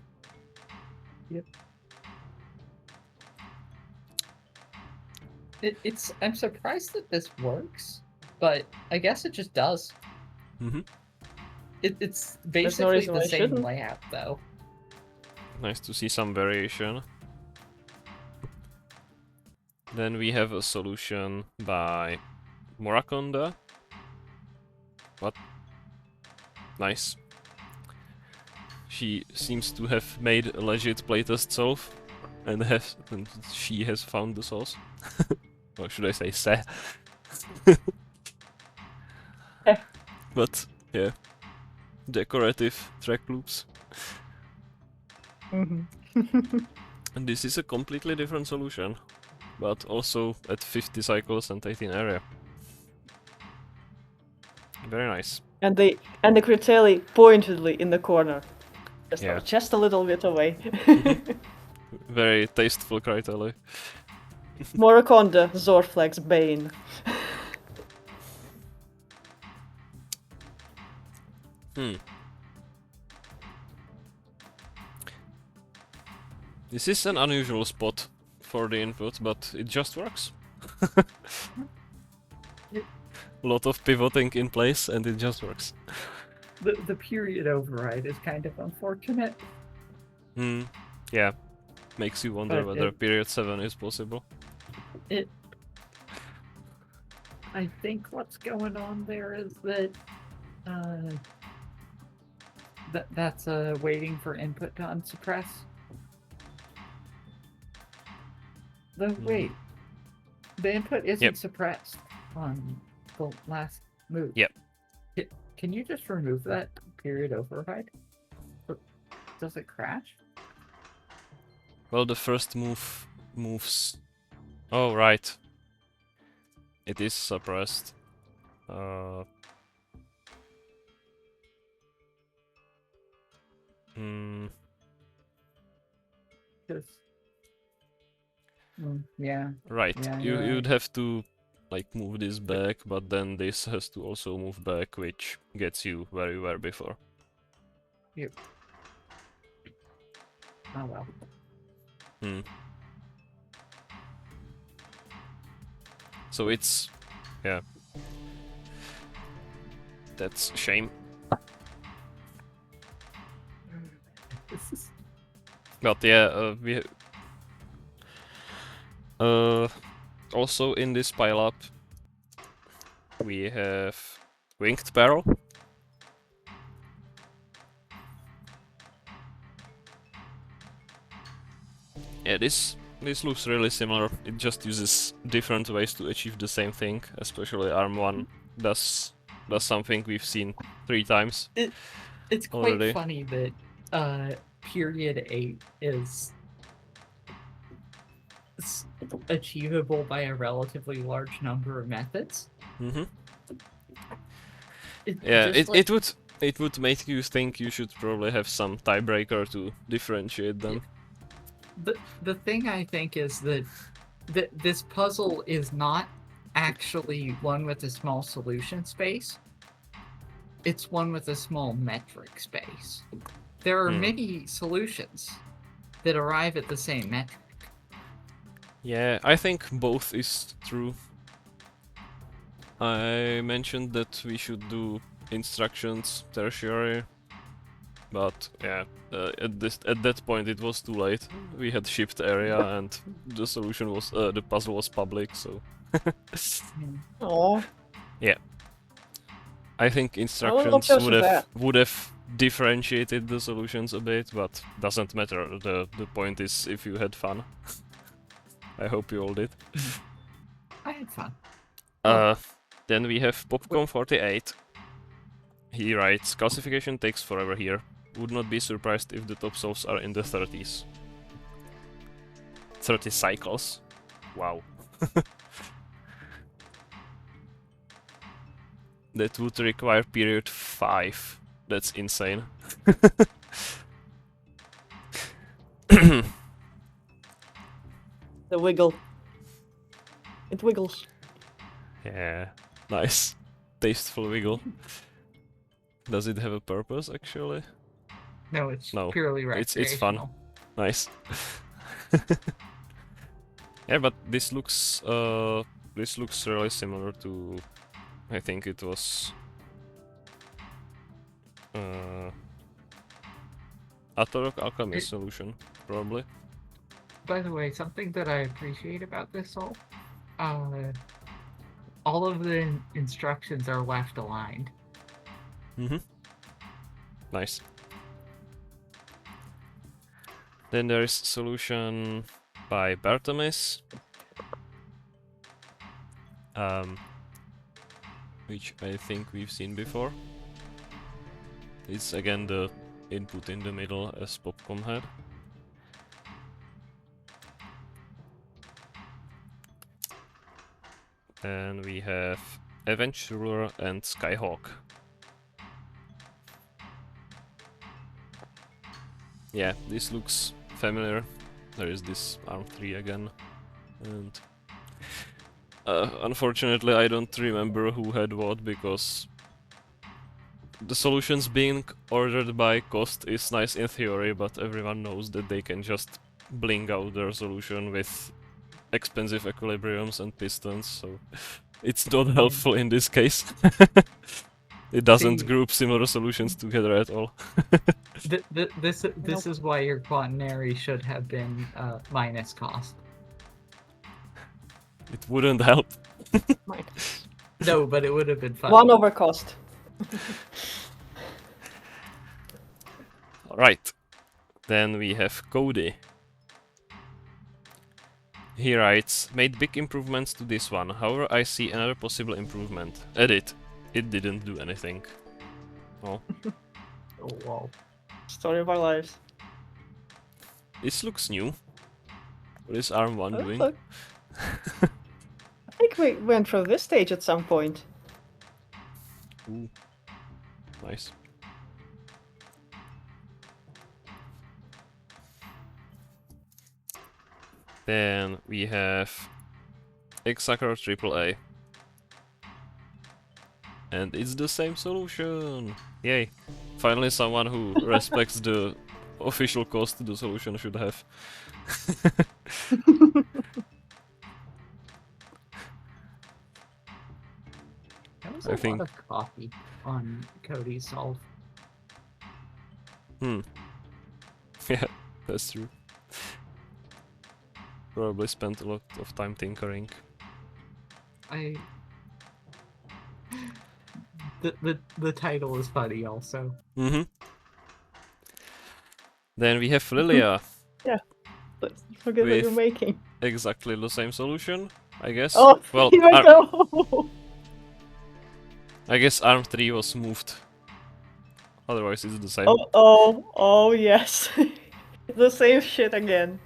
I'm surprised that this works, but I guess it just does. Mhm. It's no basically reason why the it same shouldn't. layout, though. Nice to see some variation. Then we have a solution by Morakonda. What? Nice. She seems to have made a legit playtest solve, and she has found the sauce. Or should I say se? But yeah, decorative track loops. Mm-hmm. And this is a completely different solution, but also at 50 cycles and 18 area. Very nice. And the Criteli pointedly in the corner. Yeah. Just a little bit away. Very tasteful Crytally. Moraconda, Zorflex, Bane. This is an unusual spot for the input, but it just works. Lot of pivoting in place and it just works. The period override is kind of unfortunate. Yeah. Makes you wonder But whether period 7 is possible. I think what's going on there is that that's waiting for input to unsuppress. Wait, the input isn't suppressed on the last move. Yep. Can you just remove that period override? Does it crash? Well, the first move moves... Oh, right. It is suppressed. Hmm. Yeah. Right. Yeah, you you're you'd right. have to like move this back, but then this has to also move back, which gets you where you were before. Yep. Oh well. Hmm. So it's yeah. That's a shame. But yeah, we also in this pile up we have winged barrel. Yeah, this looks really similar. It just uses different ways to achieve the same thing. Especially Arm 1 does something we've seen 3 times. It's quite already. funny that period 8 is achievable by a relatively large number of methods. Mm-hmm. It Yeah, just like, it would make you think you should probably have some tiebreaker to differentiate them. the thing I think is that this puzzle is not actually one with a small solution space. It's one with a small metric space. There are many solutions that arrive at the same metric. Yeah, I think both is true. I mentioned that we should do instructions tertiary, but yeah, at that point it was too late. We had shipped area and the solution was the puzzle was public, so Oh, yeah. I think not instructions just that. would have differentiated the solutions a bit, but doesn't matter. The point is if you had fun. I hope you all did. I had fun. Then we have Popcorn 48. He writes, calcification takes forever here. Would not be surprised if the top solves are in the 30s. 30 cycles. Wow. That would require period 5. That's insane. The wiggle. It wiggles. Yeah, nice. Tasteful wiggle. Does it have a purpose, actually? No, it's No, purely it's recreational. fun. Nice. Yeah, but this looks really similar to, I think it was Atorok Alchemist solution, probably. By the way, something that I appreciate about this all of the instructions are left aligned. Mm-hmm. Nice. Then there is solution by Bartomis, which I think we've seen before. It's again the input in the middle as Popcom had. And we have Avenge Ruler and Skyhawk. Yeah, this looks familiar. There is this Arm 3 again. And unfortunately I don't remember who had what, because the solutions being ordered by cost is nice in theory, but everyone knows that they can just bling out their solution with expensive equilibriums and pistons, so it's not helpful in this case. It doesn't group similar solutions together at all. This is why your quaternary should have been minus cost. It wouldn't help. No, but it would have been fun. 1 over cost. Alright. Then we have Cody. He writes, made big improvements to this one, however I see another possible improvement. Edit. It didn't do anything. Oh. Oh wow. Story of our lives. This looks new. What is Arm 1 doing? Look. I think we went through this stage at some point. Ooh. Nice. Then we have Exacor AAA. And it's the same solution! Yay! Finally someone who respects the official cost the solution should have. That was I a think- lot of coffee on Cody's solve. Yeah, that's true. Probably spent a lot of time tinkering. The title is funny also. Mm-hmm. Then we have Lilia. Let's forget what you're With- making. Exactly the same solution, I guess. Oh, well, here I go! I guess Arm 3 was moved. Otherwise it's the same. Oh, yes. The same shit again.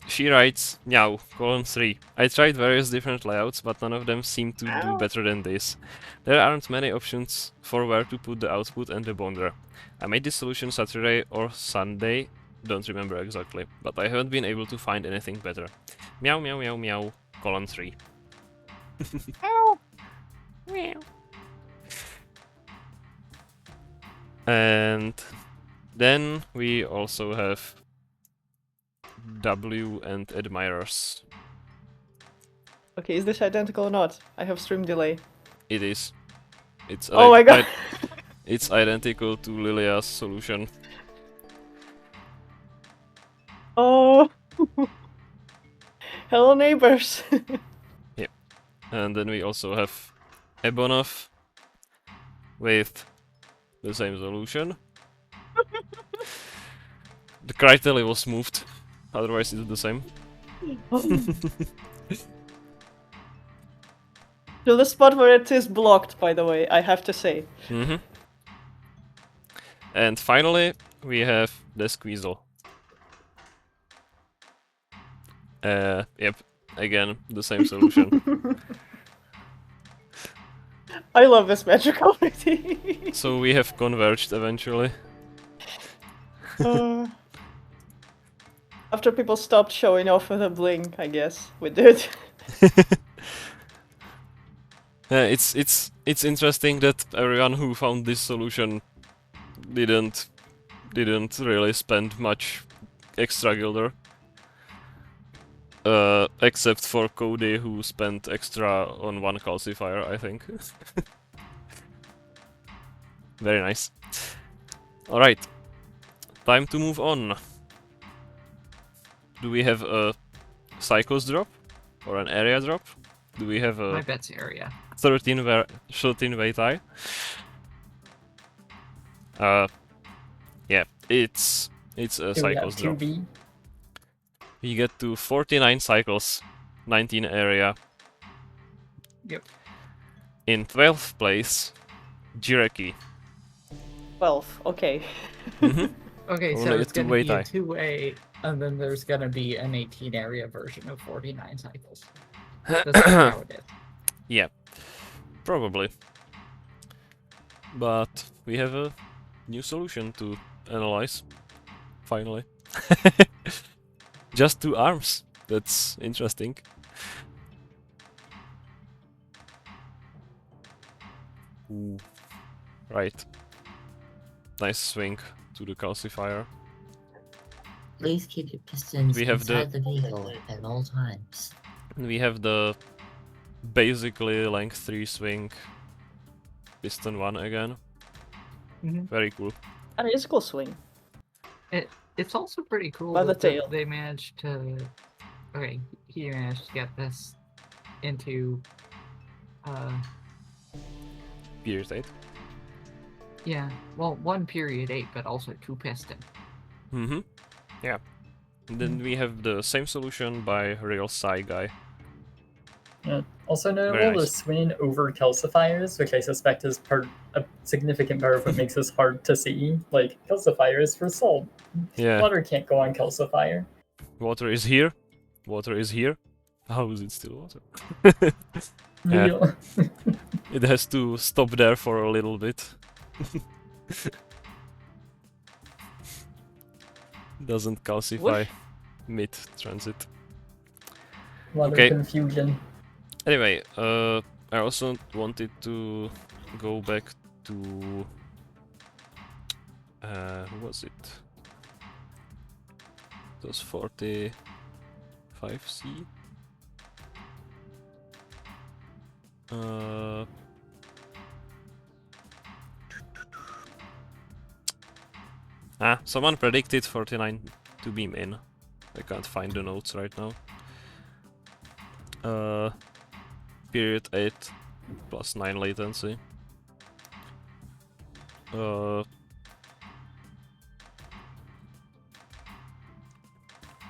She writes, Meow, colon 3. I tried various different layouts, but none of them seem to do better than this. There aren't many options for where to put the output and the bonder. I made this solution Saturday or Sunday, don't remember exactly, but I haven't been able to find anything better. Meow, meow, meow, meow, colon 3. Meow. And then we also have W and admirers. Okay, is this identical or not? I have stream delay. It is. It's Oh my god! it's identical to Lilia's solution. Oh! Hello, neighbors! And then we also have Ebonov with the same solution. The criteria was moved, otherwise it's the same. So the spot where it is blocked, by the way, I have to say. Mm-hmm. And finally, we have the Squeezel. Yep, again, the same solution. I love this magic already. So we have converged eventually. After people stopped showing off with a bling, I guess we did. It's interesting that everyone who found this solution didn't really spend much extra gilder. Except for Cody, who spent extra on one calcifier, I think. Very nice. Alright. Time to move on. Do we have a Cycles drop? Or an area drop? Do we have My a bet's area. 13 way tie? Yeah, it's a Do we have Cycles drop. 2B? We get to 49 cycles, 19 area. Yep. In 12th place, Jireki. 12, okay. Mhm. Okay, Only so a it's gonna two-way be tie. a 2-way, and then there's gonna be an 18 area version of 49 cycles. That's how it is. Yeah, probably. But we have a new solution to analyze. Finally. Just 2 arms. That's interesting. Ooh. Right. Nice swing to the calcifier. Please keep your pistons We have inside the vehicle at all times. And we have the basically length 3 swing. Piston 1 again. Mhm. Very cool. And it is a cool swing. It's also pretty cool By the that tail. they managed to. Okay, he managed to get this into. Period 8. Yeah, well, 1 period 8, but also 2 piston. Mm-hmm. Yeah. And then we have the same solution by Real Psy Guy. Yeah. Also Very notable nice. is swinging over calcifiers, which I suspect is a significant part of what makes this hard to see. Like, calcifier is for salt. Yeah. Water can't go on calcifier. Water is here. Water is here. How is it still water? Yeah. Real. It has to stop there for a little bit. Doesn't calcify. mid-transit. A lot Okay. of confusion. Anyway, I also wanted to go back to... who was it? It was 45C? Someone predicted 49 to be min. I can't find the notes right now. Period 8 plus 9 latency.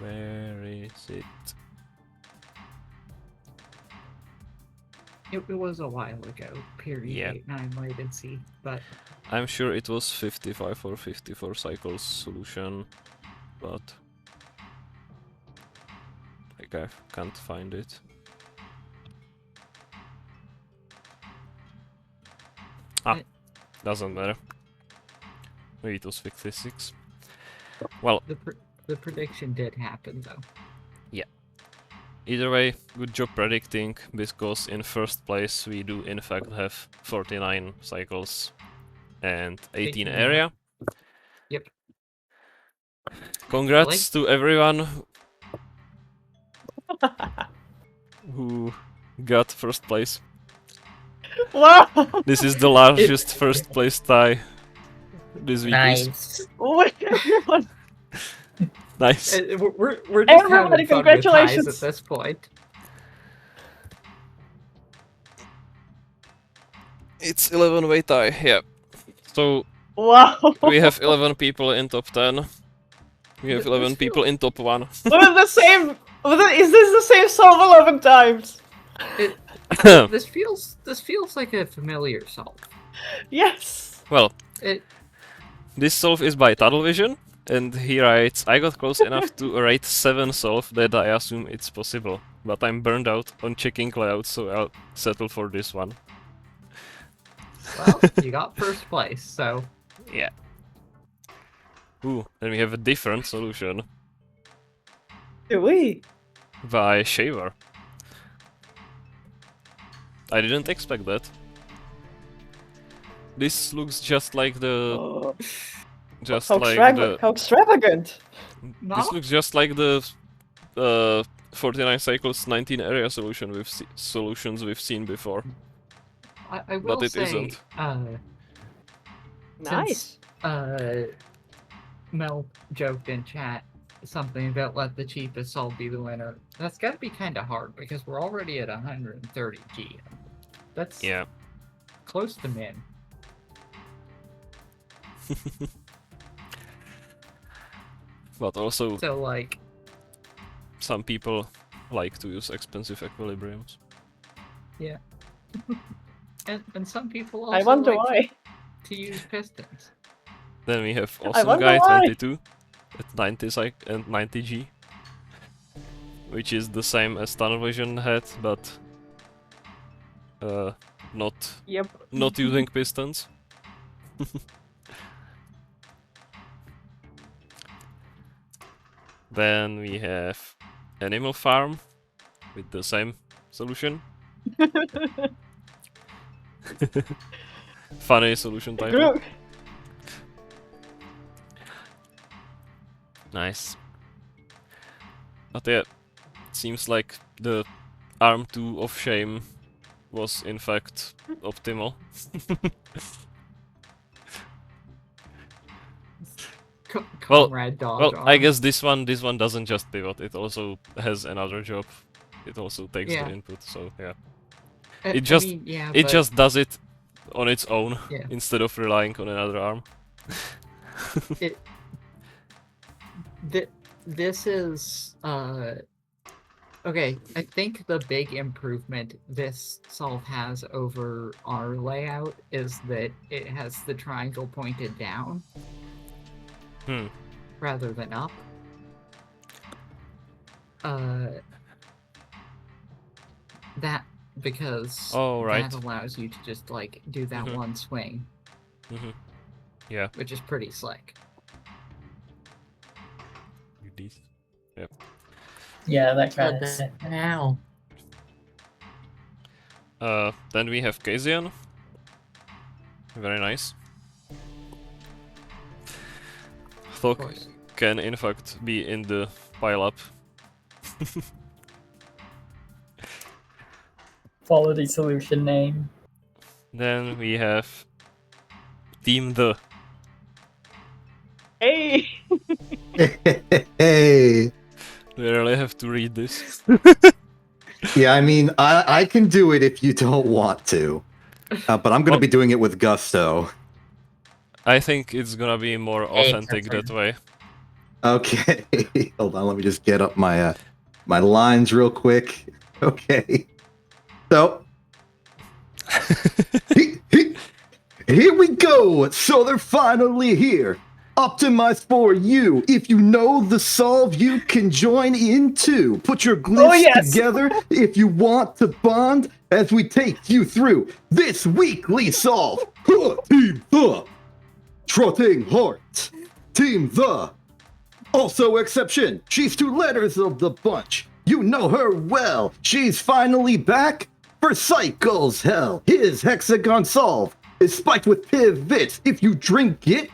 Where is it? It was a while ago. Period Yeah. 8-9 latency, but I'm sure it was 55 or 54 cycles solution, but like I can't find it. Doesn't matter. Maybe it was 56. Well, the prediction did happen though. either way, good job predicting, because in first place we do in fact have 49 cycles and 18 area. Yep. Congrats to everyone who got first place. Wow! This is the largest first place tie this week. Nice. Wait, everyone! Nice. We're just Everybody, having fun congratulations! with ties at this point. It's 11-way tie, yeah. So Wow! we have 11 people in top 10. We have This 11 people in top 1. Is this the same solve 11 times? This feels like a familiar solve. Yes! Well, It this solve is by Tunnel Vision, and he writes, I got close enough to rate 7 solve that I assume it's possible, but I'm burned out on checking clouds, so I'll settle for this one. well, you got first place, so Yeah. Ooh, then we have a different solution Do we? by Shaver. I didn't expect that. This looks just like the... Oh, just how, like how extravagant! This looks just like the 49 cycles 19 area solution solutions we've seen before. I will But it say, isn't. Nice! Mel joked in chat something about let the cheapest solve be the winner. That's gotta be kind of hard because we're already at 130 G. That's Yeah. close to min. But also, So like, some people like to use expensive equilibriums. yeah. and some people also I wonder like why. to use pistons. Then we have I Awesome wonder Guy why. 22 at 90 and 90 G, which is the same as Tunnel Vision had, but Yep. not using pistons. Then we have Animal Farm with the same solution. Funny solution title. Group. Nice. But yeah, seems like the Arm 2 of Shame was in fact optimal. Comrade Dog. Well, I guess this one doesn't just pivot, it also has another job. It also takes Yeah. the input, so yeah. I It just mean, yeah, it but just does it on its own Yeah. instead of relying on another arm. This is okay. I think the big improvement this solve has over our layout is that it has the triangle pointed down rather than up. That because that allows you to just like do that one swing. Yeah. Which is pretty slick. Yep. Yeah, that kind of. Now. Then we have Kazian. Very nice. Thok course. can in fact be in the pile up. Quality solution name. Then we have Team The. Hey! Hey. We really have to read this. Yeah, I mean, I can do it if you don't want to. But I'm going to Well- be doing it with gusto. I think it's gonna be more authentic that way. Okay. Hold on, let me just get up my my lines real quick. Okay. So, here we go. So they're finally here. Optimize for you. If you know the solve, you can join in too. Put your glyphs yes. together if you want to bond as we take you through this weekly solve. Team The. Trotting Heart. Team The. Also exception. She's 2 letters of the bunch. You know her well. She's finally back for Cycles Hell. His hexagon solve is spiked with pivots. If you drink it,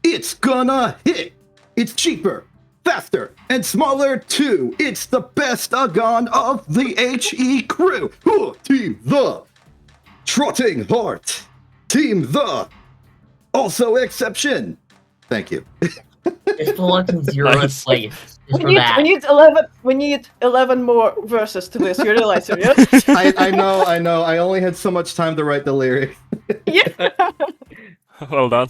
it's gonna hit. It's cheaper, faster, and smaller too. It's the Bestagon of the HE crew. Team The. Trotting Heart. Team The. Also exception. Thank you. It's the one to 0 Nice. place. Just for that. We need 11 more verses to this. You realize it, yeah? I know. I only had so much time to write the lyric. Yeah. Well done.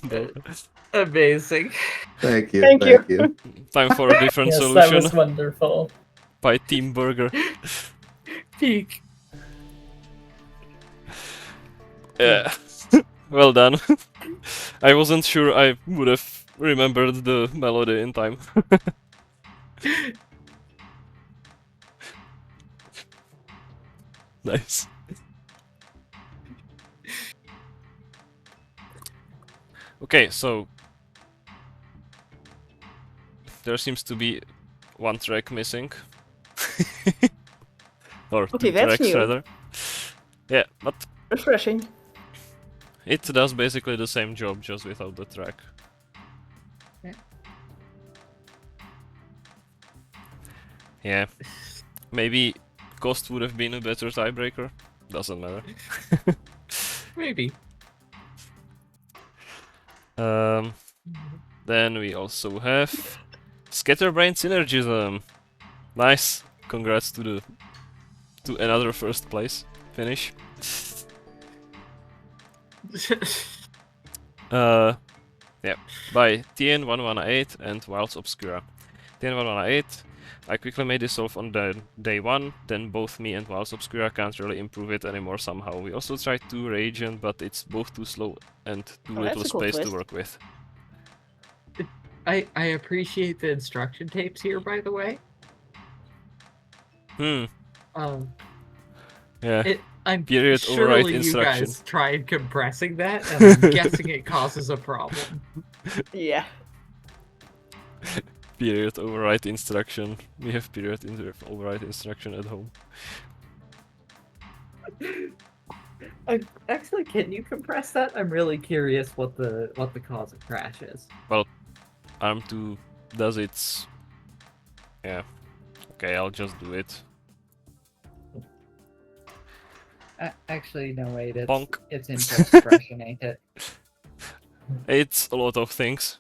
Amazing. Thank you. Thank you. Time for a different Yes, solution that was wonderful. by Team Burger. Peak. Yeah. Well done. I wasn't sure I would have remembered the melody in time. Nice. Okay, so there seems to be 1 track missing. Or Okay, 2 that's tracks new. rather. Yeah, but Refreshing. it does basically the same job, just without the track. Yeah. Yeah. Maybe cost would have been a better tiebreaker. Doesn't matter. Maybe. Then we also have Scatterbrain Synergism. Nice. Congrats to another first place finish. Yeah, by TN118 and Wilds Obscura. TN118, I quickly made this solve on the day 1, then both me and Wilds Obscura can't really improve it anymore somehow. We also tried 2 Reagent, but it's both too slow and too Oh, that's little a cool space to twist. work with. I appreciate the instruction tapes here, by the way. Yeah. I'm Period surely override you instruction. guys tried compressing that, and I'm guessing it causes a problem. Yeah. Period override instruction. We have period override instruction at home. Actually, can you compress that? I'm really curious what the cause of crash is. Well, ARM2 does its... Yeah. Okay, I'll just do it. Actually, no wait, Bonk. it's impulse suppression, ain't it? It's a lot of things.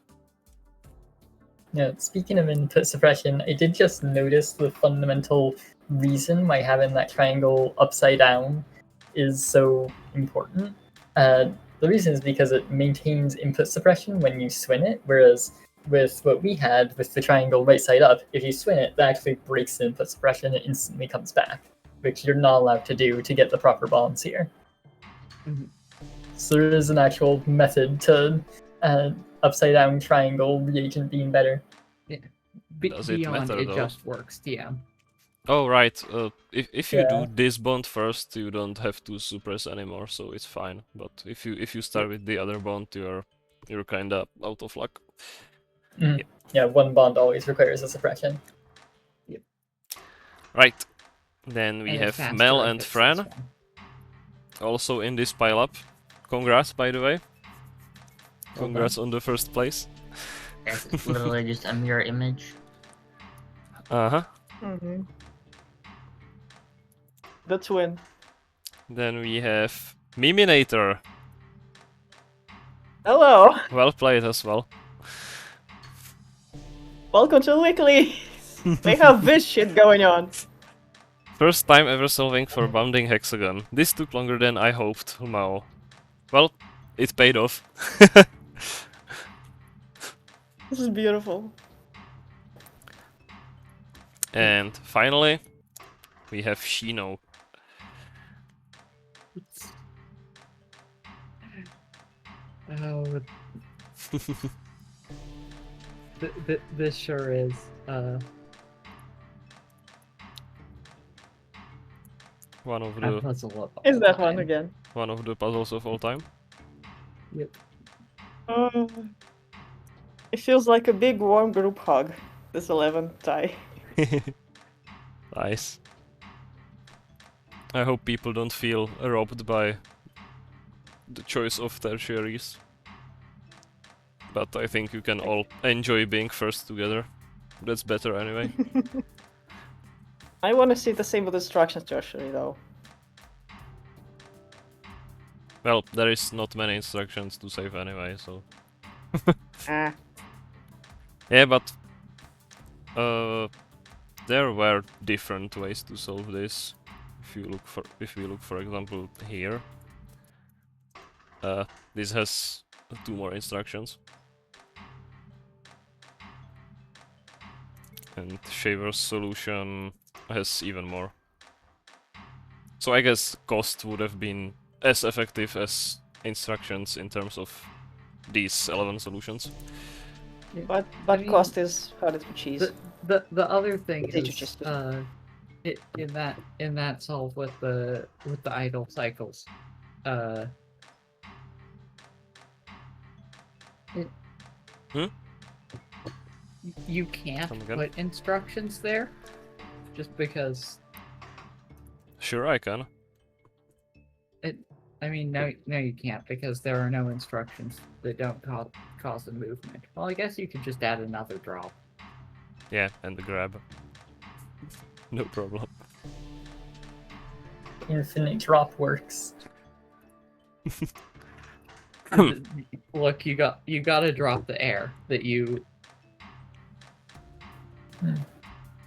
Yeah, speaking of input suppression, I did just notice the fundamental reason why having that triangle upside down is so important. The reason is because it maintains input suppression when you swing it, whereas with what we had with the triangle right side up, if you swing it, that actually breaks the input suppression and instantly comes back, which you're not allowed to do to get the proper balance here. Mhm. So there is an actual method to upside down triangle reagent being better. Does it Beyond matter, it though? just works, TM. Oh, right. If you Yeah. do this bond first, you don't have to suppress anymore, so it's fine. But if you start with the other bond, you're kinda out of luck. Yeah, one bond always requires a suppression. Right. Then we And it's have faster Mel if and it's this Fran, one. also in this pile up. Congrats, by the way. Well Congrats on the first place. It's literally just a mirror image. Uh-huh. Mm-hmm. The twin. Then we have Miminator. Hello. Well played as well. Welcome to Weekly. They have this shit going on. First time ever solving for bounding hexagon. This took longer than I hoped, Mao. Well, it paid off. This is beautiful. And finally, we have Shino. Oh, this sure is. One of a the puzzle of all Is that one time. again? one of the puzzles of all time. Yep. It feels like a big warm group hug. This 11 tie. Nice. I hope people don't feel robbed by the choice of tertiaries. But I think you can all enjoy being first together. That's better anyway. I want to see the same with instructions tertiary though. Well, there is not many instructions to save anyway, so... Ah. Yeah, but... there were different ways to solve this. If we look for example here. This has 2 more instructions. And Shaver's solution has even more. So I guess cost would have been as effective as instructions in terms of these 11 solutions. But I mean, cost is harder to cheese. The other thing Teacher is just- in that solve with the idle cycles, you can't Come again? put instructions there, just because. Sure, I can. I mean, no, you can't, because there are no instructions that don't cause a movement. Well, I guess you could just add another drop. Yeah, and the grab. No problem. Infinite drop works. Look, you gotta drop the air that you.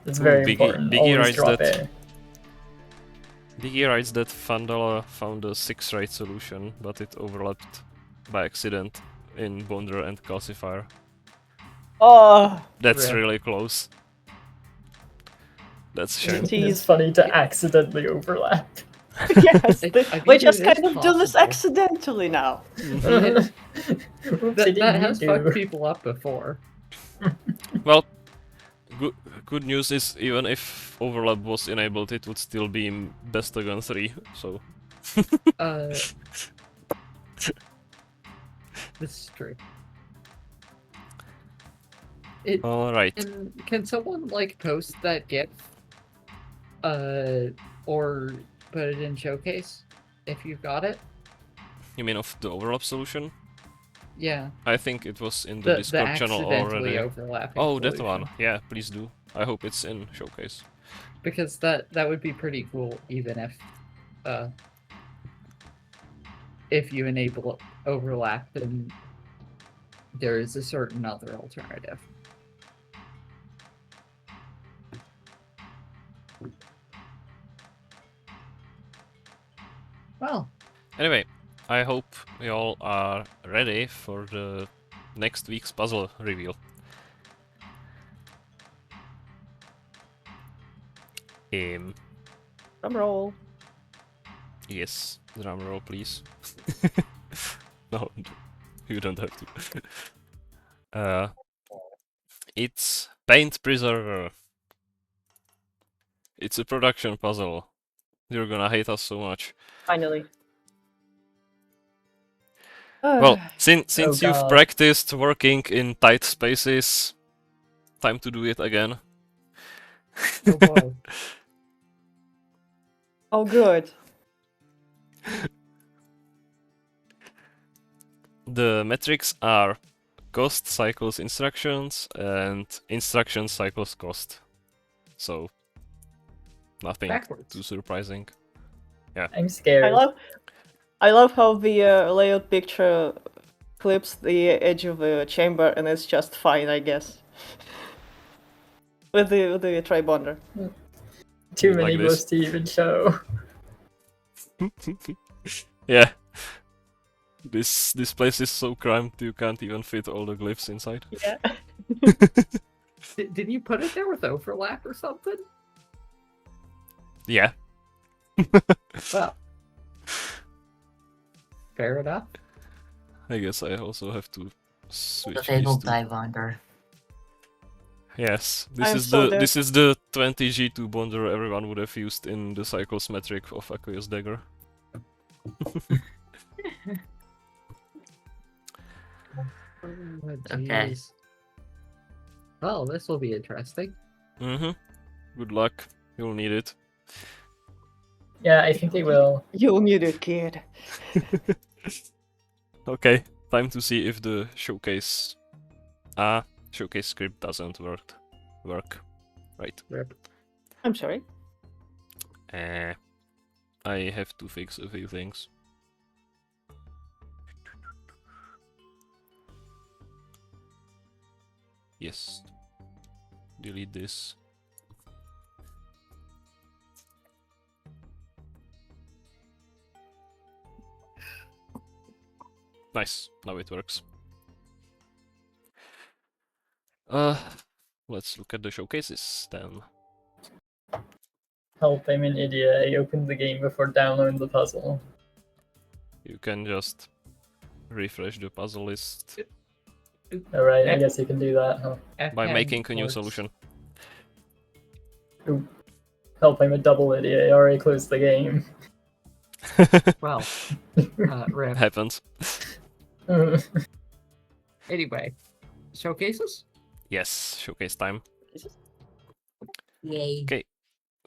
It's very Biggie- important. Biggie Always writes drop that- air. Biggie writes that Fandala found a 6-rate solution, but it overlapped by accident in Bonder and Calcifier. Oh, That's Yeah. really close. That's a shame. Tease. It's funny to accidentally overlap. yes. I We mean, just it kind is of do this possible. accidentally now. Whoopsie That has doo fucked doo. people up before. Well, good news is even if overlap was enabled, it would still be in Bestagon 3, so... This is true. Alright. Can someone like post that GIF? Or put it in showcase if you've got it. You mean of the overlap solution? Yeah. I think it was in the Discord channel accidentally already. overlapping Oh, that solution. one. Yeah, please do. I hope it's in showcase. Because that would be pretty cool, even if you enable overlap, then there is a certain other alternative. Well, Anyway, I hope you all are ready for the next week's puzzle reveal. Drum roll. Yes, drum roll, please. No, you don't have to. It's Paint Preserver. It's a production puzzle. You're gonna hate us so much. Finally. Well, since Oh, you've God. practiced working in tight spaces, time to do it again. oh boy. Oh, good. The metrics are cost cycles instructions and instruction cycles cost. So nothing Backwards. too surprising. I'm scared. I love how the layout picture clips the edge of the chamber, and it's just fine, I guess. with the tri-bonder. Too Like many this. ghosts to even show. Yeah. This place is so cramped you can't even fit all the glyphs inside. Yeah. Did you put it there with overlap or something? Yeah. Well, fair enough. I guess I also have to switch these Disabled two. dive under. Yes, this I'm is so the dead. this is the 20 G2 bonder everyone would have used in the cycles metric of Aqueous Dagger. Oh, Okay. jeez. Well, this will be interesting. Mm-hmm. Good luck. You'll need it. Yeah, I think they will. You'll need it, kid. Okay, time to see if the showcase showcase script doesn't work. Right. Rip. I'm sorry. I have to fix a few things. Yes. Delete this. Nice. Now it works. Let's look at the showcases then. Help, I'm an idiot. I opened the game before downloading the puzzle. You can just refresh the puzzle list Alright, I guess you can do that, huh? by making a new Works. solution. Ooh. Help, I'm a double idiot. I already closed the game. Well, rip. Happens. Anyway, showcases? Yes, showcase time. Yay. Okay,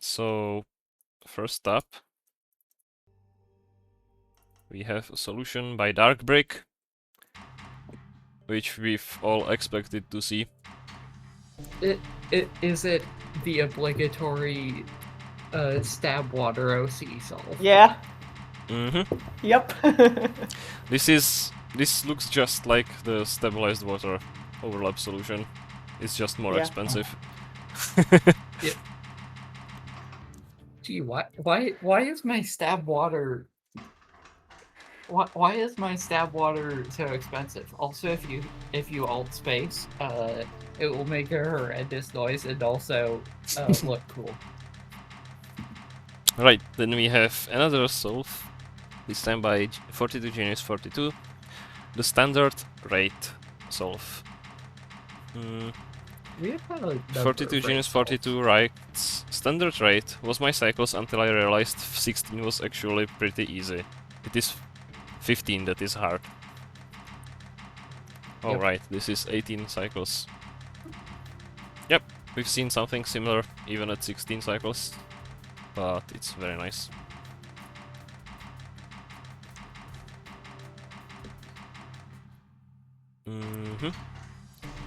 so first up, we have a solution by Dark Brick, which we've all expected to see. Is it the obligatory stab water OC solve? Yeah. Mm-hmm. Yep. This looks just like the stabilized water overlap solution. It's just more Yeah. expensive. Gee, why is my stab water? Why is my stab water so expensive? Also, if you alt space, it will make a horrendous noise and also look cool. Right, then we have another solve, this time by 42 Genius 42, the standard rate solve. We have had a number 42 of Genius rate 42 writes, standard rate was my cycles until I realized 16 was actually pretty easy. It is 15 that is hard. Yep. Alright, this is 18 cycles. Yep, we've seen something similar even at 16 cycles, but it's very nice.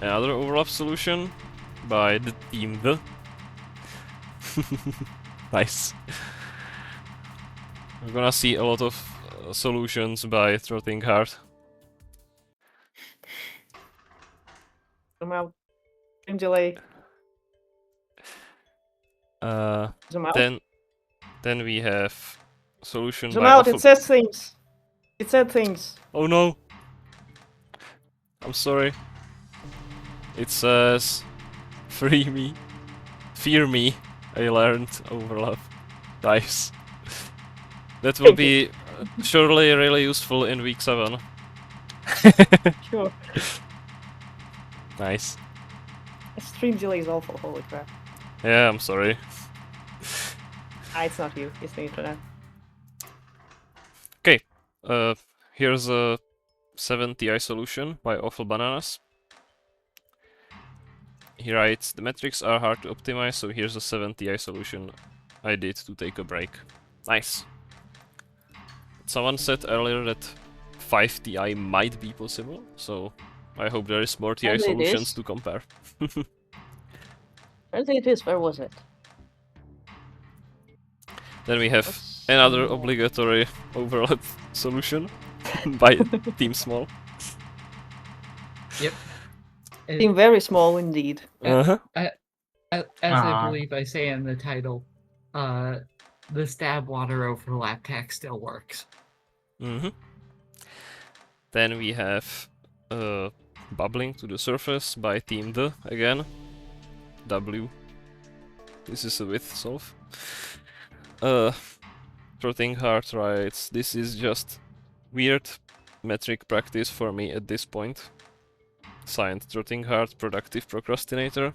Another overlap solution by the team The. Nice. We're gonna see a lot of solutions by Trotting Hard. Zoom out. Frame delay. Zoom out. Then we have solution Zoom by out. Awful- It says things. It said things. Oh no! I'm sorry. It says, "Free me, fear me." I learned overlap. Nice. That will be surely really useful in week 7. Sure. Nice. Stream delay is awful. Holy crap. Yeah, I'm sorry. It's not you. It's the internet. Okay, here's a 7 TI solution by Awful Bananas. He writes, the metrics are hard to optimize, so here's a 7 TI solution I did to take a break. Nice. Someone said earlier that 5 Ti might be possible, so I hope there is more TI Apparently it solutions is. to compare. Apparently it is. Where was it? Then we have What's another more? obligatory overlap solution by Team Small. Yep. Seem very small indeed. Uh-huh. As I Aw. believe I say in the title, the stab water overlap tag still works. Mm-hmm. Then we have bubbling to the surface by Team D again. W. This is a width solve. Trotting heart rights. This is just weird metric practice for me at this point. Signed Trotting Heart, Productive Procrastinator.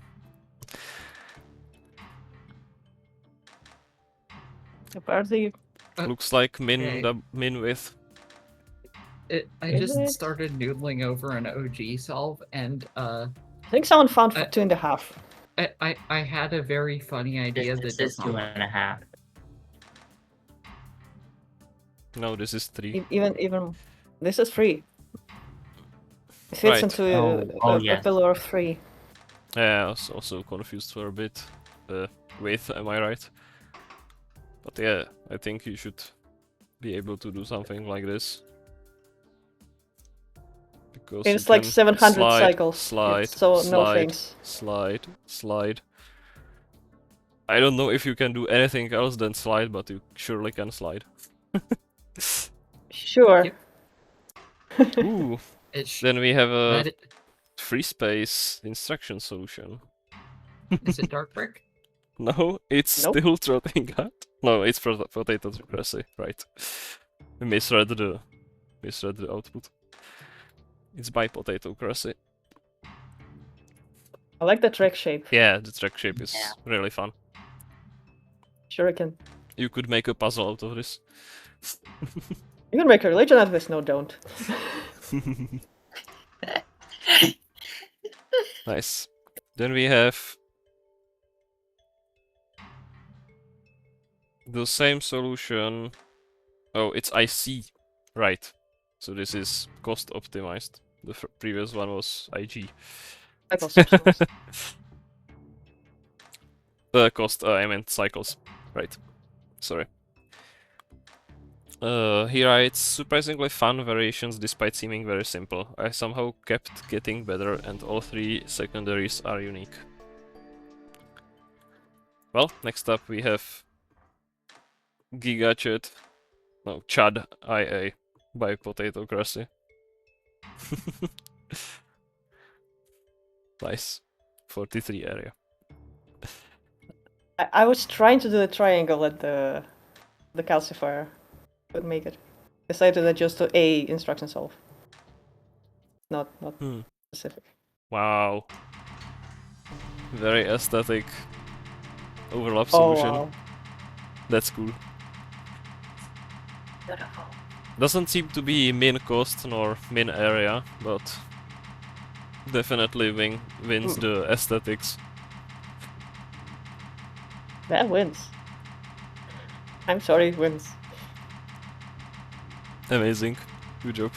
Apparently, Looks like Okay. min width. I Is just it? started noodling over an OG solve, and I think someone found I- 2.5. I had a very funny idea This that is does not. 2.5. No, this is 3. Even this is 3. It fits Right. into Oh, a yes. pillar of 3. Yeah, I was also confused for a bit. Width, am I right? But yeah, I think you should be able to do something like this. Because It's you like can 700 slide, cycles. slide, So slide, no thanks. slide, slide. I don't know if you can do anything else than slide, but you surely can slide. Sure. Yep. Ooh, It's then we have a that free space instruction solution. is it dark brick? No, it's Nope. still Trotting Heart. No, it's potato cressy, right. I misread the output. It's by potato cressy. I like the track shape. Yeah, the track shape is Yeah. really fun. Shuriken. You could make a puzzle out of this. You can make a religion out of this. No, don't. Nice. Then we have the same solution. Oh, it's IC. Right. So this is cost optimized. The previous one was IG. Cycles optimized. Cost, I meant cycles. Right. Sorry. Here it's surprisingly fun variations despite seeming very simple. I somehow kept getting better and all 3 secondaries are unique. Well, next up we have Gigachat. No, Chad IA by Potato Crusty. Nice. 43 area. I was trying to do a triangle at the calcifier. Couldn't make it. Decided to adjust to A instruction solve. Not specific. Wow. Very aesthetic overlap Oh solution. wow. That's cool. Beautiful. Doesn't seem to be min cost nor min area, but definitely wins the aesthetics. That wins. I'm sorry, it wins. Amazing. Good job.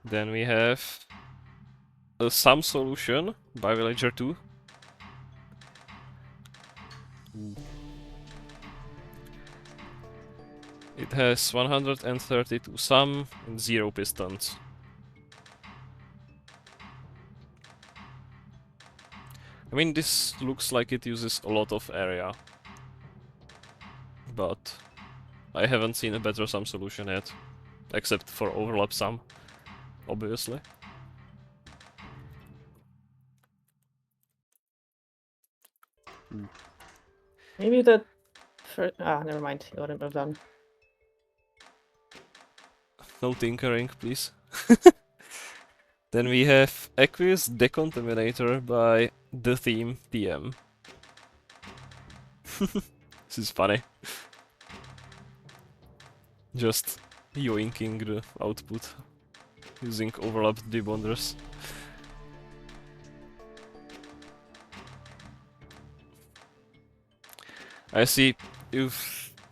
Then we have a sum solution by Villager 2. It has 132 sum and 0 pistons. I mean, this looks like it uses a lot of area. But I haven't seen a better sum solution yet. Except for overlap sum, obviously. Maybe the first... never mind. You wouldn't have done. No tinkering, please. Then we have Aqueous Decontaminator by The Theme TM. This is funny. Just yoinking the output using overlapped debonders. I see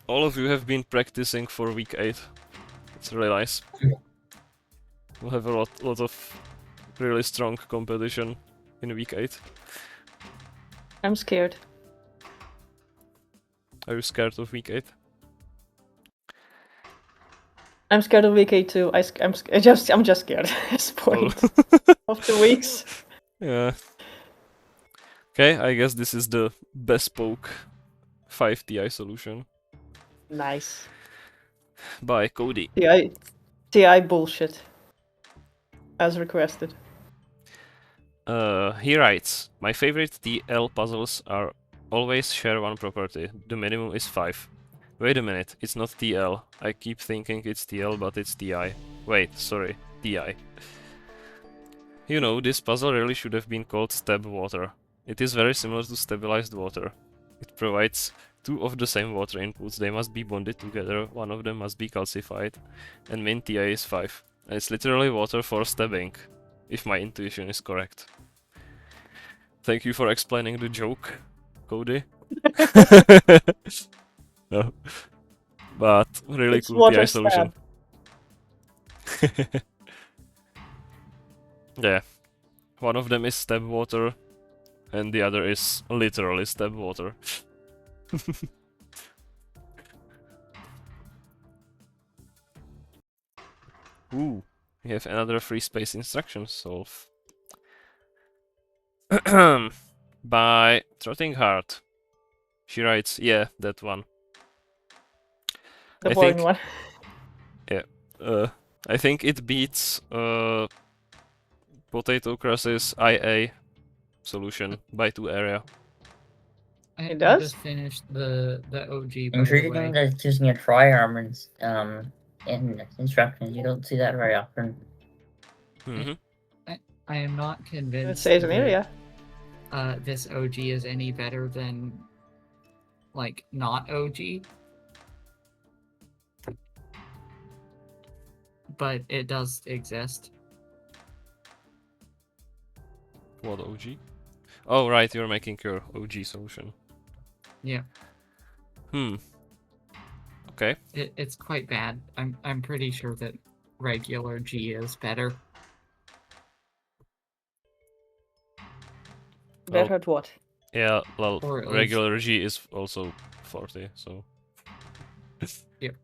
all of you have been practicing for week 8. It's really nice. We'll have a lot of really strong competition in week 8. I'm scared. Are you scared of week 8? I'm scared of week 8 too. I'm just scared at this point of the weeks. Yeah. Okay, I guess this is the bespoke 5 TI solution Nice. by Cody. TI bullshit. As requested. He writes, my favorite TL puzzles are always share one property. The minimum is 5. Wait a minute, it's not TL. I keep thinking it's TL, but it's TI. Wait, sorry, TI. You know, this puzzle really should have been called Stab Water. It is very similar to stabilized water. It provides 2 of the same water inputs. They must be bonded together, one of them must be calcified, and min TI is 5. And it's literally water for stabbing, if my intuition is correct. Thank you for explaining the joke, Cody. No. But really It's cool water TI solution. Yeah. One of them is stab water, and the other is literally stab water. Ooh, we have another free space instruction solve. By Trotting Heart. She writes, yeah, that one. The I boring think, one. Yeah. I think it beats Potato Crush's IA solution by 2 area. It does? I just finished the OG. I'm By sure the you know way. that using a triarm in instructions. You don't see that very often. Mm-hmm. I am not convinced. It says an area. This OG is any better than, like, not OG. But it does exist. What OG? Oh, right, you're making your OG solution. Yeah. Okay. It's quite bad. I'm pretty sure that regular G is better. Better at what? Yeah, well, Or at regular G is also 40, so... Yep.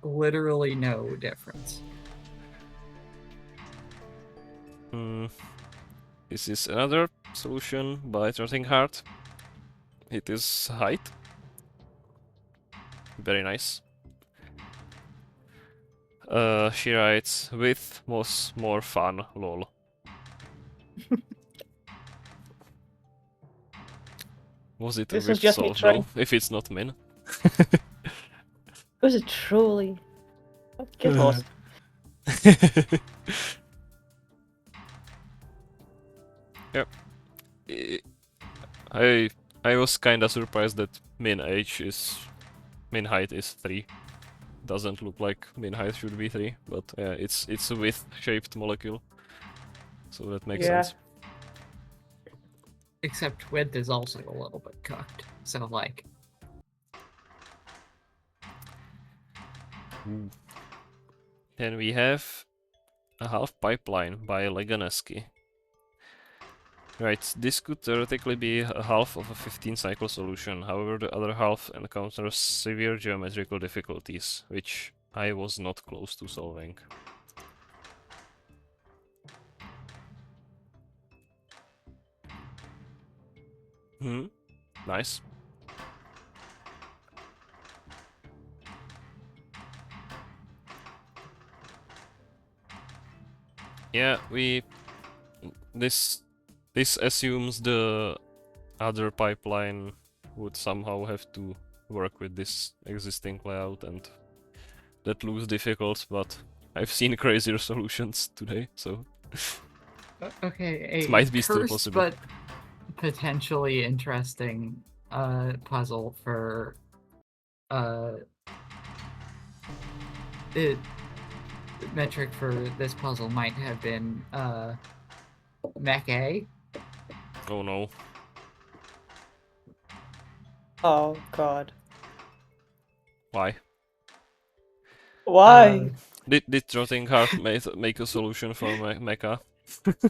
Literally no difference. This is another solution by Trotting Heart. It is height. Very nice. She writes, width was more fun, lol. Was it a This is width just me solve trying. though, if it's not min? Was it truly? Get lost. Yep. I was kinda surprised that min height is 3. Doesn't look like min height should be 3, but yeah, it's a width shaped molecule. So that makes sense. Except width is also a little bit cooked. So like Then we have a half pipeline by Leganeski. Right, this could theoretically be a half of a 15 cycle solution, however the other half encounters severe geometrical difficulties, which I was not close to solving. Nice. Yeah, this assumes the other pipeline would somehow have to work with this existing layout, and that looks difficult, but I've seen crazier solutions today, so okay, it might be still cursed possible. but potentially interesting puzzle for metric for this puzzle might have been Mech A. Oh no. Oh god. Why? Why? Did Trotting Heart make a solution for mecha?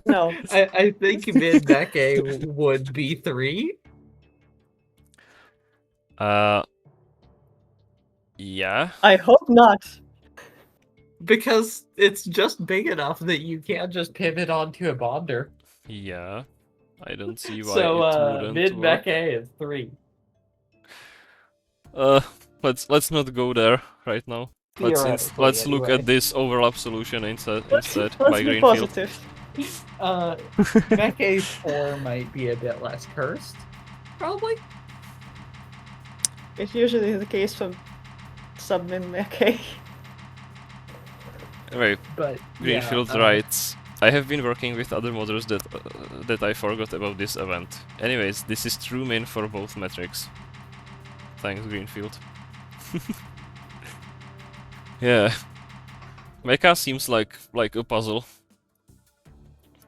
No. I think mid mecha would be 3. Yeah. I hope not. Because it's just big enough that you can't just pivot onto a bonder. Yeah. I don't see why So it wouldn't mid work. mecha is 3. Let's not go there right now. Let's look anyway. at this overlap solution instead Let's by be Greenfield. positive. Mecha 4 might be a bit less cursed. Probably. It's usually the case for sub-min mecha. Anyway, But Greenfield writes, I have been working with other modders that I forgot about this event. Anyways, this is true min for both metrics. Thanks, Greenfield. Yeah. Mecha seems like a puzzle.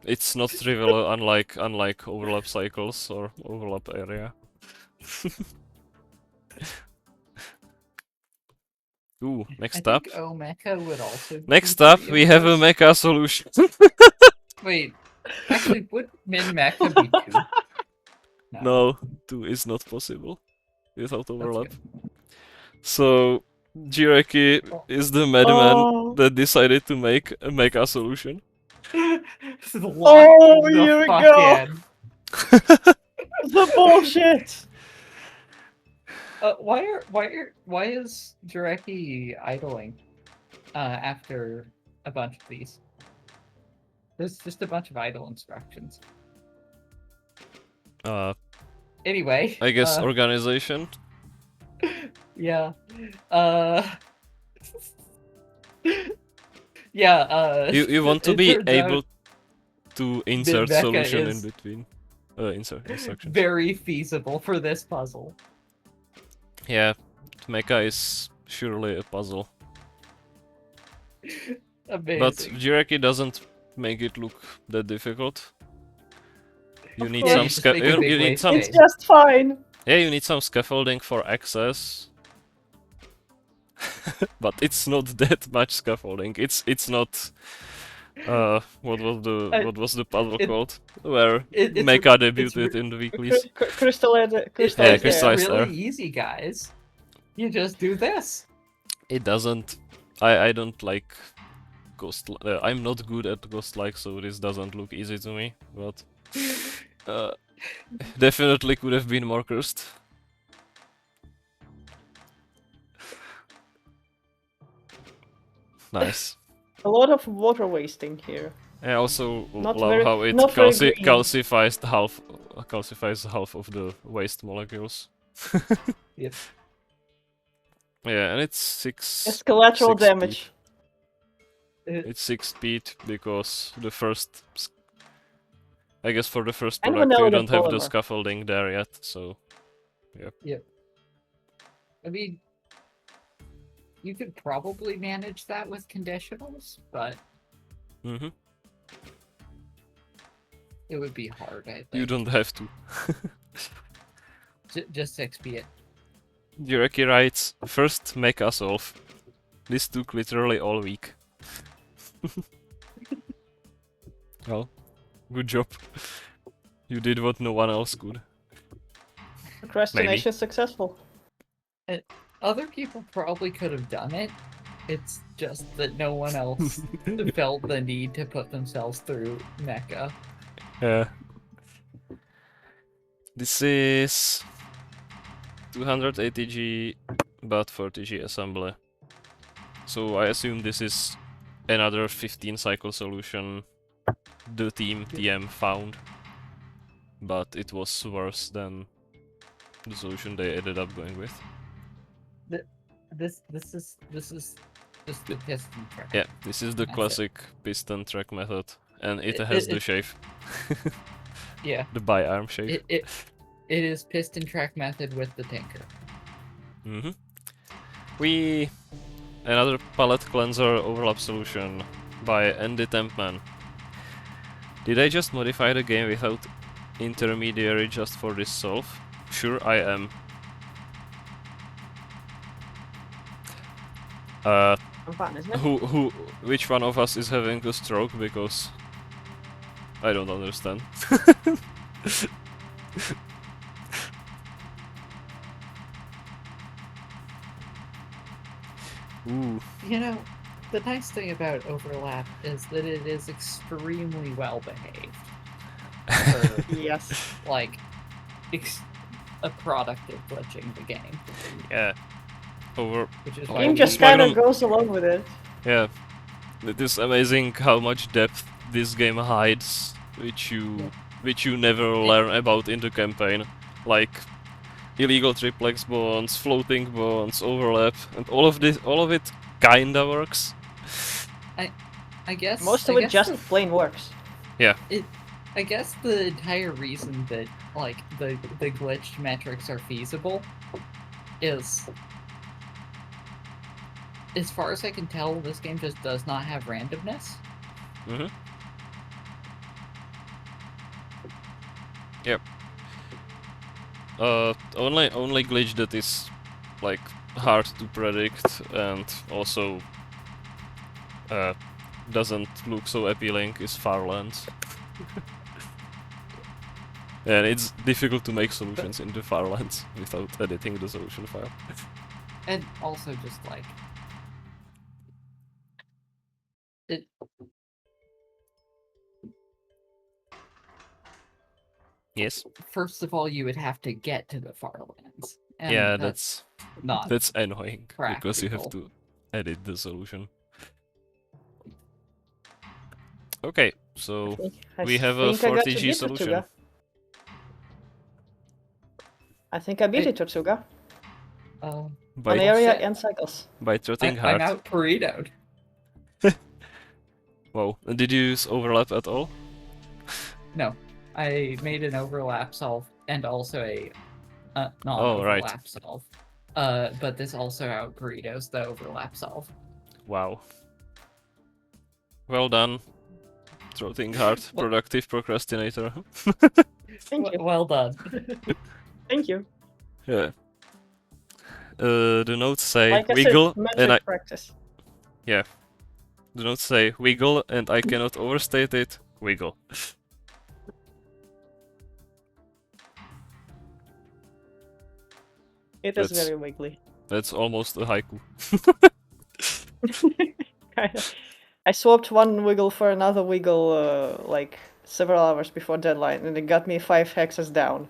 It's not trivial unlike overlap cycles or overlap area. Ooh, next up. Mecha would also. Next up, we have a mecha solution. Wait, actually, would min mecha be 2? No, 2 is not possible without overlap. So, Jireki is the madman that decided to make a mecha solution. Oh, here we go! The bullshit! Why is Jireki idling after a bunch of these? There's just a bunch of idle instructions. Anyway, I guess organization. Yeah. Yeah. You want to it be turns able out to insert Mecha solution in is between. Insert instructions. very feasible for this puzzle. Yeah, mecha is surely a puzzle. Amazing. But Jireki doesn't make it look that difficult. You Of need course. some Yeah, you just make a you need some It's just fine. Yeah, you need some scaffolding for access. But it's not that much scaffolding. It's not what was the puzzle called? Where mecha debuted in the weeklies. Crystallized Yeah, crystallized really air. easy, guys. You just do this. It doesn't. I don't like ghost. I'm not good at ghost-like, so this doesn't look easy to me. But definitely could have been more cursed. Nice. A lot of water wasting here. I also Not love very- how it not very green. calcifies half of the waste molecules. Yep. Yeah, and it's 6. It's collateral 6 damage. speed. It's 6 speed because the first. I guess for the first And product you vanilla don't have the polymer. scaffolding there yet, so. Yep. Yep. I mean, you could probably manage that with conditionals, but Mm-hmm. it would be hard, I think. You don't have to. Just 6p it. Jireki writes, first mecha solve. This took literally all week. Well, good job. You did what no one else could. Procrastination successful. Other people probably could have done it. It's just that no one else felt the need to put themselves through mecha. Yeah. This is 280G but 40G assembly. So I assume this is another 15 cycle solution the TM found. But it was worse than the solution they ended up going with. This is just the piston track. Yeah, this is the That's it. classic piston track method, and it It- has it- the it- shape. Yeah. The bi-arm shape. It is piston track method with the tinker. Mm-hmm. Another palette cleanser overlap solution by Andy Tempman. Did I just modify the game without intermediary just for this solve? Sure I am. Fun, isn't it? Which one of us is having a stroke? Because I don't understand. Ooh. You know, the nice thing about overlap is that it is extremely well behaved. For, Yes. like, a product of glitching the game. Yeah. Which is The why game we- just kind of Magnum- goes along with it. Yeah. It is amazing how much depth this game hides, which you never learn about in the campaign. Like illegal triplex bonds, floating bonds, overlap, and all of it kinda works. I guess Most of I it guess just the- plain works. Yeah. I guess the entire reason that like the glitched metrics are feasible is, as far as I can tell, this game just does not have randomness. Mm-hmm. Yep. Only glitch that is like hard to predict and also doesn't look so appealing is Farlands. And it's difficult to make solutions in the Farlands without editing the solution file. And also just like it Yes. First of all, you would have to get to the Farlands. And Yeah, that's not that's annoying because you have practical. to edit the solution. Okay, so we have a think I got to 40G beat solution. Tortuga. I think I beat it, Tortuga. By, On area and cycles. by trotting I'm hard. out burritoed. Wow, and did you use overlap at all? No, I made an overlap solve and also a Oh, right. non-overlap solve. But this also out burritos the overlap solve. Wow. Well done. Trotting hard, productive procrastinator. Thank you. Well done. Thank you. Yeah. The notes say Like I wiggle said, and magic practice. yeah. The notes say wiggle and I cannot overstate it. Wiggle. It is That's- very wiggly. That's almost a haiku. I swapped one wiggle for another wiggle like several hours before deadline, and it got me 5 hexes down.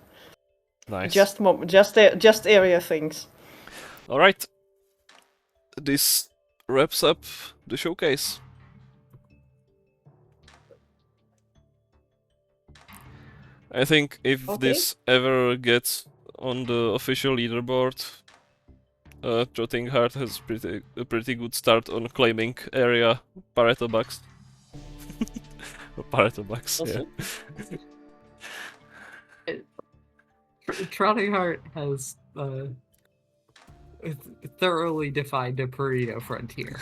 Nice. Just area things. All right. This wraps up the showcase. I think if Okay. this ever gets on the official leaderboard, Trotting Heart has a pretty good start on claiming area Pareto bucks. Pareto bucks, We'll yeah. Trotting Heart has thoroughly defined a burrito frontier.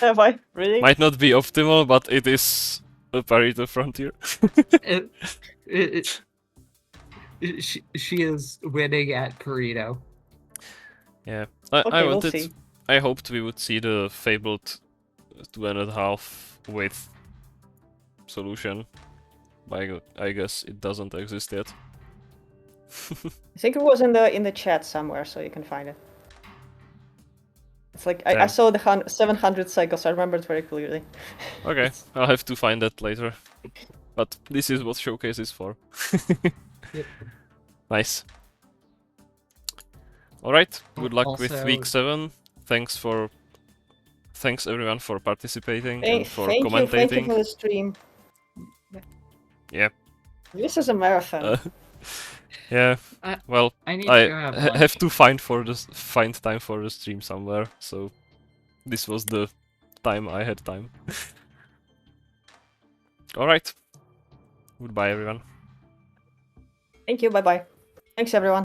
Have I? Really? Might not be optimal, but it is a Pareto frontier. She is winning at burrito. Yeah, Okay, I we'll wanted. see. I hoped we would see the fabled 2.5 with solution. I guess it doesn't exist yet. I think it was in the chat somewhere, so you can find it. It's like I Damn. saw the 700 cycles. I remember it very clearly. Okay, I'll have to find that later. But this is what Showcase is for. Yep. Nice. Alright, good luck with Also- week 7. Thanks everyone for participating and for Thank you commentating. for the stream. Yeah. This is a marathon. Yeah. I- Well, I need I to go have lunch. have to find time for the stream somewhere. So this was the time I had time. All right. Goodbye, everyone. Thank you. Bye bye. Thanks, everyone.